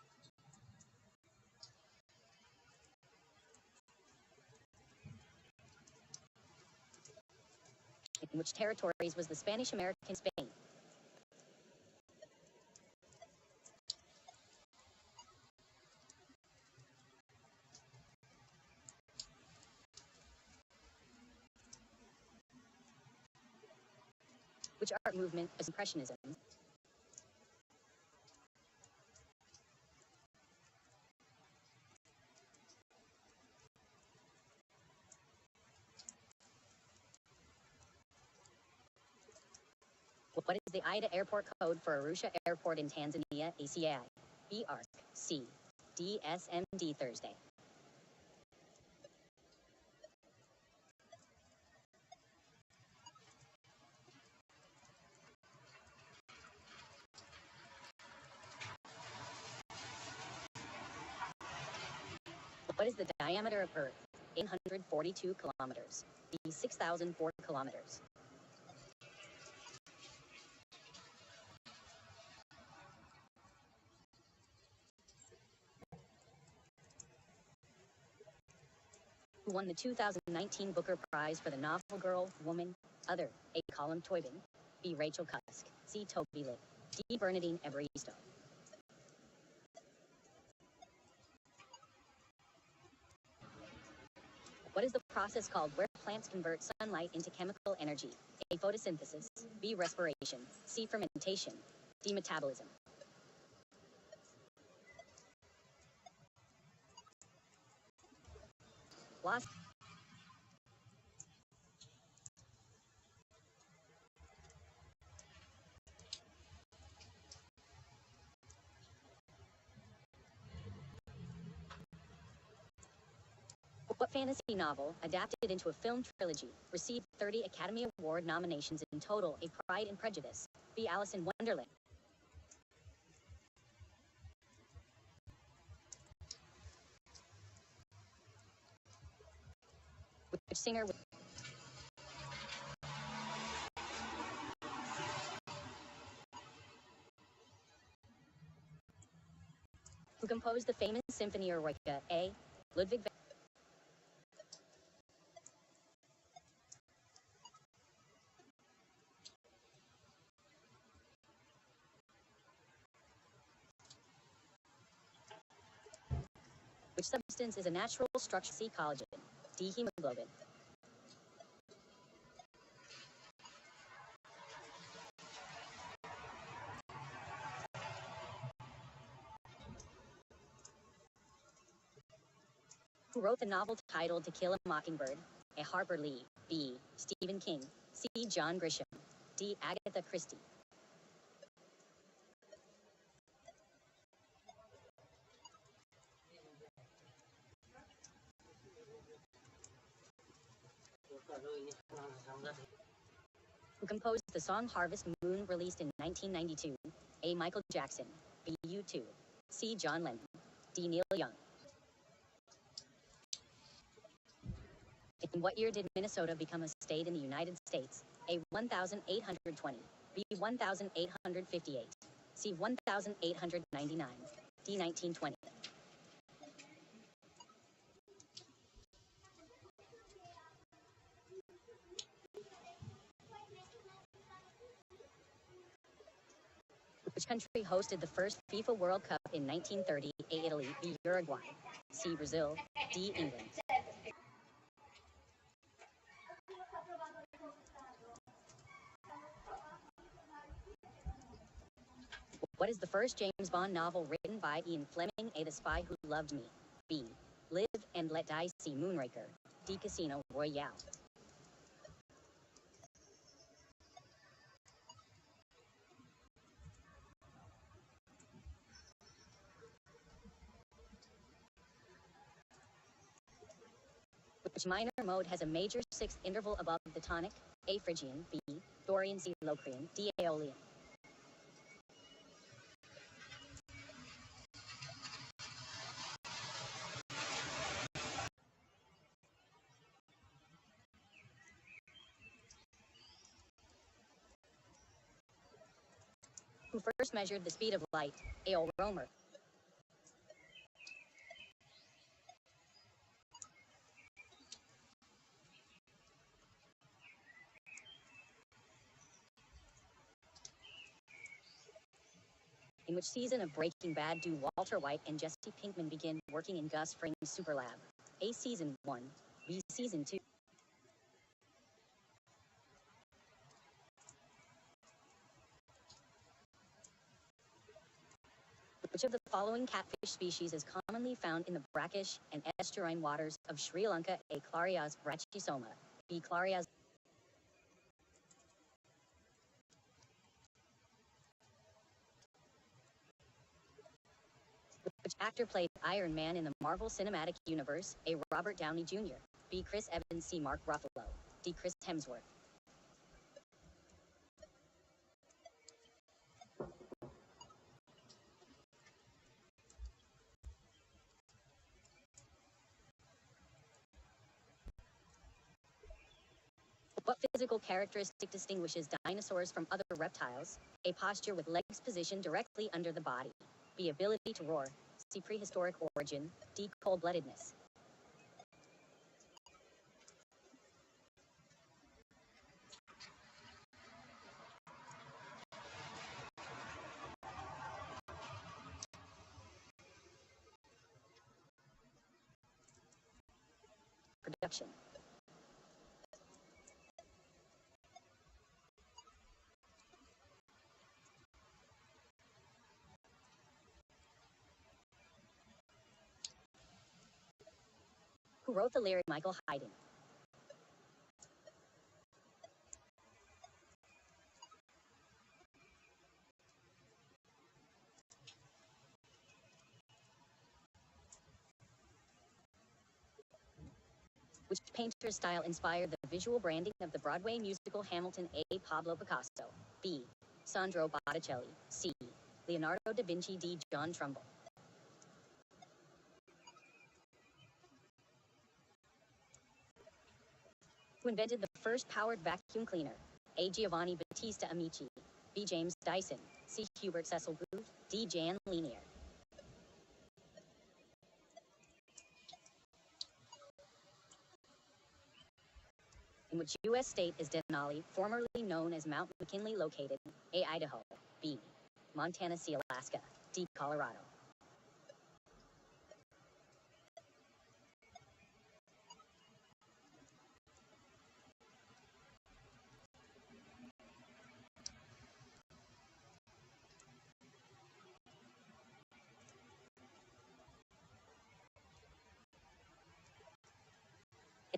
In which territories was the Spanish-American Spain? Which art movement is Impressionism? What is the IDA airport code for Arusha Airport in Tanzania, ACAI? B. ARC. C. DSMD Thursday. What is the diameter of Earth? 842 kilometers. B. 6,004 kilometers. Who won the 2019 Booker Prize for the novel Girl, Woman, Other? A. Colin Toibin. B. Rachel Cusk. C. Toby Litt. D. Bernadine Evaristo. What is the process called where plants convert sunlight into chemical energy? A. Photosynthesis. B. Respiration. C. Fermentation. D. Metabolism. Lost. What fantasy novel, adapted into a film trilogy, received 30 Academy Award nominations in total? A. Pride and Prejudice. B. Alice in Wonderland. Which singer who composed the famous Symphony Eroica? A. Ludwig van Which substance is a natural structure? C. Collagen. D. Hemoglobin. Who wrote the novel titled To Kill a Mockingbird? A. Harper Lee. B. Stephen King. C. John Grisham. D. Agatha Christie. Who composed the song Harvest Moon, released in 1992? A. Michael Jackson. B. U2. C. John Lennon. D. Neil Young. In what year did Minnesota become a state in the United States? A. 1820. B. 1858. C. 1899. D. 1920. Which country hosted the first FIFA World Cup in 1930? A. Italy. B. Uruguay. C. Brazil. D. England. What is the first James Bond novel written by Ian Fleming? A. The Spy Who Loved Me. B. Live and Let Die. C. Moonraker. D. Casino Royale. Which minor mode has a major sixth interval above the tonic? A. Phrygian. B. Dorian. C. Locrian. D. Aeolian. Who first measured the speed of light? A. Romer. In which season of Breaking Bad do Walter White and Jesse Pinkman begin working in Gus Fring's Superlab? A. Season 1. B. Season 2. Which of the following catfish species is commonly found in the brackish and estuarine waters of Sri Lanka? A. Clarias brachysoma. B. Clarias. Which actor played Iron Man in the Marvel Cinematic Universe? A. Robert Downey Jr. B. Chris Evans. C. Mark Ruffalo. D. Chris Hemsworth. What physical characteristic distinguishes dinosaurs from other reptiles? A. Posture with legs positioned directly under the body. B. Ability to roar. C. Prehistoric origin. D. Cold-bloodedness. Production. Who wrote the lyric? Michael Haydn. Which painter's style inspired the visual branding of the Broadway musical Hamilton? A. Pablo Picasso. B. Sandro Botticelli. C. Leonardo da Vinci. D. John Trumbull. Who invented the first powered vacuum cleaner? A. Giovanni Battista Amici. B. James Dyson. C. Hubert Cecil Booth. D. Jan Linier. In which U.S. state is Denali, formerly known as Mount McKinley, located? A. Idaho. B. Montana. C. Alaska. D. Colorado.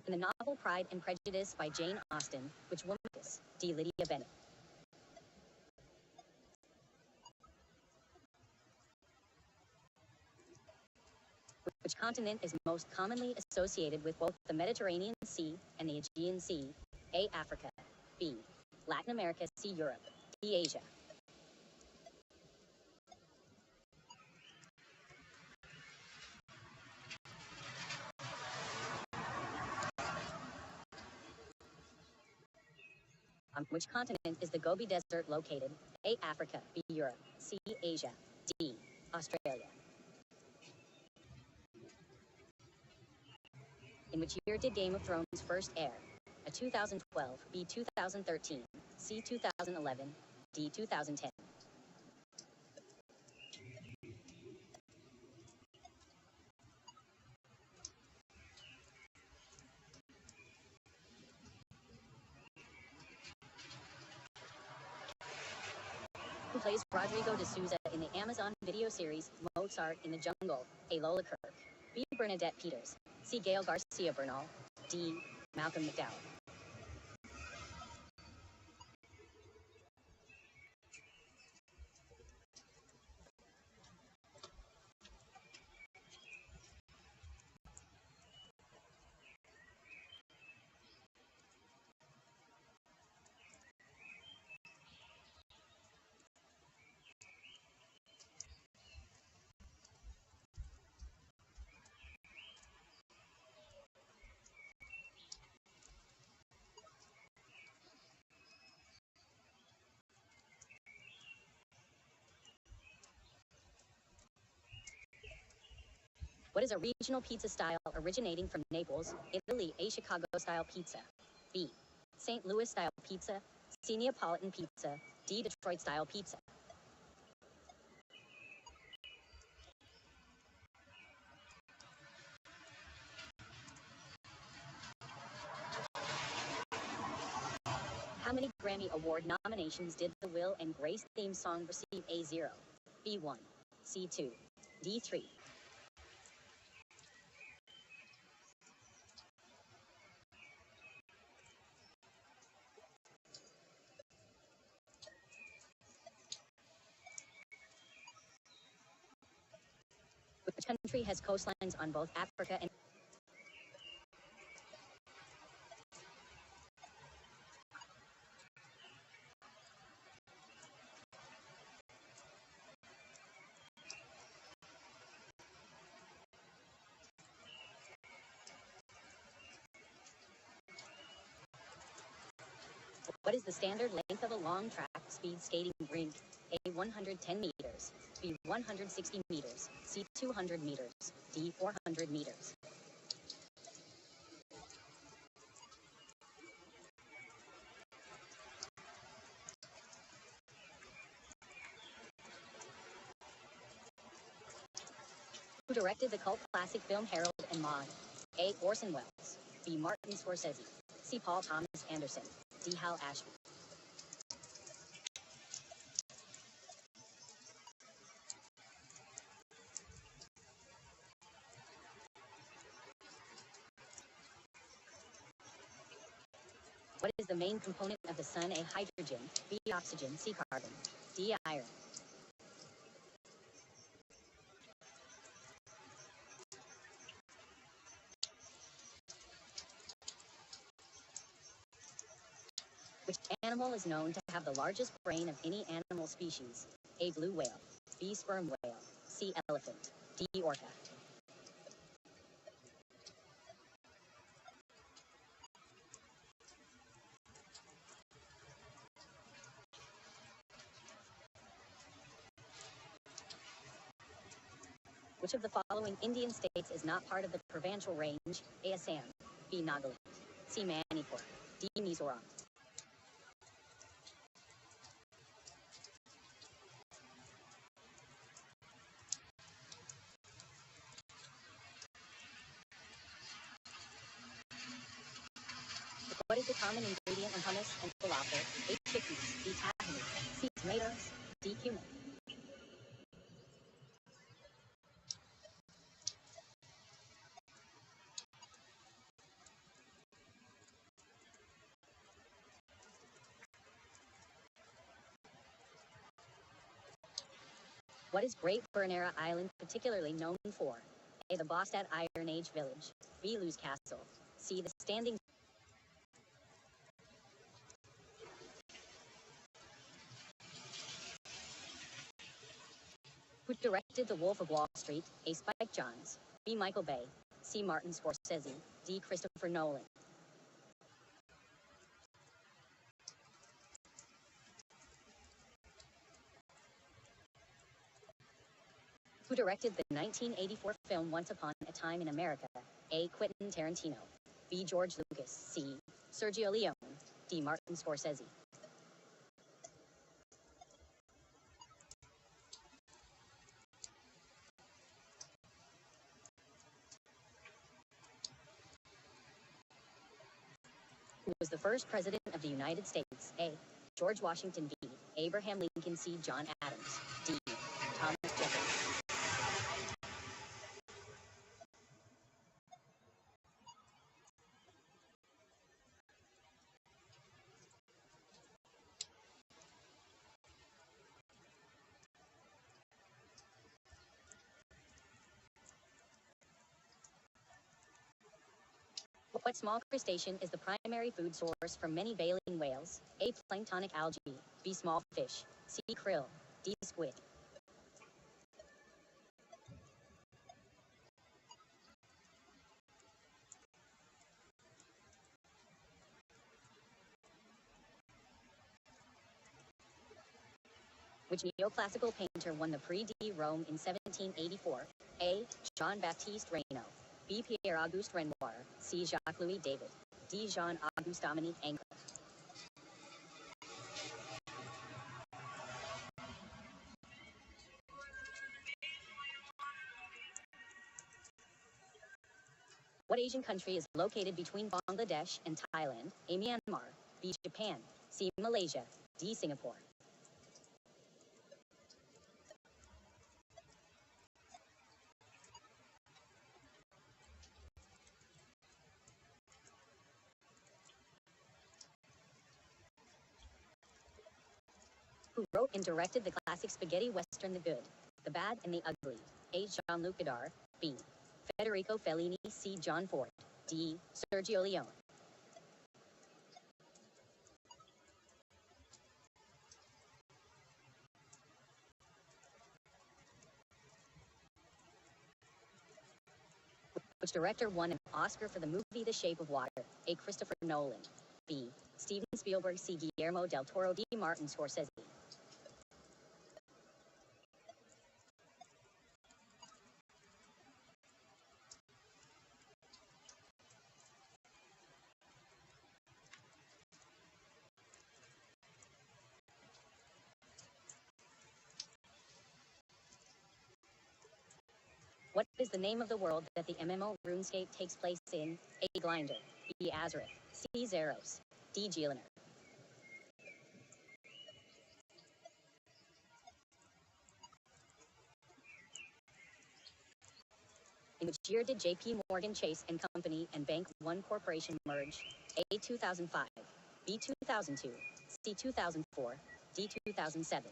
In the novel Pride and Prejudice by Jane Austen, which woman is? D. Lydia Bennet. Which continent is most commonly associated with both the Mediterranean Sea and the Aegean Sea? A. Africa. B. Latin America. C. Europe. D. Asia. On which continent is the Gobi Desert located? A. Africa. B. Europe. C. Asia. D. Australia. In which year did Game of Thrones first air? A. 2012. B. 2013. C. 2011. D. 2010. Who plays Rodrigo de Souza in the Amazon video series Mozart in the Jungle? A. Lola Kirk. B. Bernadette Peters. C. Gail Garcia Bernal. D. Malcolm McDowell. What is a regional pizza style originating from Naples, Italy? A. Chicago-style pizza. B. St. Louis-style pizza. C. Neapolitan pizza. D. Detroit-style pizza. How many Grammy Award nominations did the Will and Grace theme song receive? A. 0. B. 1. C. 2. D. 3. Which country has coastlines on both Africa and what is the standard length of a long track speed skating rink? A 110 meters, B 160 meters, C 200 meters, D 400 meters. Who directed the cult classic film Harold and Maude? A. Orson Welles, B. Martin Scorsese, C. Paul Thomas Anderson, D. Hal Ashby. What is the main component of the sun? A. Hydrogen, B. Oxygen, C. Carbon, D. Iron. Which animal is known to have the largest brain of any animal species? A. Blue whale, B. Sperm whale, C. Elephant, D. Orca. Which of the following Indian states is not part of the Provincial Range? A. Assam, B. Nagaland, C. Manipur, D. Mizoram. What is the common ingredient in hummus and falafel? A. Chickpeas, B. tahini, C. Tomatoes, D. cumin. What is Great Bernera Island particularly known for? A. The Bostad Iron Age village, B. Lewes Castle, C. The Standing. Who directed The Wolf of Wall Street? A. Spike Jonze, B. Michael Bay, C. Martin Scorsese, D. Christopher Nolan. Who directed the 1984 film Once Upon a Time in America? A. Quentin Tarantino, B. George Lucas, C. Sergio Leone, D. Martin Scorsese. Who was the first president of the United States? A. George Washington, B. Abraham Lincoln, C. John Adams, D. Thomas Jefferson. What small crustacean is the primary food source for many baleen whales? A. Planktonic algae, B. Small fish, C. Krill, D. Squid. Which neoclassical painter won the Prix de Rome in 1784? A. Jean-Baptiste Reynaud, B. Pierre-Auguste Renoir, C. Jacques-Louis David, D. Jean-Auguste Dominique Ingres. What Asian country is located between Bangladesh and Thailand? A. Myanmar, B. Japan, C. Malaysia, D. Singapore. Who wrote and directed the classic spaghetti western The Good, the Bad, and the Ugly? A. Jean-Luc Godard. B. Federico Fellini. C. John Ford. D. Sergio Leone. Which director won an Oscar for the movie The Shape of Water? A. Christopher Nolan. B. Steven Spielberg. C. Guillermo del Toro. D. Martin Scorsese. What is the name of the world that the MMO RuneScape takes place in? A. Glinder. B. Azeroth. C. Zeros. D. Gielinor. In which year did JP Morgan Chase and Company and Bank One Corporation merge? A. 2005. B. 2002. C. 2004. D. 2007.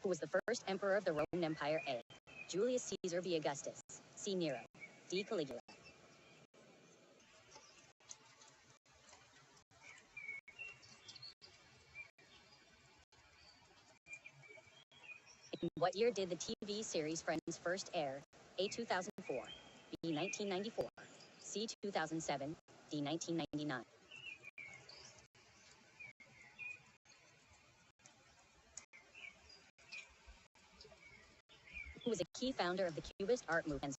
Who was the first emperor of the Roman Empire? A. Julius Caesar. B. Augustus. C. Nero. D. Caligula. In what year did the TV series Friends first air? A. 2004. B. 1994. C. 2007. D. 1999. Who was a key founder of the Cubist art movement?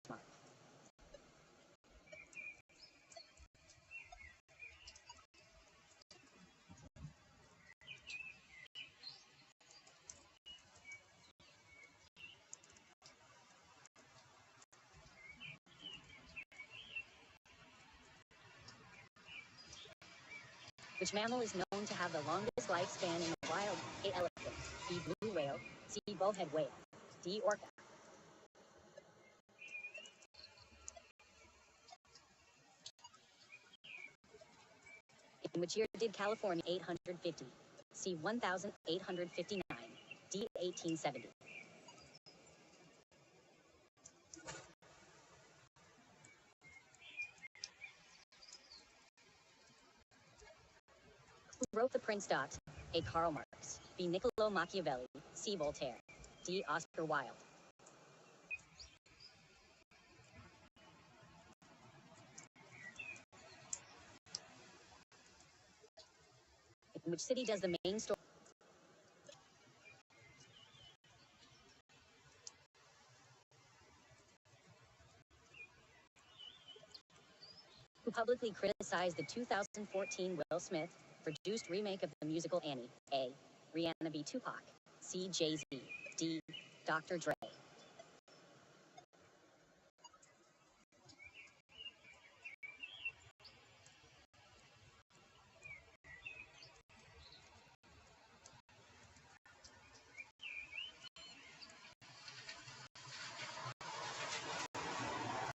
Which mammal is known to have the longest lifespan in the wild? A. Elephant. B. Blue whale. C. Bowhead whale. D. Orca. In which year did California 850? C. 1859. D. 1870. Who wrote The Prince? A. Karl Marx. B. Niccolo Machiavelli. C. Voltaire. D. Oscar Wilde. In which city does the main story? Who publicly criticized the 2014 Will Smith produced remake of the musical Annie? A. Rihanna. B. Tupac. C. Jay-Z. D. Dr. Dre.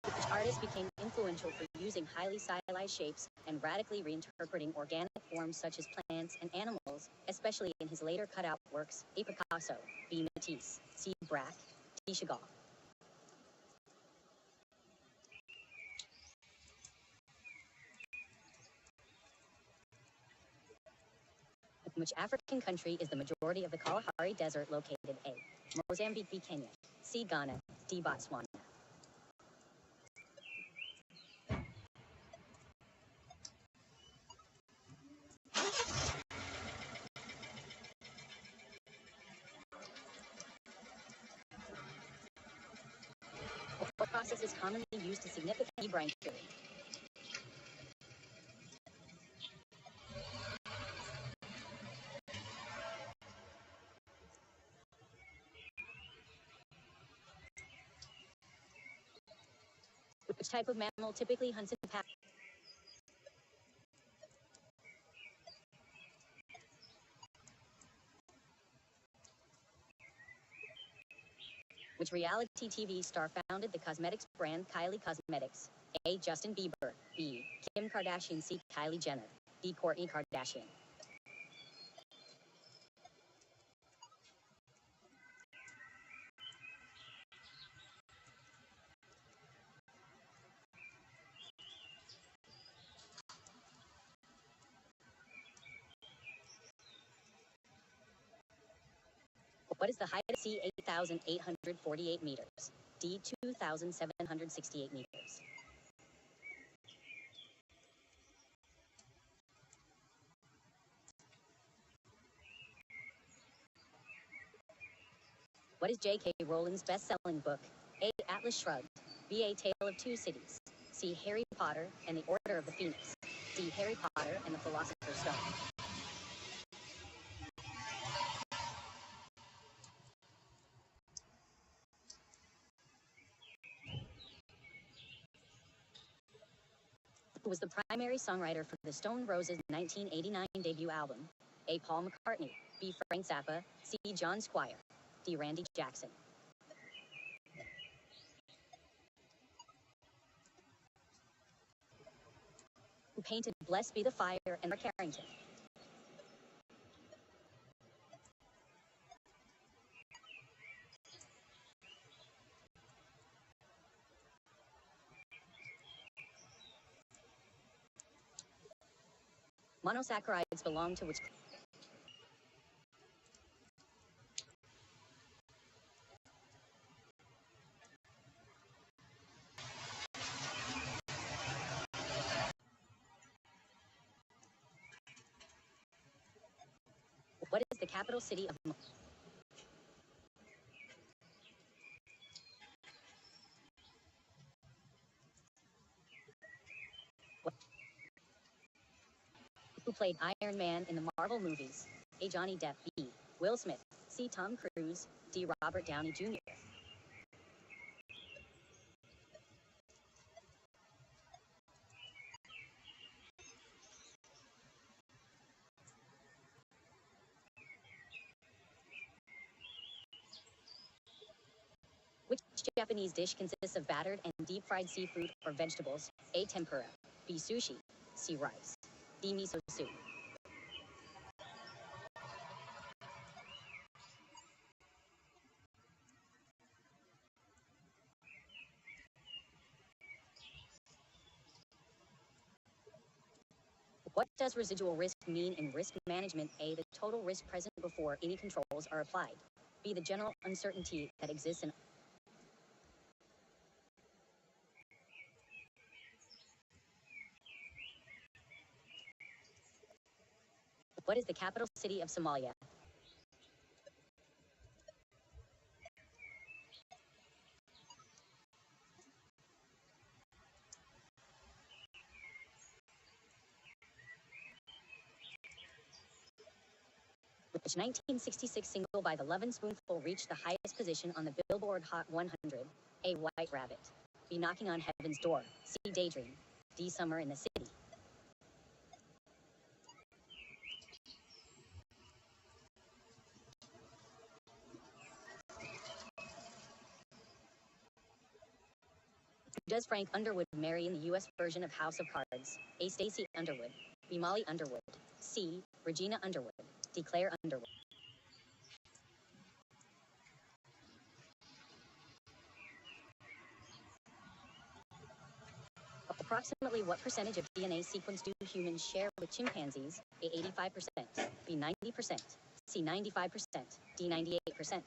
Which artist became influential for using highly stylized shapes and radically reinterpreting organic forms such as plants and animals, especially in his later cutout works? A. Picasso. B. Matisse. C. Braque. D. Chagall. In which African country is the majority of the Kalahari Desert located? A. Mozambique. B. Kenya. C. Ghana. D. Botswana. What process is commonly used to significantly brine curing? Which type of mammal typically hunts in packs? Which reality TV star founded the cosmetics brand Kylie Cosmetics? A. Justin Bieber. B. Kim Kardashian. C. Kylie Jenner. D. Kourtney Kardashian. What is the height of C? 8,848 meters. D. 2,768 meters. What is J.K. Rowling's best-selling book? A. Atlas Shrugged. B. A Tale of Two Cities. C. Harry Potter and the Order of the Phoenix. D. Harry Potter and the Philosopher's Stone. Who was the primary songwriter for the Stone Roses' 1989 debut album? A. Paul McCartney. B. Frank Zappa. C. John Squire. D. Randy Jackson. Who painted Blessed Be the Fire and Mark Carrington? Monosaccharides belong to which? What is the capital city of? Who played Iron Man in the Marvel movies? A. Johnny Depp. B. Will Smith. C. Tom Cruise. D. Robert Downey Jr. Which Japanese dish consists of battered and deep-fried seafood or vegetables? A. Tempura. B. Sushi. C. Rice. D. Miso soup. What does residual risk mean in risk management? A. The total risk present before any controls are applied. B. The general uncertainty that exists in. What is the capital city of Somalia? Which 1966 single by the Lovin' Spoonful reached the highest position on the Billboard Hot 100? A. White Rabbit. B. Knocking on Heaven's Door. C. Daydream. D. Summer in the City. Who does Frank Underwood marry in the U.S. version of House of Cards? A. Stacey Underwood. B. Molly Underwood. C. Regina Underwood. D. Claire Underwood. Approximately what percentage of DNA sequence do humans share with chimpanzees? A. 85%. B. 90%. C. 95%. D. 98%.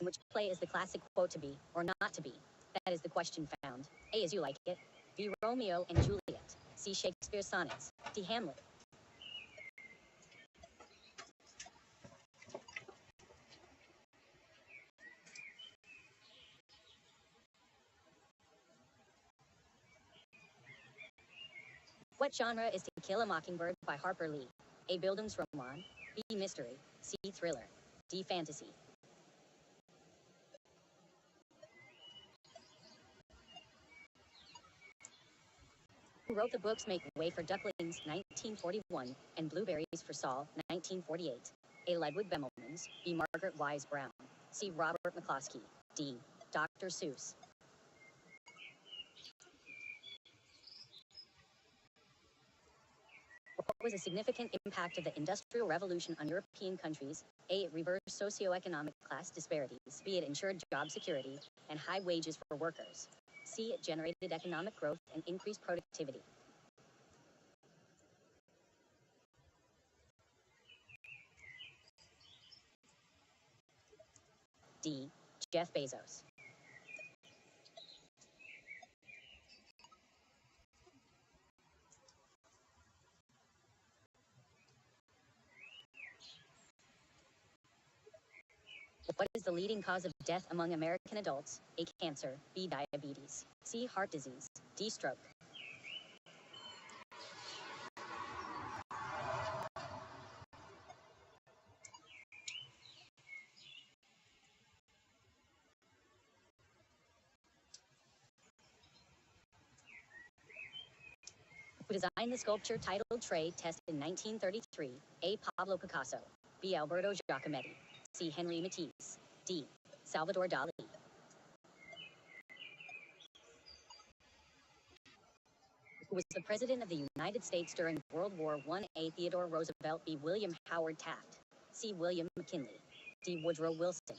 In which play is the classic quote to be or not to be? That is the question found. A. As You Like It. B. Romeo and Juliet. C. Shakespeare's Sonnets. D. Hamlet. What genre is To Kill a Mockingbird by Harper Lee? A. Bildungsroman. B. Mystery. C. Thriller. D. Fantasy. Who wrote the books Make Way for Ducklings, 1941, and Blueberries for Saul, 1948? A. Ludwig Bemelman. Jones, B. Margaret Wise Brown, C. Robert McCloskey, D. Dr. Seuss. What was a significant impact of the Industrial Revolution on European countries? A. It reversed socioeconomic class disparities. B. It ensured job security and high wages for workers. C. It generated economic growth and increased productivity. D. Jeff Bezos. What is the leading cause of death among American adults? A. Cancer, B. Diabetes, C. Heart disease, D. Stroke. Who designed the sculpture titled Trade Test in 1933? A. Pablo Picasso, B. Alberto Giacometti, C. Henri Matisse, D. Salvador Dali. Who was the President of the United States during World War I? A. Theodore Roosevelt, B. William Howard Taft, C. William McKinley, D. Woodrow Wilson.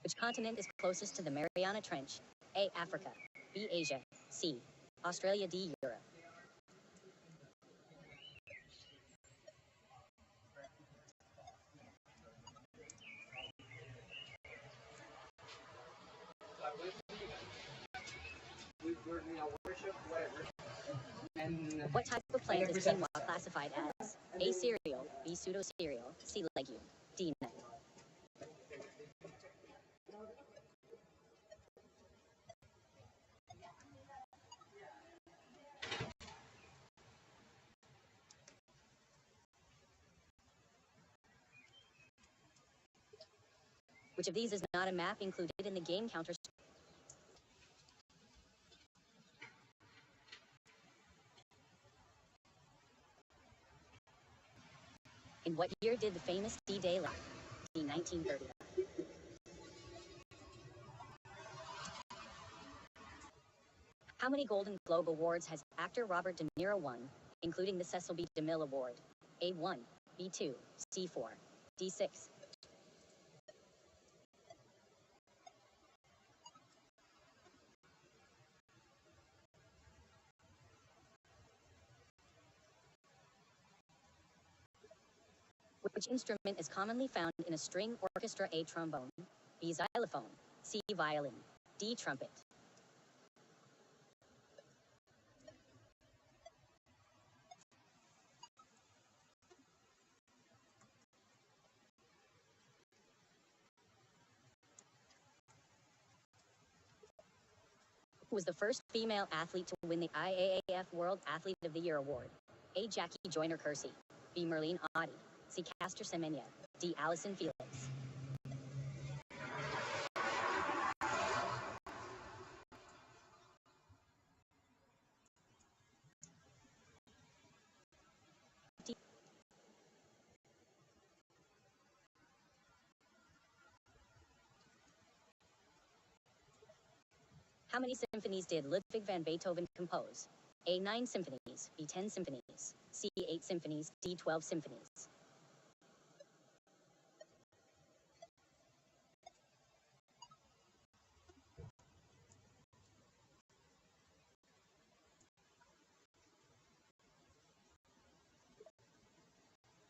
Which continent is closest to the Mariana Trench? A. Africa, B. Asia, C. Australia, D. Europe. What type of plant is quinoa classified as? A. Cereal, B. Pseudo-cereal, C. Legume, D. Nut. Which of these is not a map included in the game Counter? In what year did the famous D-Day lie? D. 1930. How many Golden Globe Awards has actor Robert De Niro won, including the Cecil B. DeMille Award? A1, B2, C4, D6. Which instrument is commonly found in a string orchestra? A. Trombone, B. Xylophone, C. Violin, D. Trumpet. Who was the first female athlete to win the IAAF World Athlete of the Year award? A. Jackie Joyner-Kersee, B. Merlene Ottey, C. Caster Semenya, D. Allison Felix. D. How many symphonies did Ludwig van Beethoven compose? A. 9 symphonies, B. 10 symphonies, C. 8 symphonies, D. 12 symphonies.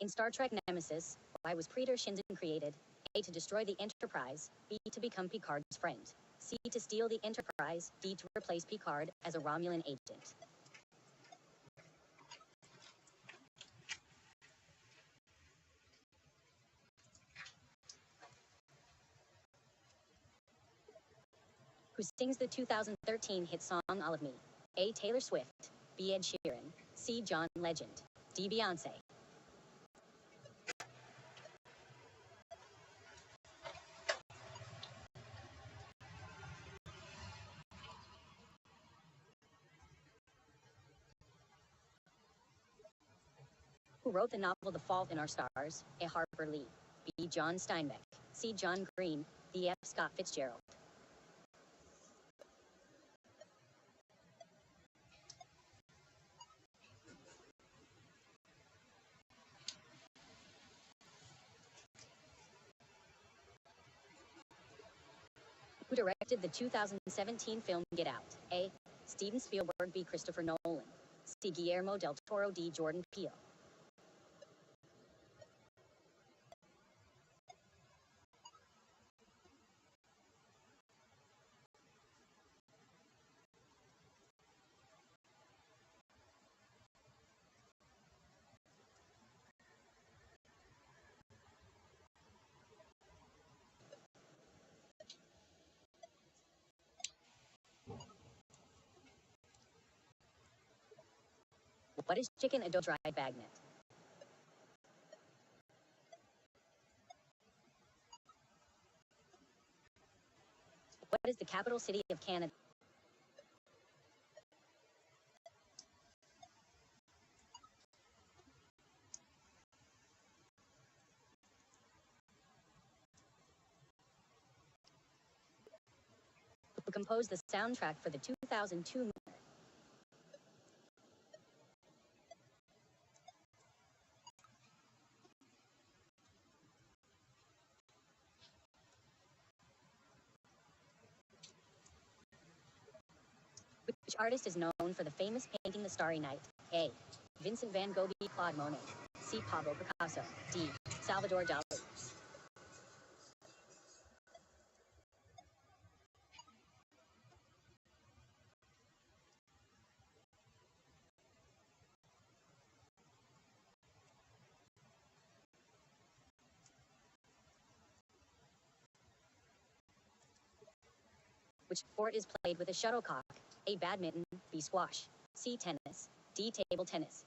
In Star Trek Nemesis, why was Preetor Shinzen created? A. To destroy the Enterprise, B. To become Picard's friend, C. To steal the Enterprise, D. To replace Picard as a Romulan agent. Who sings the 2013 hit song All of Me? A. Taylor Swift, B. Ed Sheeran, C. John Legend, D. Beyonce. Who wrote the novel The Fault in Our Stars? A. Harper Lee. B. John Steinbeck. C. John Green. D. F. Scott Fitzgerald. Who directed the 2017 film Get Out? A. Steven Spielberg. B. Christopher Nolan. C. Guillermo del Toro. D. Jordan Peele. What is chicken adobo dry bagnet? What is the capital city of Canada? Who composed the soundtrack for the 2002 movie? Which artist is known for the famous painting The Starry Night? A. Vincent van Gogh. B. Claude Monet. C. Pablo Picasso. D. Salvador Dali. Which sport is played with a shuttlecock? A. Badminton. B. Squash. C. Tennis. D. Table tennis.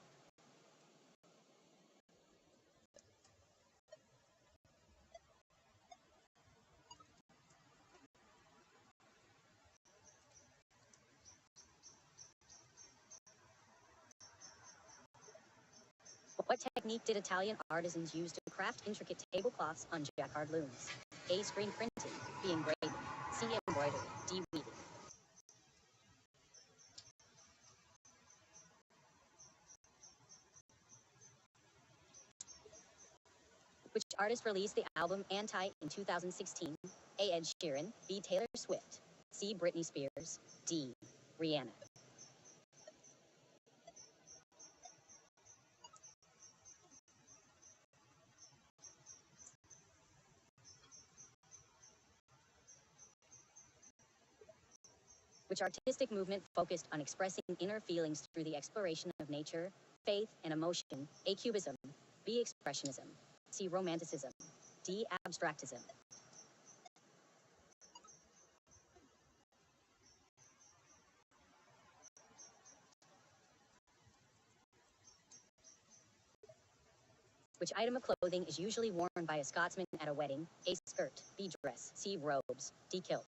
What technique did Italian artisans use to craft intricate tablecloths on jacquard looms? A. Screen printing. B. Engraving. C. Embroidery. D. Weaving. Which artist released the album Anti in 2016? A. Ed Sheeran. B. Taylor Swift. C. Britney Spears. D. Rihanna. Which artistic movement focused on expressing inner feelings through the exploration of nature, faith, and emotion? A. Cubism. B. Expressionism. C. Romanticism. D. Abstractism. Which item of clothing is usually worn by a Scotsman at a wedding? A. Skirt. B. Dress. C. Robes. D. Kilt.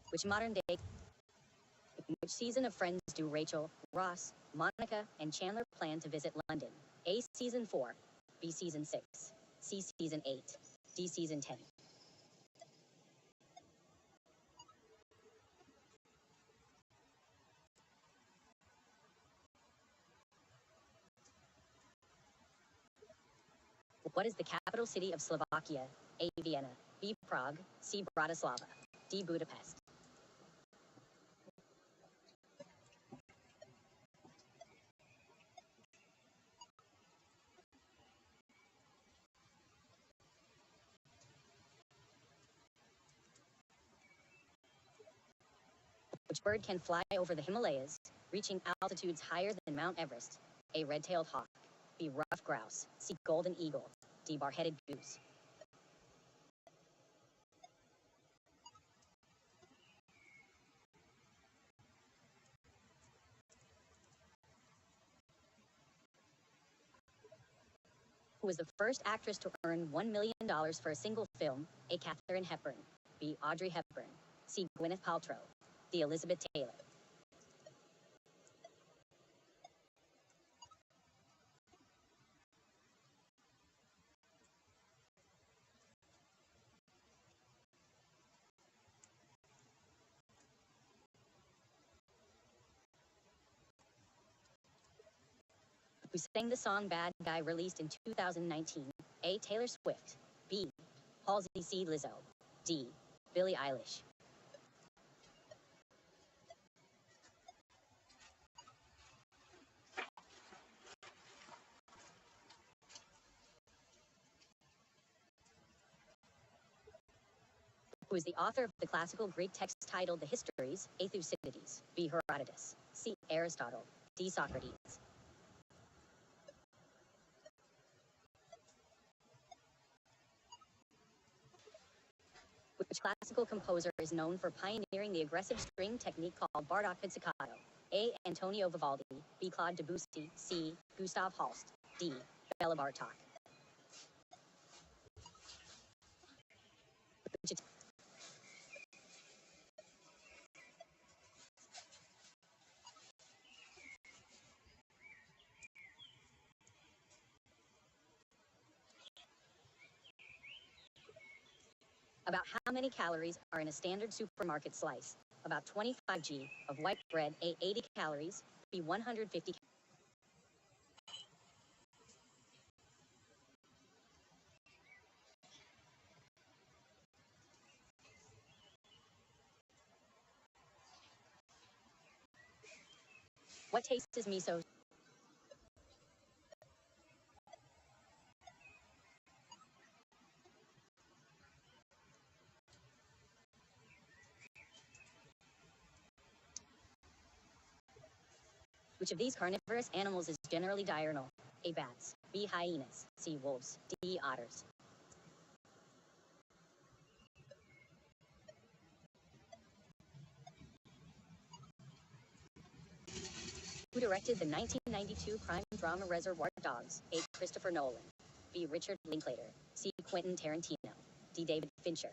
Which modern day, in which season of Friends do Rachel, Ross, Monica, and Chandler plan to visit London? A. Season 4. B. Season 6. C. Season 8. D. Season 10. What is the capital city of Slovakia? A. Vienna. B. Prague. C. Bratislava. D. Budapest. Which bird can fly over the Himalayas? reaching altitudes higher than Mount Everest. A red-tailed hawk. B. Ruffed grouse. C. Golden eagle. D. Bar-headed goose. Who was the first actress to earn $1 million for a single film? A. Katharine Hepburn. B. Audrey Hepburn. C. Gwyneth Paltrow. D. Elizabeth Taylor. Who sang the song Bad Guy, released in 2019? A. Taylor Swift. B. Halsey C. Lizzo. D. Billie Eilish. Who is the author of the classical Greek text titled The Histories? A. Thucydides. B. Herodotus. C. Aristotle. D. Socrates. Which classical composer is known for pioneering the aggressive string technique called Bartok pizzicato? A. Antonio Vivaldi. B. Claude Debussy. C. Gustav Holst. D. Bela Bartok. Which About how many calories are in a standard supermarket slice? About 25 g of white bread. A. 80 calories. B. 150. What taste is miso? Which of these carnivorous animals is generally diurnal? A. Bats. B. Hyenas. C. Wolves. D. Otters. Who directed the 1992 crime drama Reservoir Dogs? A. Christopher Nolan. B. Richard Linklater. C. Quentin Tarantino. D. David Fincher.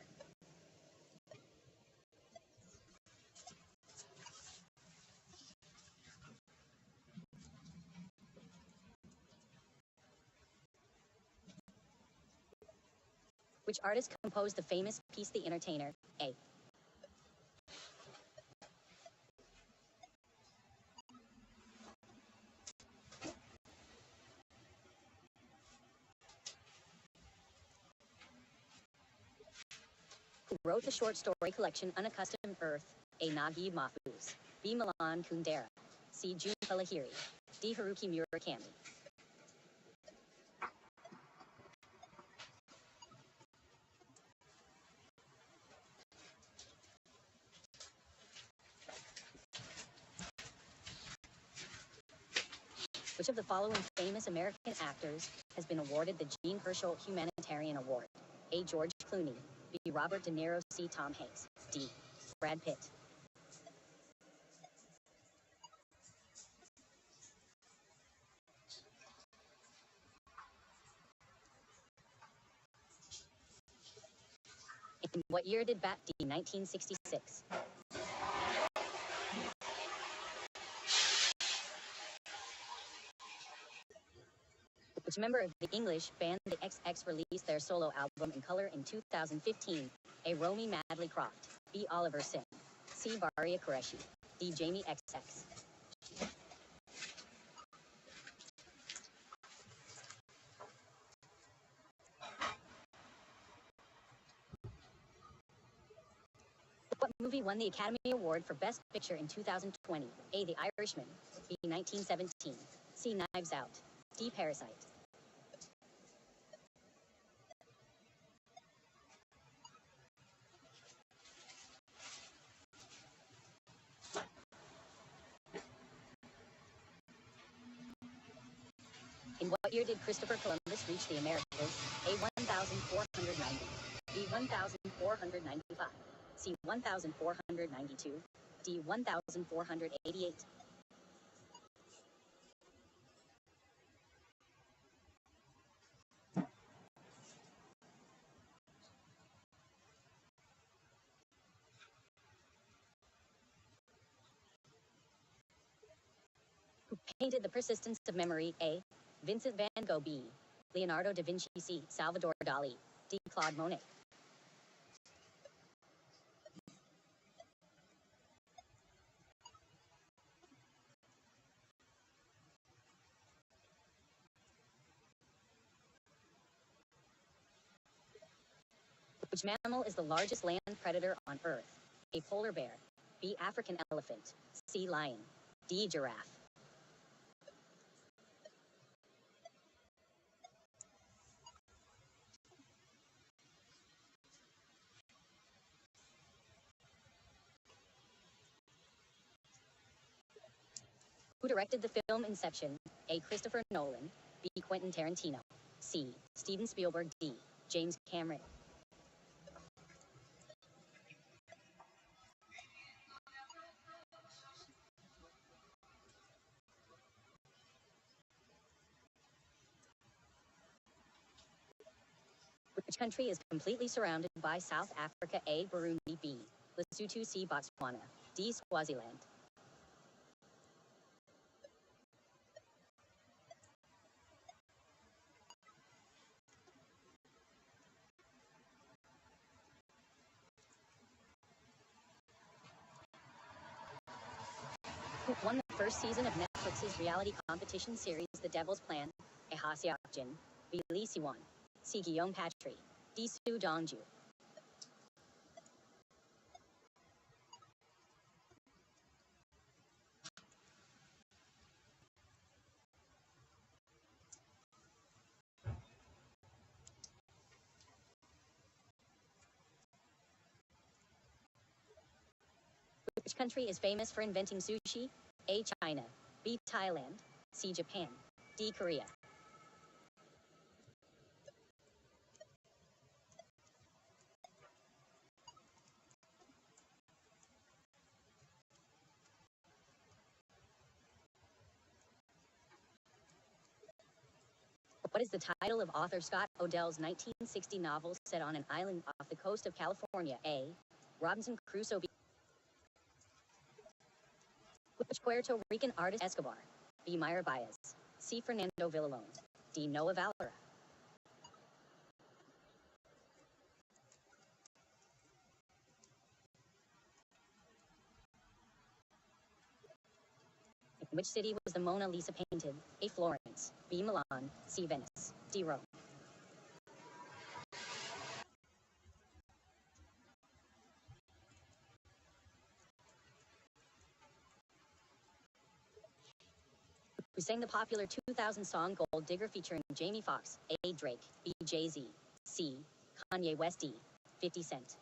Which artist composed the famous piece The Entertainer? A. Who wrote the short story collection Unaccustomed Earth? A. Naguib Mahfouz. B. Milan Kundera. C. Juniper Lahiri. D. Haruki Murakami. Which of the following famous American actors has been awarded the Jean Hersholt Humanitarian Award? A. George Clooney. B. Robert De Niro. C. Tom Hanks. D. Brad Pitt. In what year did Bat D. 1966? Which member of the English band The XX released their solo album in color in 2015? A. Romy Madley Croft. B. Oliver Sim. C. Varia Qureshi. D. Jamie XX. What movie won the Academy Award for Best Picture in 2020? A. The Irishman. B. 1917. C. Knives Out. D. Parasite. year did Christopher Columbus reach the Americas? A. 1490. B. 1495. C. 1492. D. 1488. Who painted The Persistence of Memory? A. Vincent van Gogh. B. Leonardo da Vinci. C. Salvador Dali. D. Claude Monet. Which mammal is the largest land predator on Earth? A. Polar bear. B. African elephant. C. Lion. D. Giraffe. Who directed the film Inception? A. Christopher Nolan. B. Quentin Tarantino. C. Steven Spielberg. D. James Cameron. Which country is completely surrounded by South Africa? A. Burundi. B. Lesotho. C. Botswana. D. Swaziland. Who won the first season of Netflix's reality competition series The Devil's Plan? A. Ha Seok-jin. B. Lee Si-won. C. Guillaume Patry. D. Soo Dong-ju. Which country is famous for inventing sushi? A. China. B. Thailand. C. Japan. D. Korea. What is the title of author Scott Odell's 1960 novel set on an island off the coast of California? A. Robinson Crusoe. B. Which Puerto Rican artist Escobar? B. Meyer Baez. C. Fernando Villalone. D. Noah Valera. In which city was the Mona Lisa painted? A. Florence. B. Milan. C. Venice. D. Rome. Who sang the popular 2000 song Gold Digger featuring Jamie Foxx? A. Drake. B. Jay-Z. C. Kanye West. D. 50 Cent.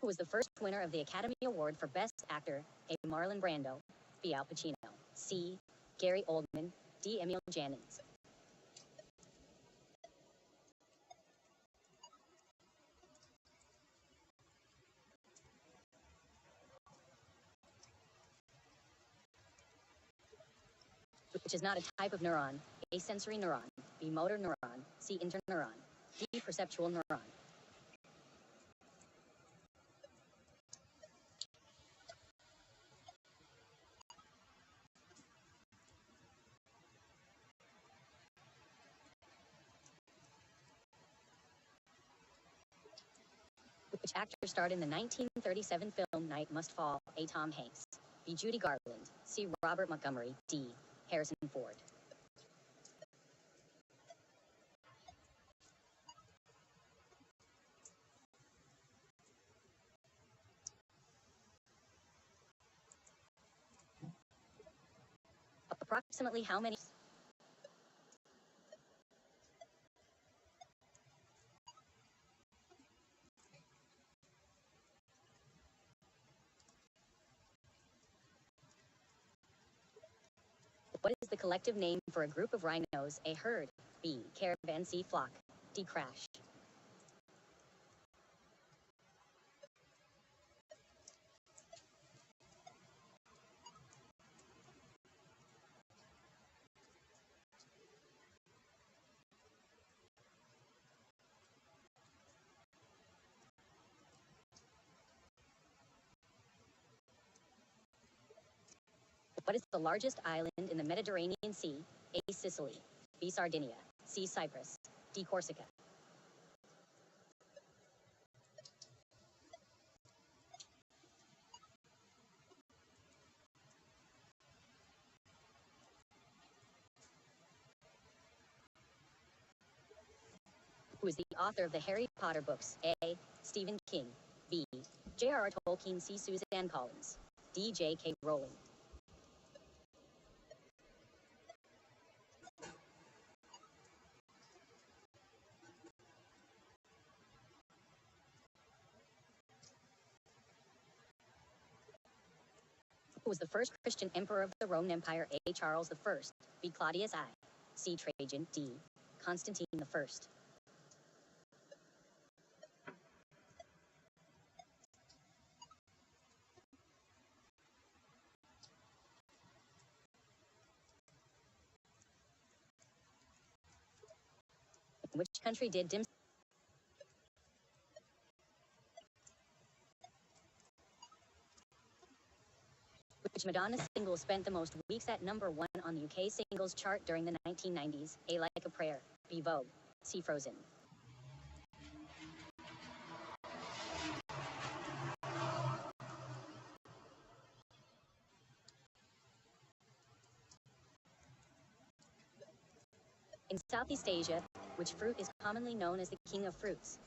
Who was the first winner of the Academy Award for Best Actor? A. Marlon Brando. B. Al Pacino. C. Gary Oldman. D. Emil Jannings. Which is not a type of neuron? A. Sensory neuron. B. Motor neuron. C. Interneuron. D. Perceptual neuron. Which actor starred in the 1937 film Night Must Fall? A. Tom Hanks. B. Judy Garland. C. Robert Montgomery. D. Harrison Ford. Approximately how many collective name for a group of rhinos, a herd. B. Caravan. C. Flock. D. Crash. What is the largest island in the Mediterranean Sea? A. Sicily. B. Sardinia. C. Cyprus. D. Corsica. Who is the author of the Harry Potter books? A. Stephen King. B. J.R.R. Tolkien. C. Suzanne Collins. D. J.K. Rowling. Who was the first Christian emperor of the Roman Empire? A. Charles I. B. Claudius I. C. Trajan. D. Constantine I. In which country did dim which Madonna single spent the most weeks at #1 on the UK singles chart during the 1990s? A. Like a Prayer. B. Vogue. C. Frozen. In Southeast Asia, which fruit is commonly known as the king of fruits?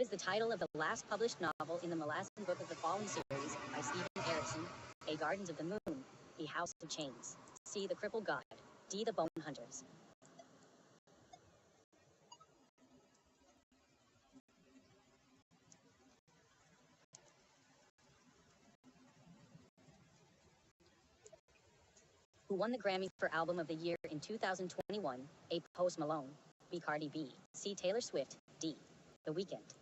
What is the title of the last published novel in the Malazan Book of the Fallen series by Stephen Erickson? A. Gardens of the Moon. B. House of Chains. C. The Crippled God. D. The Bone Hunters. Who won the Grammy for Album of the Year in 2021? A. Post Malone. B. Cardi B. C. Taylor Swift. D. The Weeknd.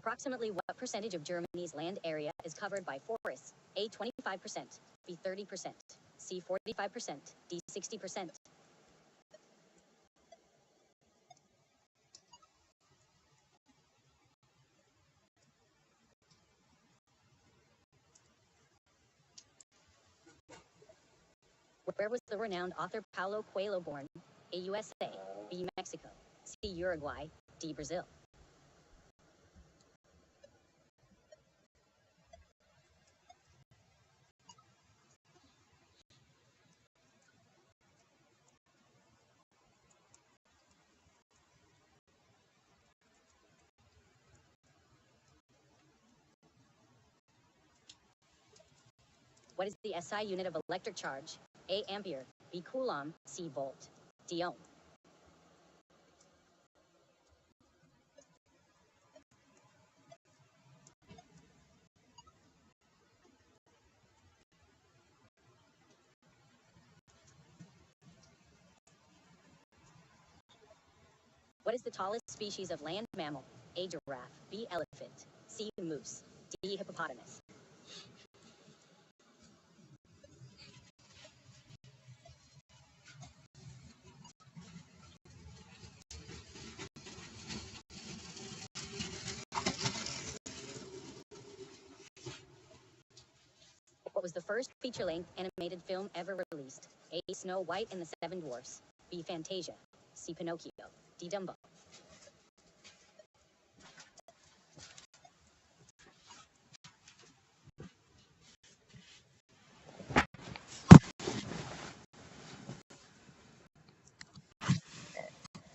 Approximately what percentage of Germany's land area is covered by forests? A. 25%. B. 30%. C. 45%. D. 60%. Where was the renowned author Paulo Coelho born? A. USA. B. Mexico. C. Uruguay. D. Brazil. What is the SI unit of electric charge? A. Ampere. B. Coulomb. C. Volt. D. Ohm. What is the tallest species of land mammal? A. Giraffe. B. Elephant. C. Moose. D. Hippopotamus. What was the first feature-length animated film ever released? A. Snow White and the Seven Dwarfs. B. Fantasia. C. Pinocchio. D. Dumbo.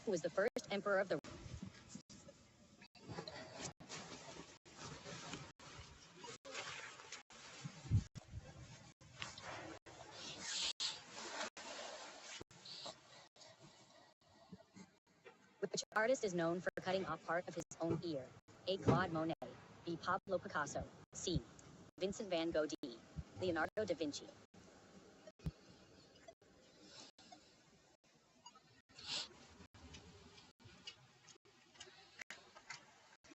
Who was the first emperor of the Which artist is known for cutting off part of his own ear? A. Claude Monet. B. Pablo Picasso. C. Vincent van Gogh. D. Leonardo da Vinci.